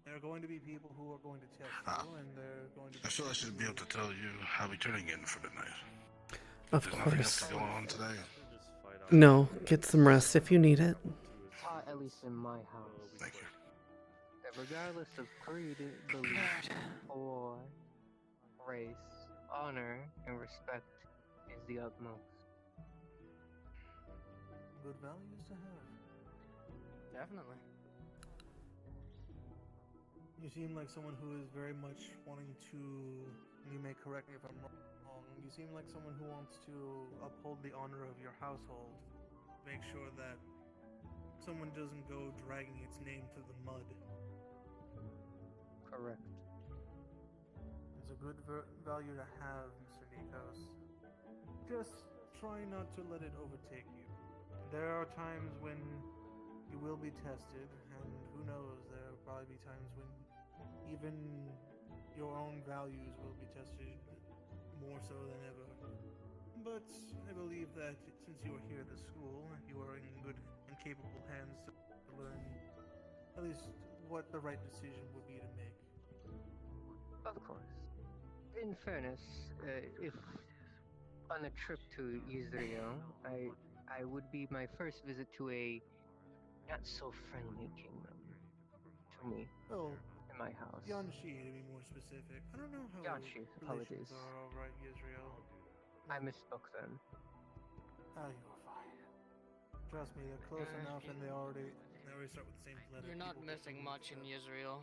Speaker 20: There are going to be people who are going to test you, and they're going to.
Speaker 14: I feel I should be able to tell you how we turning in for the night.
Speaker 1: Of
Speaker 14: There's nothing else
Speaker 1: course.
Speaker 14: going on today.
Speaker 1: No, get some rest if you need it.
Speaker 21: At least in my house.
Speaker 14: Thank you.
Speaker 21: That regardless of creed, belief, or race, honor and respect is the utmost.
Speaker 20: Good values to have.
Speaker 2: Definitely.
Speaker 20: You seem like someone who is very much wanting to. You may correct me if I'm wrong. You seem like someone who wants to uphold the honor of your household. Make sure that someone doesn't go dragging its name through the mud.
Speaker 21: Correct.
Speaker 20: It's a good value to have, Mr. Nikos. Just try not to let it overtake you. There are times when you will be tested, and who knows, there will probably be times when even your own values will be tested more so than ever. But I believe that since you are here at the school, you are in good and capable hands to learn at least what the right decision would be to make.
Speaker 21: Of course. In fairness, if on a trip to Israel, I would be my first visit to a not so friendly kingdom to me.
Speaker 20: Well,
Speaker 21: in my house.
Speaker 20: Yanshi, to be more specific. I don't know how
Speaker 21: Yanshi, apologies.
Speaker 20: relations are over at Israel.
Speaker 21: I misspoke then.
Speaker 20: Ah, you're fine. Trust me, they're close enough, and they already start with the same letter.
Speaker 2: You're not missing much in Israel.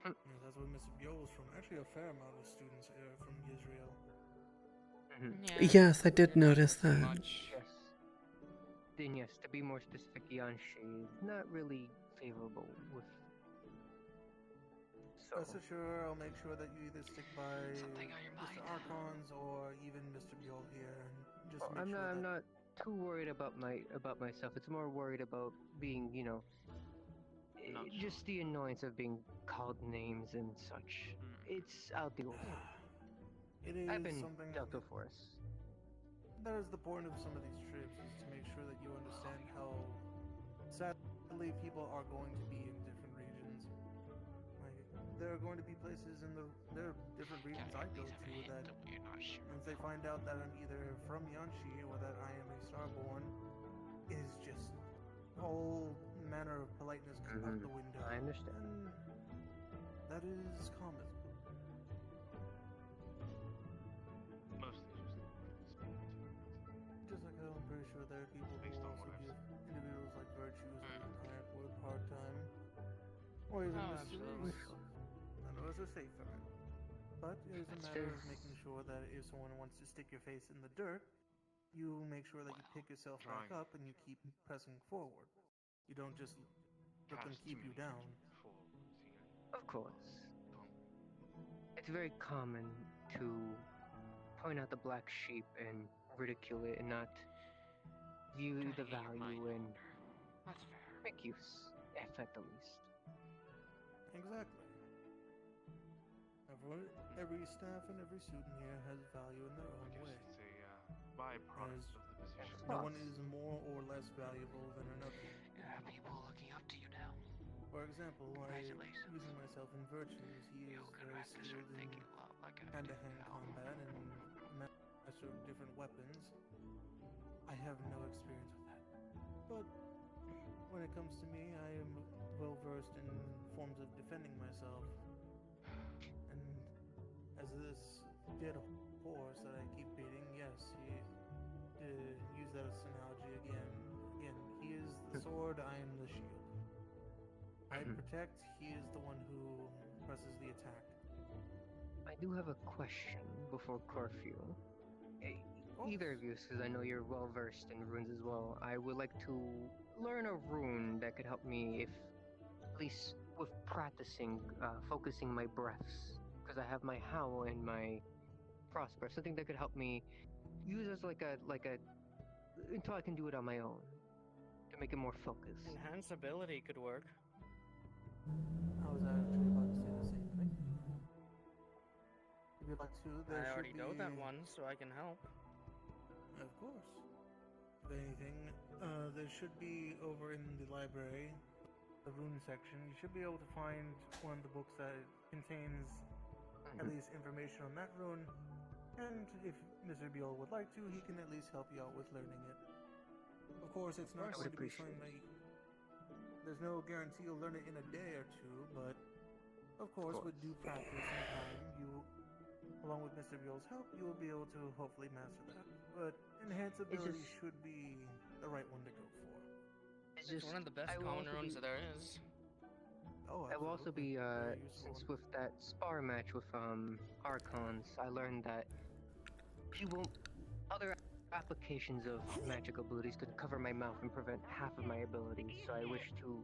Speaker 20: Yeah, that's where Mr. Bio was from. Actually, a fair amount of students are from Israel.
Speaker 1: Yes, I did notice that.
Speaker 21: Yes. Then yes, to be more specific, Yanshi is not really favorable with. So.
Speaker 20: Rest assured, I'll make sure that you either stick by Mr. Archons or even Mr. Biol here. Just
Speaker 21: Well, I'm not too worried about myself. It's more worried about being, just the annoyance of being called names and such. It's I'll deal with it.
Speaker 20: It is
Speaker 21: I've been
Speaker 20: something
Speaker 21: dealt with worse.
Speaker 20: That is the point of some of these trips, is to make sure that you understand how sadly people are going to be in different regions. Like, there are going to be places there are different regions I go to that once they find out that I'm either from Yanshi or that I am a Starborn, is just all manner of politeness goes out the window.
Speaker 21: I understand.
Speaker 20: And that is common. Just like how I'm pretty sure there are people who also give individuals like virtues and work part-time, or even mysteries. None of us are safe from it.
Speaker 8: but it is a
Speaker 7: That's
Speaker 8: matter
Speaker 7: true.
Speaker 8: of making sure that if someone wants to stick your face in the dirt, you make sure that you pick yourself back
Speaker 3: trying
Speaker 8: up and you keep pressing forward. You don't just let them
Speaker 3: Cast
Speaker 8: keep
Speaker 3: too
Speaker 8: you
Speaker 3: many
Speaker 8: down.
Speaker 3: before seeing it.
Speaker 7: Of course. It's very common to point out the black sheep and ridicule it and not view the value and make use, if at the least.
Speaker 8: Exactly. Every staff and every student here has value in their own way.
Speaker 3: It's a byproduct of the position.
Speaker 8: No one is more or less valuable than another.
Speaker 9: People looking up to you now.
Speaker 8: For example, using myself in virtues, he is very skilled in hand-to-hand combat and master of different weapons. I have no experience with that. But when it comes to me, I am well versed in forms of defending myself. And as this dead horse that I keep beating, yes, to use that as an analogy again, he is the sword, I am the shield. I protect, he is the one who presses the attack.
Speaker 7: I do have a question before curfew. Either of you, because I know you're well versed in runes as well, I would like to learn a rune that could help me, if at least with practicing, focusing my breaths, because I have my howl and my prosper, something that could help me use as like a until I can do it on my own to make it more focused.
Speaker 2: Enhance ability could work.
Speaker 8: I was actually about to say the same thing. If you'd like to, there
Speaker 2: I already
Speaker 8: should
Speaker 2: know
Speaker 8: be...
Speaker 2: that one, so I can help.
Speaker 8: Of course. If anything, there should be over in the library, the rune section, you should be able to find one of the books that contains at least information on that rune, and if Mr. Beal would like to, he can at least help you out with learning it. Of course, it's not going to be something that there's no guarantee you'll learn it in a day or two, but of course, with due practice and time, you, along with Mr. Beal's help, you will be able to hopefully master that. But enhance ability should be the right one to go for.
Speaker 2: It's one of the best common runes that there is.
Speaker 8: Oh,
Speaker 7: I will also be, since with that spar match with Archons, I learned that other applications of magic abilities could cover my mouth and prevent half of my abilities, so I wish to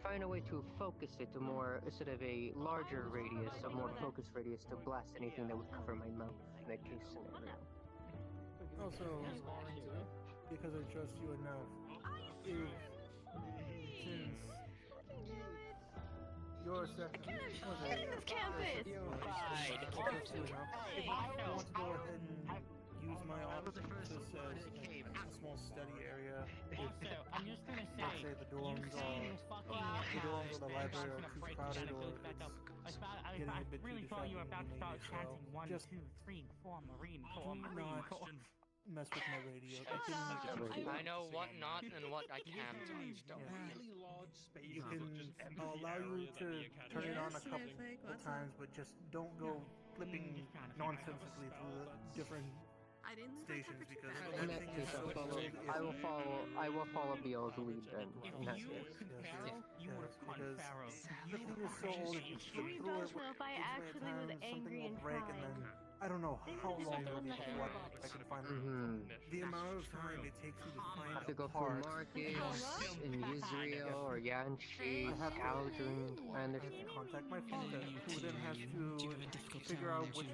Speaker 7: find a way to focus it to more, instead of a larger radius, a more focused radius to blast anything that would cover my mouth in that case scenario.
Speaker 8: Also, because I trust you enough, since your second
Speaker 6: this campus!
Speaker 8: if you want to go ahead and use my office as a small study area,
Speaker 15: I'm just gonna say,
Speaker 8: let's say the dorms or the library are too crowded, or it's getting a bit too distracting, just
Speaker 15: 2, 3, 4 Marine Corps,
Speaker 8: do
Speaker 15: Marine
Speaker 8: not
Speaker 15: Corps.
Speaker 8: mess with my radio.
Speaker 2: I know what not and what I can touch.
Speaker 8: You can, I'll allow you to turn it on a couple times, but just don't go flipping nonsensically through the different stations, because
Speaker 7: In that case, I will follow Beal's lead then. In that case.
Speaker 8: Because the thing is so old, if you flip
Speaker 6: We
Speaker 8: through
Speaker 6: both
Speaker 8: it,
Speaker 6: know if I actually was angry and
Speaker 8: break, and then I don't know how long it'll be before I can find the amount of time it takes you to find
Speaker 7: I have to go
Speaker 8: a
Speaker 7: through
Speaker 8: part.
Speaker 7: Marcus, in Israel, or Yanchi, Caldron, and there's...
Speaker 8: Contact my father, who then has to figure out which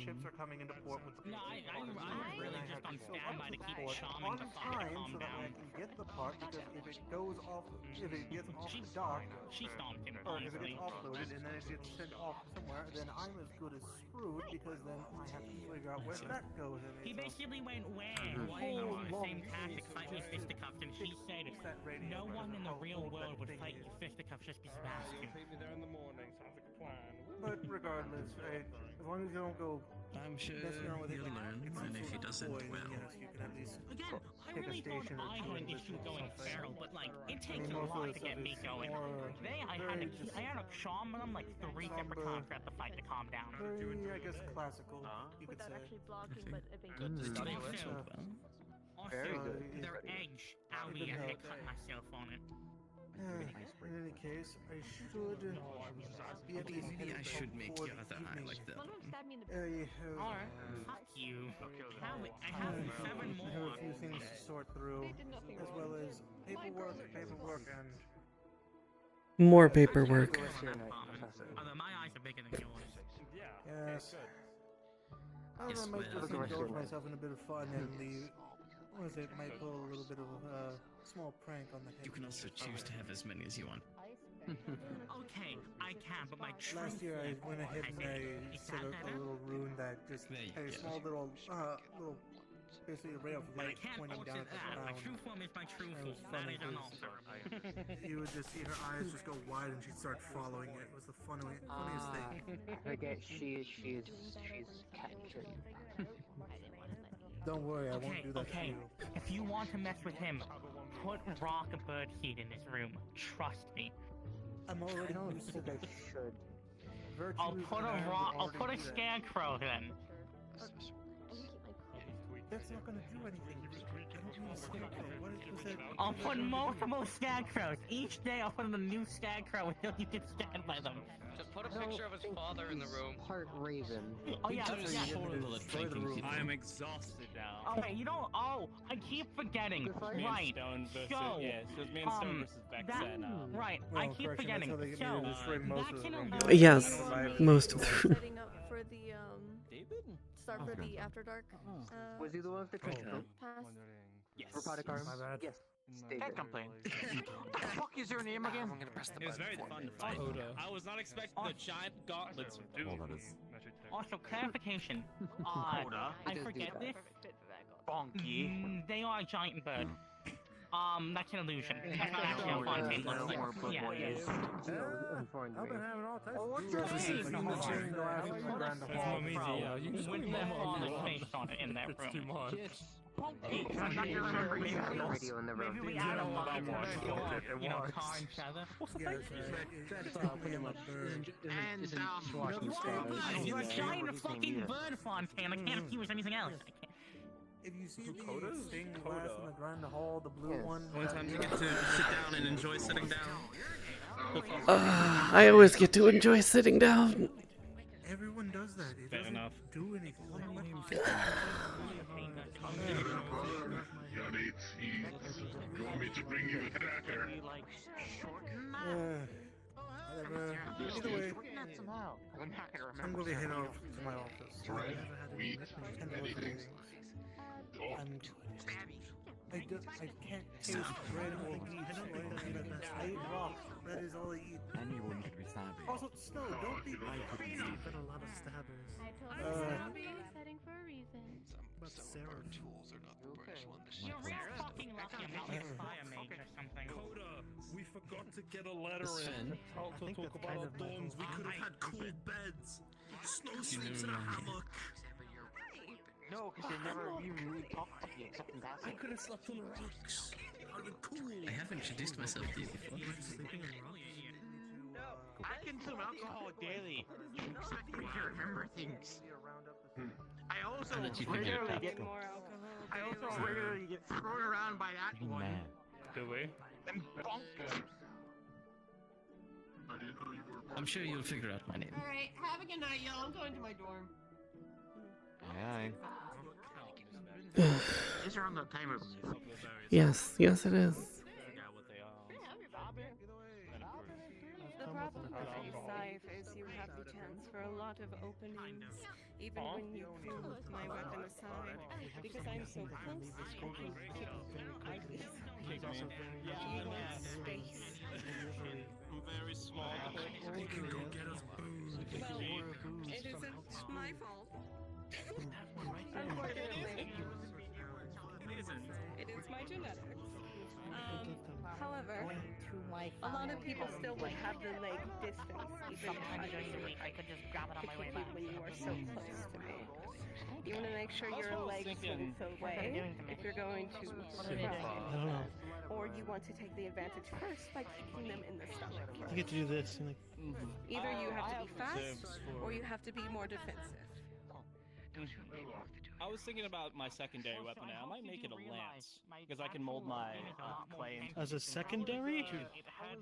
Speaker 8: ships are coming into port with the
Speaker 15: I'm really just on standby to keep charming
Speaker 8: on
Speaker 15: the fucking
Speaker 8: time
Speaker 15: calm
Speaker 8: so that
Speaker 15: down.
Speaker 8: I can get the part, because if it gets off the dock,
Speaker 15: She stomped him,
Speaker 8: or if it
Speaker 15: honestly.
Speaker 8: gets offloaded and then it gets sent off somewhere, then I'm as good as screwed, because then I have to figure out where that goes. And
Speaker 15: He basically went, why
Speaker 8: Mhm.
Speaker 15: are you using the
Speaker 8: Long
Speaker 15: same tactic,
Speaker 8: days
Speaker 15: fight me
Speaker 8: just
Speaker 15: fisticuffs? And she said, no one in the real world would fight you fisticuffs just because you asked him.
Speaker 11: Take me there in the morning. Sounds like a plan.
Speaker 8: But regardless, as long as you don't go
Speaker 5: I'm sure
Speaker 8: messing around with it,
Speaker 5: he'll learn,
Speaker 8: it's
Speaker 5: and if he
Speaker 8: sort of
Speaker 5: doesn't,
Speaker 8: poison,
Speaker 5: well.
Speaker 8: yes, you can at least
Speaker 15: Again, I
Speaker 8: pick
Speaker 15: really
Speaker 8: a
Speaker 15: thought
Speaker 8: station or
Speaker 15: I
Speaker 8: two
Speaker 15: had
Speaker 8: and
Speaker 15: an issue
Speaker 8: listen to
Speaker 15: going
Speaker 8: something.
Speaker 15: feral, but like, it
Speaker 8: I
Speaker 15: takes
Speaker 8: mean,
Speaker 15: a
Speaker 8: most
Speaker 15: lot
Speaker 8: of
Speaker 15: to
Speaker 8: this
Speaker 15: get
Speaker 8: stuff
Speaker 15: me
Speaker 8: is
Speaker 15: going.
Speaker 8: more
Speaker 15: Today I
Speaker 8: very
Speaker 15: had to charm them like 3 separate times for the fight to calm down.
Speaker 8: Very, I guess, classical, you could
Speaker 6: Without
Speaker 8: say.
Speaker 6: actually blocking, but I think
Speaker 2: Good to study with.
Speaker 15: Also,
Speaker 7: Very good.
Speaker 15: their edge, owie, I had cut myself on it.
Speaker 8: In any case, I should be at least
Speaker 5: Maybe I should make
Speaker 8: for
Speaker 5: your
Speaker 8: the
Speaker 5: other eye
Speaker 8: evening.
Speaker 5: like that one.
Speaker 2: Alright, fuck you. I have 7
Speaker 8: I have
Speaker 2: more.
Speaker 8: a few things to sort through, as well as paperwork, and
Speaker 1: More paperwork.
Speaker 2: Although my eyes are bigger than yours.
Speaker 8: yes. I
Speaker 5: Yes,
Speaker 8: might
Speaker 5: well,
Speaker 8: just indulge myself in a bit of fun and leave. What is it? Might pull a little bit of a small prank on the head.
Speaker 5: You can also choose to have as many as you want.
Speaker 2: Okay, I can, but my true
Speaker 8: Last year I
Speaker 2: form-
Speaker 8: went ahead and I set up a little rune that just had a small little, basically a ray of
Speaker 2: But I
Speaker 8: light
Speaker 2: can't
Speaker 8: pointing down
Speaker 2: alter
Speaker 8: at the
Speaker 2: that. My
Speaker 8: ground.
Speaker 2: true form is my true
Speaker 8: And it
Speaker 2: form.
Speaker 8: was
Speaker 2: That
Speaker 8: funny
Speaker 2: is unalterable.
Speaker 8: you would just see her eyes just go wide and she'd start following it. It was the funniest thing.
Speaker 21: Forget she's captured.
Speaker 8: Don't worry, I won't do that to
Speaker 2: Okay,
Speaker 8: you.
Speaker 2: if you want to mess with him, put rock bird seed in this room. Trust me.
Speaker 8: I'm already used to that.
Speaker 21: Should.
Speaker 2: I'll put a scarecrow then.
Speaker 8: That's not gonna do anything. I don't need a scarecrow. What is that?
Speaker 2: I'll put multiple scarecrows. Each day I'll put in a new scarecrow until you get scared by them.
Speaker 22: Just put a picture of his father in the room.
Speaker 21: Part raven.
Speaker 2: Oh yeah, yeah.
Speaker 4: I am exhausted now.
Speaker 2: Oh wait, you don't. Oh, I keep forgetting.
Speaker 4: Me and
Speaker 2: Right.
Speaker 4: Stone versus,
Speaker 2: So,
Speaker 4: yeah, so it's me and Stone versus Vexen.
Speaker 2: Right.
Speaker 8: Well,
Speaker 2: I keep
Speaker 8: correction, that's
Speaker 2: forgetting.
Speaker 8: how they get me
Speaker 2: So,
Speaker 8: to destroy most of
Speaker 2: that's
Speaker 8: the
Speaker 2: in
Speaker 8: room.
Speaker 2: a
Speaker 1: Yes, most of the
Speaker 23: Setting up for the start for the after dark.
Speaker 21: Was he the one with the crystal?
Speaker 23: Pass.
Speaker 2: Yes.
Speaker 21: For product arm?
Speaker 8: My bad.
Speaker 21: Yes. Stay
Speaker 15: Can't
Speaker 21: there.
Speaker 15: complain. What the fuck is your name again?
Speaker 22: I'm gonna press the
Speaker 4: It was
Speaker 22: button
Speaker 4: very
Speaker 22: for
Speaker 4: fun
Speaker 22: me.
Speaker 4: to fight. I was not expecting the giant gauntlets from Doom.
Speaker 2: Also, clarification.
Speaker 15: Coda.
Speaker 2: I forget this.
Speaker 15: Bonky.
Speaker 2: They are a giant bird. That's an illusion. That's not actually how Fontaine looks like. Yeah.
Speaker 20: I've been having all types
Speaker 15: what's
Speaker 20: of
Speaker 15: your
Speaker 20: dreams.
Speaker 15: name?
Speaker 20: Like, you mentioned the last week around the hall.
Speaker 2: With my father's face on it in that room.
Speaker 4: Too much.
Speaker 15: Bonky. I'm not gonna remember you.
Speaker 21: Radio in the room.
Speaker 2: Maybe we add a line to the you know, tar each other. What's the face?
Speaker 15: And
Speaker 2: You're a giant fucking bird, Fontaine. I can't use anything else.
Speaker 8: If you see the thing glass in the ground hall, the blue one.
Speaker 5: One time you get to sit down and enjoy sitting down.
Speaker 1: I always get to enjoy sitting down.
Speaker 8: Everyone does that. It
Speaker 4: Fair
Speaker 8: doesn't
Speaker 4: enough.
Speaker 8: do anything.
Speaker 14: You want me to bring you a cracker?
Speaker 8: Whatever. Either way,
Speaker 15: I'm not gonna
Speaker 8: I'm
Speaker 15: remember.
Speaker 8: going to head off to my office. I
Speaker 14: Bread,
Speaker 8: never had any
Speaker 14: wheat,
Speaker 8: tender
Speaker 14: anything.
Speaker 8: feelings. I'm I can't taste bread or meat. I eat rocks. That is all I eat.
Speaker 24: Anyone could be savvy.
Speaker 8: Also, Snow, don't be
Speaker 24: I could be
Speaker 8: crazy. Been a lot of stabbers.
Speaker 23: I told you to be setting for a reason.
Speaker 8: But Sarah.
Speaker 22: Tools are not the brightest one.
Speaker 2: You're really fucking lucky I'm not a fire mage or something.
Speaker 4: Coda, we forgot to get a letter
Speaker 5: Sven?
Speaker 4: in. Also talk about our dorms. We could have had cool beds. Snow sleeps in a hammock.
Speaker 15: No, because they never even really talked to you except in
Speaker 4: I
Speaker 15: passing.
Speaker 4: could have slept on rocks. That would have been cool.
Speaker 5: I have introduced myself to you before.
Speaker 15: I consume alcohol daily. You expect me to remember things. I also
Speaker 5: I'll let you figure it
Speaker 15: regularly
Speaker 5: out.
Speaker 15: get regularly get thrown around by that one.
Speaker 4: Do we?
Speaker 15: And bonkers.
Speaker 5: I'm sure you'll figure out my name.
Speaker 18: Alright, have a good night, y'all. I'm going to my dorm.
Speaker 24: Aye.
Speaker 15: These are on the timer.
Speaker 1: Yes, yes it is.
Speaker 19: The problem with Scythe is you have the chance for a lot of openings, even when you move my weapon aside. Because I'm so close, I can kick quite easily. You want space.
Speaker 4: I'm very small.
Speaker 8: We can go get us booze.
Speaker 19: Well, it isn't my fault. Unfortunately. It is my genetics. However, a lot of people still would have the leg distance, even if
Speaker 2: I could just grab it on my way back.
Speaker 19: when you are so close to me. You want to make sure your legs length away if you're going to run. Or you want to take the advantage first by kicking them in the stomach.
Speaker 25: You get to do this. And like,
Speaker 19: Either you have to be fast or you have to be more defensive.
Speaker 10: I was thinking about my secondary weapon now. I might make it a lance because I can mold my clay into
Speaker 12: As a secondary?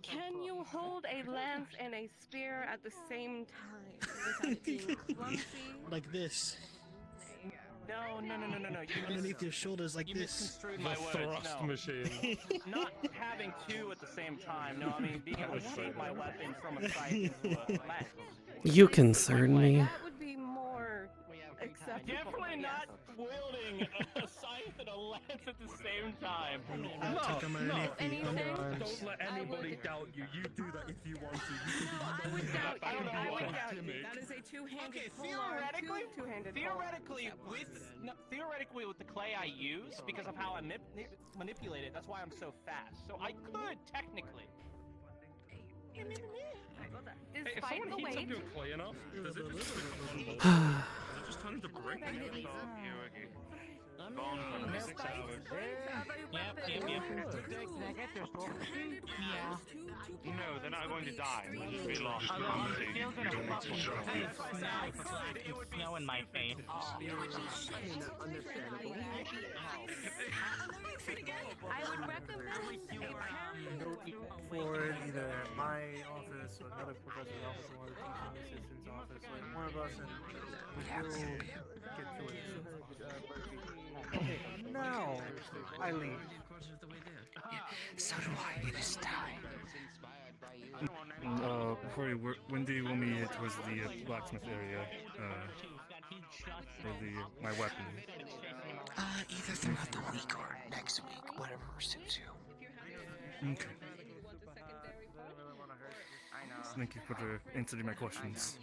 Speaker 19: Can you hold a lance and a spear at the same time without it being clumsy?
Speaker 12: Like this.
Speaker 10: No. You
Speaker 12: Underneath your shoulders like
Speaker 10: you
Speaker 12: this.
Speaker 10: misconstrued my words. No.
Speaker 4: machine.
Speaker 10: Not having two at the same time. No, I mean being able to shape my weapon from a scythe into a lance.
Speaker 1: You concern me.
Speaker 19: That would be more acceptable.
Speaker 10: Definitely not wielding a scythe and a lance at the same time.
Speaker 12: Tuck them underneath the underarms.
Speaker 4: Don't let anybody doubt you. You do that if you want to.
Speaker 19: I would doubt you. I would doubt you. That is a two-handed
Speaker 10: Okay,
Speaker 19: theoretically,
Speaker 10: theoretically with the clay I use, because of how I manipulate it, that's why I'm so fast. So I could technically.
Speaker 4: If
Speaker 19: Despite
Speaker 4: someone
Speaker 19: the
Speaker 4: heats up
Speaker 19: weight,
Speaker 4: your clay enough, does it just turn into brick?
Speaker 3: Gone for 6 hours. No, they're not going to die. They'll just be lost.
Speaker 10: It would snow in my face.
Speaker 19: I would recommend a
Speaker 20: For either my office or another professor's office or one of the teaching assistant's office, like one of us, and we'll get to it. Okay, now I leave.
Speaker 7: So do I this time.
Speaker 4: Before you, when do you want me towards the blacksmith area? For my weapon?
Speaker 7: Either throughout the week or next week, whatever suits you.
Speaker 4: Okay. Thank you for answering my questions.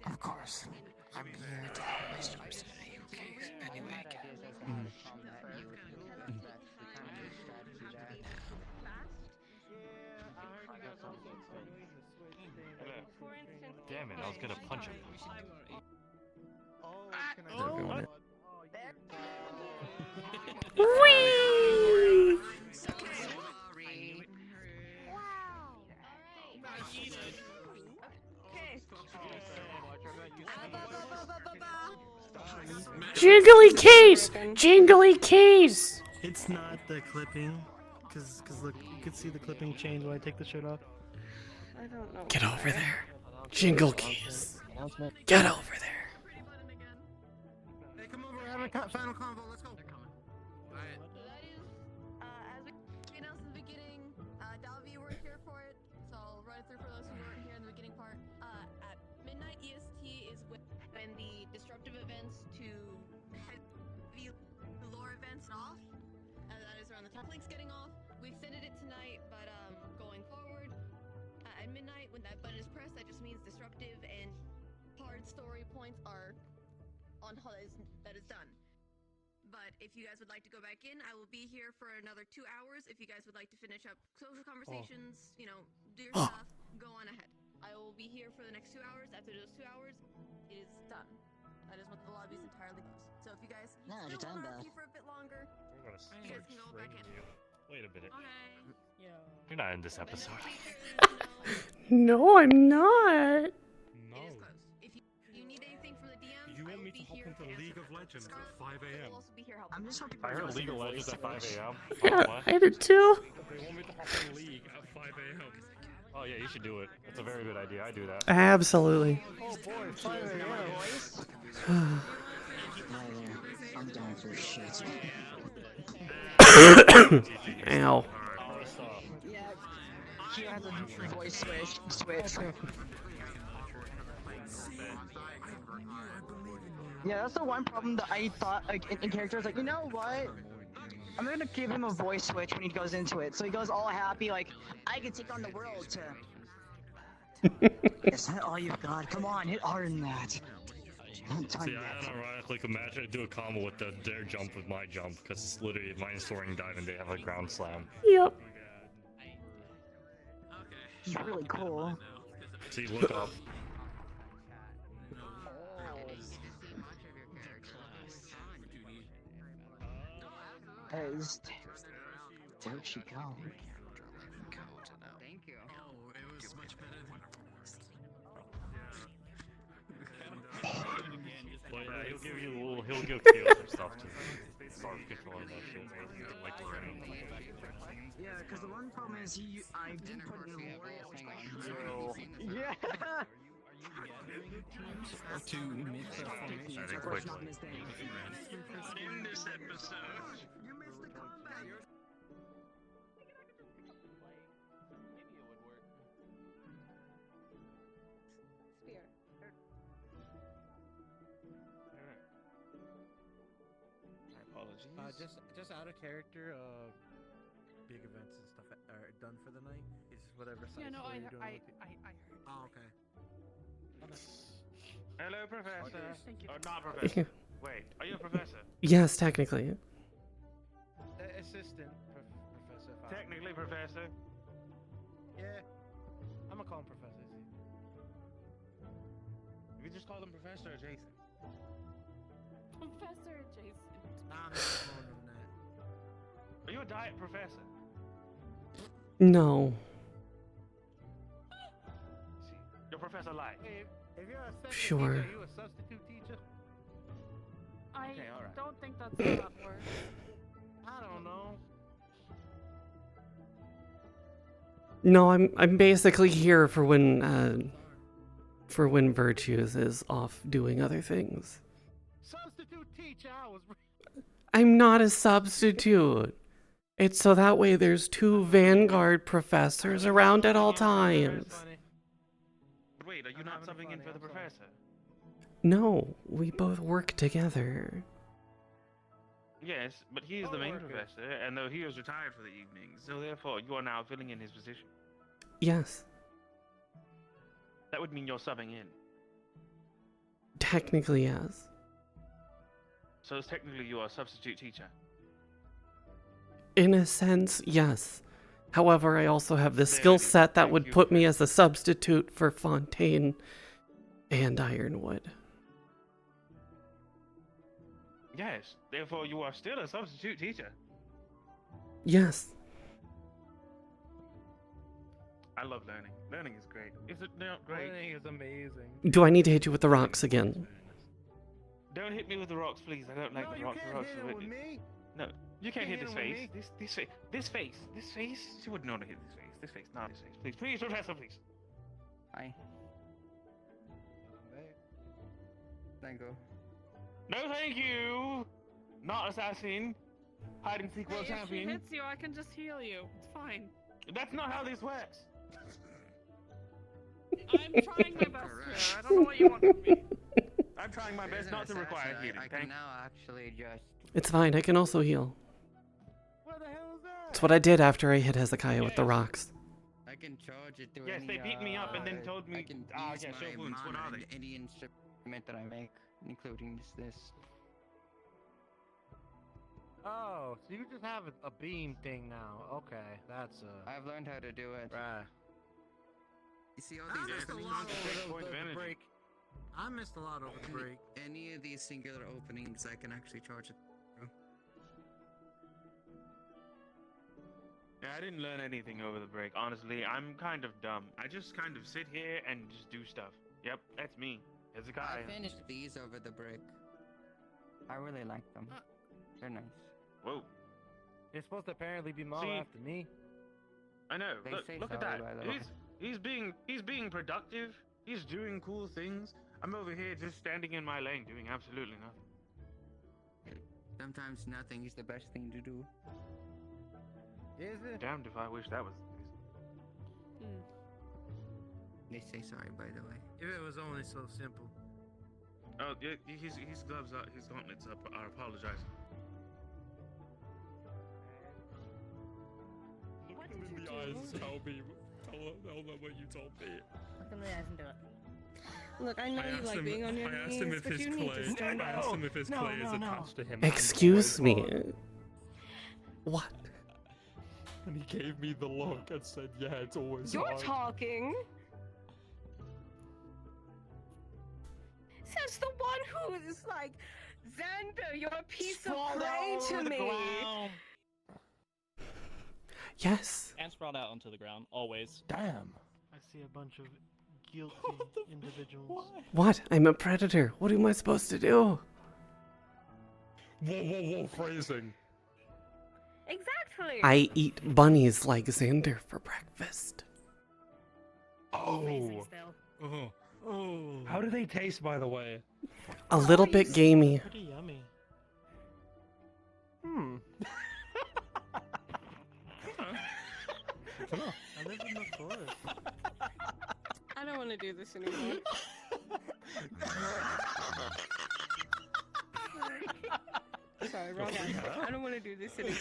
Speaker 7: Of course. I'm here to help my students in any way I can.
Speaker 4: Damn it, I was gonna punch him.
Speaker 1: Whee! Jingly keys! Jingly keys!
Speaker 12: It's not the clipping, cause look, you can see the clipping change when I take the shirt off.
Speaker 19: I don't know.
Speaker 1: Get over there. Jingle keys. Get over there.
Speaker 20: Hey, come over, have a final convo, let's go.
Speaker 6: As we announced in the beginning, Dalvi weren't here for it, so I'll run it through for those who weren't here in the beginning part. At midnight EST is when the disruptive events to heavy lore events off. That is around the top links getting off. We extended it tonight, but going forward, at midnight when that button is pressed, that just means disruptive and hard story points are on that is done. But if you guys would like to go back in, I will be here for another 2 hours. If you guys would like to finish up social conversations, do your stuff, go on ahead. I will be here for the next 2 hours. After those 2 hours, it is done. That is when the lobby is entirely closed. So if you guys still want to be for a bit longer, you guys can go back in.
Speaker 4: Wait a minute.
Speaker 6: Okay.
Speaker 4: You're not in this episode.
Speaker 1: No, I'm not.
Speaker 4: No.
Speaker 6: If you need anything from the DM,
Speaker 4: You
Speaker 6: I
Speaker 4: want
Speaker 6: will
Speaker 4: me
Speaker 6: be
Speaker 4: to hop
Speaker 6: here
Speaker 4: into
Speaker 6: to answer
Speaker 4: League of Legends at 5
Speaker 6: I
Speaker 4: a.m.?
Speaker 6: will also be here helping.
Speaker 7: I'm just hoping
Speaker 4: I heard League of Legends at 5 a.m.
Speaker 1: Yeah,
Speaker 4: What?
Speaker 1: I did too.
Speaker 4: They want me to hop in League at 5 a.m. Oh yeah, you should do it. That's a very good idea. I do that.
Speaker 1: Absolutely.
Speaker 20: Oh boy, 5
Speaker 7: I'm down for shit.
Speaker 1: Ow.
Speaker 7: He has a voice switch. Yeah, that's the one problem that I thought like in characters. Like, you know what? I'm gonna give him a voice switch when he goes into it, so he goes all happy, like I can take on the world. Is that all you've got? Come on, hit harder than that.
Speaker 4: See, I ironically could do a combo with their jump with my jump, because it's literally mine's soaring dive and they have a ground slam.
Speaker 1: Yep.
Speaker 7: He's really cool.
Speaker 4: See, look up.
Speaker 7: Where'd she go?
Speaker 9: Thank you. Oh, it was much better than...
Speaker 4: He'll give Keel some stuff to start controlling that shit. Like learning.
Speaker 11: Yeah, because the one problem is I did put in a warrior, which I
Speaker 10: Yeah.
Speaker 5: To miss the formation.
Speaker 11: Of course, not missed any.
Speaker 3: Not in this episode.
Speaker 11: You missed the combat.
Speaker 19: Spear.
Speaker 3: My apologies.
Speaker 20: Just out of character, big events and stuff are done for the night. Is whatever site
Speaker 19: Yeah, no,
Speaker 20: you're doing.
Speaker 19: I heard.
Speaker 20: Oh, okay.
Speaker 3: Hello, Professor.
Speaker 19: Thank you.
Speaker 3: Or not Professor. Wait, are you a professor?
Speaker 1: Yes, technically.
Speaker 20: Assistant Professor.
Speaker 3: Technically, Professor.
Speaker 20: Yeah. I'm gonna call him Professor.
Speaker 3: You just call him Professor or Jason.
Speaker 19: Professor Jason.
Speaker 20: I'm not calling him that.
Speaker 3: Are you a diet professor?
Speaker 1: No.
Speaker 3: See, you're Professor Light.
Speaker 20: Hey, if you're a second
Speaker 1: Sure.
Speaker 20: teacher, are you a substitute teacher?
Speaker 19: I
Speaker 3: Okay, alright.
Speaker 19: don't think that's how that works.
Speaker 20: I don't know.
Speaker 1: No, I'm basically here for when Virtues is off doing other things.
Speaker 20: Substitute teacher, I was.
Speaker 1: I'm not a substitute. It's so that way there's two Vanguard professors around at all times.
Speaker 3: But wait, are you not subbing in for the professor?
Speaker 1: No, we both work together.
Speaker 3: Yes, but he is the main professor, and though he is retired for the evening, so therefore you are now filling in his position.
Speaker 1: Yes,
Speaker 3: That would mean you're subbing in.
Speaker 1: technically yes.
Speaker 3: So technically you are a substitute teacher.
Speaker 1: In a sense, yes. However, I also have the skill set that would put me as a substitute for Fontaine and Ironwood.
Speaker 3: Yes, therefore you are still a substitute teacher.
Speaker 1: Yes.
Speaker 3: I love learning. Learning is great. Is it not great?
Speaker 20: Learning is amazing.
Speaker 1: Do I need to hit you with the rocks again?
Speaker 3: Don't hit me with the rocks, please. I don't like the rocks. The rocks are
Speaker 20: Hit with
Speaker 3: wicked.
Speaker 20: me.
Speaker 3: No, you can't hit
Speaker 20: hit
Speaker 3: this
Speaker 20: him with
Speaker 3: face.
Speaker 20: me.
Speaker 3: This face. She wouldn't know to hit this face. This face, not this face. Please, please, Professor, please.
Speaker 7: Hi. Thank you.
Speaker 3: No, thank you. Not assassin. Hide and seek world
Speaker 19: Hey, if she
Speaker 3: champion.
Speaker 19: hits you, I can just heal you. It's fine.
Speaker 3: That's not how this works.
Speaker 19: I'm trying my best here. I don't know what you want from me.
Speaker 3: I'm trying my
Speaker 7: There's
Speaker 3: best
Speaker 7: an
Speaker 3: not to require
Speaker 7: assassin.
Speaker 3: healing.
Speaker 7: I can now actually just.
Speaker 1: It's fine, I can also heal.
Speaker 20: What the hell is that?
Speaker 1: It's what I did after I hit Hezekiah with the rocks.
Speaker 7: I can charge it to
Speaker 3: Yes,
Speaker 7: any,
Speaker 3: they beat me up and then told me,
Speaker 7: I can
Speaker 3: ah,
Speaker 7: use
Speaker 3: yeah,
Speaker 7: my
Speaker 3: show wounds, what
Speaker 7: mana
Speaker 3: are
Speaker 7: in
Speaker 3: they?
Speaker 7: any instrument that I make, including this.
Speaker 20: Oh, so you just have a beam thing now. Okay, that's
Speaker 7: I've learned how to do it.
Speaker 20: Right.
Speaker 21: You see all
Speaker 20: I
Speaker 21: these
Speaker 20: missed a
Speaker 21: openings?
Speaker 20: lot over the break. I missed a lot over the break.
Speaker 21: Any of these singular openings, I can actually charge it.
Speaker 3: Yeah, I didn't learn anything over the break. Honestly, I'm kind of dumb. I just kind of sit here and just do stuff. Yep, that's me. Hezekiah.
Speaker 7: I finished these over the break. I really like them. They're nice.
Speaker 3: Whoa.
Speaker 20: You're supposed to apparently be more
Speaker 3: See?
Speaker 20: after me.
Speaker 3: I know.
Speaker 7: They
Speaker 3: Look,
Speaker 7: say
Speaker 3: look at
Speaker 7: so,
Speaker 3: that.
Speaker 7: by the way.
Speaker 3: He's being productive. He's doing cool things. I'm over here just standing in my lane doing absolutely nothing.
Speaker 7: Sometimes nothing is the best thing to do.
Speaker 20: Is it?
Speaker 3: Damned if I wish that was the case.
Speaker 7: They say sorry, by the way.
Speaker 20: If it was only so simple.
Speaker 3: Oh, yeah, his gloves up, his gauntlets up. I apologize.
Speaker 4: Look him in the eyes and tell them what you told me.
Speaker 6: Look in the eyes and do it. Look, I know
Speaker 4: I
Speaker 6: you
Speaker 4: asked
Speaker 6: like
Speaker 4: him-
Speaker 6: being on your
Speaker 4: I asked
Speaker 6: knees,
Speaker 4: him if
Speaker 6: but
Speaker 4: his
Speaker 6: you need to
Speaker 4: clay.
Speaker 6: stand
Speaker 4: I
Speaker 6: up.
Speaker 4: asked him if his clay is attached to him. and
Speaker 1: Excuse
Speaker 4: the
Speaker 1: me.
Speaker 4: boy
Speaker 1: What?
Speaker 4: And he gave me the look and said, "Yeah, it's always
Speaker 6: You're
Speaker 4: hard."
Speaker 6: talking. Says the one who is like, Xander, you're a piece of clay to me.
Speaker 1: Yes.
Speaker 13: And sprawl out onto the ground, always.
Speaker 12: Damn. I see a bunch of guilty individuals.
Speaker 1: What? I'm a predator. What am I supposed to do?
Speaker 3: Whoa, phrasing.
Speaker 19: Exactly.
Speaker 1: I eat bunnies like Xander for breakfast.
Speaker 3: Oh. How do they taste, by the way?
Speaker 1: A little bit gamey.
Speaker 12: Pretty yummy. I live in the forest.
Speaker 19: I don't want to do this anymore. Sorry, wrong answer. I don't want to do this anymore.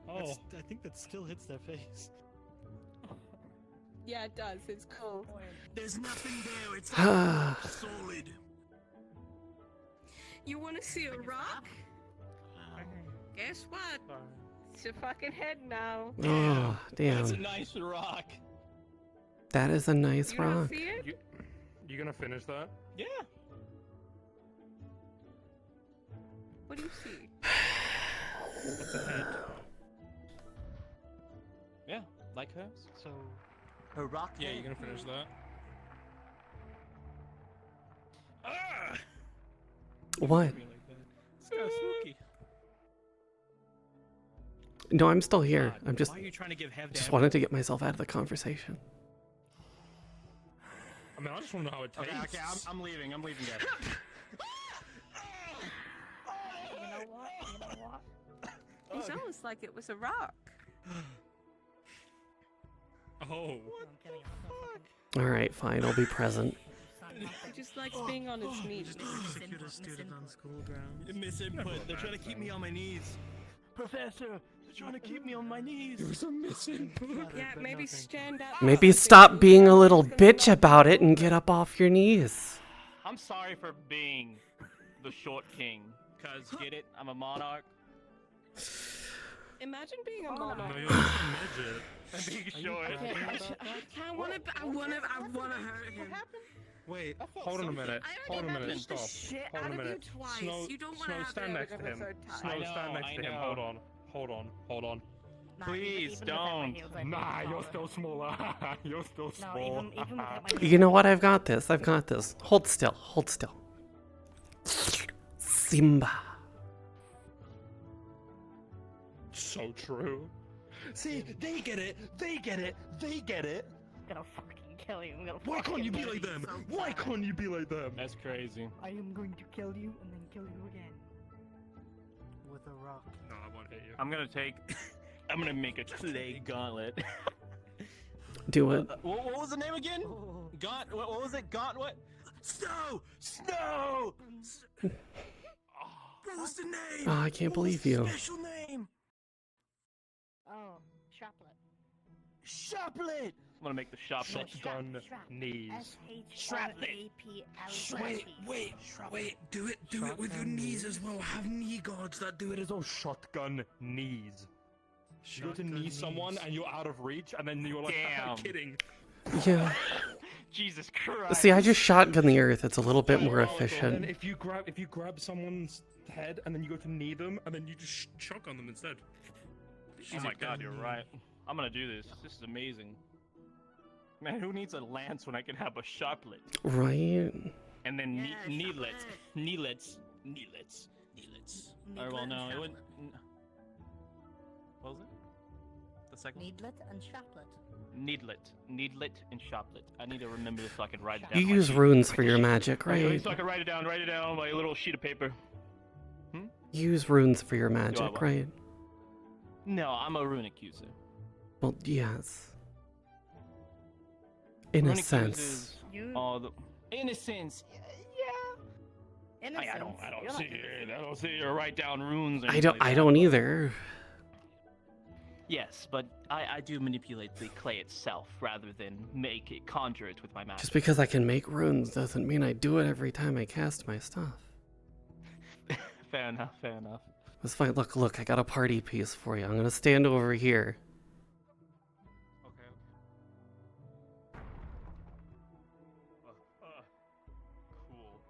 Speaker 12: Oh, I think that still hits their face.
Speaker 19: Yeah, it does. It's cool.
Speaker 11: There's nothing there. It's solid.
Speaker 19: You want to see a rock? Guess what? It's your fucking head now.
Speaker 1: Oh, damn.
Speaker 13: That's a nice rock.
Speaker 1: That is a nice
Speaker 19: You don't
Speaker 1: rock.
Speaker 19: see it?
Speaker 3: You gonna finish that?
Speaker 13: Yeah.
Speaker 19: What do you see?
Speaker 3: What's a head?
Speaker 13: Yeah, like hers.
Speaker 12: So,
Speaker 5: A rock.
Speaker 3: Yeah, you gonna finish that? Ah!
Speaker 1: What?
Speaker 13: It's kind of spooky.
Speaker 1: No, I'm still here.
Speaker 13: God,
Speaker 1: I'm just
Speaker 13: why are you trying to give Hev
Speaker 1: just
Speaker 13: to
Speaker 1: wanted to get myself out of the conversation.
Speaker 3: I mean, I just want to know how it tastes.
Speaker 10: Okay, I'm leaving. I'm leaving, guys.
Speaker 19: You know what? It's almost like it was a rock.
Speaker 3: Oh.
Speaker 1: All right, fine. I'll be present.
Speaker 19: He just likes being on his knees.
Speaker 12: execute a student on school grounds.
Speaker 13: Misinput. They're trying to keep me on my knees. Professor, they're trying to keep me on my knees.
Speaker 3: It was a misinput.
Speaker 19: Yeah, maybe stand up.
Speaker 1: Maybe stop being a little bitch about it and get up off your knees.
Speaker 10: I'm sorry for being the short king. Cause get it? I'm a monarch.
Speaker 19: Imagine being a monarch.
Speaker 3: No, you're just a midget.
Speaker 10: And being short.
Speaker 19: I wanna hurt him.
Speaker 3: Wait, hold on a minute. Hold on a minute. Stop.
Speaker 19: Shit
Speaker 3: Hold
Speaker 19: out
Speaker 3: on a
Speaker 19: of you
Speaker 3: minute.
Speaker 19: twice.
Speaker 3: Snow,
Speaker 19: You don't wanna
Speaker 3: Snow,
Speaker 19: have
Speaker 3: stand
Speaker 19: it
Speaker 3: next to
Speaker 19: again a
Speaker 3: him.
Speaker 19: third time.
Speaker 3: Snow,
Speaker 10: I
Speaker 3: stand
Speaker 10: know,
Speaker 3: next
Speaker 10: I
Speaker 3: to him.
Speaker 10: know.
Speaker 3: Hold on.
Speaker 10: Please don't.
Speaker 3: Nah, you're still smaller. You're still small.
Speaker 1: You know what? I've got this. Hold still. Hold still. Simba.
Speaker 3: So true.
Speaker 13: See, they get it. They get it. They get it.
Speaker 14: I'm gonna fucking kill you. I'm gonna
Speaker 3: Why can't you be
Speaker 14: fucking
Speaker 3: like
Speaker 14: kill
Speaker 3: them?
Speaker 14: so
Speaker 3: Why
Speaker 14: bad.
Speaker 3: can't you be like them?
Speaker 10: That's crazy.
Speaker 14: I am going to kill you and then kill you again.
Speaker 12: With a rock.
Speaker 3: No, I won't hit you.
Speaker 10: I'm gonna take. I'm gonna make a clay gauntlet.
Speaker 1: Do it.
Speaker 10: What was the name again? Gaunt. What was it? Gaunt. What? Snow. Snow. What was the name?
Speaker 1: Oh, I can't believe you.
Speaker 10: Special name.
Speaker 14: Oh, Chaplet.
Speaker 10: Shoplet. I'm gonna make the shoplet.
Speaker 3: Shotgun knees.
Speaker 14: S-H-R-A-P-L-E-T.
Speaker 3: Wait. Do it with your knees as well. Have knee guards that do it as well. Shotgun knees. You go to knee someone and you're out of reach, and then you're like, I'm kidding.
Speaker 1: Yeah.
Speaker 10: Jesus Christ.
Speaker 1: See, I just shotgun the earth. It's a little bit more
Speaker 3: And
Speaker 1: efficient.
Speaker 3: if you grab someone's head and then you go to knee them, and then you just choke on them instead.
Speaker 10: Oh my God, you're right. I'm gonna do this. This is amazing. Man, who needs a lance when I can have a sharplet?
Speaker 1: Right?
Speaker 10: And then
Speaker 14: Yeah,
Speaker 10: needlets.
Speaker 14: sharplet.
Speaker 10: Needlets. Or well, no, it wouldn't. What was it? The second one?
Speaker 14: Needlet and Chaplet.
Speaker 10: Needlet and shoplet. I need to remember this so I can write it down.
Speaker 1: You
Speaker 10: on my
Speaker 1: use
Speaker 10: sheet.
Speaker 1: runes for your magic,
Speaker 10: Wait,
Speaker 1: right?
Speaker 10: so I can write it down on my little sheet of paper.
Speaker 1: You use runes for your
Speaker 10: I
Speaker 1: magic,
Speaker 10: what?
Speaker 1: right?
Speaker 10: No, I'm a runic user.
Speaker 1: Well, yes. In a
Speaker 10: Runic
Speaker 1: sense.
Speaker 10: uses all the innocence.
Speaker 14: Innocence.
Speaker 10: I don't see you write down runes. Or
Speaker 1: I
Speaker 10: anything
Speaker 1: don't.
Speaker 10: like
Speaker 1: I
Speaker 10: that,
Speaker 1: don't
Speaker 10: but-
Speaker 1: either.
Speaker 10: Yes, but I do manipulate the clay itself rather than make it conjure it with my magic.
Speaker 1: Just because I can make runes doesn't mean I do it every time I cast my stuff.
Speaker 10: Fair enough. Fair enough.
Speaker 1: That's fine. Look, I got a party piece for you. I'm gonna stand over here.
Speaker 10: Okay. Cool.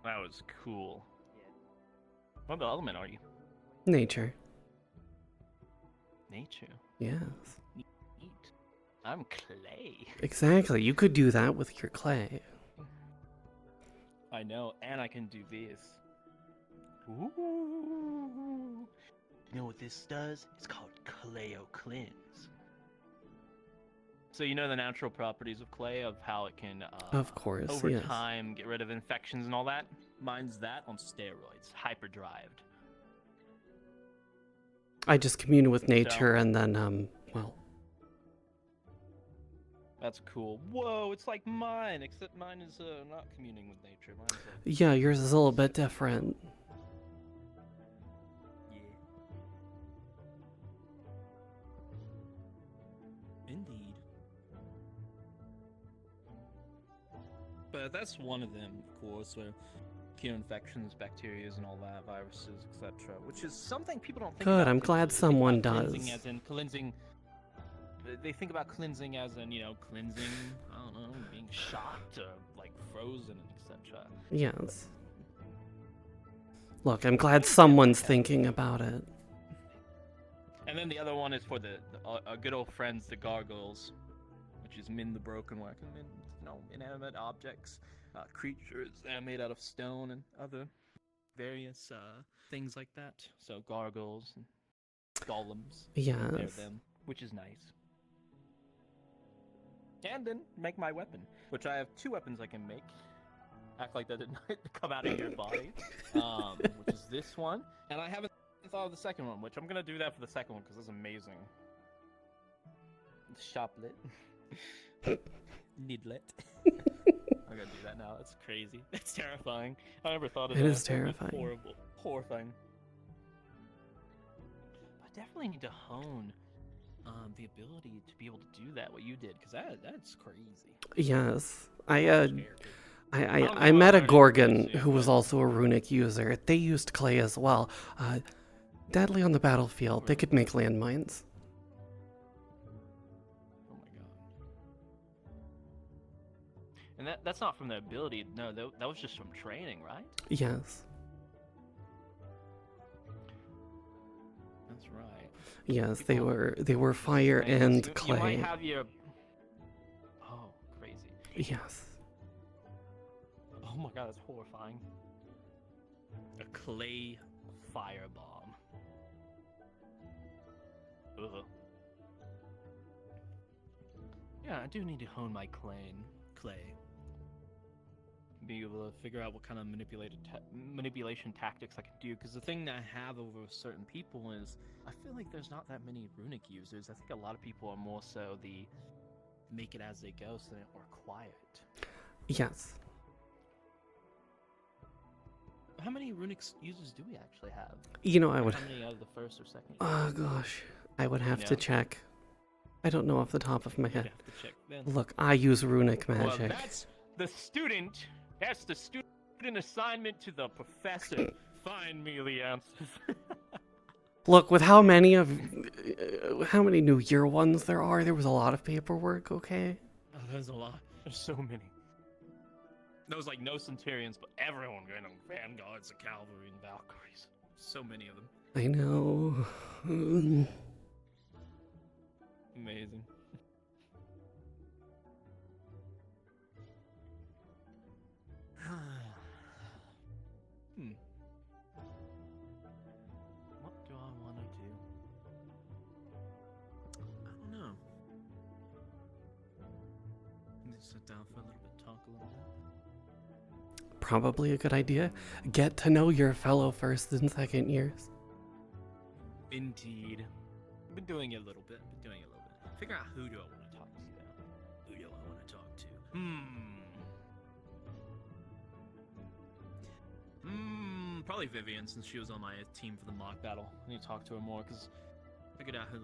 Speaker 10: That was cool. What element are you?
Speaker 1: Nature.
Speaker 10: Nature.
Speaker 1: Yes.
Speaker 10: Neat. I'm clay.
Speaker 1: Exactly. You could do that with your clay.
Speaker 10: I know, and I can do this. Ooh. You know what this does? It's called Clayo Cleanse. So you know the natural properties of clay, of how it can,
Speaker 1: Of course,
Speaker 10: over
Speaker 1: yes.
Speaker 10: time, get rid of infections and all that? Mine's that on steroids, hyperdrived.
Speaker 1: I just commune with nature and then, well.
Speaker 10: That's cool. Whoa, it's like mine, except mine is not communing with nature. Mine's like...
Speaker 1: Yeah, yours is a little bit different.
Speaker 5: Indeed. But that's one of them, of course, where
Speaker 10: cure infections, bacteria, and all that, viruses, etc. Which is something people don't think
Speaker 1: Good,
Speaker 10: about.
Speaker 1: I'm glad someone does.
Speaker 10: Cleansing as in cleansing. They think about cleansing as in, cleansing, I don't know, being shocked or like frozen, etc.
Speaker 1: Yes. Look, I'm glad someone's thinking about it.
Speaker 10: And then the other one is for the good old friends, the gargoyles, which is Min the Broken, where I can min, inanimate objects, creatures that are made out of stone and other various things like that. So gargoyles and golems.
Speaker 1: Yes.
Speaker 10: They're them, which is nice. And then make my weapon, which I have 2 weapons I can make. Act like that didn't come out of your body, which is this one. And I haven't thought of the second one, which I'm gonna do that for the second one because it's amazing. Shoplet. Needlet. I'm gonna do that now. That's crazy. That's terrifying. I never thought of that.
Speaker 1: It is
Speaker 10: That'd be
Speaker 1: terrifying.
Speaker 10: horrible. Horrifying. I definitely need to hone the ability to be able to do that, what you did, because that's crazy.
Speaker 1: Yes. I met a Gorgon who was also a runic user. They used clay as well. Deadly on the battlefield. They could make landmines.
Speaker 10: Oh my god. And that's not from the ability. No, that was just from training, right?
Speaker 1: Yes.
Speaker 10: That's right.
Speaker 1: Yes, they were fire and clay.
Speaker 10: You might have your... Oh, crazy.
Speaker 1: Yes.
Speaker 10: Oh my god, that's horrifying. A clay firebomb. Ugh. Yeah, I do need to hone my clay. Be able to figure out what kind of manipulation tactics I can do, because the thing that I have over certain people is I feel like there's not that many runic users. I think a lot of people are more so the make it as they go, so they are quiet.
Speaker 1: Yes.
Speaker 10: How many runic users do we actually have?
Speaker 1: I would...
Speaker 10: How many out of the first or second?
Speaker 1: Oh gosh, I would have to check. I don't know off the top of my head.
Speaker 10: You'd have to check then.
Speaker 1: Look, I use runic magic.
Speaker 10: Well, that's the student. That's the student assignment to the professor. Find me the answers.
Speaker 1: Look, with how many New Year ones there are, there was a lot of paperwork, okay?
Speaker 10: Oh, there's a lot. There's so many. There was like no Centurions, but everyone going on Vanguards, the Cavalry, and Valkyries. So many of them.
Speaker 1: I know.
Speaker 10: Amazing. What do I want to do?
Speaker 5: I don't know. Let me sit down for a little bit, talk a little bit.
Speaker 1: Probably a good idea. Get to know your fellow first and second years.
Speaker 5: Indeed. I've been doing it a little bit. Figure out who do I want to talk to now. Who do I want to talk to? Probably Vivian, since she was on my team for the mock battle.
Speaker 10: I need to talk to her more, because
Speaker 5: I figured out her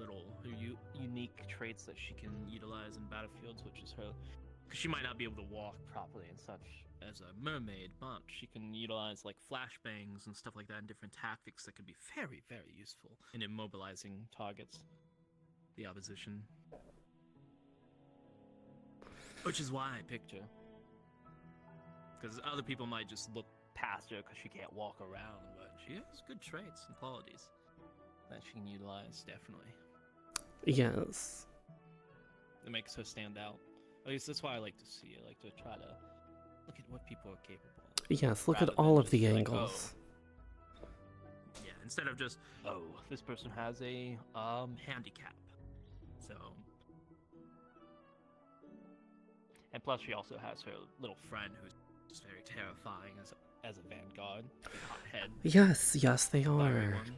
Speaker 5: unique traits that she can utilize in battlefields, which is her... Because she might not be able to walk properly and such as a mermaid, but she can utilize like flashbangs and stuff like that and different tactics that could be very, very useful in immobilizing targets. The opposition. Which is why I picked her. Because other people might just look past her because she can't walk around, but she has good traits and qualities that she can utilize, definitely.
Speaker 1: Yes.
Speaker 5: It makes her stand out. At least that's why I like to see it. I like to try to look at what people are capable of.
Speaker 1: Yes, look at
Speaker 10: rather than
Speaker 1: all of the
Speaker 10: just like,
Speaker 1: angles.
Speaker 10: yeah, instead of just, oh, this person has a handicap. So, and plus she also has her little friend who's just very terrifying as a vanguard, a hothead.
Speaker 1: Yes, yes, they
Speaker 10: fiery
Speaker 1: are.
Speaker 10: one.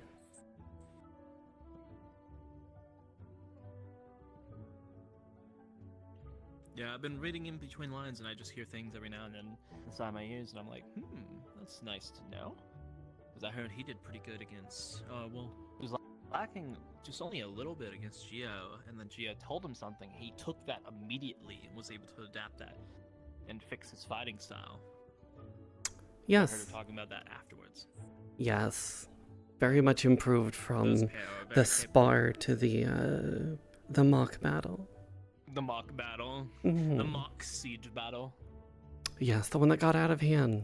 Speaker 10: Yeah, I've been reading in between lines, and I just hear things every now and then inside my ears, and I'm like, that's nice to know. Because I heard he did pretty good against, well, he was lacking just only a little bit against Geo, and then Geo told him something. He took that immediately and was able to adapt that and fix his fighting style.
Speaker 1: Yes.
Speaker 10: I heard her talking about that afterwards.
Speaker 1: Yes. Very much improved from the spar to the mock battle.
Speaker 10: The mock battle.
Speaker 1: Mhm.
Speaker 10: The mock siege battle.
Speaker 1: Yes, the one that got out of hand.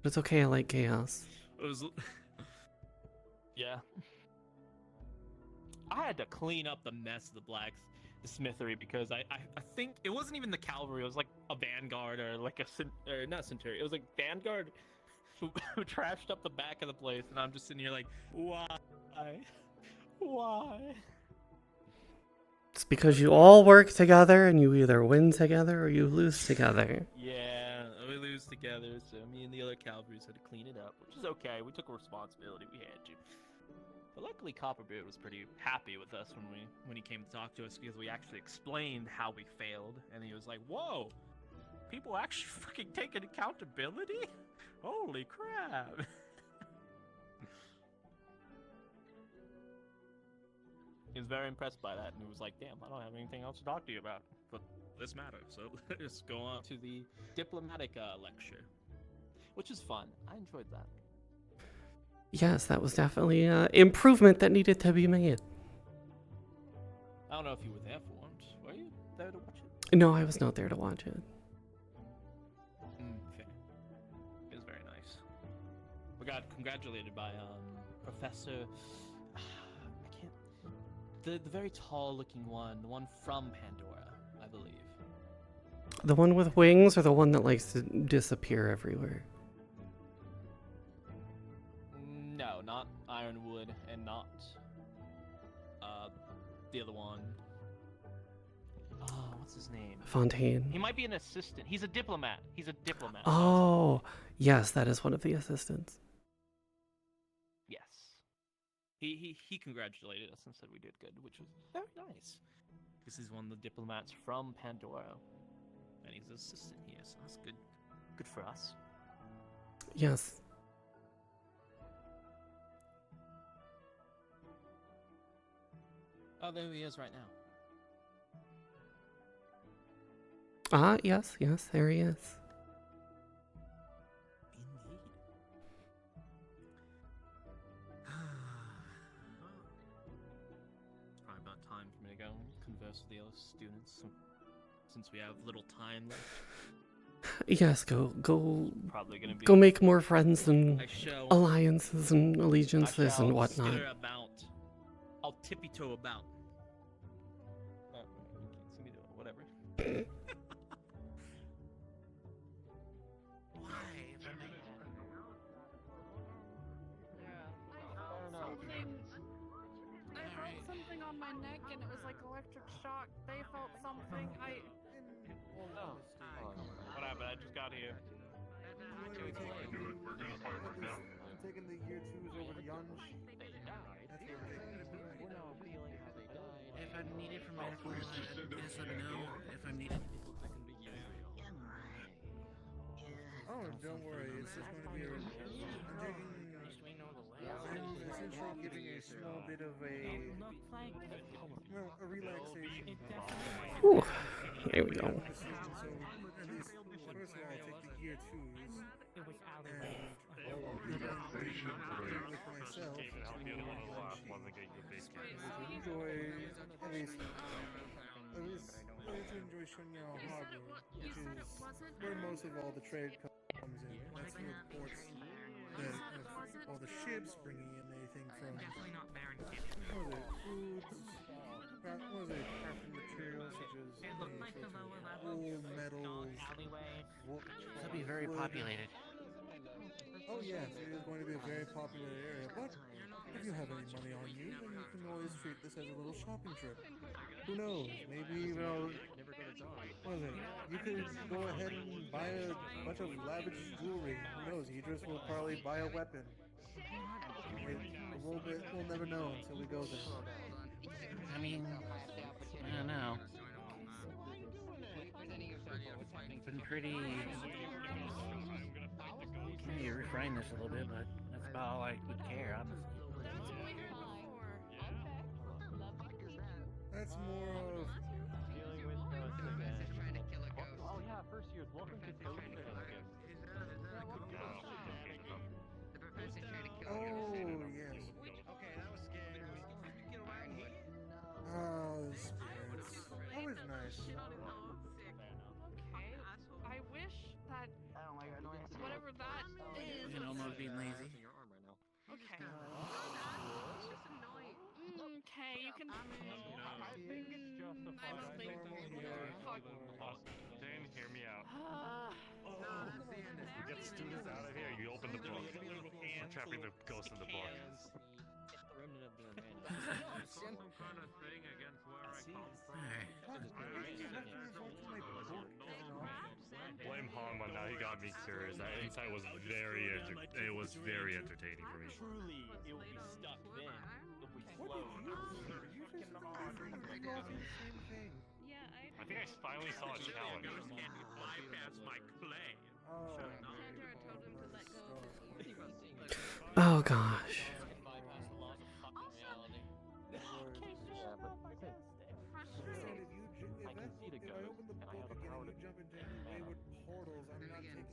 Speaker 1: But it's okay, I like chaos.
Speaker 10: It was... yeah. I had to clean up the mess of the smithery because I think it wasn't even the cavalry. It was like a vanguard or like or not centurion. It was like vanguard who trashed up the back of the place, and I'm just sitting here like, why? Why?
Speaker 1: It's because you all work together and you either win together or you lose together.
Speaker 10: Yeah, we lose together, so me and the other cavalries had to clean it up, which is okay. We took a responsibility. We had to. But luckily, Copperbeard was pretty happy with us when he came to talk to us because we actually explained how we failed, and he was like, "Whoa, people actually fucking taking accountability? Holy crap!" He was very impressed by that, and he was like, "Damn, I don't have anything else to talk to you about, but this matter." So let's go on to the diplomatic lecture, which is fun. I enjoyed that.
Speaker 1: Yes, that was definitely improvement that needed to be made.
Speaker 10: I don't know if you were there for once. Were you there to watch it?
Speaker 1: No, I was not there to watch it.
Speaker 10: Fair. It was very nice. We got congratulated by Professor. I can't. The very tall-looking one, the one from Pandora, I believe.
Speaker 1: The one with wings or the one that likes to disappear everywhere?
Speaker 10: No, not Ironwood, and not the other one. Oh, what's his name?
Speaker 1: Fontaine.
Speaker 10: He might be an assistant. He's a diplomat. He's a diplomat.
Speaker 1: Oh, yes, that is one of the assistants.
Speaker 10: Yes. He congratulated us and said we did good, which was very nice. Because he's one of the diplomats from Pandora, and he's an assistant here, so that's good. Good for us.
Speaker 1: Yes.
Speaker 10: Oh, there he is right now.
Speaker 1: Yes, there he is.
Speaker 10: Indeed. It's probably about time for me to go converse with the other students, since we have little time left.
Speaker 1: Yes, go
Speaker 10: Probably gonna be
Speaker 1: go make more friends and
Speaker 10: I shall-
Speaker 1: alliances and allegiances and whatnot.
Speaker 10: Skitter about. I'll tippy-toe about. You can't see me do it, whatever.
Speaker 16: I felt something on my neck and it was like electric shock. They felt something.
Speaker 10: What happened? I just got here.
Speaker 20: I'm taking the year twos over to Yunj.
Speaker 12: If I'm needed for medical, yes, let me know. If I'm needed.
Speaker 8: Oh, don't worry. It's just going to be I'm essentially giving a small bit of a relaxation.
Speaker 1: Ooh, there we go.
Speaker 8: So, at least, first of all, I'll take the year twos. And with myself, enjoy at least to enjoy Shunyao Harbor, which is where most of all the trade comes in. That's where the ports, all the ships bringing in anything from foods, crafting materials such as wool, metals.
Speaker 12: That'd be very populated.
Speaker 8: Oh yes, it is going to be a very popular area, but if you have any money on you, then you can always treat this as a little shopping trip. Who knows? Maybe, what is it? You could go ahead and buy a bunch of lavish jewelry. Who knows? Idris will probably buy a weapon. We'll never know until we go there.
Speaker 12: I mean, I don't know. It's been pretty. Maybe reframe this a little bit, but that's about all I would care, honestly.
Speaker 8: That's more of.
Speaker 4: Oh yeah, first years. Welcome to Toad Shenanigans.
Speaker 8: Oh yes. Oh, the spirits. Always nice.
Speaker 16: Okay, I wish that whatever that is.
Speaker 12: You know, Mo's being lazy.
Speaker 16: Okay. Okay, you can.
Speaker 3: I think it's justified.
Speaker 16: I don't think. Fuck.
Speaker 3: Jane, hear me out. We get the students out of here. You open the book. We're trapping the ghost in the book.
Speaker 4: Some kind of thing against where I come from.
Speaker 3: Blame Hanma now. He got me curious. That insight was very entertaining for me.
Speaker 10: Truly, it will be stuck then. If we slow.
Speaker 3: I think I finally saw a challenge.
Speaker 4: Bypass my clay.
Speaker 1: Oh gosh.
Speaker 4: I can see the ghost, and I have the power to jump into any way with portals. I'm not taking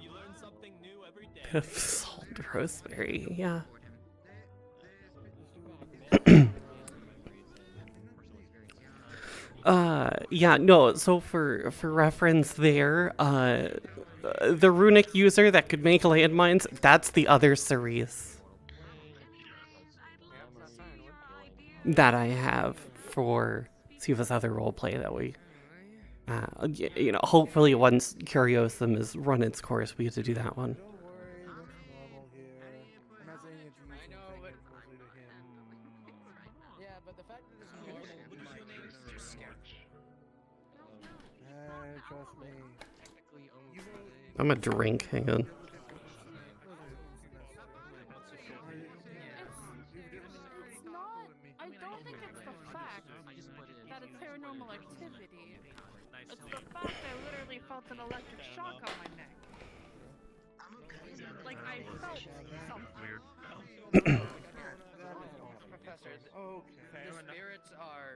Speaker 10: You learn something new every day.
Speaker 1: Bit of salt rosemary, yeah. Yeah, no, so for reference there, the runic user that could make landmines, that's the other Cerise that I have for Siva's other roleplay that we, hopefully once Curiosum has run its course, we get to do that one.
Speaker 2: Yeah, but the fact that it's normal just sketch.
Speaker 8: Trust me.
Speaker 1: I'm a drink, hang on.
Speaker 16: It's not. I don't think it's the fact that it's paranormal activity. It's the fact I literally felt an electric shock on my neck. Like I felt something.
Speaker 3: Weird.
Speaker 2: Professor,
Speaker 8: Okay.
Speaker 2: the spirits are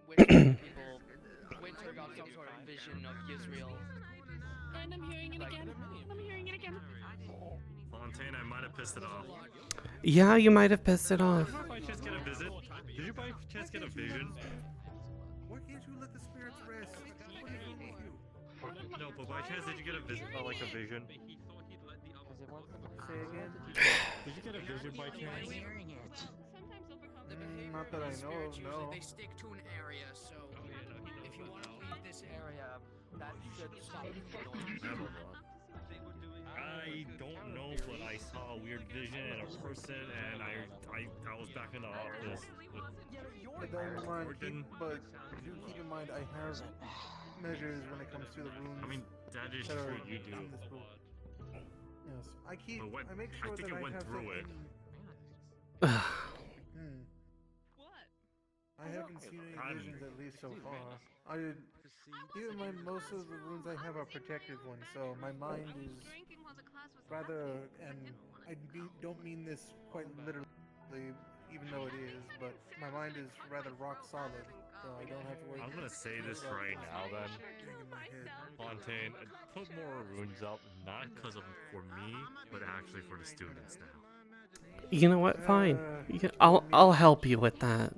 Speaker 2: winter people. Winter got some sort of vision of Yisrael.
Speaker 16: And I'm hearing it again. I'm hearing it again.
Speaker 3: Fontaine, I might have pissed it off.
Speaker 1: Yeah, you might have pissed it off.
Speaker 3: Did you by chance get a visit? Did you by chance get a vision?
Speaker 8: Why can't you let the spirits rest? What is wrong with you?
Speaker 3: No, but by chance did you get a visit? Like a vision?
Speaker 8: Say again?
Speaker 3: Did you get a vision by chance?
Speaker 8: Not that I know of, no.
Speaker 2: They stick to an area, so if you want to leave this area, that should stop you from going.
Speaker 3: I don't know, but I saw a weird vision and a person, and I was back in the office.
Speaker 8: But do keep in mind, I have measures when it comes to the runes.
Speaker 3: I mean, that is true, you do.
Speaker 8: Yes, I make
Speaker 3: I
Speaker 8: sure
Speaker 3: think
Speaker 8: that
Speaker 3: it went
Speaker 8: have
Speaker 3: through it.
Speaker 8: I haven't seen any visions at least so far. Keep in mind, most of the runes I have are protected ones, so my mind is rather, and I don't mean this quite literally, even though it is, but my mind is rather rock solid, so I don't have to worry.
Speaker 3: I'm gonna say this right now then. Fontaine, put more runes up, not because of for me, but actually for the students now.
Speaker 1: You know what? Fine. I'll help you with that.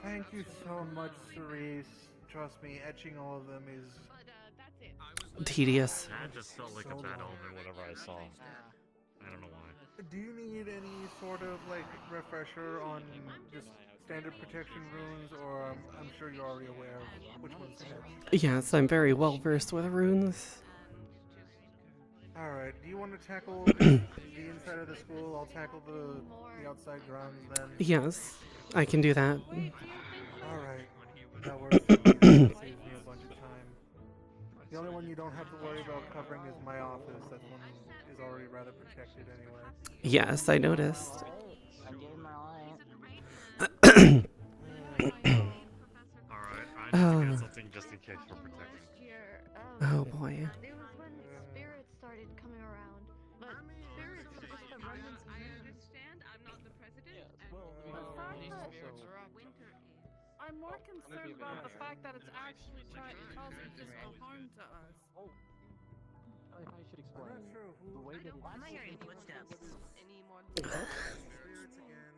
Speaker 8: Thank you so much, Cerise. Trust me, etching all of them is
Speaker 1: tedious.
Speaker 3: That just felt like a bad omen, whatever I saw. I don't know why.
Speaker 8: Do you need any sort of like refresher on just standard protection runes, or I'm sure you're already aware of which ones to hit?
Speaker 1: Yes, I'm very well versed with runes.
Speaker 8: Alright, do you want to tackle the inside of the school? I'll tackle the outside grounds then.
Speaker 1: Yes, I can do that.
Speaker 8: Alright, that works for me. That saves me a bunch of time. The only one you don't have to worry about covering is my office. That one is already rather protected anyway.
Speaker 1: Yes, I noticed.
Speaker 7: I gave my life.
Speaker 4: Alright, I need to get something just in case for protection.
Speaker 1: Oh boy.
Speaker 6: It was when spirits started coming around. But spirits are just the remnants of
Speaker 16: I understand. I'm not the president. I'm more concerned about the fact that it's actually causing physical harm to us.
Speaker 7: I should explain.
Speaker 8: I'm not sure who.
Speaker 7: The way that
Speaker 14: Why am I hearing footsteps?
Speaker 16: Any more
Speaker 8: Spirits again.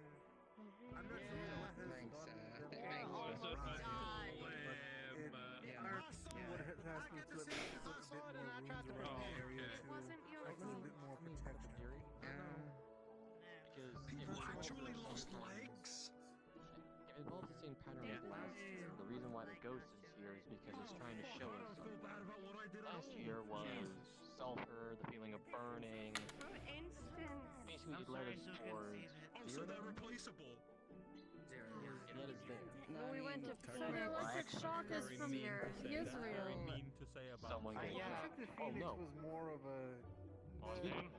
Speaker 8: I'm not sure what has done them wrong, but what has asked me to at least put a bit more runes around the area to make a little bit more protection.
Speaker 7: Because
Speaker 12: Actually lost legs?
Speaker 7: it involves the same pattern as last year. The reason why the ghost is here is because it's trying to show us something. Last year was sulfur, the feeling of burning.
Speaker 6: For instance.
Speaker 7: Basically, it led us towards.
Speaker 12: Also, they're replaceable.
Speaker 7: It led us there.
Speaker 6: When we went to
Speaker 16: So the electric shock is from Israel.
Speaker 7: Someone gave
Speaker 8: I think the Phoenix was more of a.
Speaker 6: Why do you have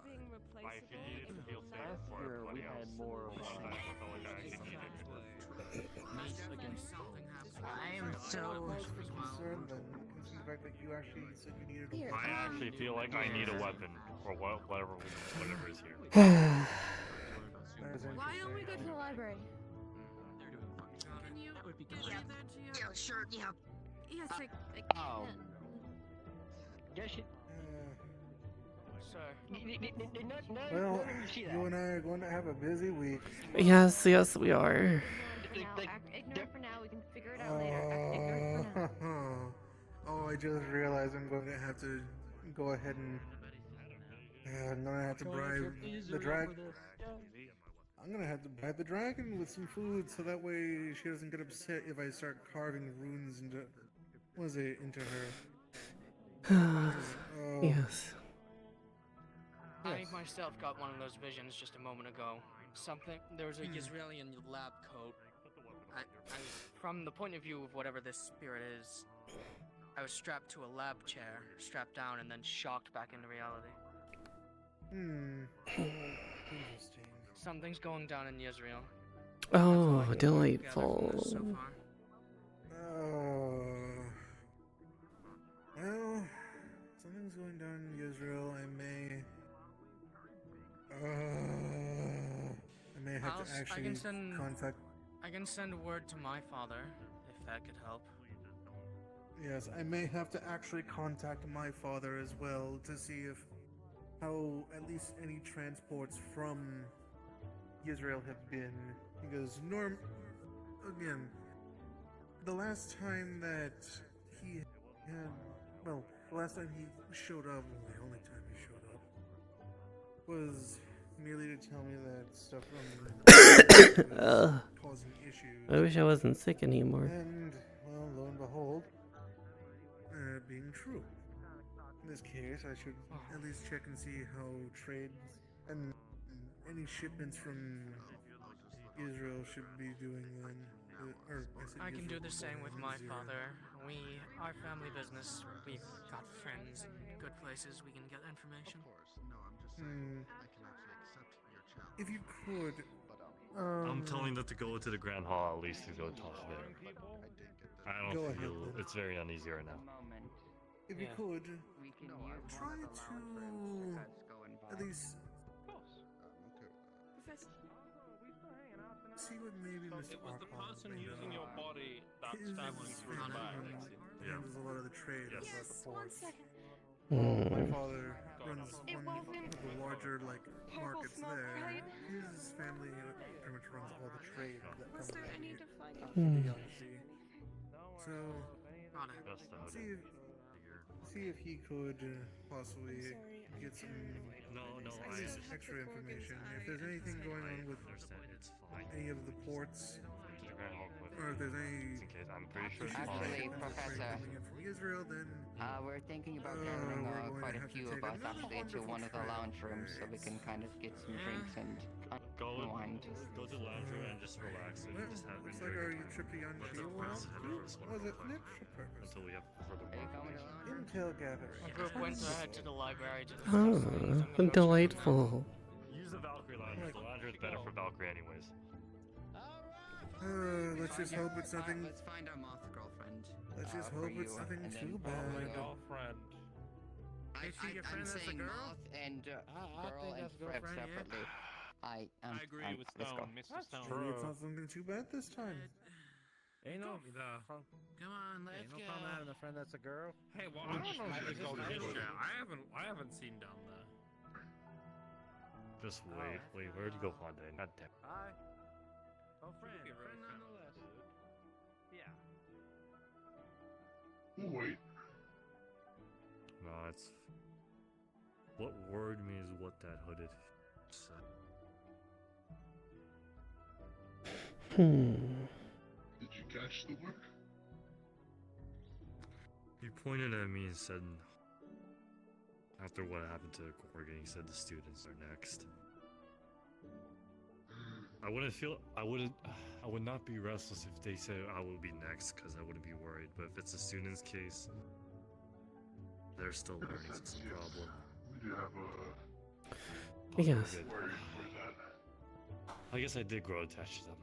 Speaker 16: Being
Speaker 4: I
Speaker 16: replaceable.
Speaker 4: needed to feel safe
Speaker 7: Last
Speaker 4: for
Speaker 7: year
Speaker 4: everybody
Speaker 7: we had
Speaker 4: else.
Speaker 7: more of
Speaker 4: Last
Speaker 7: a.
Speaker 4: time I felt like I actually needed it.
Speaker 7: Mace against.
Speaker 14: I am so
Speaker 8: Cause for concern then, considering the fact that you actually said you needed a
Speaker 4: I actually feel like I need a weapon for whatever is here.
Speaker 8: That is
Speaker 6: Why don't we go to
Speaker 8: interesting.
Speaker 6: the library?
Speaker 16: Can you
Speaker 7: That would be
Speaker 16: get
Speaker 7: great.
Speaker 16: there to your...
Speaker 14: Yeah, sure, yeah.
Speaker 6: Yes, I
Speaker 7: Oh.
Speaker 6: can.
Speaker 7: Yes, you.
Speaker 2: Sir.
Speaker 8: Well, you and I are going to have a busy week.
Speaker 1: Yes, yes, we are.
Speaker 6: Act ignorant for now. We can figure it out later. Act ignorant for now.
Speaker 8: Oh, I just realized I'm going to have to go ahead and. I'm gonna have to bribe the dragon. I'm gonna have to bribe the dragon with some food so that way she doesn't get upset if I start carving runes into. Into her? Oh.
Speaker 1: Yes.
Speaker 2: I myself got one of those visions just a moment ago. There was a Israeli lab coat. From the point of view of whatever this spirit is, I was strapped to a lab chair, strapped down, and then shocked back into reality.
Speaker 8: Interesting.
Speaker 2: Something's going down in Israel.
Speaker 1: Oh, delightful.
Speaker 2: So far.
Speaker 8: Well, something's going down in Israel. I may have to actually contact.
Speaker 2: I can send word to my father, if that could help.
Speaker 8: Yes, I may have to actually contact my father as well to see if how at least any transports from Israel have been, because again, the last time that he had, well, the last time he showed up, well, the only time he showed up, was merely to tell me that stuff was causing issues.
Speaker 1: I wish I wasn't sick anymore.
Speaker 8: And, well, lo and behold, being true. In this case, I should at least check and see how trade and any shipments from Israel should be doing then.
Speaker 2: I can do the same with my father. Our family business, we've got friends in good places we can get information.
Speaker 8: If you could,
Speaker 4: I'm telling them to go to the Grand Hall at least to go talk there. I don't feel it's very uneasy right now.
Speaker 8: if you could, try to at least see what maybe Mr.
Speaker 4: It was the
Speaker 8: Archon
Speaker 4: person
Speaker 8: may
Speaker 4: using
Speaker 8: know.
Speaker 4: your body that's
Speaker 8: His
Speaker 4: traveling through the
Speaker 8: family
Speaker 4: bag.
Speaker 8: handles a lot of the trade
Speaker 4: Yes.
Speaker 8: throughout the port.
Speaker 1: Hmm.
Speaker 8: My father runs one of the larger markets there. His family pretty much runs all the trade that comes around here to the Young Sea. So see if he could possibly get some
Speaker 4: No,
Speaker 8: at least extra information. If there's anything going on with
Speaker 4: it's fine.
Speaker 8: any of the ports,
Speaker 4: To the Grand Hall Cliff.
Speaker 8: or if there's any
Speaker 4: In case, I'm pretty sure it's
Speaker 7: Actually,
Speaker 4: fine.
Speaker 7: Professor,
Speaker 8: coming in from Israel, then
Speaker 7: we're thinking about gathering
Speaker 8: we're going
Speaker 7: quite
Speaker 8: to
Speaker 7: a
Speaker 8: have to
Speaker 7: few
Speaker 8: take
Speaker 7: of us
Speaker 8: another
Speaker 7: actually to
Speaker 8: wonderful
Speaker 7: one of the
Speaker 8: trip.
Speaker 7: lounge rooms so we can kind of get some drinks and unwind.
Speaker 4: Go to the lounge room and just relax and just have
Speaker 8: looks
Speaker 4: enjoy
Speaker 8: like our
Speaker 4: your time.
Speaker 8: trip to
Speaker 4: Let the
Speaker 8: Yanchi
Speaker 4: prince handle this one
Speaker 8: was
Speaker 4: real
Speaker 8: it an
Speaker 4: quick
Speaker 8: extra purpose.
Speaker 4: until we have further work.
Speaker 8: Intel gathering.
Speaker 2: Our group went ahead to the library to discuss
Speaker 1: Oh,
Speaker 2: things. I'm gonna go check
Speaker 1: delightful.
Speaker 4: Use the Valkyrie ladder. The ladder is better for Valkyrie anyways.
Speaker 8: Let's just hope it's nothing.
Speaker 7: Let's find our moth girlfriend.
Speaker 8: Let's just hope it's nothing too bad.
Speaker 4: Girlfriend.
Speaker 20: Is she your friend
Speaker 7: I'm
Speaker 20: that's a
Speaker 7: saying
Speaker 20: girl?
Speaker 7: moth and
Speaker 20: I
Speaker 7: girl
Speaker 20: think
Speaker 7: and
Speaker 20: that's
Speaker 7: Fred
Speaker 20: girlfriend, yeah.
Speaker 7: separately.
Speaker 10: I agree with
Speaker 7: let's go.
Speaker 10: Stone, Mr.
Speaker 8: Maybe
Speaker 10: Stone.
Speaker 8: it's not something too bad this time.
Speaker 20: Ain't no
Speaker 12: Come on, let's
Speaker 20: ain't no
Speaker 12: go.
Speaker 20: problem having a friend that's a girl.
Speaker 12: Hey, well, I don't know if this is this yet. I haven't seen down there.
Speaker 4: Just wait. Where'd you go, Fontaine? God damn.
Speaker 20: Hi. Oh, friend nonetheless. Yeah.
Speaker 17: Wait.
Speaker 4: No, it's. What word means what that hooded said.
Speaker 17: Did you catch the work?
Speaker 4: He pointed at me and said, after what happened to Gorgon, he said the students are next. I would not be restless if they said I would be next, because I wouldn't be worried. But if it's a student's case, they're still learning, so it's a problem.
Speaker 17: We do have
Speaker 1: Yes.
Speaker 17: worry for that.
Speaker 4: I guess I did grow attached to them.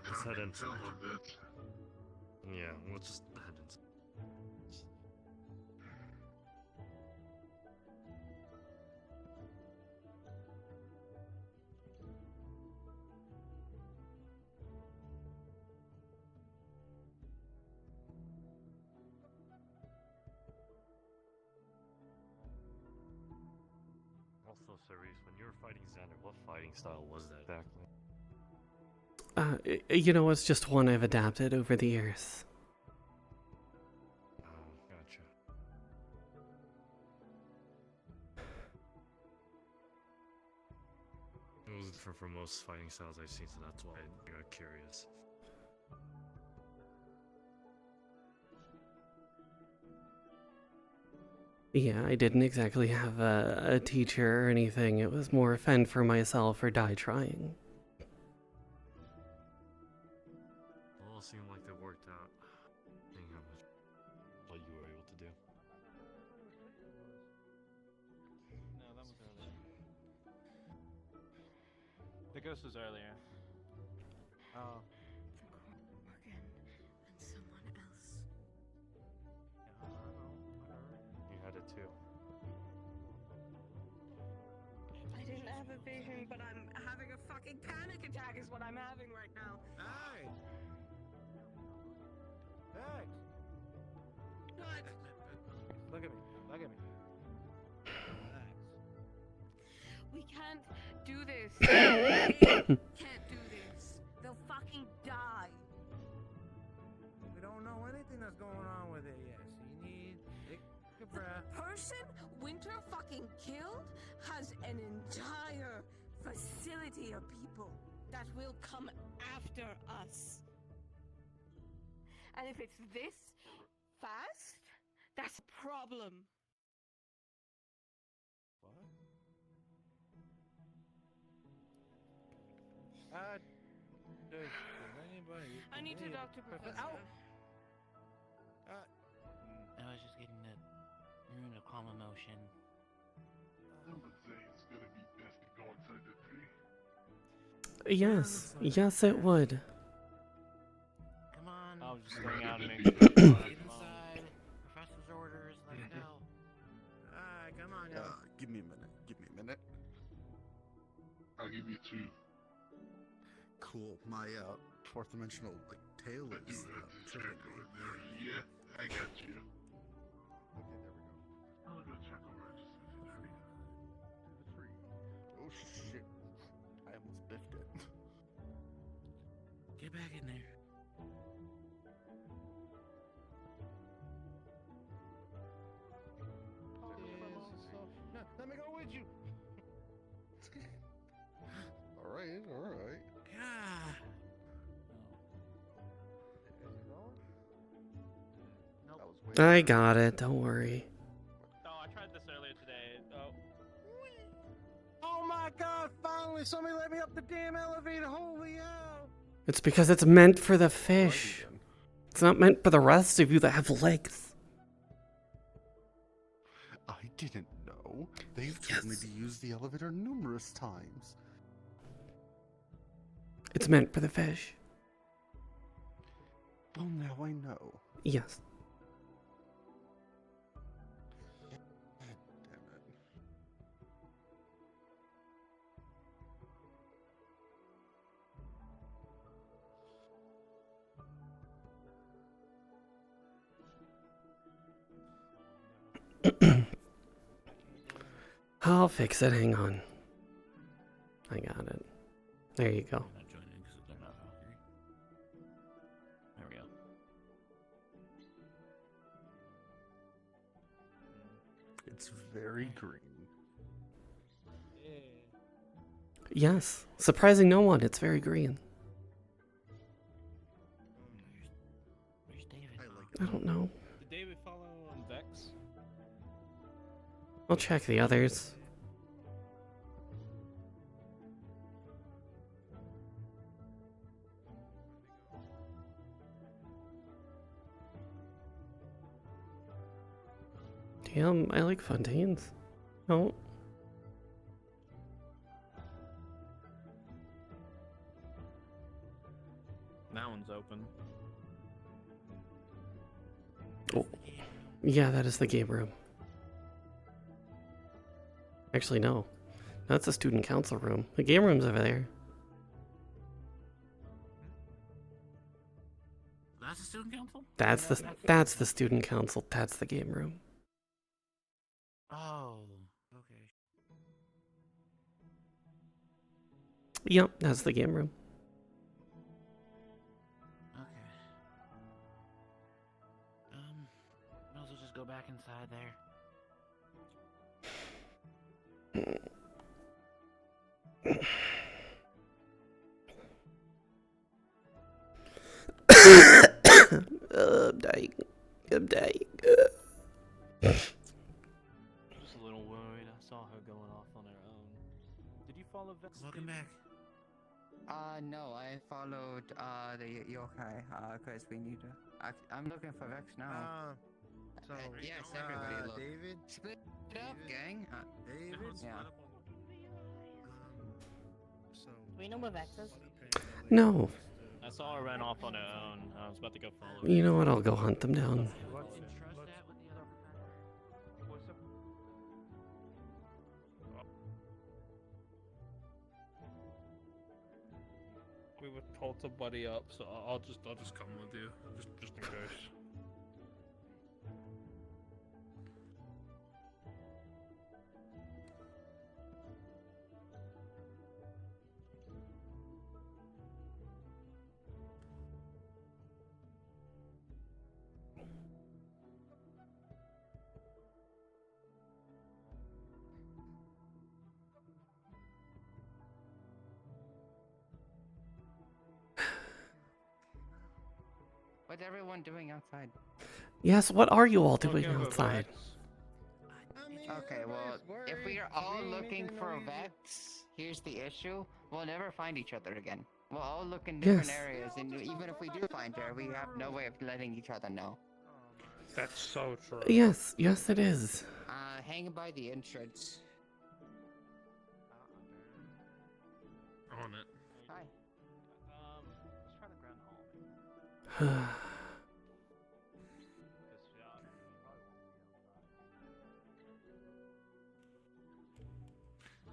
Speaker 4: Let's head inside. Yeah, let's just head inside. Also, Cerise, when you were fighting Xander, what fighting style was that exactly?
Speaker 1: You know, it's just one I've adapted over the years.
Speaker 4: Oh, gotcha. It was different from most fighting styles I've seen, so that's why I got curious.
Speaker 1: Yeah, I didn't exactly have a teacher or anything. It was more fend for myself or die trying.
Speaker 4: It all seemed like they worked out, seeing how much what you were able to do.
Speaker 10: No, that was earlier. The ghost was earlier.
Speaker 20: Oh.
Speaker 6: Morgan and someone else.
Speaker 4: You had it too.
Speaker 6: I didn't have a vision, but I'm having a fucking panic attack is what I'm having right now.
Speaker 20: Hey! Hey!
Speaker 6: What?
Speaker 20: Look at me. Look at me. Relax.
Speaker 6: We can't do this. They can't do this. They'll fucking die.
Speaker 20: We don't know anything that's going on with it yet, so you need take a breath.
Speaker 6: The person Winter fucking killed has an entire facility of people that will come after us. And if it's this fast, that's a problem.
Speaker 20: What? Does anybody?
Speaker 6: I need to talk to Professor.
Speaker 20: Ow!
Speaker 12: I was just getting that. You're in a calm emotion.
Speaker 17: I would say it's gonna be best to go inside the tree.
Speaker 1: Yes, yes, it would.
Speaker 12: Come on.
Speaker 10: I was just going out and make
Speaker 12: Get
Speaker 10: sure.
Speaker 12: inside. Professor's orders. Let's go.
Speaker 20: Alright, come on, y'all.
Speaker 18: Give me a minute. Give me a minute.
Speaker 17: I'll give you 2.
Speaker 18: Cool. My fourth dimensional tail is triggering me.
Speaker 17: Yeah, I got you.
Speaker 18: Okay, there we go.
Speaker 17: I'll go check over just to the tree.
Speaker 18: To the tree. Oh shit! I almost biffed it.
Speaker 12: Get back in there.
Speaker 20: No, let me go with you.
Speaker 18: Alright, alright.
Speaker 12: God.
Speaker 1: I got it. Don't worry.
Speaker 10: Oh, I tried this earlier today. Oh.
Speaker 20: Oh my god, finally somebody let me up the damn elevator. Holy hell.
Speaker 1: It's because it's meant for the fish. It's not meant for the rest of you that have legs.
Speaker 18: I didn't know. They've told me to use the elevator numerous times.
Speaker 1: It's meant for the fish.
Speaker 18: Well, now I know.
Speaker 1: Yes. I'll fix it. Hang on. I got it. There you go.
Speaker 10: There we go.
Speaker 18: It's very green.
Speaker 1: Yes. Surprising no one. It's very green.
Speaker 12: Where's David?
Speaker 1: I don't know.
Speaker 10: Did David follow Vex?
Speaker 1: I'll check the others. Damn, I like Fontaines. Oh.
Speaker 10: That one's open.
Speaker 1: Oh. Yeah, that is the game room. Actually, no. That's the student council room. The game room's over there.
Speaker 12: That's the student council?
Speaker 1: That's the student council. That's the game room.
Speaker 12: Oh, okay.
Speaker 1: Yep, that's the game room.
Speaker 12: Okay. Might as well just go back inside there.
Speaker 1: I'm dying. I'm dying.
Speaker 10: Just a little worried. I saw her going off on her own. Did you follow Vex?
Speaker 12: Welcome back.
Speaker 7: No, I followed the yokai because we need to. I'm looking for Vex now.
Speaker 20: So
Speaker 7: yes, everybody look.
Speaker 20: David.
Speaker 7: Split it up, gang.
Speaker 20: David.
Speaker 7: Yeah.
Speaker 20: So
Speaker 6: We know where Vex is.
Speaker 1: No.
Speaker 10: I saw her run off on her own. I was about to go follow her.
Speaker 1: You know what? I'll go hunt them down.
Speaker 4: We were told to buddy up, so I'll just come with you, just in case.
Speaker 7: What's everyone doing outside?
Speaker 1: Yes, what are you all doing outside?
Speaker 7: Okay, well, if we are all looking for Vex, here's the issue. We'll never find each other again. We'll all look in different
Speaker 1: Yes.
Speaker 7: areas, and even if we do find her, we have no way of letting each other know.
Speaker 4: That's so true.
Speaker 1: Yes, yes it is.
Speaker 7: Hang by the entrance.
Speaker 4: On it.
Speaker 7: Hi.
Speaker 10: Let's try the Grand Hall.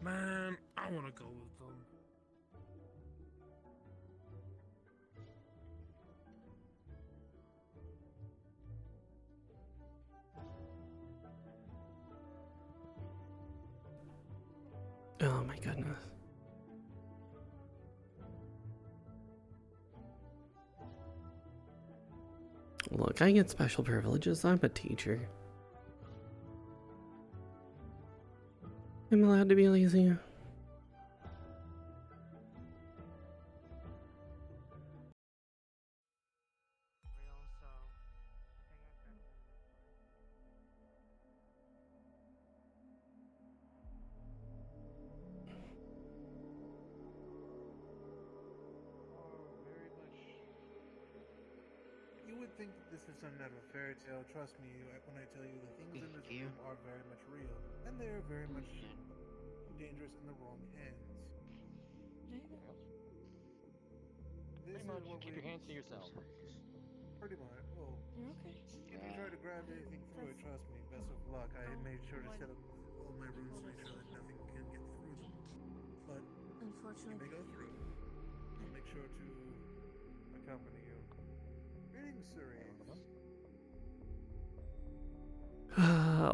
Speaker 4: Man, I want to go with them.
Speaker 1: Oh my goodness. Look, I get special privileges. I'm a teacher. I'm allowed to be lazy.
Speaker 8: You would think that this is something out of a fairy tale. Trust me when I tell you the things in this room are very much real, and they are very much dangerous in the wrong hands. This
Speaker 4: Pretty much,
Speaker 8: is what
Speaker 4: keep
Speaker 8: we
Speaker 4: your hands to yourself.
Speaker 8: pretty much. Well,
Speaker 19: You're okay.
Speaker 8: if you try to grab anything through it, trust me. Best of luck. I made sure to set up all my rooms to make sure that nothing can get through them. But
Speaker 19: unfortunately,
Speaker 8: you may go through. I'll make sure to accompany you. Greetings, Ceres.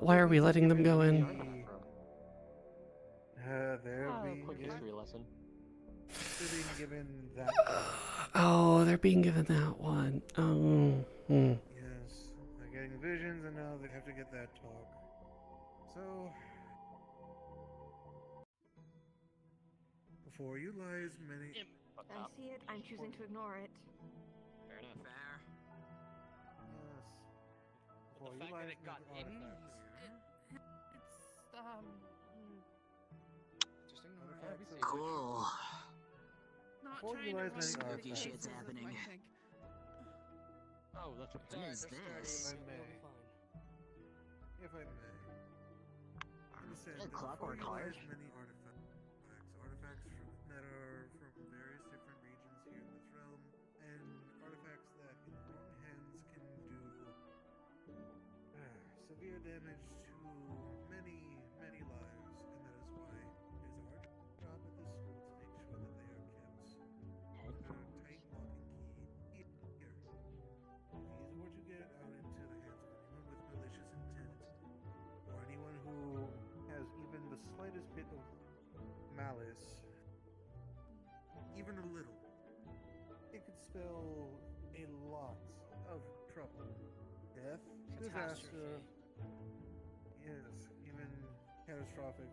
Speaker 1: Why are we letting them go in?
Speaker 8: They're being
Speaker 4: Quick history lesson.
Speaker 8: They're being given that.
Speaker 1: Oh, they're being given that one. Oh.
Speaker 8: Yes, they're getting visions, and now they have to get that talk. So, before you lies many.
Speaker 6: I see it. I'm choosing to ignore it.
Speaker 4: Fair enough.
Speaker 2: Fair.
Speaker 8: Yes.
Speaker 2: But the fact that it got in here.
Speaker 16: Just
Speaker 2: ignore
Speaker 16: it.
Speaker 9: Cool.
Speaker 16: Not
Speaker 8: Before you
Speaker 16: trying
Speaker 8: lies
Speaker 16: to
Speaker 8: many
Speaker 16: run
Speaker 8: artifacts.
Speaker 9: Spooky shit's happening.
Speaker 4: Oh, that's what
Speaker 9: What is
Speaker 8: If
Speaker 9: this?
Speaker 8: I may. If I may. Understand that
Speaker 9: Clockwork
Speaker 8: before you
Speaker 9: Heart.
Speaker 8: lies many artifacts that are from various different regions here in this realm, and artifacts that in the wrong hands can do severe damage to many, many lives, and that is why it is our job at this school to make sure that they are kept under tight lock and key. Here. These were to get out into the hands of anyone with malicious intent, or anyone who has even the slightest bit of malice, even a little. It could spell a lot of trouble. Death, disaster, yes, even catastrophic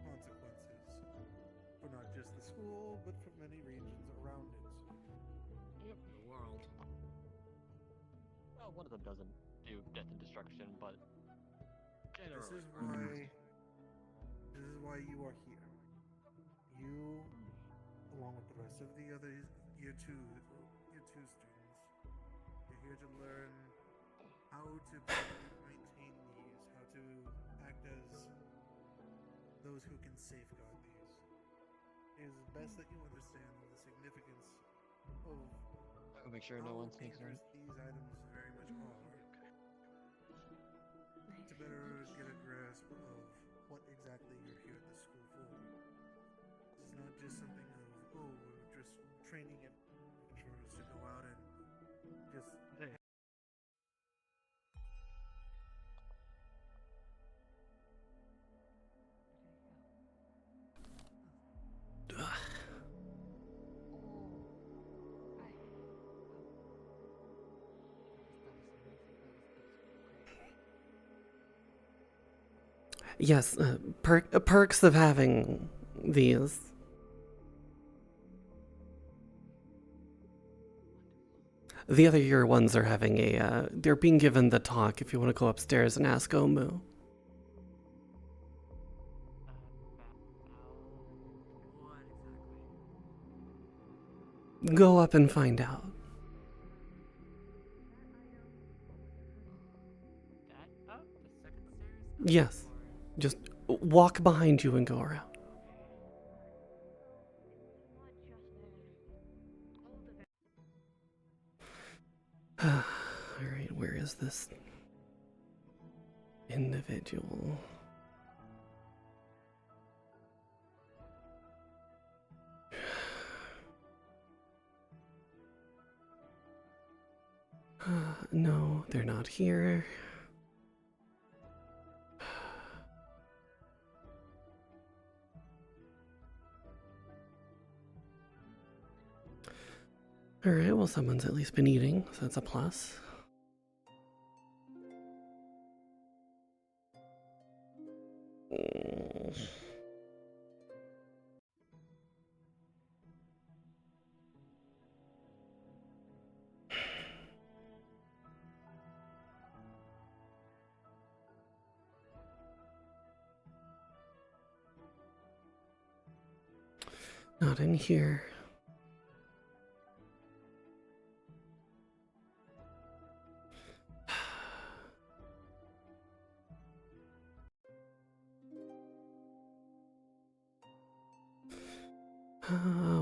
Speaker 8: consequences for not just the school, but for many regions around it.
Speaker 4: Yep, the world. Well, one of them doesn't do death and destruction, but generally.
Speaker 8: This is why you are here. You, along with the rest of the other year two students, you're here to learn how to maintain these, how to act as those who can safeguard these. It is best that you understand the significance of
Speaker 4: I'll make sure no
Speaker 8: how
Speaker 4: one sneaks in.
Speaker 8: dangerous these items very much are, to better get a grasp of what exactly you're here at the school for. It's not just something of, oh, we're just training adventurers to go out and just.
Speaker 1: Yes, perks of having these. The other year ones are having they're being given the talk if you want to go upstairs and ask Omu. Go up and find out. Yes. Just walk behind you and go around. Alright, where is this individual? No, they're not here. Alright, well, someone's at least been eating, so that's a plus. Not in here.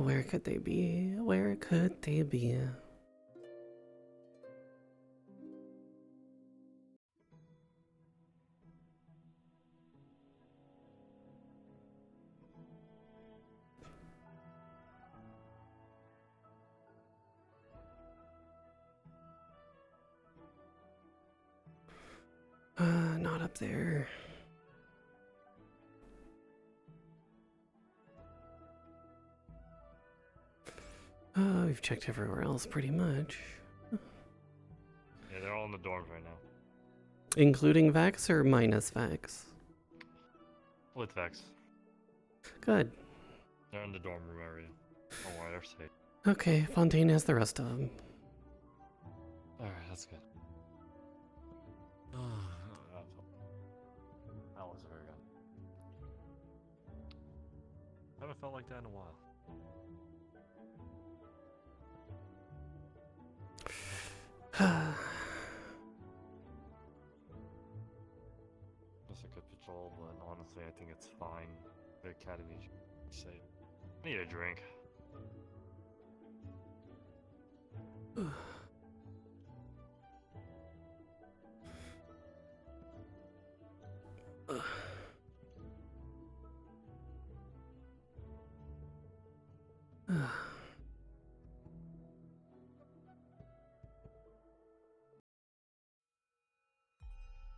Speaker 1: Where could they be? Where could they be? Not up there. We've checked everywhere else pretty much.
Speaker 4: Yeah, they're all in the dorms right now.
Speaker 1: Including Vex or minus Vex?
Speaker 4: With Vex.
Speaker 1: Good.
Speaker 4: They're in the dorm room area. Don't worry, they're safe.
Speaker 1: Okay, Fontaine has the rest of them.
Speaker 4: Alright, that's good. That was very good. I haven't felt like that in a while. It's a good patrol, but honestly, I think it's fine. The academy should be safe. I need a drink.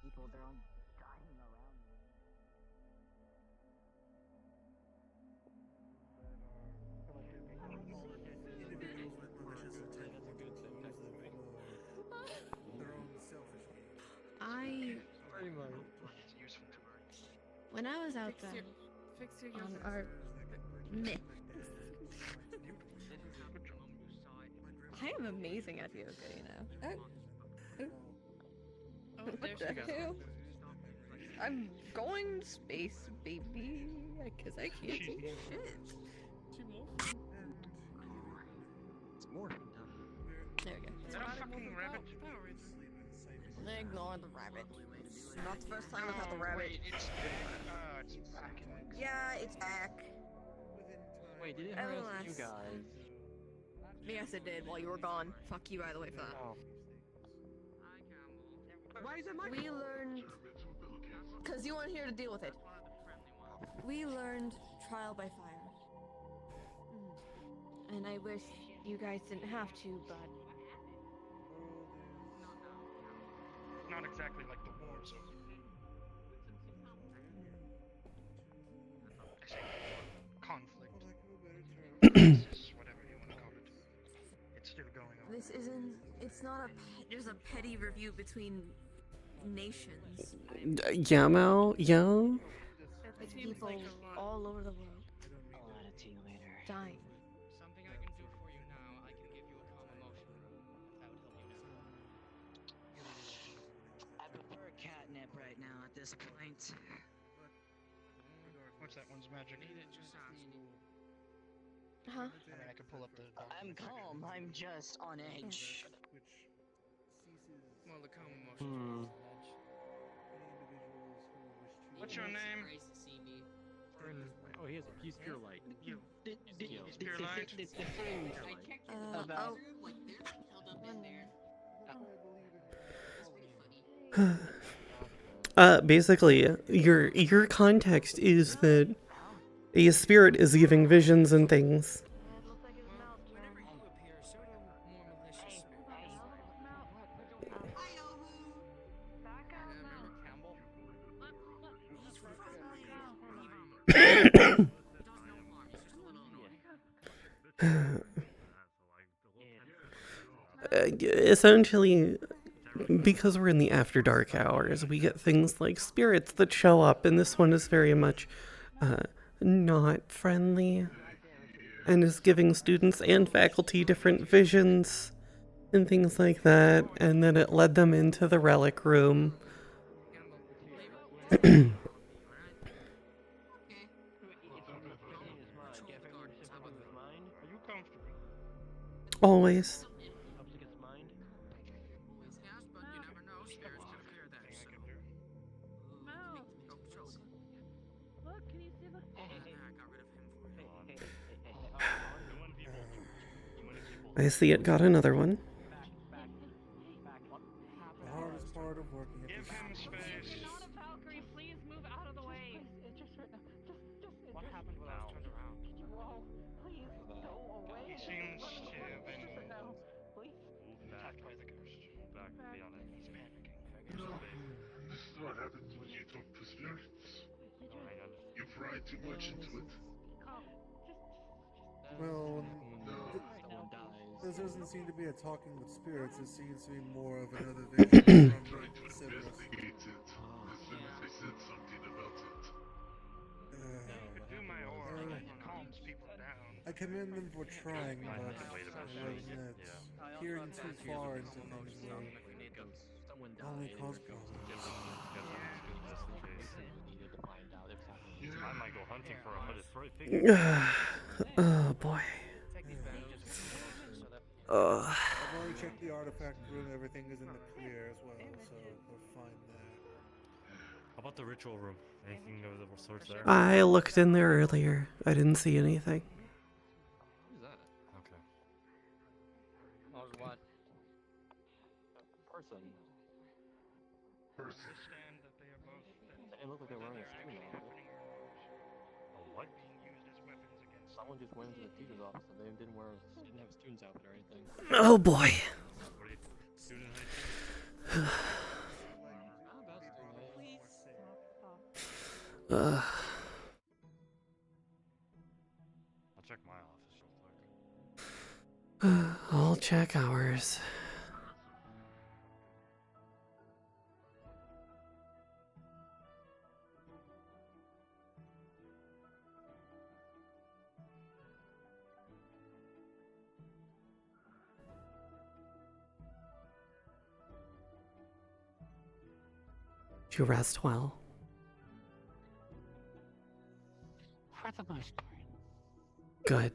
Speaker 11: People, they're all dying around me.
Speaker 8: Individuals with malicious intent want to impose their own selfish needs.
Speaker 6: When I was out there
Speaker 16: Fix your
Speaker 6: on
Speaker 16: yoga.
Speaker 6: our myth, I am amazing at yoga, you know.
Speaker 16: Oh,
Speaker 6: What
Speaker 16: there
Speaker 6: the
Speaker 16: she goes.
Speaker 6: hell? I'm going to space, baby, because I can't do shit.
Speaker 11: It's morphing.
Speaker 6: There we go.
Speaker 11: Is that a fucking rabbit?
Speaker 6: Ignore the rabbit. Not the first time without the rabbit.
Speaker 11: Wait, it's back in.
Speaker 6: Yeah, it's back.
Speaker 11: Wait, did it
Speaker 6: Everyone
Speaker 11: harass you
Speaker 6: else.
Speaker 11: guys?
Speaker 6: Yes, it did while you were gone. Fuck you, by the way, for that.
Speaker 11: Oh. Why is it my
Speaker 6: We learned... Because you weren't here to deal with it. We learned trial by fire. And I wish you guys didn't have to, but...
Speaker 11: Not exactly like the war zone. Conflict. Crisis, whatever you want to call it. It's still going on.
Speaker 6: This isn't... It's not just a petty review between nations.
Speaker 1: Yamo? Yo?
Speaker 6: It's people all over the world.
Speaker 11: I'll add it to you later.
Speaker 6: Dying.
Speaker 2: Something I can do for you now, I can give you a calm emotion. If that would help you now.
Speaker 11: I prefer catnip right now at this point. What's that one's magic?
Speaker 2: Just ask.
Speaker 6: Huh?
Speaker 11: I mean, I can pull up the. I'm calm. I'm just on edge.
Speaker 2: Well, the calm emotion.
Speaker 11: What's your name?
Speaker 4: Oh, he's pure light.
Speaker 11: Pure light.
Speaker 6: Oh.
Speaker 1: Basically, your context is that a spirit is giving visions and things.
Speaker 2: Whenever you appear, so do more malicious spirits. Remember Campbell? He's friendly.
Speaker 1: Essentially, because we're in the after dark hours, we get things like spirits that show up, and this one is very much not friendly and is giving students and faculty different visions and things like that, and then it led them into the relic room. Always.
Speaker 2: Always has, but you never know. Spirits could appear there, so.
Speaker 16: Mel. Look, can you see the?
Speaker 2: There, I got rid of him for you.
Speaker 1: I see it got another one.
Speaker 15: The hardest part of working at
Speaker 11: Give
Speaker 15: this.
Speaker 11: him space.
Speaker 16: Not a Valkyrie. Please move out of the way.
Speaker 2: What happened when I was turned around?
Speaker 16: Please go away.
Speaker 11: He seems to have been
Speaker 16: Please.
Speaker 11: attacked by the ghost.
Speaker 4: Back, be on it.
Speaker 11: He's panicking.
Speaker 17: This is what happens when you talk to spirits. You pry too much into it.
Speaker 15: Well,
Speaker 10: Someone dies.
Speaker 15: this doesn't seem to be a talking with spirits. It seems to be more of another vision from
Speaker 17: Try to
Speaker 15: Cerberus.
Speaker 17: investigate it. Listen if they said something about it.
Speaker 11: Could do my aura. It calms people down.
Speaker 15: I commend them for trying,
Speaker 4: I
Speaker 15: but
Speaker 4: have to wait about
Speaker 15: I wasn't
Speaker 4: it.
Speaker 15: it.
Speaker 4: Yeah.
Speaker 15: Peering too far into things will
Speaker 10: Someone
Speaker 15: only
Speaker 10: died.
Speaker 15: cause
Speaker 4: Get
Speaker 15: problems.
Speaker 4: someone just in case.
Speaker 10: Needed to find out exactly.
Speaker 4: I might go hunting for a hooded figure.
Speaker 1: Oh boy.
Speaker 2: Take these bandages so that.
Speaker 15: I've already checked the artifact room. Everything is in the clear as well, so we're fine there.
Speaker 4: How about the ritual room? Anything of the sorts there?
Speaker 1: I looked in there earlier. I didn't see anything.
Speaker 10: Who's that?
Speaker 4: Okay.
Speaker 2: What was what?
Speaker 10: Person.
Speaker 11: Understand that they are both.
Speaker 10: It looked like they were wearing a
Speaker 11: Actually
Speaker 10: student
Speaker 11: happening.
Speaker 4: A what?
Speaker 11: Being used as weapons against.
Speaker 10: Someone just went into the teacher's office and they didn't have a student's outfit or anything.
Speaker 1: Oh boy.
Speaker 4: What are you, student hygiene?
Speaker 1: Ugh.
Speaker 4: I'll check my office real quick.
Speaker 1: I'll check ours. Did you rest well?
Speaker 7: For the most part.
Speaker 1: Good.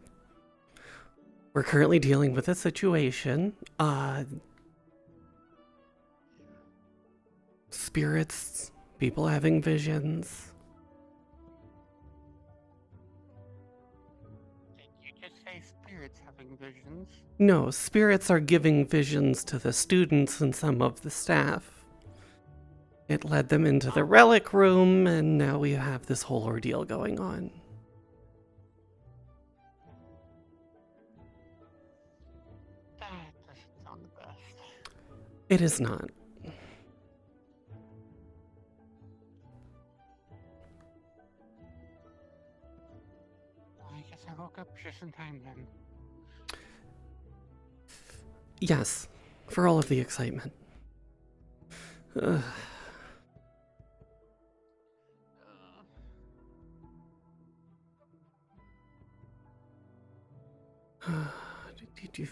Speaker 1: We're currently dealing with a situation. Spirits, people having visions.
Speaker 7: Did you just say spirits having visions?
Speaker 1: No, spirits are giving visions to the students and some of the staff. It led them into the relic room, and now we have this whole ordeal going on.
Speaker 7: That doesn't sound the best.
Speaker 1: It is not.
Speaker 7: I guess I woke up just in time then.
Speaker 1: Yes, for all of the excitement. Ugh. Did you...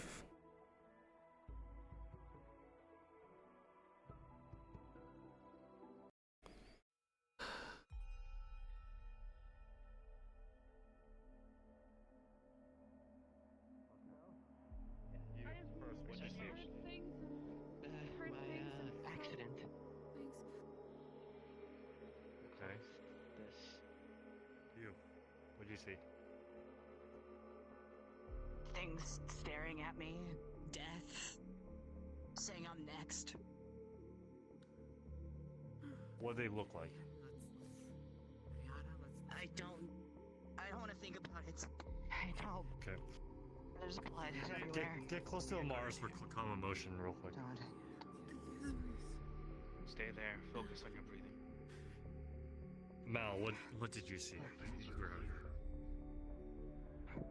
Speaker 7: Accident.
Speaker 4: Okay.
Speaker 7: This.
Speaker 4: You. What'd you see?
Speaker 14: Things staring at me. Death. Saying I'm next.
Speaker 4: What'd they look like?
Speaker 14: I don't want to think about it. I don't.
Speaker 4: Okay.
Speaker 14: There's blood everywhere.
Speaker 4: Get close to Mars for calm emotion real quick.
Speaker 2: Stay there. Focus on your breathing.
Speaker 4: Mal, what did you see?
Speaker 12: This is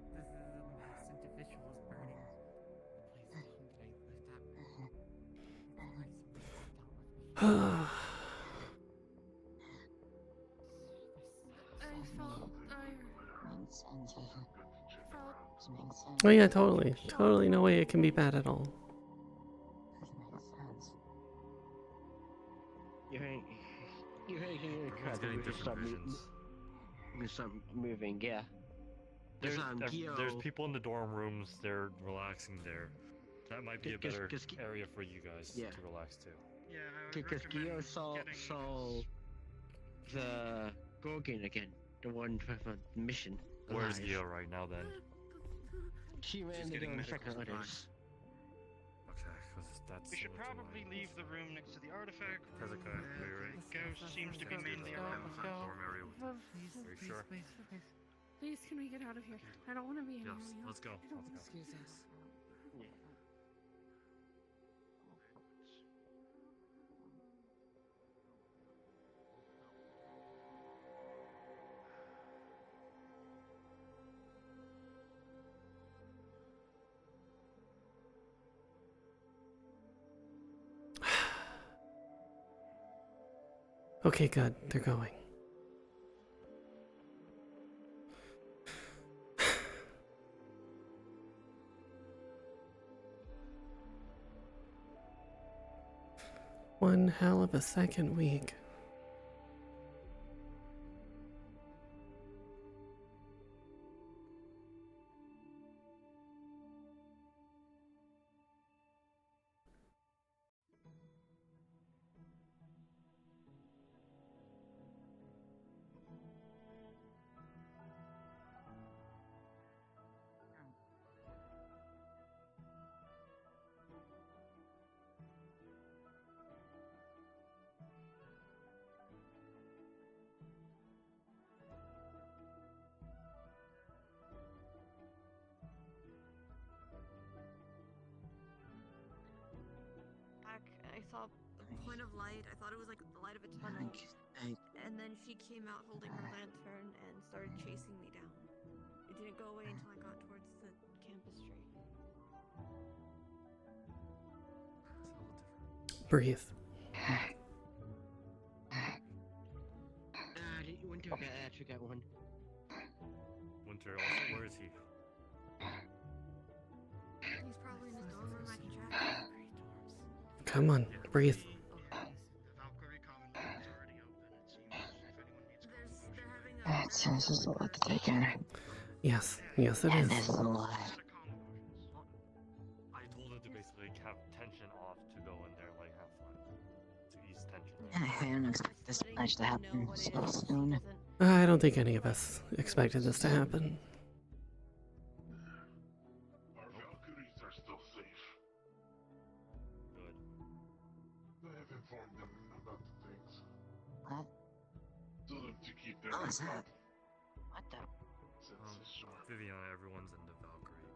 Speaker 12: a mass individuals burning. Please,
Speaker 1: Oh yeah, totally. Totally no way it can be bad at all.
Speaker 7: You're
Speaker 4: Everyone's getting different visions.
Speaker 7: start moving, yeah.
Speaker 4: there's
Speaker 9: Gio.
Speaker 4: there's people in the dorm rooms. They're relaxing there. That might be a better area for you guys to relax to.
Speaker 11: Yeah,
Speaker 9: Because Gio saw the Gorgon again, the one for the mission.
Speaker 4: Where's
Speaker 9: alive.
Speaker 4: Gio right now then?
Speaker 9: She ran the door and checked her others.
Speaker 4: Okay, because that's.
Speaker 11: We should probably leave the room next to the artifact.
Speaker 4: Okay,
Speaker 11: The ghost seems to be mainly around the
Speaker 4: dorm area. Are you sure?
Speaker 16: Please, can we get out of here? I don't want to be in
Speaker 4: Yes,
Speaker 16: here.
Speaker 4: let's go.
Speaker 16: I don't
Speaker 4: Let's go.
Speaker 16: Excuse us.
Speaker 1: Okay, good. They're going. One hell of a second week.
Speaker 6: I saw the point of light. I thought it was like the light of a tunnel. And then she came out holding her lantern and started chasing me down. It didn't go away until I got towards the campus tree.
Speaker 1: Breathe.
Speaker 9: Winter actually got one.
Speaker 4: Winter, also, where is he?
Speaker 6: He's probably in his dorm room. I can track him.
Speaker 1: Come on, breathe.
Speaker 21: It seems there's a lot to take in.
Speaker 1: Yes, yes it is.
Speaker 21: There's a lot.
Speaker 4: I told him to basically have tension off to go in there, like have fun, to ease tension.
Speaker 21: I didn't expect this much to happen so soon.
Speaker 1: I don't think any of us expected this to happen.
Speaker 17: Our Valkyries are still safe.
Speaker 4: Good.
Speaker 17: I have informed them about the things.
Speaker 21: What?
Speaker 17: Tell them to keep their
Speaker 21: What was
Speaker 17: heads
Speaker 21: that?
Speaker 17: up.
Speaker 21: What the?
Speaker 17: Senses sharp.
Speaker 4: Viviana, everyone's in the Valkyrie.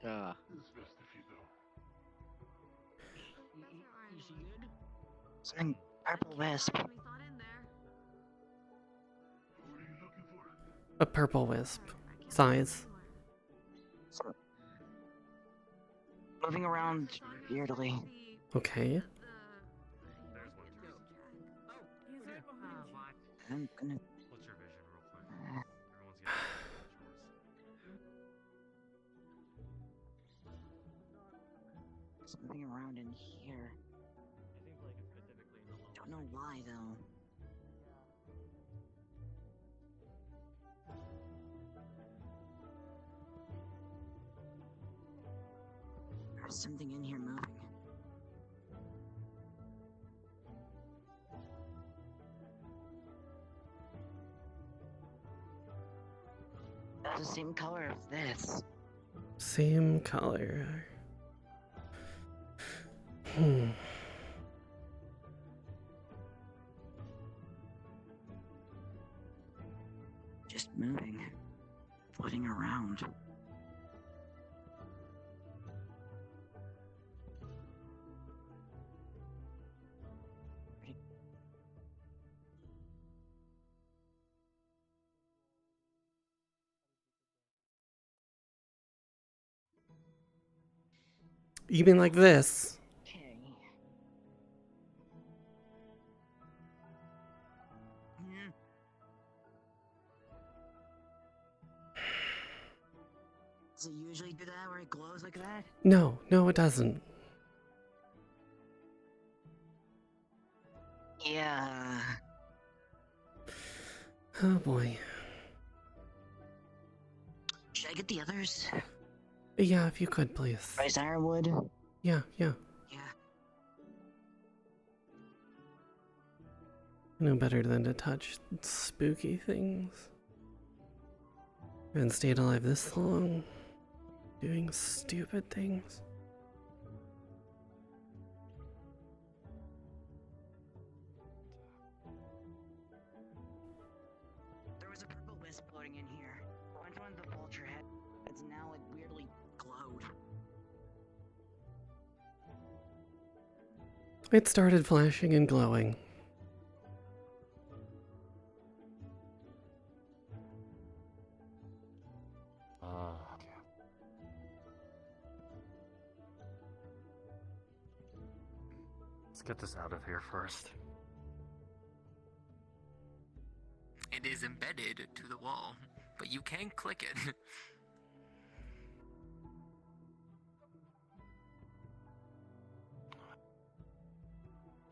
Speaker 4: Relax,
Speaker 17: It's best if you do.
Speaker 9: Is he good?
Speaker 21: Something purple wisp.
Speaker 17: What are you looking for?
Speaker 1: A purple wisp. Size.
Speaker 21: Moving around weirdly.
Speaker 1: Okay.
Speaker 21: I'm gonna.
Speaker 4: What's your vision, real quick? Everyone's getting chores.
Speaker 21: Something around in here. Don't know why though. There's something in here moving. That's the same color of this.
Speaker 1: Same color. Hmm.
Speaker 21: Just moving. Floating around.
Speaker 1: You mean like this?
Speaker 21: Okay. Does it usually do that where it glows like that?
Speaker 1: No, no it doesn't.
Speaker 21: Yeah.
Speaker 1: Oh boy.
Speaker 21: Should I get the others?
Speaker 1: Yeah, if you could, please.
Speaker 21: Rice Ironwood?
Speaker 1: Yeah, yeah.
Speaker 21: Yeah.
Speaker 1: No better than to touch spooky things. And stayed alive this long, doing stupid things.
Speaker 21: There was a purple wisp floating in here. Went on the vulture head. It's now like weirdly glowed.
Speaker 1: It started flashing and glowing.
Speaker 4: Okay. Let's get this out of here first.
Speaker 9: It is embedded to the wall, but you can click it.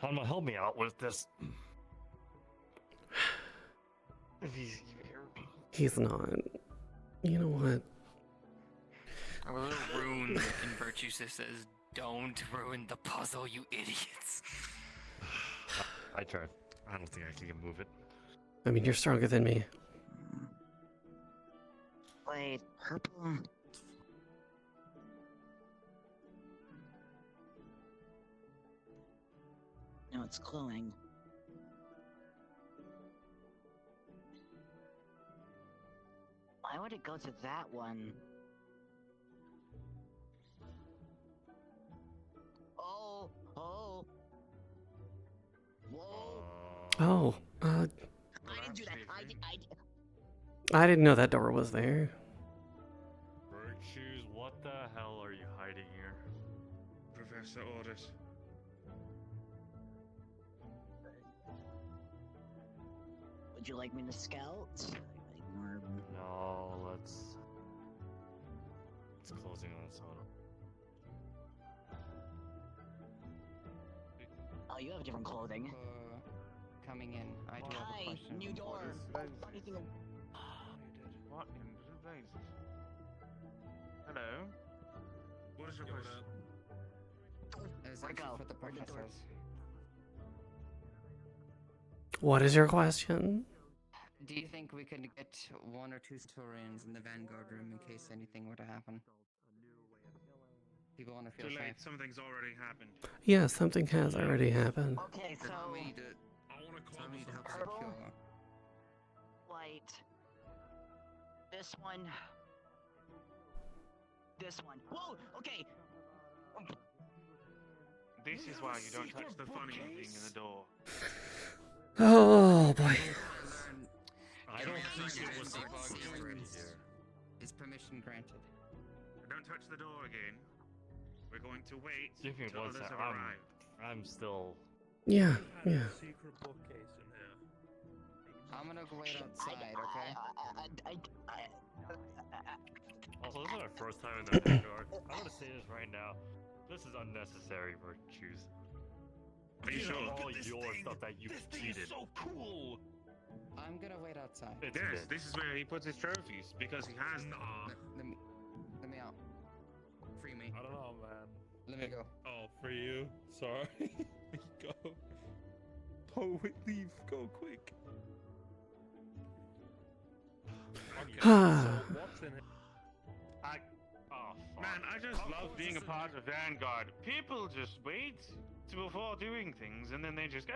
Speaker 4: Hanma, help me out with this. If he's here.
Speaker 1: He's not. You know what?
Speaker 9: A little rune in Virtue says, "Don't ruin the puzzle, you idiots."
Speaker 4: I tried. I don't think I can move it.
Speaker 1: I mean, you're stronger than me.
Speaker 21: Wait, purple? No, it's glowing. Why would it go to that one? Oh, oh. Whoa.
Speaker 1: Oh,
Speaker 21: I didn't do that.
Speaker 1: I didn't know that door was there.
Speaker 4: Virtues, what the hell are you hiding here?
Speaker 3: Professor orders.
Speaker 21: Would you like me to scout?
Speaker 4: No, let's. It's closing on its own.
Speaker 21: Oh, you have different clothing.
Speaker 7: Coming in, I do have a
Speaker 21: Hi,
Speaker 7: question.
Speaker 21: new door. Funny thing.
Speaker 3: What in the blazes? Hello? What is your question?
Speaker 7: It's
Speaker 21: Where'd it
Speaker 7: actually
Speaker 21: go?
Speaker 7: for the
Speaker 21: Where'd the door-
Speaker 7: professors.
Speaker 1: What is your question?
Speaker 7: Do you think we could get one or two Turians in the Vanguard room in case anything were to happen? People want to feel
Speaker 3: Too
Speaker 7: safe.
Speaker 3: late, something's already happened.
Speaker 1: Yeah, something has already happened.
Speaker 21: Okay, so
Speaker 7: We need to. So we need to help secure.
Speaker 21: white. This one. This one. Whoa. Okay.
Speaker 3: This is why you don't touch the funny thing in the door.
Speaker 1: Oh boy.
Speaker 4: I don't think it was
Speaker 7: It's
Speaker 4: supposed to be here.
Speaker 7: Is permission granted?
Speaker 3: Don't touch the door again. We're going to wait
Speaker 4: Give me
Speaker 3: till
Speaker 4: one
Speaker 3: others
Speaker 4: sec.
Speaker 3: have arrived.
Speaker 4: I'm still.
Speaker 1: Yeah, yeah.
Speaker 13: Secret bookcase in here.
Speaker 7: I'm gonna go wait outside, okay?
Speaker 4: Also, this is our first time in the Vanguard. I'm gonna say this right now. This is unnecessary, Virtues.
Speaker 3: Are you
Speaker 4: These
Speaker 3: sure?
Speaker 4: all your stuff that you cheated.
Speaker 13: So cool.
Speaker 7: I'm gonna wait outside.
Speaker 4: It's
Speaker 3: Yes,
Speaker 4: good.
Speaker 3: this is where he puts his trophies because he has them.
Speaker 7: Let me out. Free me.
Speaker 13: I don't know, man.
Speaker 7: Let me go.
Speaker 13: Oh, for you. Sorry. Go. Oh, wait, leave. Go quick. Okay, so what's in it?
Speaker 3: Man, I just love being a part of Vanguard. People just wait before doing things, and then they just go,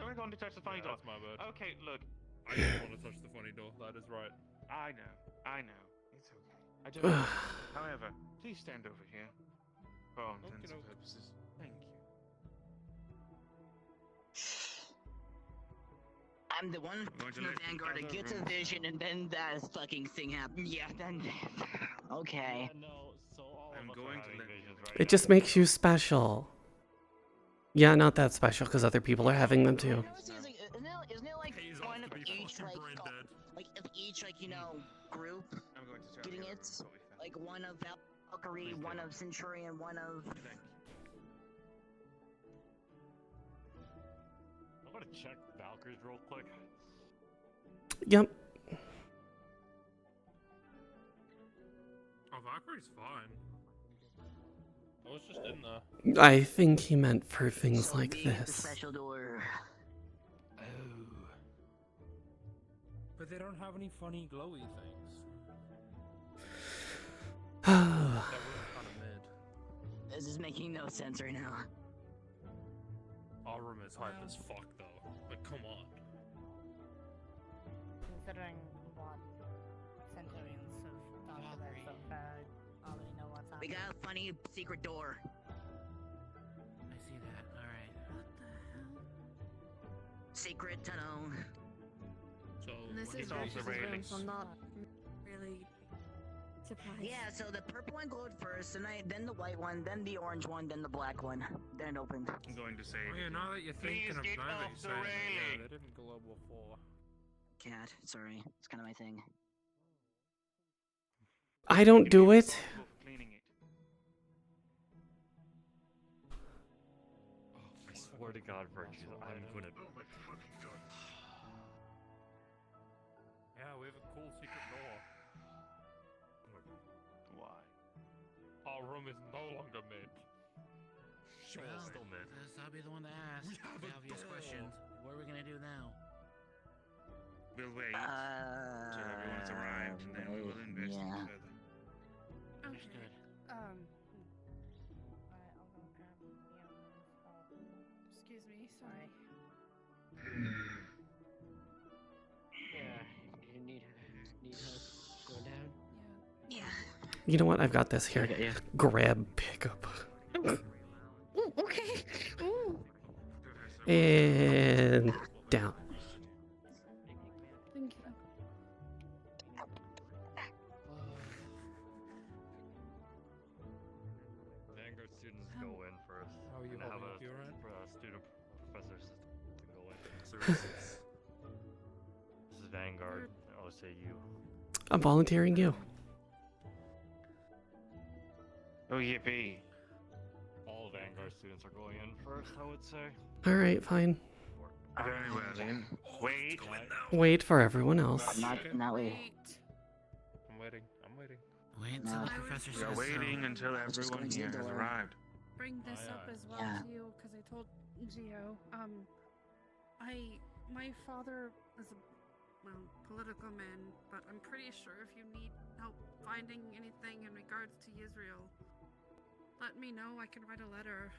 Speaker 3: we're going to touch the funny door.
Speaker 13: That's my bad.
Speaker 3: Okay, look.
Speaker 13: I don't want to touch the funny door. That is right.
Speaker 3: I know. It's okay. I don't know. However, please stand over here. For all intents and purposes. Thank you.
Speaker 21: I'm the one
Speaker 3: Going to
Speaker 21: from the
Speaker 3: let the
Speaker 21: Vanguard that
Speaker 3: other
Speaker 21: gets a
Speaker 3: rooms-
Speaker 21: vision and then that fucking thing happens. Yeah, then. Okay.
Speaker 4: No, so all
Speaker 3: I'm
Speaker 4: of us
Speaker 3: going
Speaker 4: are
Speaker 3: to
Speaker 4: having
Speaker 3: let
Speaker 4: visions right
Speaker 1: It just makes you special. Yeah, not that special because other people are having them too.
Speaker 21: Isn't it like one of each, like if each, like, you know, group
Speaker 3: I'm going to tell
Speaker 21: getting
Speaker 3: the other
Speaker 21: it?
Speaker 3: rooms what we found.
Speaker 21: Like one of Valkyrie, one of Centurion, one of.
Speaker 3: Thank you.
Speaker 4: I'm gonna check Valkyries real quick.
Speaker 1: Yep.
Speaker 13: Oh, Valkyrie's fine. I was just in there.
Speaker 1: I think he meant for things
Speaker 21: So
Speaker 1: like
Speaker 21: me at the
Speaker 1: this.
Speaker 21: special door.
Speaker 13: Oh. But they don't have any funny glowy things. That room's kind of mid.
Speaker 21: This is making no sense right now.
Speaker 13: Our room is hype as fuck though. Like, come on.
Speaker 5: Considering what Centurions have done to their stuff, I already know what's
Speaker 21: We
Speaker 5: happening.
Speaker 21: got a funny secret door.
Speaker 12: I see that. Alright. What the hell?
Speaker 21: Secret tunnel.
Speaker 13: So,
Speaker 6: This
Speaker 3: It's
Speaker 6: is
Speaker 3: off
Speaker 6: Grace's
Speaker 3: the
Speaker 6: room,
Speaker 3: railings.
Speaker 6: so I'm not really surprised.
Speaker 21: Yeah, so the purple one glowed first, and then the white one, then the orange one, then the black one. Then it opened.
Speaker 3: I'm going to say.
Speaker 13: Oh yeah, now that you're thinking of
Speaker 3: Please get
Speaker 13: now that
Speaker 3: off
Speaker 13: you're
Speaker 3: the
Speaker 13: saying it, yeah,
Speaker 3: railing.
Speaker 13: they didn't glow before.
Speaker 21: Cat, sorry. It's kind of my thing.
Speaker 1: I don't do it.
Speaker 3: Cleaning it.
Speaker 4: I swear to God, Virtue, I'm gonna.
Speaker 17: Oh my fucking god.
Speaker 13: Yeah, we have a cool secret door.
Speaker 3: Why?
Speaker 13: Our room is no longer mid.
Speaker 4: Sure,
Speaker 12: Well,
Speaker 4: still mid.
Speaker 12: I'll be the one to ask
Speaker 13: We have
Speaker 12: the
Speaker 13: a
Speaker 12: obvious
Speaker 13: door.
Speaker 12: questions. What are we gonna do now?
Speaker 3: We'll wait until everyone's arrived, and then we will investigate
Speaker 21: yeah.
Speaker 3: further.
Speaker 12: Understood.
Speaker 5: Alright, I'll go grab the
Speaker 16: Excuse me, sorry.
Speaker 22: Yeah, you need help going down?
Speaker 21: Yeah.
Speaker 1: You know what? I've got this here.
Speaker 22: Okay, yeah.
Speaker 1: Grab pickup.
Speaker 6: Ooh, okay. Ooh.
Speaker 1: And down.
Speaker 16: Thank you.
Speaker 4: Vanguard students go in first.
Speaker 13: How are you
Speaker 4: and have
Speaker 13: holding
Speaker 4: a
Speaker 13: up? You alright?
Speaker 4: student professor to go in. Services. This is Vanguard. I'll say you.
Speaker 1: I'm volunteering you.
Speaker 3: Oh, yippee.
Speaker 4: All Vanguard students are going in first, I would say.
Speaker 1: Alright, fine.
Speaker 3: Very well then. Wait.
Speaker 1: Wait for everyone else.
Speaker 21: Not wait.
Speaker 13: I'm waiting. I'm waiting.
Speaker 12: Wait until
Speaker 21: No.
Speaker 12: the professor
Speaker 3: We are
Speaker 12: says
Speaker 3: waiting
Speaker 12: so.
Speaker 3: until
Speaker 21: I was just
Speaker 3: everyone
Speaker 21: going to the
Speaker 3: here has
Speaker 21: door.
Speaker 3: arrived.
Speaker 16: Bring this
Speaker 4: Aye,
Speaker 16: up
Speaker 4: aye.
Speaker 16: as well
Speaker 21: Yeah.
Speaker 16: to you because I told Gio. My father is a political man, but I'm pretty sure if you need help finding anything in regards to Israel, let me know. I can write a letter.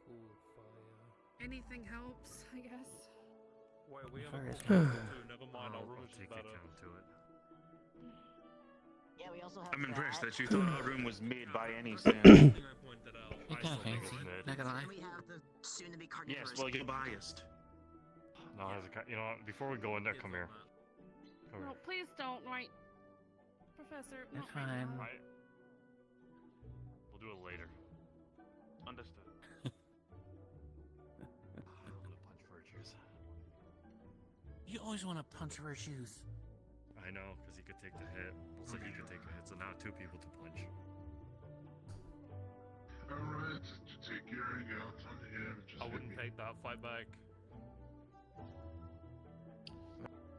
Speaker 13: Cool fire.
Speaker 16: Anything helps, I guess.
Speaker 13: Wait, we have
Speaker 12: Fire
Speaker 13: a
Speaker 12: is
Speaker 13: cool
Speaker 1: good.
Speaker 13: fire too. Never mind, our room
Speaker 4: I'll
Speaker 13: is
Speaker 4: take
Speaker 13: better.
Speaker 4: account to it.
Speaker 21: Yeah, we also have
Speaker 3: I'm impressed
Speaker 21: that.
Speaker 3: that you thought our room was mid by any
Speaker 13: That's
Speaker 3: standard.
Speaker 13: the thing I pointed out.
Speaker 12: You're
Speaker 13: I
Speaker 12: kind of
Speaker 13: still think
Speaker 12: fancy.
Speaker 13: it's mid.
Speaker 12: Not gonna lie.
Speaker 21: And we have the soon-to-be carnivorous.
Speaker 3: Yes, well, you're biased.
Speaker 4: No, you know what? Before we go in there, come here. Come
Speaker 16: No,
Speaker 4: here.
Speaker 16: please don't write, Professor.
Speaker 12: That's
Speaker 16: not right
Speaker 12: fine.
Speaker 16: now.
Speaker 4: Right. We'll do it later.
Speaker 3: Understood.
Speaker 4: I'm gonna punch Virtues.
Speaker 12: You always want to punch virtues.
Speaker 4: I know, because he could take the hit. So he could take the hit. So now 2 people to punch.
Speaker 17: Alright, to take your hang out on him. Just
Speaker 13: I
Speaker 17: hit
Speaker 13: wouldn't
Speaker 17: me.
Speaker 13: take that. Fight back.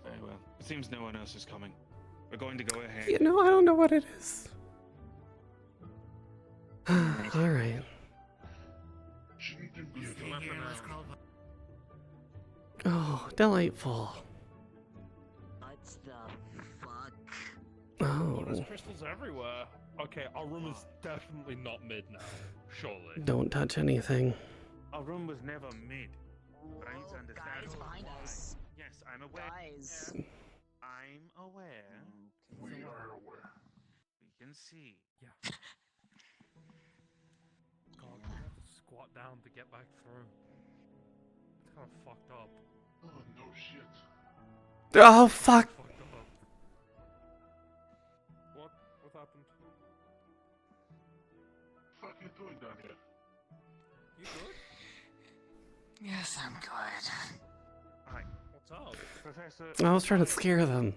Speaker 3: Very well. It seems no one else is coming. We're going to go ahead.
Speaker 1: You know, I don't know what it is. Alright.
Speaker 17: Shouldn't there be a
Speaker 12: Stay here and let's call.
Speaker 1: Oh, delightful.
Speaker 21: What the fuck?
Speaker 1: Oh.
Speaker 13: There's crystals everywhere. Okay, our room is definitely not mid now. Surely.
Speaker 1: Don't touch anything.
Speaker 3: Our room was never mid. But I need to
Speaker 21: Oh,
Speaker 3: understand
Speaker 21: guys behind
Speaker 3: why.
Speaker 21: us.
Speaker 3: Yes, I'm aware.
Speaker 21: Guys.
Speaker 3: I'm aware.
Speaker 17: We are aware.
Speaker 3: We can see.
Speaker 13: Yeah. God, we have to squat down to get back through. It's kind of fucked up.
Speaker 17: Oh, no shit.
Speaker 1: Oh, fuck.
Speaker 13: Fucked up. What? What happened?
Speaker 17: Fuck you doing down here?
Speaker 13: You good?
Speaker 12: Yes, I'm good.
Speaker 3: Hi.
Speaker 13: What's up?
Speaker 3: Professor.
Speaker 1: I was trying to scare them.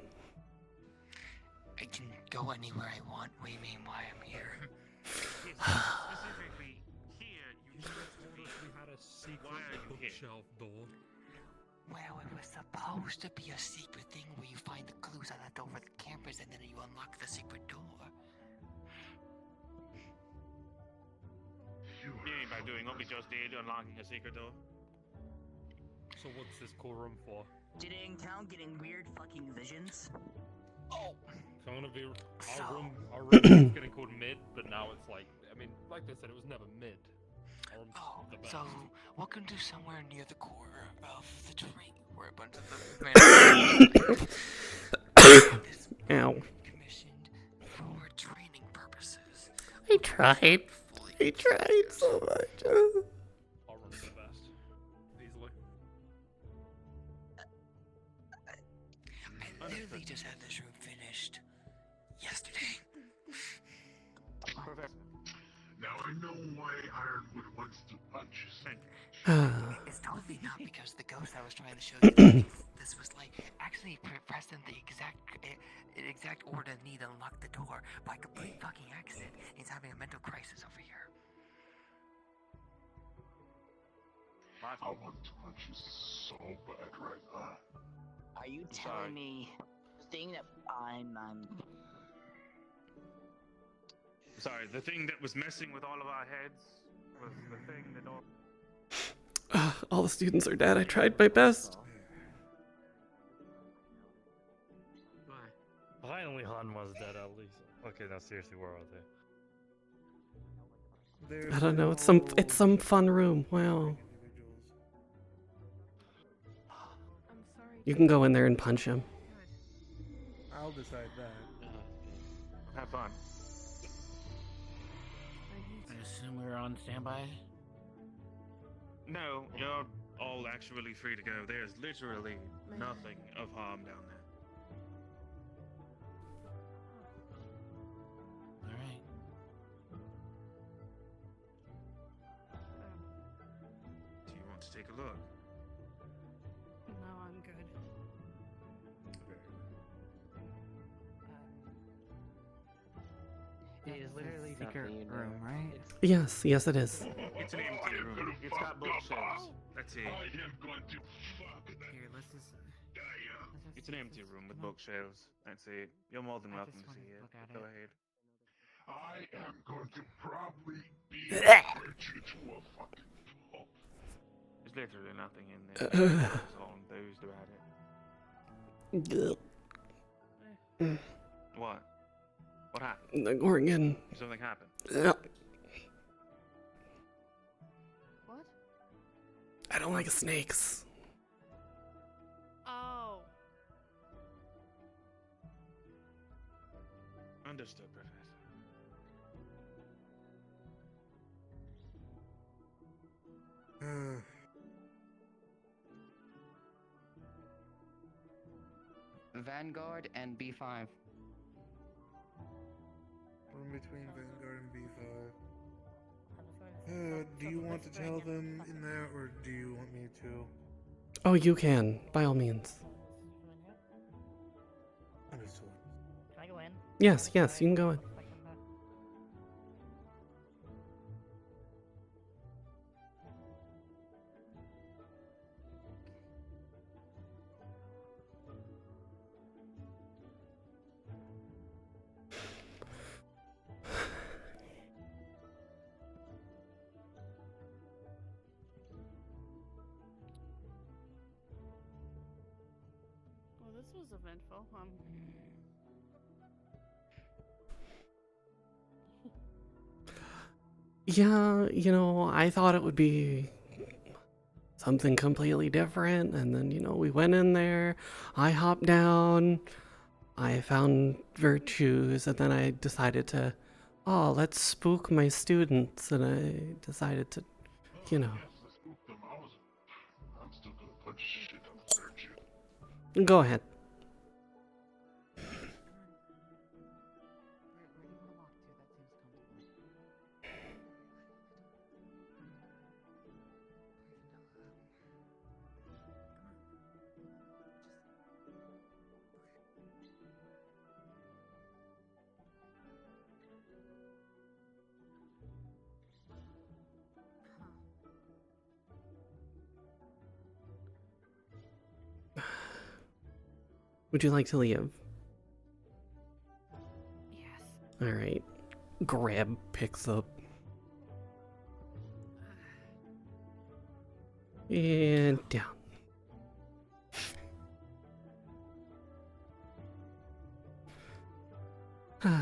Speaker 12: I can go anywhere I want. What do you mean why I'm here?
Speaker 3: Specifically, here, you used to be.
Speaker 13: We had a secret
Speaker 3: Why are you here?
Speaker 13: bookshelf door.
Speaker 9: Well, it was supposed to be a secret thing where you find the clues I left over the campus and then you unlock the secret door.
Speaker 3: You mean by doing what we just did, unlocking a secret door?
Speaker 4: So what's this cool room for?
Speaker 21: Did it count getting weird fucking visions?
Speaker 9: Oh.
Speaker 4: So I'm gonna be our room is getting called mid, but now it's like, I mean, like they said, it was never mid. Our room's the best.
Speaker 9: So welcome to somewhere near the core of the tree where a bunch of the
Speaker 1: Ow.
Speaker 9: commissioned for training purposes.
Speaker 1: I tried. I tried so much.
Speaker 4: Our room's the best. Easily.
Speaker 9: I literally just had this room finished yesterday.
Speaker 3: Professor.
Speaker 17: Now I know why Ironwood wants to punch you.
Speaker 9: It's totally not because the ghost I was trying to show you this was like actually pressing the exact order need to unlock the door by complete fucking accident. He's having a mental crisis over here.
Speaker 17: I want to punch you so bad right now.
Speaker 21: Are you telling me the thing that I'm
Speaker 3: Sorry, the thing that was messing with all of our heads was the thing that all...
Speaker 1: All the students are dead. I tried my best.
Speaker 4: Finally, Han was dead at least. Okay, now seriously, where are they?
Speaker 1: I don't know. It's some fun room. Wow. You can go in there and punch him.
Speaker 15: I'll decide that.
Speaker 3: Have fun.
Speaker 12: I assume we're on standby.
Speaker 3: No, you're all actually free to go. There's literally nothing of harm down there.
Speaker 12: Alright.
Speaker 3: Do you want to take a look?
Speaker 16: No, I'm good.
Speaker 22: It is literally secret room, right?
Speaker 1: Yes, yes, it is.
Speaker 3: It's an empty room. It's got bookshelves. That's it.
Speaker 17: I am going to fuck that.
Speaker 12: Here, let's just.
Speaker 3: It's an empty room with bookshelves. That's it. You're more than welcome to
Speaker 12: wanna
Speaker 3: see it.
Speaker 12: look at
Speaker 3: Go
Speaker 12: it.
Speaker 3: ahead.
Speaker 17: I am going to probably hurt you to a fucking pulp.
Speaker 3: There's literally nothing in there. I'm so enthused about it. What? What happened?
Speaker 1: The Gorgon.
Speaker 3: Something happened.
Speaker 16: What?
Speaker 1: I don't like snakes.
Speaker 16: Oh.
Speaker 3: Understood, Professor.
Speaker 7: Vanguard and B5.
Speaker 15: Room between Vanguard and B5. Do you want to tell them in there, or do you want me to?
Speaker 1: Oh, you can, by all means.
Speaker 15: Understood.
Speaker 5: Can I go in?
Speaker 1: Yes, yes, you can go in.
Speaker 16: Well, this was eventful.
Speaker 1: Yeah, you know, I thought it would be something completely different, and then, you know, we went in there, I hopped down, I found virtues, and then I decided to, oh, let's spook my students, and I decided to, you know.
Speaker 17: I'm still gonna punch shit out of virtue.
Speaker 1: Go ahead. Would you like to leave?
Speaker 5: Yes.
Speaker 1: Alright. Grab picks up. And down.
Speaker 5: I'm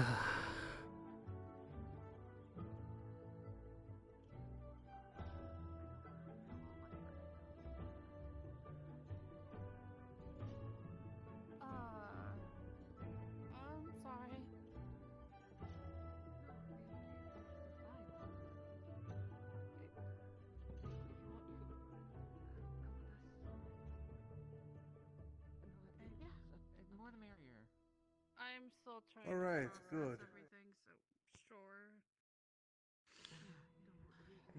Speaker 5: sorry.
Speaker 12: The more the merrier.
Speaker 16: I'm still trying
Speaker 15: All right,
Speaker 16: to
Speaker 15: good.
Speaker 16: process everything, so sure.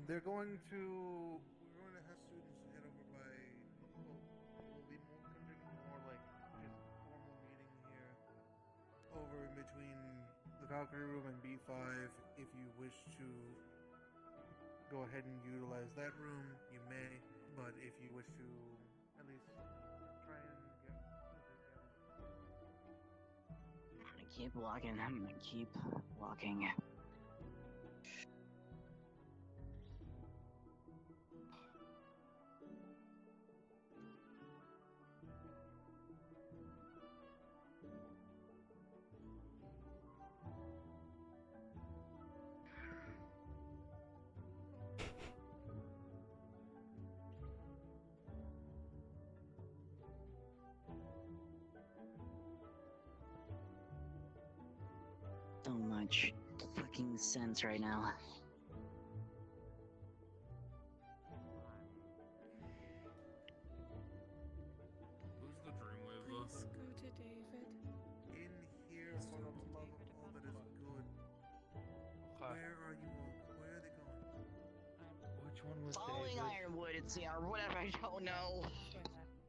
Speaker 15: They're going to. We're going to have students head over by. Well, it will be more conducting more like just formal meeting here, over in between the Valkyrie room and B5. If you wish to go ahead and utilize that room, you may. But if you wish to, at least try and get
Speaker 21: I'm gonna keep walking. I'm gonna keep walking. So much fucking sense right now.
Speaker 13: Who's the dream weaver?
Speaker 19: Please go to David.
Speaker 15: in here for the love of all that is good. Where are you all? Where are they going?
Speaker 13: Which one was
Speaker 21: Following
Speaker 13: David?
Speaker 21: Ironwood, or whatever, I don't know.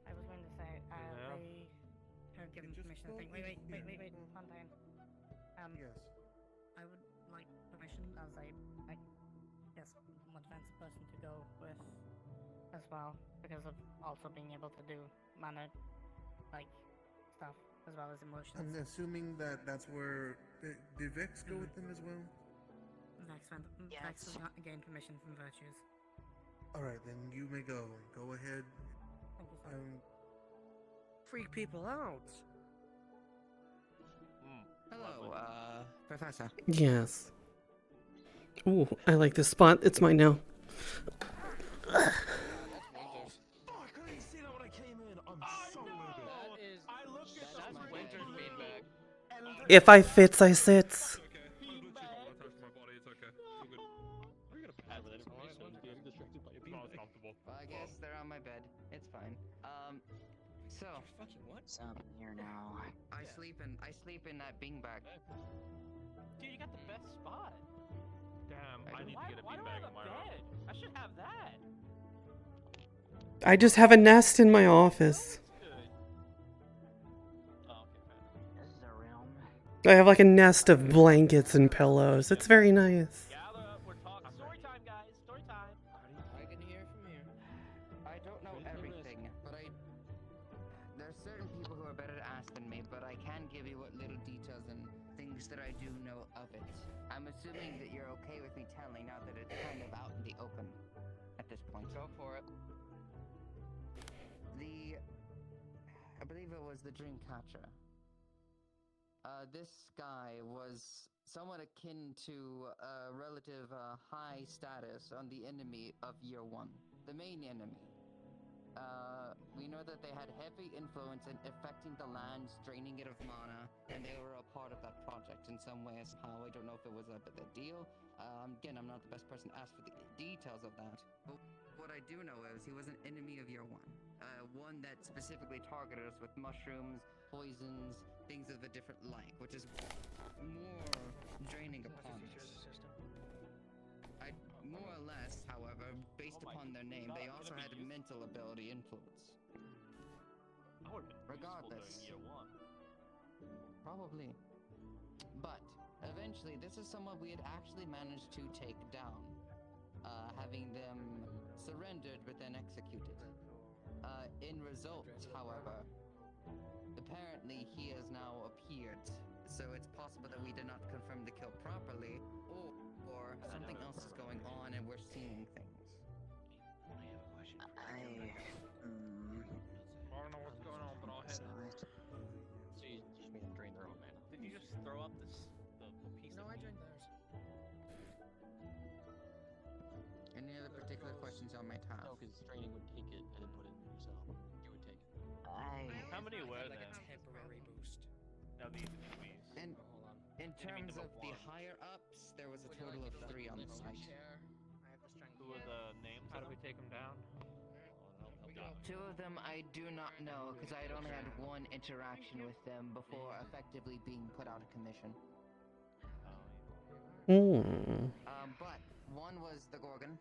Speaker 5: I was going to say, they have given permission to think. Wait, Fontaine.
Speaker 15: Yes.
Speaker 5: I would like permission as I guess, more defensive person to go with as well, because of also being able to do mana, stuff, as well as emotions.
Speaker 15: I'm assuming that that's where. Did Vex go with them as well?
Speaker 5: Vex has not gained permission from Virtues.
Speaker 15: Alright, then you may go. Go ahead.
Speaker 5: Thank you, sir.
Speaker 18: Freak people out.
Speaker 7: Hello,
Speaker 18: Professor.
Speaker 1: Yes. Ooh, I like this spot. It's mine now.
Speaker 18: Oh, I couldn't see that when I came in. I'm so livid.
Speaker 2: I looked at that's Winter's feedback.
Speaker 1: If I fits, I sits.
Speaker 13: I've literally got one touch to my body. It's okay. It's all good.
Speaker 10: We're gonna pass that information. Getting distracted by a
Speaker 13: No, it's comfortable.
Speaker 7: Well, I guess they're on my bed. It's fine. So.
Speaker 21: Fucking what's up here now?
Speaker 7: I sleep in that beanbag.
Speaker 2: Dude, you got the best spot.
Speaker 10: Damn, I need to get a
Speaker 2: Why do I
Speaker 10: beanbag
Speaker 2: have
Speaker 10: in
Speaker 2: a
Speaker 10: my room.
Speaker 2: bed? I should have that.
Speaker 1: I just have a nest in my office.
Speaker 21: This is a realm.
Speaker 1: I have like a nest of blankets and pillows. It's very nice.
Speaker 2: Story time, guys. Story time.
Speaker 7: I can hear from here. I don't know everything, but there's certain people who are better to ask than me, but I can give you what little details and things that I do know of it. I'm assuming that you're okay with me telling now that it's kind of out in the open at this point. Go for it. I believe it was the Dreamcatcher. This guy was somewhat akin to a relative high status on the enemy of Year 1, the main enemy. We know that they had heavy influence in affecting the lands, draining it of mana, and they were a part of that project in some way, somehow. I don't know if it was a deal. Again, I'm not the best person to ask for the details of that. But what I do know is he was an enemy of Year 1. One that specifically targeted us with mushrooms, poisons, things of a different like, which is more draining upon us. More or less, however, based upon their name, they also had a mental ability influence. Regardless. Probably. But, eventually, this is someone we had actually managed to take down. Having them surrendered but then executed. In result, however, the apparently he has now appeared. So it's possible that we did not confirm the kill properly, or something else is going on and we're seeing things.
Speaker 11: I don't know what's going on, but I'll head in.
Speaker 10: So you just made them drain their own mana. Did you just throw up the piece?
Speaker 12: No, I drank theirs.
Speaker 7: Any other particular questions y'all might have?
Speaker 10: No, because draining would take it and then put it in yourself. You would take it. How many were
Speaker 12: like
Speaker 10: there?
Speaker 12: a temporary boost.
Speaker 10: Now these movies.
Speaker 7: And
Speaker 10: hold on.
Speaker 7: in terms of the higher ups, there was a total of 3 on the site.
Speaker 10: Who were the names?
Speaker 2: How do we take them down?
Speaker 7: 2 of them I do not know, because I had only had 1 interaction with them before effectively being put out of commission. But one was the Gorgon.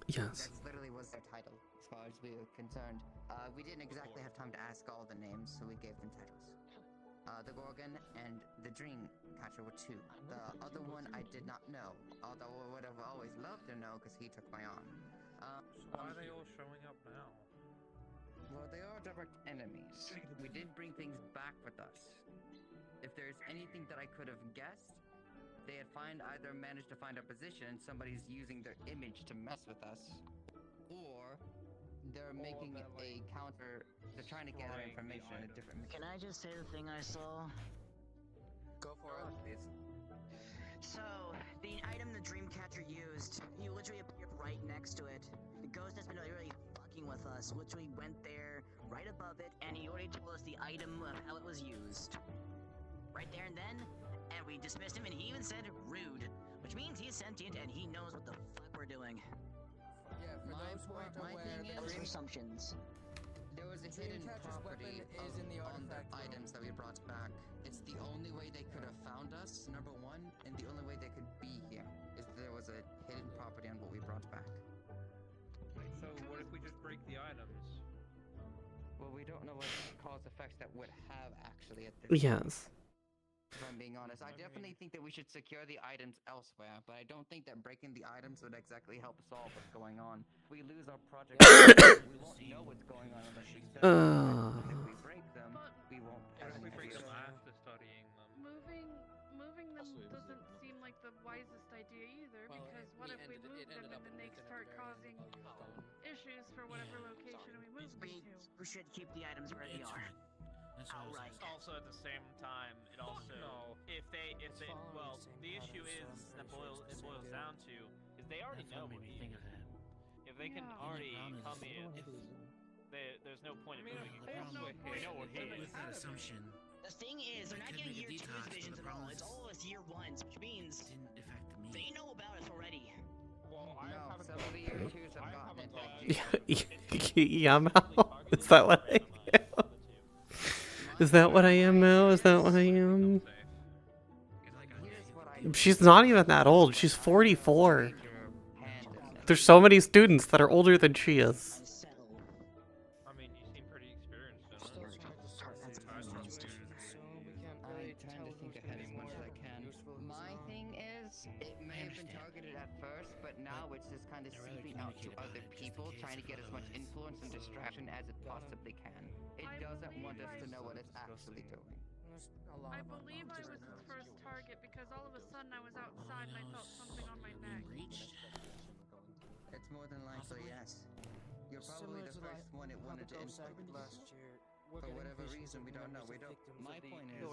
Speaker 1: Yes.
Speaker 7: That literally was their title, as far as we were concerned. We didn't exactly have time to ask all the names, so we gave them titles. The Gorgon and the Dream Catcher were 2. The other one I did not know, although I would have always loved to know because he took my arm.
Speaker 11: Why are they all showing up now?
Speaker 7: Well, they are direct enemies. We did bring things back with us. If there's anything that I could have guessed, they had either managed to find a position and somebody's using their image to mess with us, or they're making a counter. They're trying to gather information in a different.
Speaker 21: Can I just say the thing I saw?
Speaker 12: Go for it, please.
Speaker 21: So, the item the Dreamcatcher used, he literally appeared right next to it. The ghost has been really fucking with us. Literally went there, right above it, and he already told us the item of how it was used. Right there and then, and we dismissed him, and he even said rude, which means he's sentient and he knows what the fuck we're doing.
Speaker 12: Yeah, for those who aren't aware,
Speaker 21: Those assumptions.
Speaker 7: There was a hidden property on the items that we brought back. It's the only way they could have found us, number 1, and the only way they could be here is there was a hidden property on what we brought back.
Speaker 11: So what if we just break the items?
Speaker 7: Well, we don't know what cause effects that would have actually at the
Speaker 1: Yes.
Speaker 7: If I'm being honest, I definitely think that we should secure the items elsewhere, but I don't think that breaking the items would exactly help solve what's going on. If we lose our project, we won't know what's going on unless we study them. And if we break them, we won't have
Speaker 11: What if we
Speaker 7: any
Speaker 11: break
Speaker 7: idea.
Speaker 11: them after studying them?
Speaker 16: Moving them doesn't seem like the wisest idea either, because what if we move them and then they start causing issues for whatever location we move them to?
Speaker 21: We should keep the items where they are. Outright.
Speaker 10: Also, at the same time, it also if they well, the issue is that it boils down to is they already know we're here. If they can already come in, there's no point in moving. They know we're here.
Speaker 12: With that assumption,
Speaker 21: The thing is, they're not getting year 2's visions at all. It's all of us year 1's, which means they know about us already.
Speaker 11: Well,
Speaker 7: No, some of the year 2's have gotten into
Speaker 1: Yeah, Mal. Is that what I am? Is that what I am, Mal? Is that what I am? She's not even that old. She's 44. There's so many students that are older than she is.
Speaker 11: I mean, you seem pretty experienced in it.
Speaker 7: I'm trying to think ahead as much as I can. My thing is, it may have been targeted at first, but now it's just kind of seeping out to other people, trying to get as much influence and distraction as it possibly can. It doesn't want us to know what it's actually doing.
Speaker 16: I believe I was its first target because all of a sudden I was outside and I felt something on my neck.
Speaker 7: It's more than likely, yes. You're probably the first one it wanted to inflict. For whatever reason, we don't know. My point is,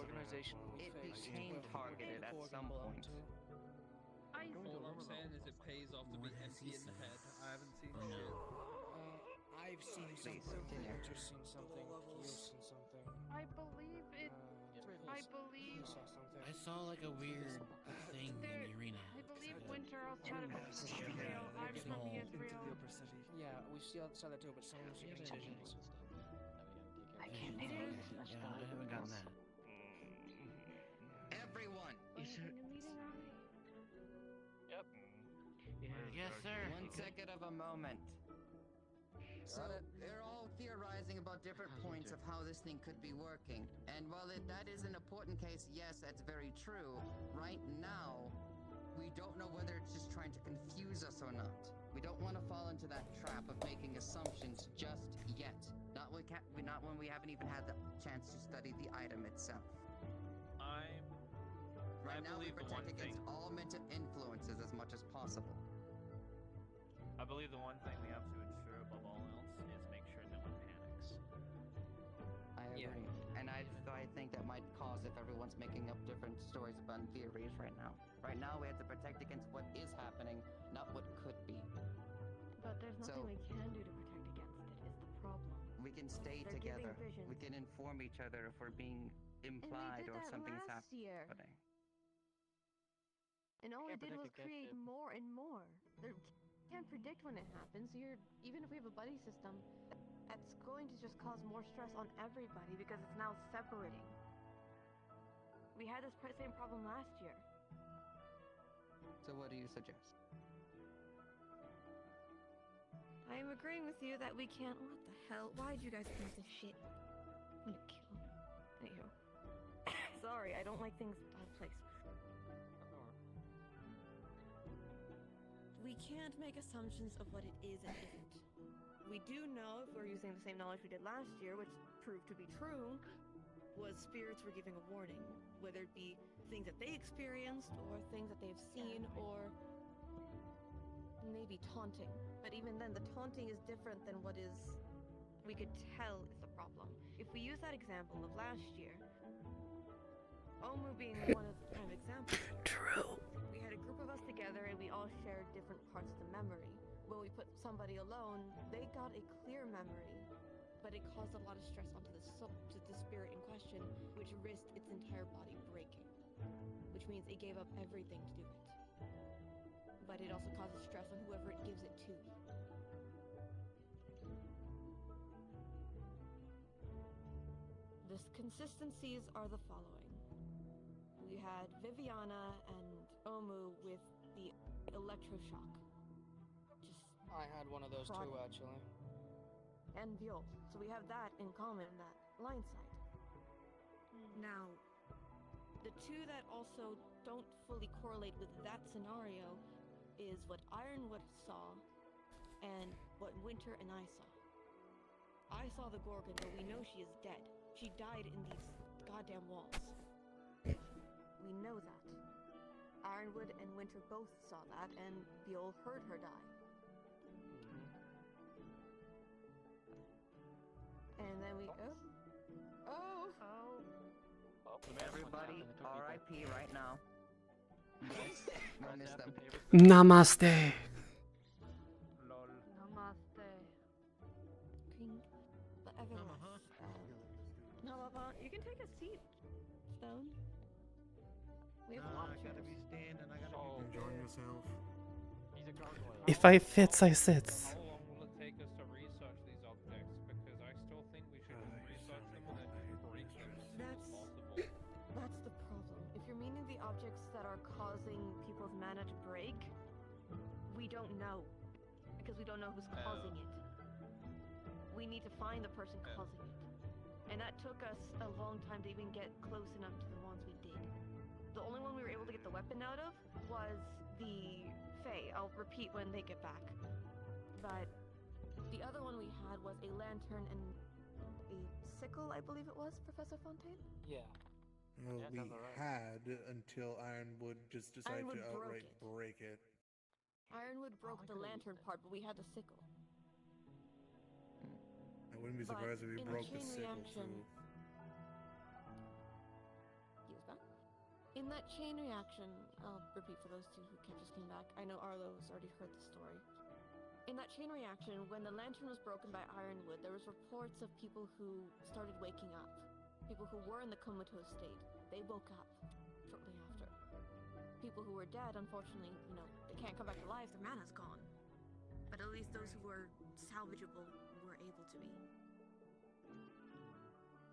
Speaker 7: it became targeted at some point.
Speaker 11: All I'm saying is it pays off to be empty in the head. I haven't seen shit.
Speaker 12: I've seen something. I've seen something. You've seen something.
Speaker 16: I believe it. I believe.
Speaker 12: I saw like a weird thing in the arena.
Speaker 16: I believe Winter also had a vision of Israel. I'm from Israel.
Speaker 12: Yeah, we saw that too, but someone was getting visions.
Speaker 21: I can't
Speaker 12: Yeah, I haven't gotten that.
Speaker 7: Everyone!
Speaker 10: Yep.
Speaker 12: Yes, sir.
Speaker 7: 1 second of a moment. So, they're all theorizing about different points of how this thing could be working. And while that is an important case, yes, that's very true. Right now, we don't know whether it's just trying to confuse us or not. We don't want to fall into that trap of making assumptions just yet. Not when we haven't even had the chance to study the item itself. Right now, we protect against all mental influences as much as possible.
Speaker 10: I believe the one thing we have to ensure above all else is make sure no one panics.
Speaker 7: I agree. And I think that might cause if everyone's making up different stories about theories right now. Right now, we have to protect against what is happening, not what could be.
Speaker 6: But there's nothing we can do to protect against it, is the problem.
Speaker 7: We can stay
Speaker 6: They're giving
Speaker 7: together.
Speaker 6: visions.
Speaker 7: We can inform each other if we're being implied or something's
Speaker 6: last year.
Speaker 7: happening.
Speaker 6: And all it
Speaker 2: Can't
Speaker 6: did was
Speaker 2: predict against
Speaker 6: create
Speaker 2: it.
Speaker 6: more and more. There can't predict when it happens. Even if we have a buddy system, that's going to just cause more stress on everybody because it's now separating. We had this same problem last year.
Speaker 7: So what do you suggest?
Speaker 6: I am agreeing with you that we can't. What the hell? Why'd you guys piece of shit? I'm gonna kill him. Anywho. Sorry, I don't like things out of place. We can't make assumptions of what it is and isn't. We do know, if we're using the same knowledge we did last year, which proved to be true, was spirits were giving a warning, whether it be things that they experienced, or things that they've seen, or maybe taunting. But even then, the taunting is different than what is we could tell is the problem. If we use that example of last year, Omu being one of the prime examples.
Speaker 1: True.
Speaker 6: We had a group of us together and we all shared different parts of the memory. When we put somebody alone, they got a clear memory, but it caused a lot of stress onto to the spirit in question, which risked its entire body breaking. Which means it gave up everything to do it. But it also causes stress on whoever it gives it to. The consistencies are the following. We had Viviana and Omu with the electroshock.
Speaker 2: I had one of those too, actually.
Speaker 6: And Viol. So we have that in common, that line sight. Now, the two that also don't fully correlate with that scenario is what Ironwood saw and what Winter and I saw. I saw the Gorgon, but we know she is dead. She died in these goddamn walls. We know that. Ironwood and Winter both saw that, and Viol heard her die. And then we...
Speaker 7: Everybody, R.I.P. right now. Yes, I miss them.
Speaker 1: Namaste.
Speaker 6: Namaste. King. But everyone... No, you can take a seat, Stone. We have a lot of
Speaker 15: I gotta be standing, I gotta be enjoying yourself.
Speaker 12: He's a gargoyle.
Speaker 1: If I fits, I sits.
Speaker 8: How long will it take us to research these objects? Because I still think we should just research them and then break them as soon as possible.
Speaker 6: That's the problem. If you're meaning the objects that are causing people's mana to break, we don't know. Because we don't know who's causing it. We need to find the person causing it. And that took us a long time to even get close enough to the ones we did. The only one we were able to get the weapon out of was the Fae. I'll repeat when they get back. But the other one we had was a lantern and a sickle, I believe it was, Professor Fontaine?
Speaker 2: Yeah.
Speaker 15: Well,
Speaker 2: Yeah,
Speaker 15: we
Speaker 2: sounds alright.
Speaker 15: had until Ironwood just decided
Speaker 6: Ironwood
Speaker 15: to
Speaker 6: broke
Speaker 15: outright
Speaker 6: it.
Speaker 15: break it.
Speaker 6: Ironwood broke the lantern part, but we had the sickle.
Speaker 15: I wouldn't be
Speaker 6: But
Speaker 15: surprised if we
Speaker 6: in
Speaker 15: broke
Speaker 6: chain
Speaker 15: the sickle
Speaker 6: reaction-
Speaker 15: too.
Speaker 6: He was back. In that chain reaction, I'll repeat for those two who just came back. I know Arlo's already heard the story. In that chain reaction, when the lantern was broken by Ironwood, there was reports of people who started waking up. People who were in the comatose state. They woke up shortly after. People who were dead, unfortunately, they can't come back to life. Their mana's gone. But at least those who were salvageable were able to be.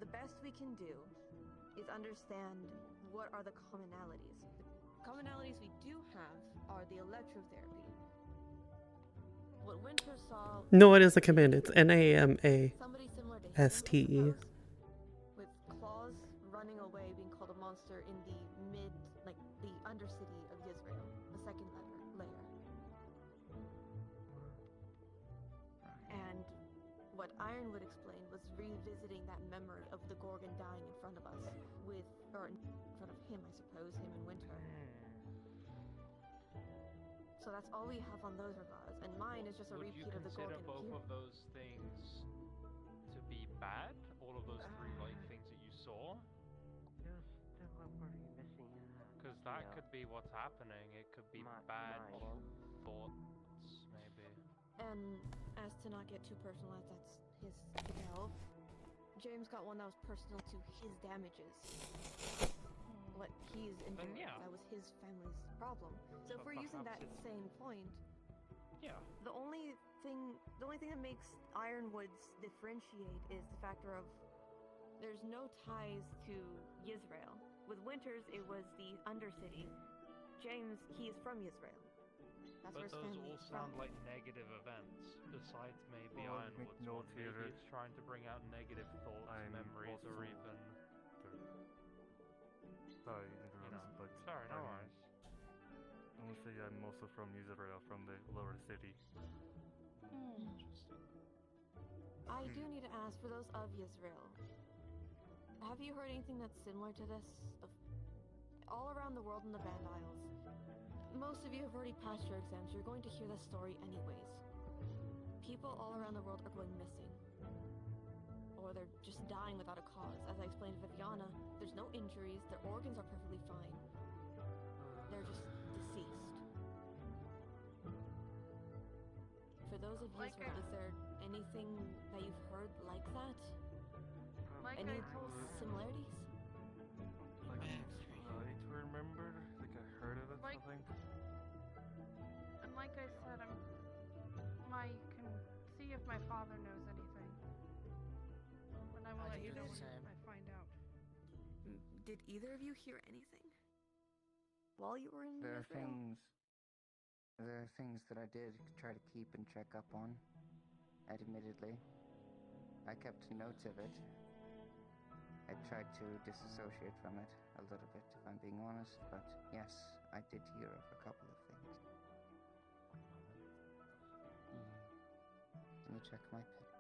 Speaker 6: The best we can do is understand what are the commonalities. The commonalities we do have are the electrotherapy. What Winter saw...
Speaker 1: No, it is a command. It's NAMASTE.
Speaker 6: Somebody similar to him, I suppose, with claws running away, being called a monster in the the undercity of Israel, the second layer. Ironwood explained was revisiting that memory of the Gorgon dying in front of us, or in front of him, I suppose, him and Winter. So that's all we have on those regards, and mine is just a
Speaker 8: Would you
Speaker 6: repeat of the
Speaker 8: consider
Speaker 6: Gorgon
Speaker 8: both
Speaker 6: here.
Speaker 8: of those things to be bad? All of those three like things that you saw?
Speaker 14: There's still a worry missing.
Speaker 8: Because that could be what's happening. It could be bad thoughts, maybe.
Speaker 6: And as to not get too personalized, that's his tale. James got one that was personal to his damages. What he's endured, that was his family's problem. So if we're using that same point, the only thing that makes Ironwoods differentiate is the factor of there's no ties to Yisrael. With Winters, it was the Undercity. James, he is from Yisrael. That's where
Speaker 8: But
Speaker 6: his
Speaker 8: those
Speaker 6: family
Speaker 8: all
Speaker 6: is from.
Speaker 8: sound like negative events, besides maybe
Speaker 4: Well,
Speaker 8: Ironwood's
Speaker 4: make note
Speaker 8: one. Maybe
Speaker 4: here
Speaker 8: it's trying to bring out negative thoughts, memories, or
Speaker 4: also-
Speaker 8: even...
Speaker 4: Sorry, interruption, but
Speaker 8: Sorry, no worries.
Speaker 4: I want to say I'm also from Israel, from the lower city.
Speaker 8: Interesting.
Speaker 6: I do need to ask, for those of Yisrael, have you heard anything that's similar to this? All around the world in the Band Isles, most of you have already passed your exams. You're going to hear this story anyways. People all around the world are going missing. Or they're just dying without a cause. As I explained to Viviana, there's no injuries, their organs are perfectly fine. They're just deceased. For those of you, is there anything that you've heard like that? Any similarities?
Speaker 4: Like, to remember, like I heard of it, I think.
Speaker 16: And like I said, I can see if my father knows anything. And I will let you know when I find out.
Speaker 6: Did either of you hear anything while you were in
Speaker 7: There
Speaker 6: Israel?
Speaker 7: are things that I did try to keep and check up on. Admittedly, I kept notes of it. I tried to disassociate from it a little bit, if I'm being honest, but yes, I did hear of a couple of things. Let me check my pen.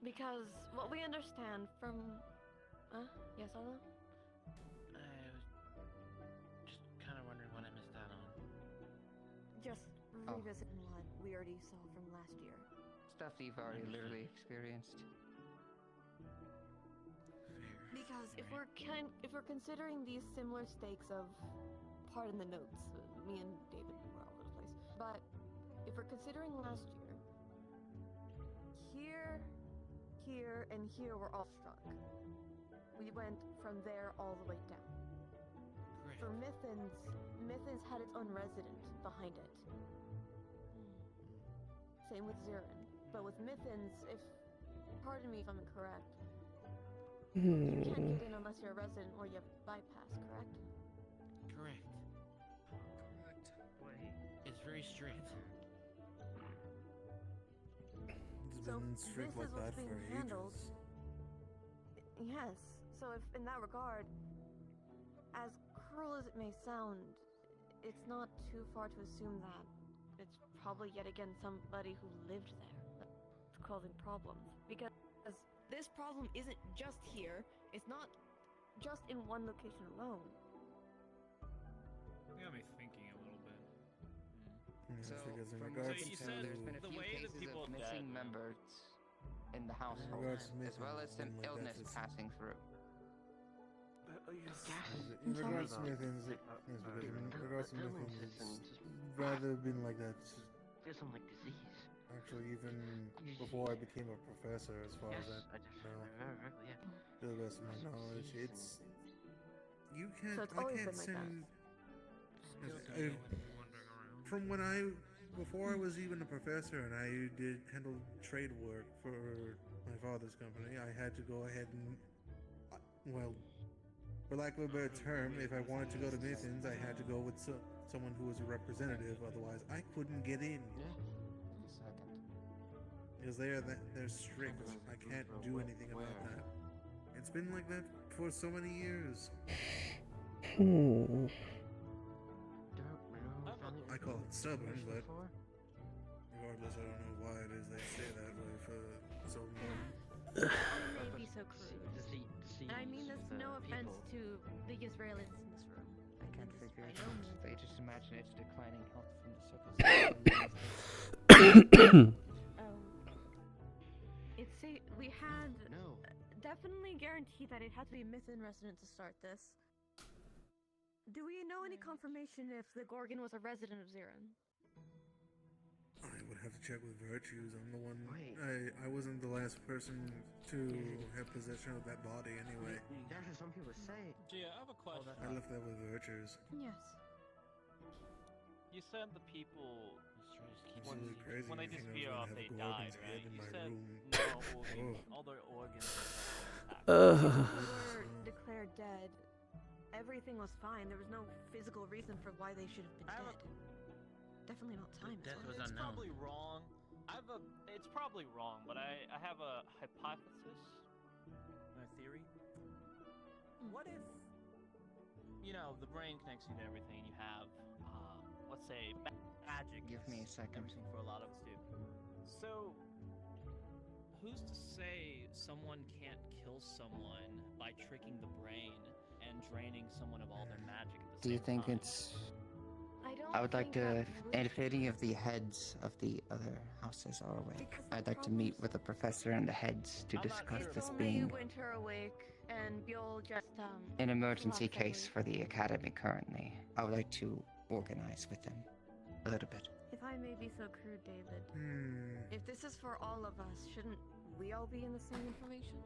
Speaker 6: Because what we understand from... yes, Arlo?
Speaker 12: I was just kind of wondering what I missed out on.
Speaker 6: Just revisiting what we already saw from last year.
Speaker 7: Stuff you've already literally experienced.
Speaker 6: Because if we're considering these similar stakes of, pardon the notes, me and David were all over the place. But if we're considering last year, here, and here were all struck. We went from there all the way down.
Speaker 12: Correct.
Speaker 6: For Mithens had its own resident behind it. Same with Zirin. But with Mithens, pardon me if I'm incorrect, you can't get in unless you're a resident or you have bypass, correct?
Speaker 12: Correct. It's very strict.
Speaker 15: It's
Speaker 6: So
Speaker 15: been strict
Speaker 6: this
Speaker 15: like
Speaker 6: is what's
Speaker 15: that
Speaker 6: being
Speaker 15: for
Speaker 6: handled.
Speaker 15: ages.
Speaker 6: Yes. So if in that regard, as cruel as it may sound, it's not too far to assume that it's probably yet again somebody who lived there that's causing problems. Because this problem isn't just here. It's not just in one location alone.
Speaker 20: You got me thinking a little bit.
Speaker 7: So,
Speaker 15: because in
Speaker 7: from
Speaker 15: regards
Speaker 7: what you
Speaker 15: to-
Speaker 7: said, there's been a
Speaker 10: the
Speaker 7: few
Speaker 10: way the
Speaker 7: cases
Speaker 10: people
Speaker 7: of
Speaker 10: are
Speaker 7: missing
Speaker 10: dead.
Speaker 7: members in the household,
Speaker 15: regards to
Speaker 7: as well as
Speaker 15: Mithens,
Speaker 7: some
Speaker 15: like that,
Speaker 7: illness
Speaker 15: it's-
Speaker 7: passing through.
Speaker 15: In regards to Mithens, in regards to Mithens, it's rather been like that.
Speaker 14: Feels some like disease.
Speaker 15: Actually, even before I became a professor, as far as I know, to the best of my knowledge, it's you can't.
Speaker 6: So it's
Speaker 15: I
Speaker 6: always
Speaker 15: can't
Speaker 6: been like
Speaker 15: send.
Speaker 6: that.
Speaker 15: From when before I was even a professor and I did handle trade work for my father's company, I had to go ahead and, well, for lack of a better term, if I wanted to go to Mithens, I had to go with someone who was a representative. Otherwise, I couldn't get in. Because they're strict. I can't do anything about that. It's been like that for so many years. I call it stubborn, but Regardless, I don't know why it is they say that way for so long.
Speaker 6: I may be so crude. And I mean this no offense to the Israelis in this room.
Speaker 7: I can't
Speaker 6: mean this
Speaker 7: figure
Speaker 6: by
Speaker 7: it
Speaker 6: no
Speaker 7: out.
Speaker 6: means.
Speaker 7: They just imagine it's declining health from the circus.
Speaker 6: It's we had definitely guaranteed that it had to be Mythian resident to start this. Do we know any confirmation if the Gorgon was a resident of Zirin?
Speaker 15: I would have to check with Virtues. I'm the one. I wasn't the last person to have possession of that body anyway.
Speaker 14: That's what some people say.
Speaker 10: Gia, I have a question.
Speaker 15: I left that with Virtues.
Speaker 6: Yes.
Speaker 10: You said the people
Speaker 15: It's really crazy.
Speaker 10: when they
Speaker 15: you think
Speaker 10: disappear
Speaker 15: I
Speaker 10: off,
Speaker 15: was
Speaker 10: they
Speaker 15: gonna have a
Speaker 10: died,
Speaker 15: Gorgon's head
Speaker 10: right?
Speaker 15: in
Speaker 10: You
Speaker 15: my
Speaker 10: said
Speaker 15: room.
Speaker 10: all their organs.
Speaker 6: Were declared dead. Everything was fine. There was no physical reason for why they should have been dead. Definitely not time.
Speaker 10: It's probably wrong. It's probably wrong, but I have a hypothesis, a theory. What if, the brain connects you to everything, and you have, let's say, magic.
Speaker 7: Give me a second.
Speaker 10: Everything for a lot of us do. So, who's to say someone can't kill someone by tricking the brain and draining someone of all their magic at the
Speaker 7: Do you
Speaker 10: same
Speaker 7: think
Speaker 10: time?
Speaker 7: it's... I would like to, if any of the heads of the other houses are awake, I'd like to meet with the professor and the heads to discuss this being
Speaker 6: Winter awake and you'll just
Speaker 7: an emergency case for the academy currently. I would like to organize with them a little bit.
Speaker 6: If I may be so crude, David, if this is for all of us, shouldn't we all be in the same information?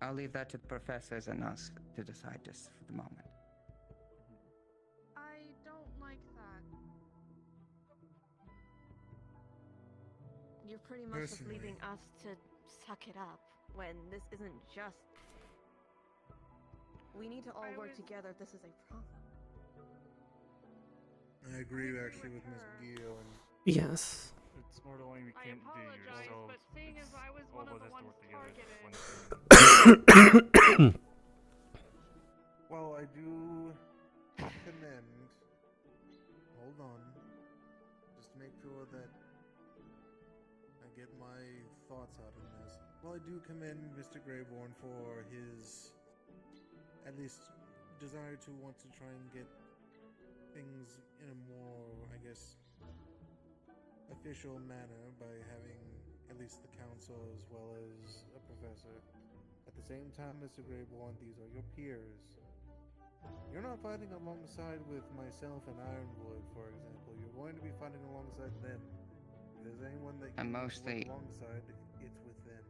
Speaker 7: I'll leave that to the professors and us to decide this for the moment.
Speaker 16: I don't like that.
Speaker 6: You're pretty much just leaving us to suck it up when this isn't just. We need to all work together if this is a problem.
Speaker 15: I agree actually with Miss Gio and.
Speaker 1: Yes.
Speaker 4: It's more annoying we can't do yourselves.
Speaker 16: But seeing as I was one of the ones
Speaker 4: targeted.
Speaker 15: Well, I do commend. Hold on. Just to make sure that I get my thoughts out in this. Well, I do commend Mr. Greyborn for his, at least, desire to want to try and get things in a more, I guess, official manner by having at least the council as well as a professor. At the same time, Mr. Greyborn, these are your peers. You're not fighting alongside with myself and Ironwood, for example. You're going to be fighting alongside them. If there's anyone that you work alongside, it's with them.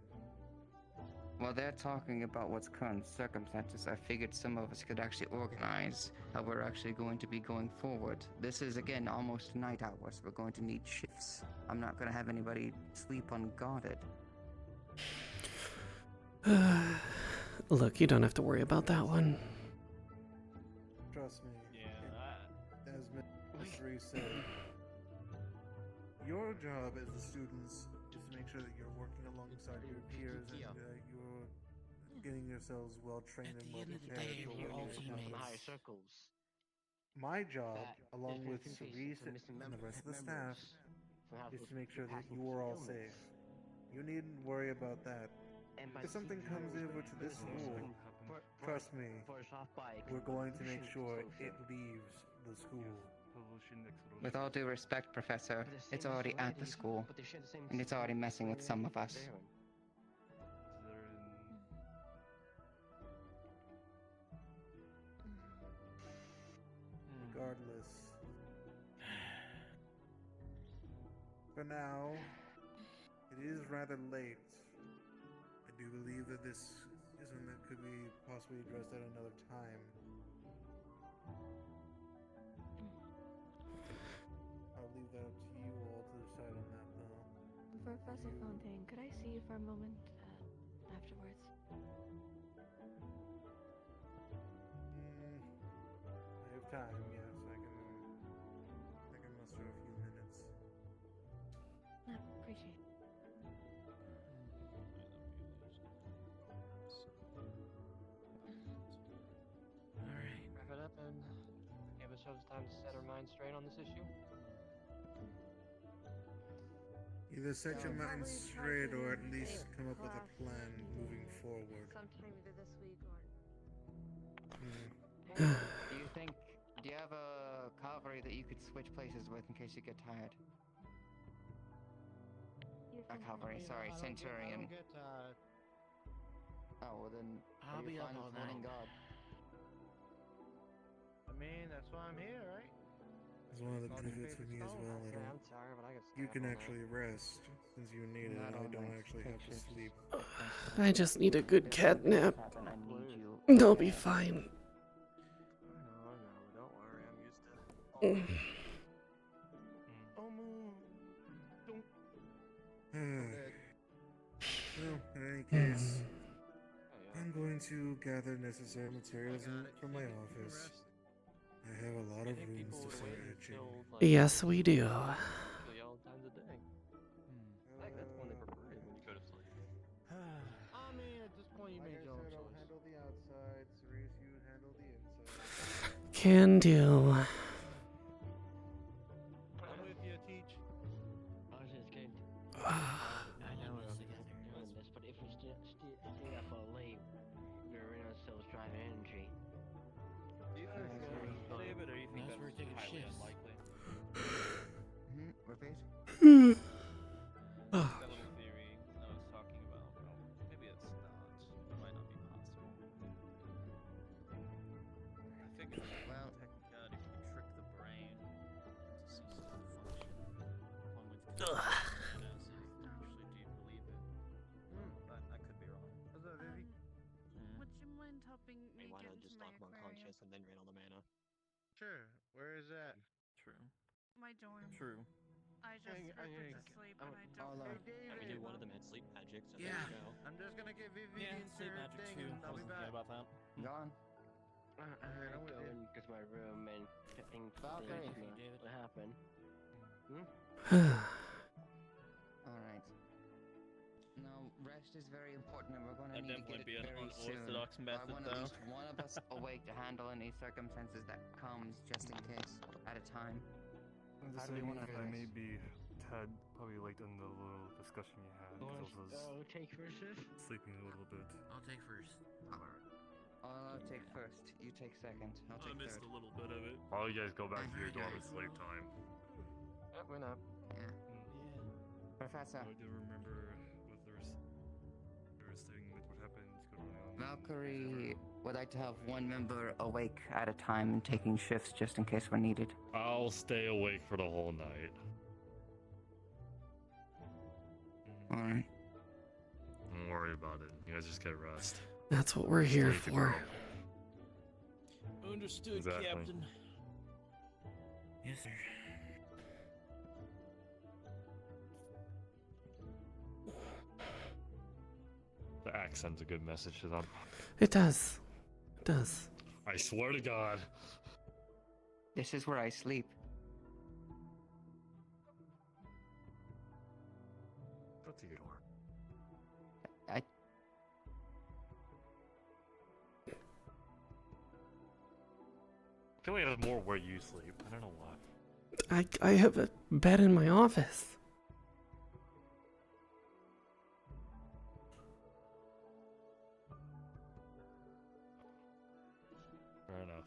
Speaker 7: While they're talking about what's current circumstances, I figured some of us could actually organize how we're actually going to be going forward. This is, again, almost night hours. We're going to need shifts. I'm not going to have anybody sleep unguarded.
Speaker 1: Look, you don't have to worry about that one.
Speaker 15: Trust me. As Ms. Reese said, your job as the students is to make sure that you're working alongside your peers and you're getting yourselves well trained and well prepared for what you're
Speaker 14: in higher circles.
Speaker 15: My job, along with Reese and the rest of the staff, is to make sure that you are all safe. You needn't worry about that. If something comes over to this school, trust me, we're going to make sure it leaves the school.
Speaker 7: With all due respect, Professor, it's already at the school, and it's already messing with some of us.
Speaker 15: Regardless, for now, it is rather late. I do believe that this is something that could be possibly addressed at another time. I'll leave that up to you all to decide on that, though.
Speaker 6: Professor Fontaine, could I see you for a moment afterwards?
Speaker 15: I have time, yes. I can muster a few minutes.
Speaker 6: I appreciate it.
Speaker 2: Alright, wrap it up and give ourselves time to set our minds straight on this issue.
Speaker 15: Either set your mind straight or at least come up with a plan moving forward.
Speaker 6: Sometime either this week or.
Speaker 7: Do you think? Do you have a cavalry that you could switch places with in case you get tired? A cavalry, sorry, centurion. Oh well then.
Speaker 12: I'll be up
Speaker 7: fine
Speaker 12: all
Speaker 7: with holding
Speaker 12: night.
Speaker 7: guard.
Speaker 18: I mean, that's why I'm here, right?
Speaker 15: It's one of the benefits for me as well. You can actually rest since you need it.
Speaker 7: Not
Speaker 15: I
Speaker 7: all
Speaker 15: don't
Speaker 7: night.
Speaker 15: actually have to sleep.
Speaker 1: I just need a good cat nap.
Speaker 7: I need you.
Speaker 1: I'll be fine.
Speaker 18: I know, don't worry, I'm used to.
Speaker 15: Well, in any case, I'm going to gather necessary materials from my office. I have a lot of rooms to start etching.
Speaker 1: Yes, we do.
Speaker 4: All times a day. Like, that's when they prefer it when you go to sleep.
Speaker 18: I mean, at this point, you made your own
Speaker 15: I'll
Speaker 18: choice.
Speaker 15: handle the outside, Cerise, you handle the inside.
Speaker 1: Can do.
Speaker 18: I'm with you, Teach.
Speaker 12: I was just going to. I know we're doing this, but if we stay up all late, we're in ourselves dry energy.
Speaker 10: Do you think we'll save it, or you think
Speaker 12: Unless we're
Speaker 10: that's
Speaker 12: taking
Speaker 10: highly
Speaker 12: shifts.
Speaker 10: unlikely?
Speaker 7: Repeat.
Speaker 10: That little theory I was talking about. Well, maybe it's not. It might not be possible. I figured,
Speaker 7: Well,
Speaker 10: technicality, if we could trick the brain to cease to function, along with finances to actually do believe it. But I could be wrong.
Speaker 18: What's up, Vivi?
Speaker 16: Would you mind helping me
Speaker 12: Why
Speaker 16: get
Speaker 12: not
Speaker 16: into
Speaker 12: just
Speaker 16: my
Speaker 12: lock them
Speaker 16: aquarium?
Speaker 12: unconscious and then drain all the mana?
Speaker 18: Sure. Where is that?
Speaker 10: True.
Speaker 16: My dorm.
Speaker 10: True.
Speaker 16: I just
Speaker 18: I'm
Speaker 16: put
Speaker 18: gonna-
Speaker 16: to sleep
Speaker 18: I'm-
Speaker 16: and I don't
Speaker 7: Hold on.
Speaker 16: know.
Speaker 12: I mean, do one of them had sleep magic, so
Speaker 18: Yeah.
Speaker 12: there you go.
Speaker 18: I'm just gonna get Vivi
Speaker 10: Yeah,
Speaker 18: into
Speaker 10: sleep
Speaker 18: her
Speaker 10: magic
Speaker 18: thing
Speaker 10: too.
Speaker 18: and
Speaker 10: I
Speaker 18: I'll be
Speaker 10: wasn't
Speaker 18: back.
Speaker 10: thinking about that.
Speaker 7: Gone.
Speaker 18: Alright, I'm with
Speaker 12: go
Speaker 18: you.
Speaker 12: in to my room and things
Speaker 7: Valkyrie.
Speaker 12: what happened?
Speaker 7: Alright. Now, rest is very important and we're going to
Speaker 10: That'd
Speaker 7: need to
Speaker 10: definitely
Speaker 7: get
Speaker 10: be
Speaker 7: it
Speaker 10: an
Speaker 7: very soon.
Speaker 10: unorthodox
Speaker 7: I
Speaker 10: method,
Speaker 7: want at
Speaker 10: though.
Speaker 7: least one of us awake to handle any circumstances that comes just in case at a time. How do we want to do
Speaker 4: I
Speaker 7: this?
Speaker 4: may be tad probably late in the little discussion you had because I was
Speaker 12: take first,
Speaker 4: sleeping a little bit.
Speaker 12: I'll take first.
Speaker 7: I'll take first. You take second. I'll take
Speaker 4: I missed
Speaker 7: third.
Speaker 4: a little bit of it. While you guys go back to your dorm and sleep time.
Speaker 12: Yep, went up.
Speaker 7: Yeah. Professor.
Speaker 4: I do remember what there was thing with what happened going on.
Speaker 7: Valkyrie would like to have one member awake at a time and taking shifts just in case we're needed.
Speaker 4: I'll stay awake for the whole night.
Speaker 7: Alright.
Speaker 4: Don't worry about it. You guys just get rest.
Speaker 1: That's what we're here
Speaker 4: Stay to
Speaker 1: for.
Speaker 4: grow.
Speaker 10: Understood,
Speaker 4: Exactly.
Speaker 10: Captain.
Speaker 12: Yes, sir.
Speaker 4: The axe sends a good message to them.
Speaker 1: It does. It does.
Speaker 4: I swear to God.
Speaker 7: This is where I sleep.
Speaker 4: Go to your dorm.
Speaker 7: I
Speaker 4: I feel like there's more where you sleep. I don't know why.
Speaker 1: I have a bed in my office.
Speaker 4: Fair enough.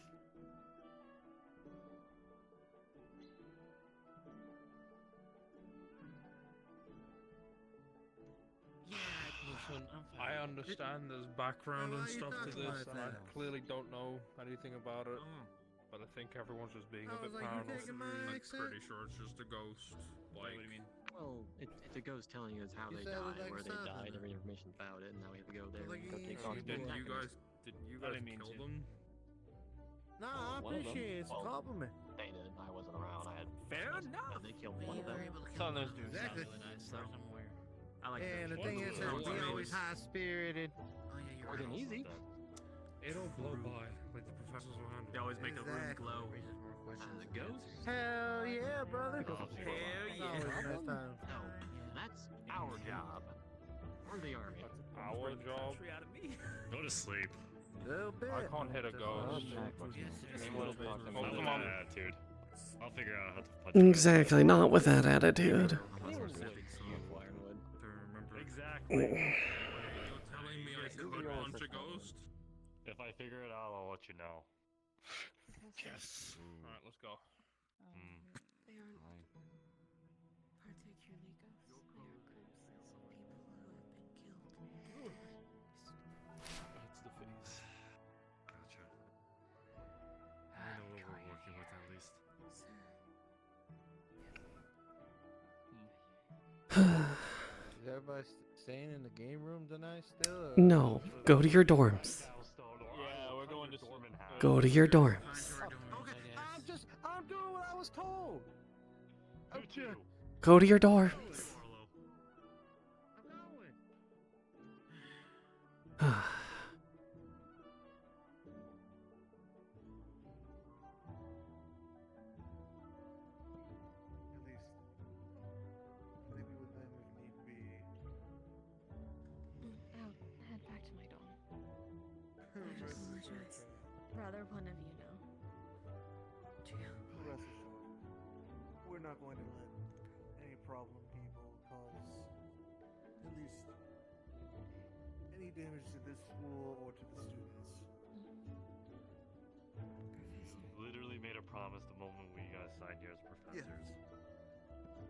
Speaker 8: Listen, I understand there's background and stuff to this, and I clearly don't know anything about it. But I think everyone's just being a bit paranoid. I'm pretty sure it's just a ghost. Like, what do you mean?
Speaker 12: Well, it's a ghost telling us how they died, where they died, every information about it, and now we have to go there and go take off.
Speaker 8: Didn't you guys kill them?
Speaker 18: No, I
Speaker 12: One of them.
Speaker 18: appreciate it. It's a
Speaker 12: Well,
Speaker 18: compliment.
Speaker 12: They did. I wasn't around. I had.
Speaker 8: Fair enough.
Speaker 12: They killed one of them.
Speaker 10: Telling those dudes.
Speaker 18: Exactly.
Speaker 12: Somewhere. I like
Speaker 18: And the
Speaker 12: those
Speaker 18: thing
Speaker 12: ones.
Speaker 18: is that we always high spirited.
Speaker 12: Oh yeah, you're right. Easy.
Speaker 8: It'll blow by, like the professors will handle.
Speaker 12: They always make the room
Speaker 18: Exactly.
Speaker 12: glow. And the ghosts?
Speaker 18: Hell yeah, brother.
Speaker 12: Hell
Speaker 18: yeah. Always a nice time.
Speaker 12: No, that's our job. We're the army.
Speaker 8: Our job.
Speaker 4: Go to sleep.
Speaker 18: Little bit.
Speaker 8: I can't hit a ghost.
Speaker 4: Just
Speaker 8: A
Speaker 4: a
Speaker 8: little bit.
Speaker 4: Not
Speaker 8: Oh,
Speaker 4: with
Speaker 8: come
Speaker 4: that
Speaker 8: on.
Speaker 4: attitude. I'll figure out how to punch him.
Speaker 1: Exactly, not with that attitude.
Speaker 4: Exactly. You're telling me I could punch a ghost? If I figure it out, I'll let you know.
Speaker 8: Yes. Alright, let's go.
Speaker 16: They aren't particularly ghosts. They are glimpses of people who have been killed.
Speaker 4: That's the face. Gotcha. I know what we're working with at least.
Speaker 18: Is everybody staying in the game room tonight still? Or?
Speaker 1: No, go to your dorms.
Speaker 10: Yeah, we're going to
Speaker 1: Go to your dorms.
Speaker 18: I'm doing what I was told.
Speaker 1: Go to your dorms.
Speaker 15: Maybe with them if need be.
Speaker 19: I'll head back to my dorm. I apologize. Rather one of you know.
Speaker 15: Rest assured, we're not going to let any problem people cause at least any damage to this school or to the students.
Speaker 4: Literally made a promise the moment we got signed here as professors.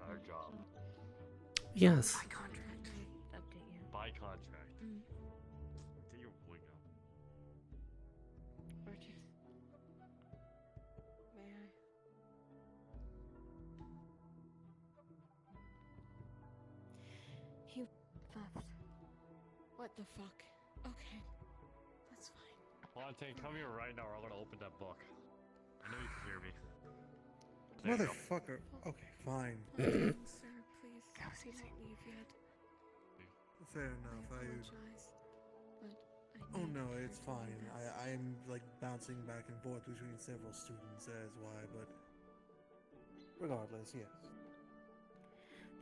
Speaker 4: Our job.
Speaker 1: Yes.
Speaker 19: By contract. Update you.
Speaker 4: By contract. Get your wing up.
Speaker 19: Burgess. May I? You left. What the fuck? Okay. That's fine.
Speaker 4: Fontaine, come here right now or I'm gonna open that book. I know you can hear me. There you go.
Speaker 15: Motherfucker. Okay, fine.
Speaker 19: Sir, please. Do not leave yet.
Speaker 15: Fair enough.
Speaker 19: I apologize. But I
Speaker 15: Oh
Speaker 19: need
Speaker 15: no,
Speaker 19: her
Speaker 15: it's
Speaker 19: to do
Speaker 15: fine.
Speaker 19: this.
Speaker 15: I'm like bouncing back and forth between several students, that is why, but regardless, yes.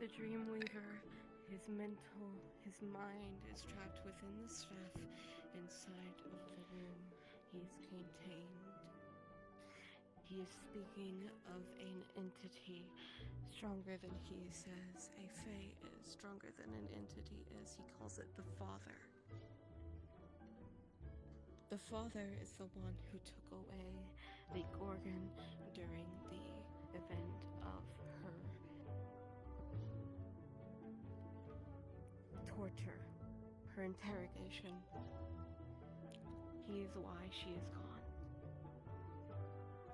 Speaker 19: The Dreamweaver, his mental, his mind is trapped within the staff inside of the room. He is contained. He is speaking of an entity stronger than he says a fae is, stronger than an entity is. He calls it the Father. The Father is the one who took away the Gorgon during the event of her torture, her interrogation. He is why she is gone.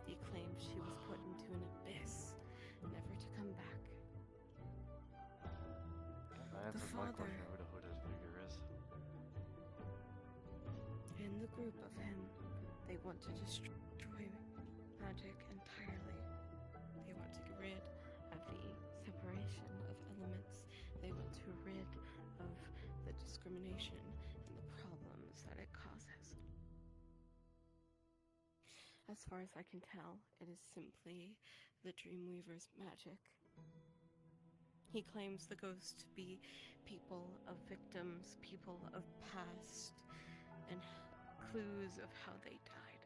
Speaker 19: He claims she was put into an abyss, never to come back.
Speaker 4: That answers my question who the hooded figure is.
Speaker 19: In the group of him, they want to destroy magic entirely. They want to get rid of the separation of elements. They want to rid of the discrimination and the problems that it causes. As far as I can tell, it is simply the Dreamweaver's magic. He claims the ghosts to be people of victims, people of past, and clues of how they died.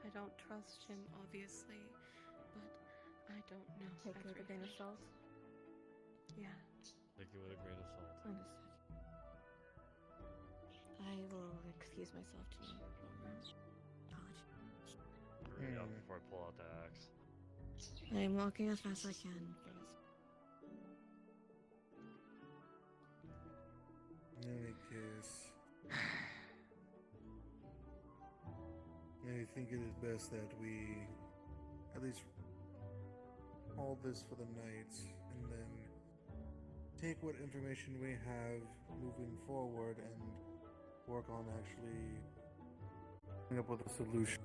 Speaker 19: I don't trust him, obviously, but I don't know.
Speaker 5: Take it with a grain of salt.
Speaker 19: Yeah.
Speaker 4: Take it with a grain of salt.
Speaker 19: Understood. I will excuse myself to my room.
Speaker 4: Hurry up before I pull out the axe.
Speaker 19: I am walking as fast as I can.
Speaker 15: In any case, I think it is best that we at least hold this for the night and then take what information we have moving forward and work on actually coming up with a solution.